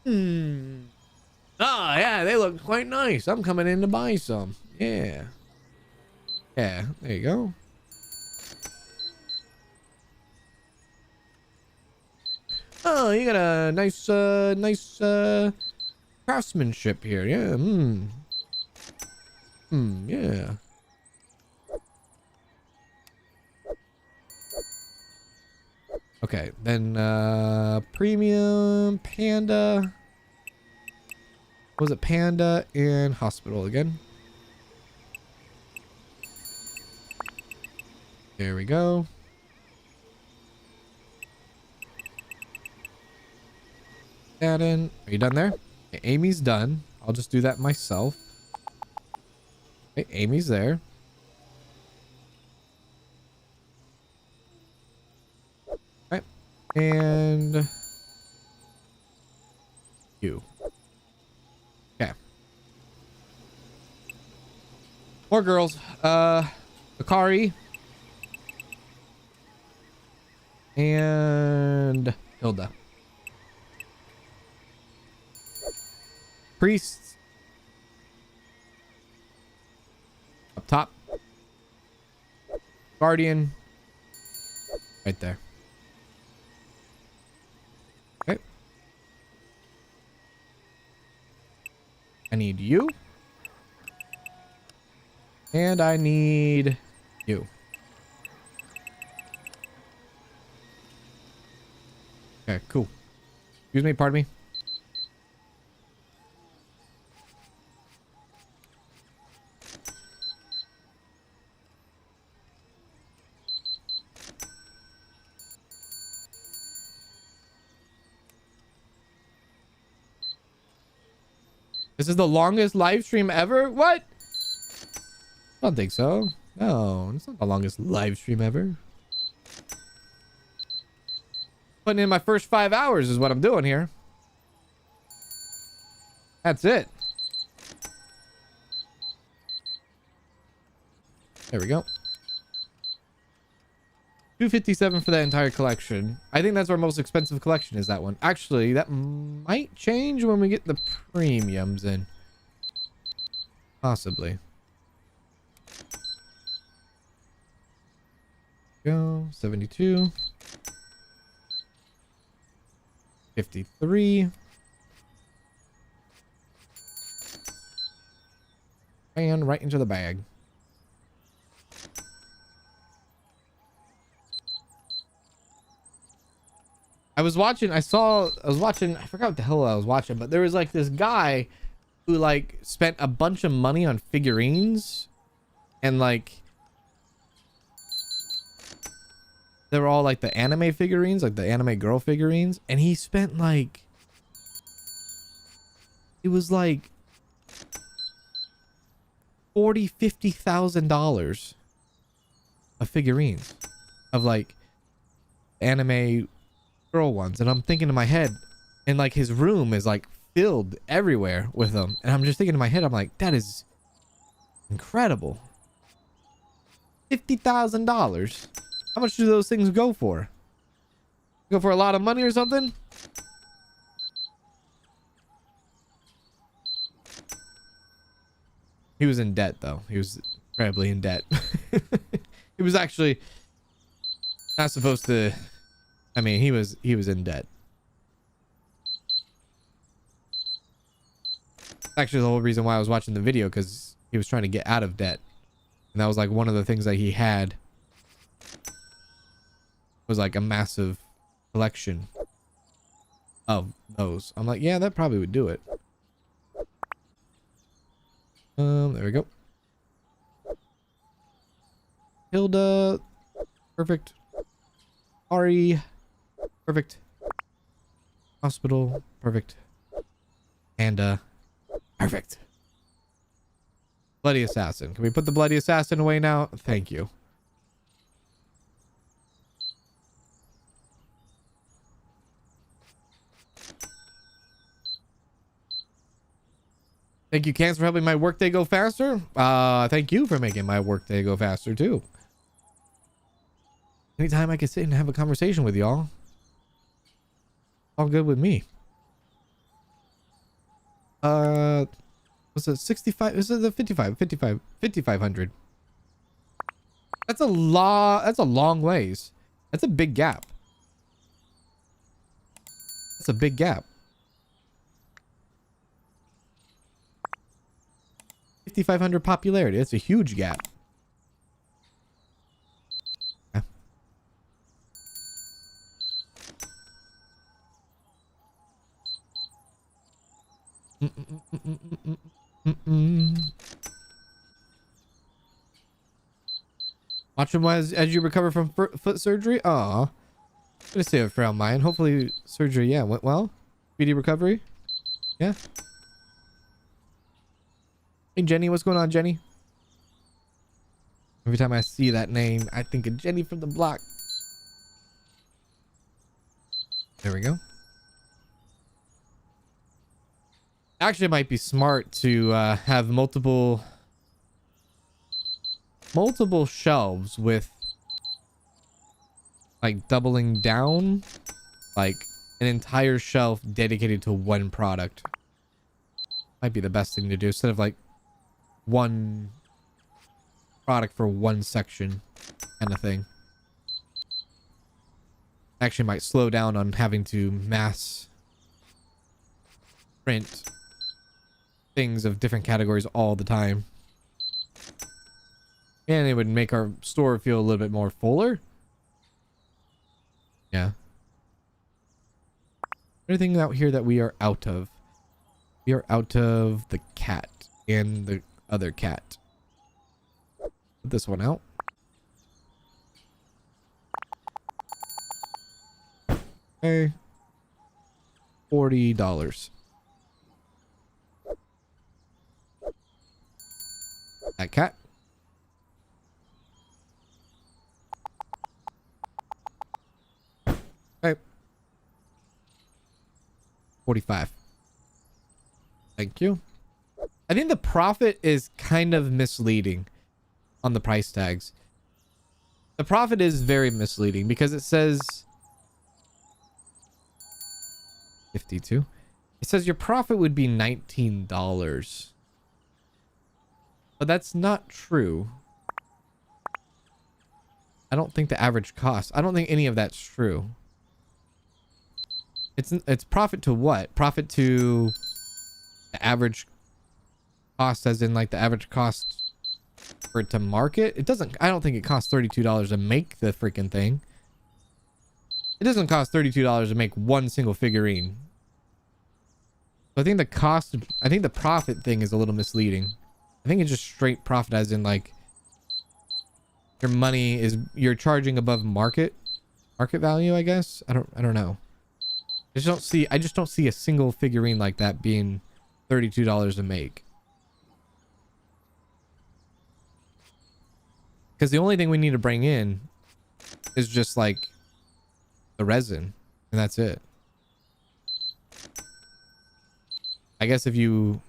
Hmm. Oh, yeah, they look quite nice. I'm coming in to buy some. Yeah. Yeah, there you go. Oh, you got a nice, craftsmanship here. Yeah. Yeah. Okay, then, premium, Panda. What was it? Panda and hospital again. There we go. That in. Are you done there? Okay, Amy's done. I'll just do that myself. Okay, Amy's there. Okay. And you. Okay. More girls. Akari. And Hilda. Priests. Up top. Guardian. Right there. Okay. I need you. And I need you. Okay, cool. Excuse me, pardon me. This is the longest live stream ever? What? I don't think so. No, it's not the longest live stream ever. Putting in my first 5 hours is what I'm doing here. That's it. There we go. $257 for that entire collection. I think that's our most expensive collection is that one. Actually, that might change when we get the premiums in. Possibly. Go. 72. 53. And right into the bag. I was watching, I forgot what the hell I was watching, but there was like this guy who like spent a bunch of money on figurines and like they were all like the anime figurines, like the anime girl figurines, and he spent like, it was like $40,000-$50,000 of figurines of like anime girl ones. And I'm thinking in my head, and like his room is like filled everywhere with them, and I'm just thinking in my head, I'm like, that is incredible. $50,000. How much do those things go for? Go for a lot of money or something? He was in debt though. He was incredibly in debt. He was actually not supposed to. I mean, he was in debt. Actually, the whole reason why I was watching the video, because he was trying to get out of debt, and that was like one of the things that he had was like a massive collection of those. I'm like, yeah, that probably would do it. There we go. Hilda, perfect. Ari, perfect. Hospital, perfect. Panda, perfect. Bloody Assassin. Can we put the Bloody Assassin away now? Thank you. Thank you, Cans, for helping my workday go faster. Thank you for making my workday go faster, too. Anytime I can sit and have a conversation with y'all, all good with me. Was it 65? This is the 5,500. That's a lot. That's a long ways. That's a big gap. That's a big gap. 5,500 popularity. That's a huge gap. Yeah. Watch him as you recover from foot surgery. Aw. I'm gonna save it for on mine. Hopefully surgery, yeah, went well. Speedy recovery. Yeah. Hey, Jenny. What's going on, Jenny? Every time I see that name, I think of Jenny from the block. There we go. Actually, it might be smart to have multiple shelves with like doubling down, like an entire shelf dedicated to one product. Might be the best thing to do instead of like one product for one section kind of thing. Actually might slow down on having to mass print things of different categories all the time. And it would make our store feel a little bit more fuller. Yeah. Anything out here that we are out of? We are out of the cat and the other cat. Put this one out. Okay. $40. That cat. Okay. 45. Thank you. I think the profit is kind of misleading on the price tags. The profit is very misleading because it says 52. It says your profit would be $19. But that's not true. I don't think the average cost. I don't think any of that's true. It's profit to what? Profit to the average cost, as in like the average cost for it to market. It doesn't. I don't think it costs $32 to make the freaking thing. It doesn't cost $32 to make one single figurine. So I think the cost. I think the profit thing is a little misleading. I think it's just straight profit, as in like your money is you're charging above market value. I guess I don't know. I just don't see a single figurine like that being $32 to make. Because the only thing we need to bring in is just like the resin, and that's it. I guess if you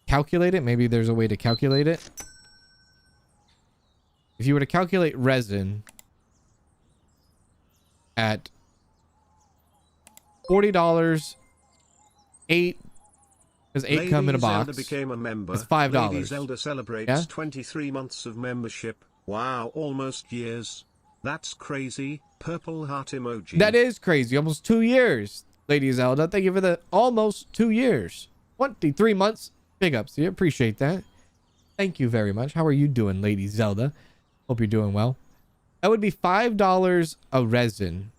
calculate it, maybe there's a way to calculate it. If you were to calculate resin at $40, 8, because 8 come in a box. Zelda became a member. It's $5. Lady Zelda celebrates 23 months of membership. Wow, almost years. That's crazy. Purple heart emoji. That is crazy. Almost 2 years, Lady Zelda. Thank you for the almost 2 years. 23 months. Big ups to you. Appreciate that. Thank you very much. How are you doing, Lady Zelda? Hope you're doing well. That would be $5 a resin.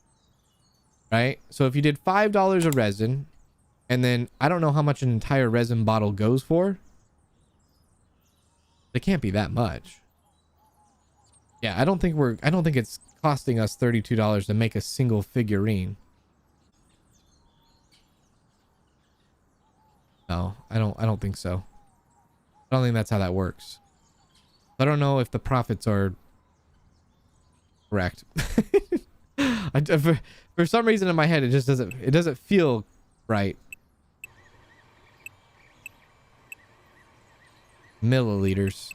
Right? So if you did $5 a resin, and then I don't know how much an entire resin bottle goes for. It can't be that much. Yeah, I don't think it's costing us $32 to make a single figurine. No, I don't think so. I don't think that's how that works. I don't know if the profits are correct. For some reason in my head, it just doesn't feel right. Milliliters.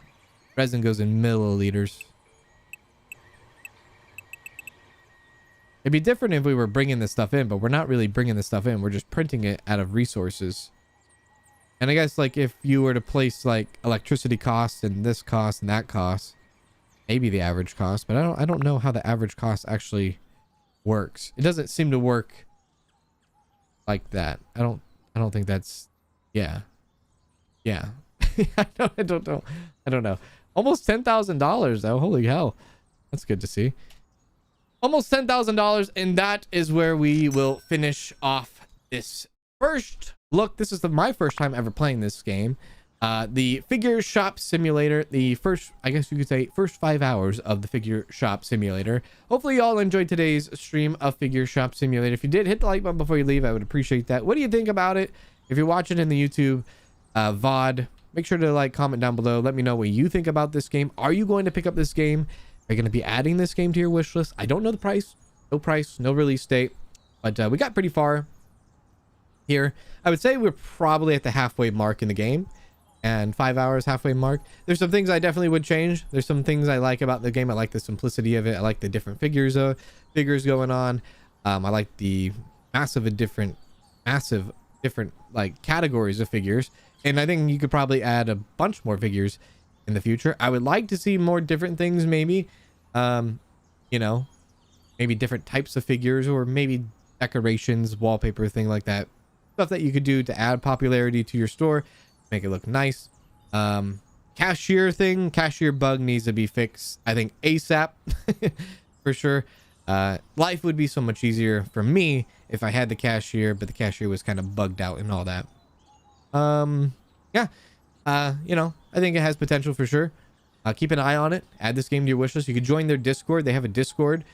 Resin goes in milliliters. It'd be different if we were bringing this stuff in, but we're not really bringing this stuff in. We're just printing it out of resources. And I guess like if you were to place like electricity costs and this cost and that cost, maybe the average cost, but I don't know how the average cost actually works. It doesn't seem to work like that. I don't think that's, yeah. I don't know. Almost $10,000 though. Holy hell. That's good to see. Almost $10,000, and that is where we will finish off this first look. This is my first time ever playing this game. The Figure Shop Simulator, the first, I guess you could say, first 5 hours of the Figure Shop Simulator. Hopefully you all enjoyed today's stream of Figure Shop Simulator. If you did, hit the like button before you leave. I would appreciate that. What do you think about it? If you're watching in the YouTube VOD, make sure to like, comment down below. Let me know what you think about this game. Are you going to pick up this game? Are you going to be adding this game to your wish list? I don't know the price. No price, no release date. But we got pretty far here. I would say we're probably at the halfway mark in the game. And 5 hours, halfway mark. There's some things I definitely would change. There's some things I like about the game. I like the simplicity of it. I like the different figures going on. I like the massive different like categories of figures. And I think you could probably add a bunch more figures in the future. I would like to see more different things, maybe. You know, maybe different types of figures, or maybe decorations, wallpaper, thing like that. Stuff that you could do to add popularity to your store, make it look nice. Cashier bug needs to be fixed, I think, ASAP. For sure. Life would be so much easier for me if I had the cashier, but the cashier was kind of bugged out and all that. Yeah. You know, I think it has potential for sure. Keep an eye on it. Add this game to your wish list. You could join their Discord. They have a Discord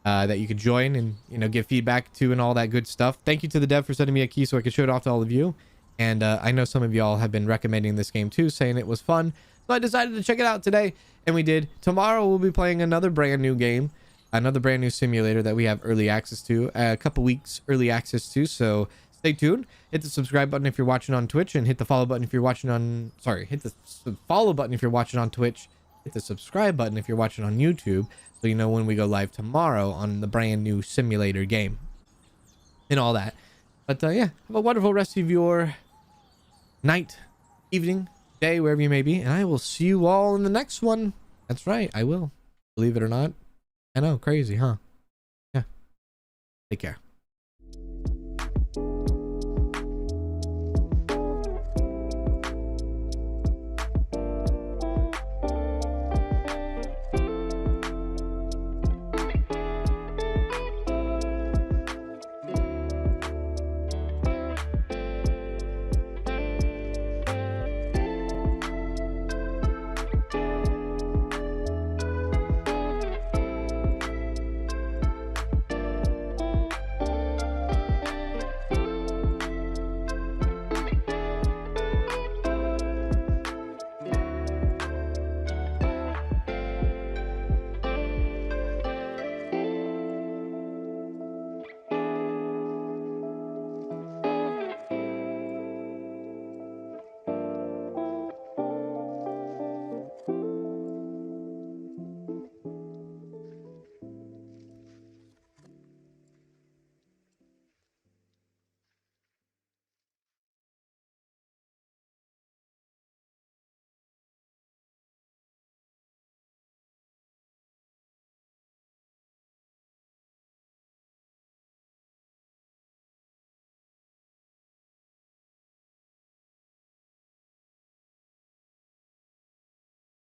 that you could join and, you know, give feedback to and all that good stuff. Thank you to the dev for sending me a key so I could show it off to all of you. And I know some of y'all have been recommending this game too, saying it was fun. So I decided to check it out today, and we did. Tomorrow we'll be playing another brand new game, another brand new simulator that we have early access to, a couple weeks early access to. So stay tuned. Hit the subscribe button if you're watching on Twitch, and hit the follow button if you're watching on, hit the follow button if you're watching on Twitch. Hit the subscribe button if you're watching on YouTube, so you know when we go live tomorrow on the brand new simulator game and all that. But yeah, have a wonderful rest of your night, evening, day, wherever you may be, and I will see you all in the next one. That's right, I will. Believe it or not. I know, crazy, huh? Yeah. Take care.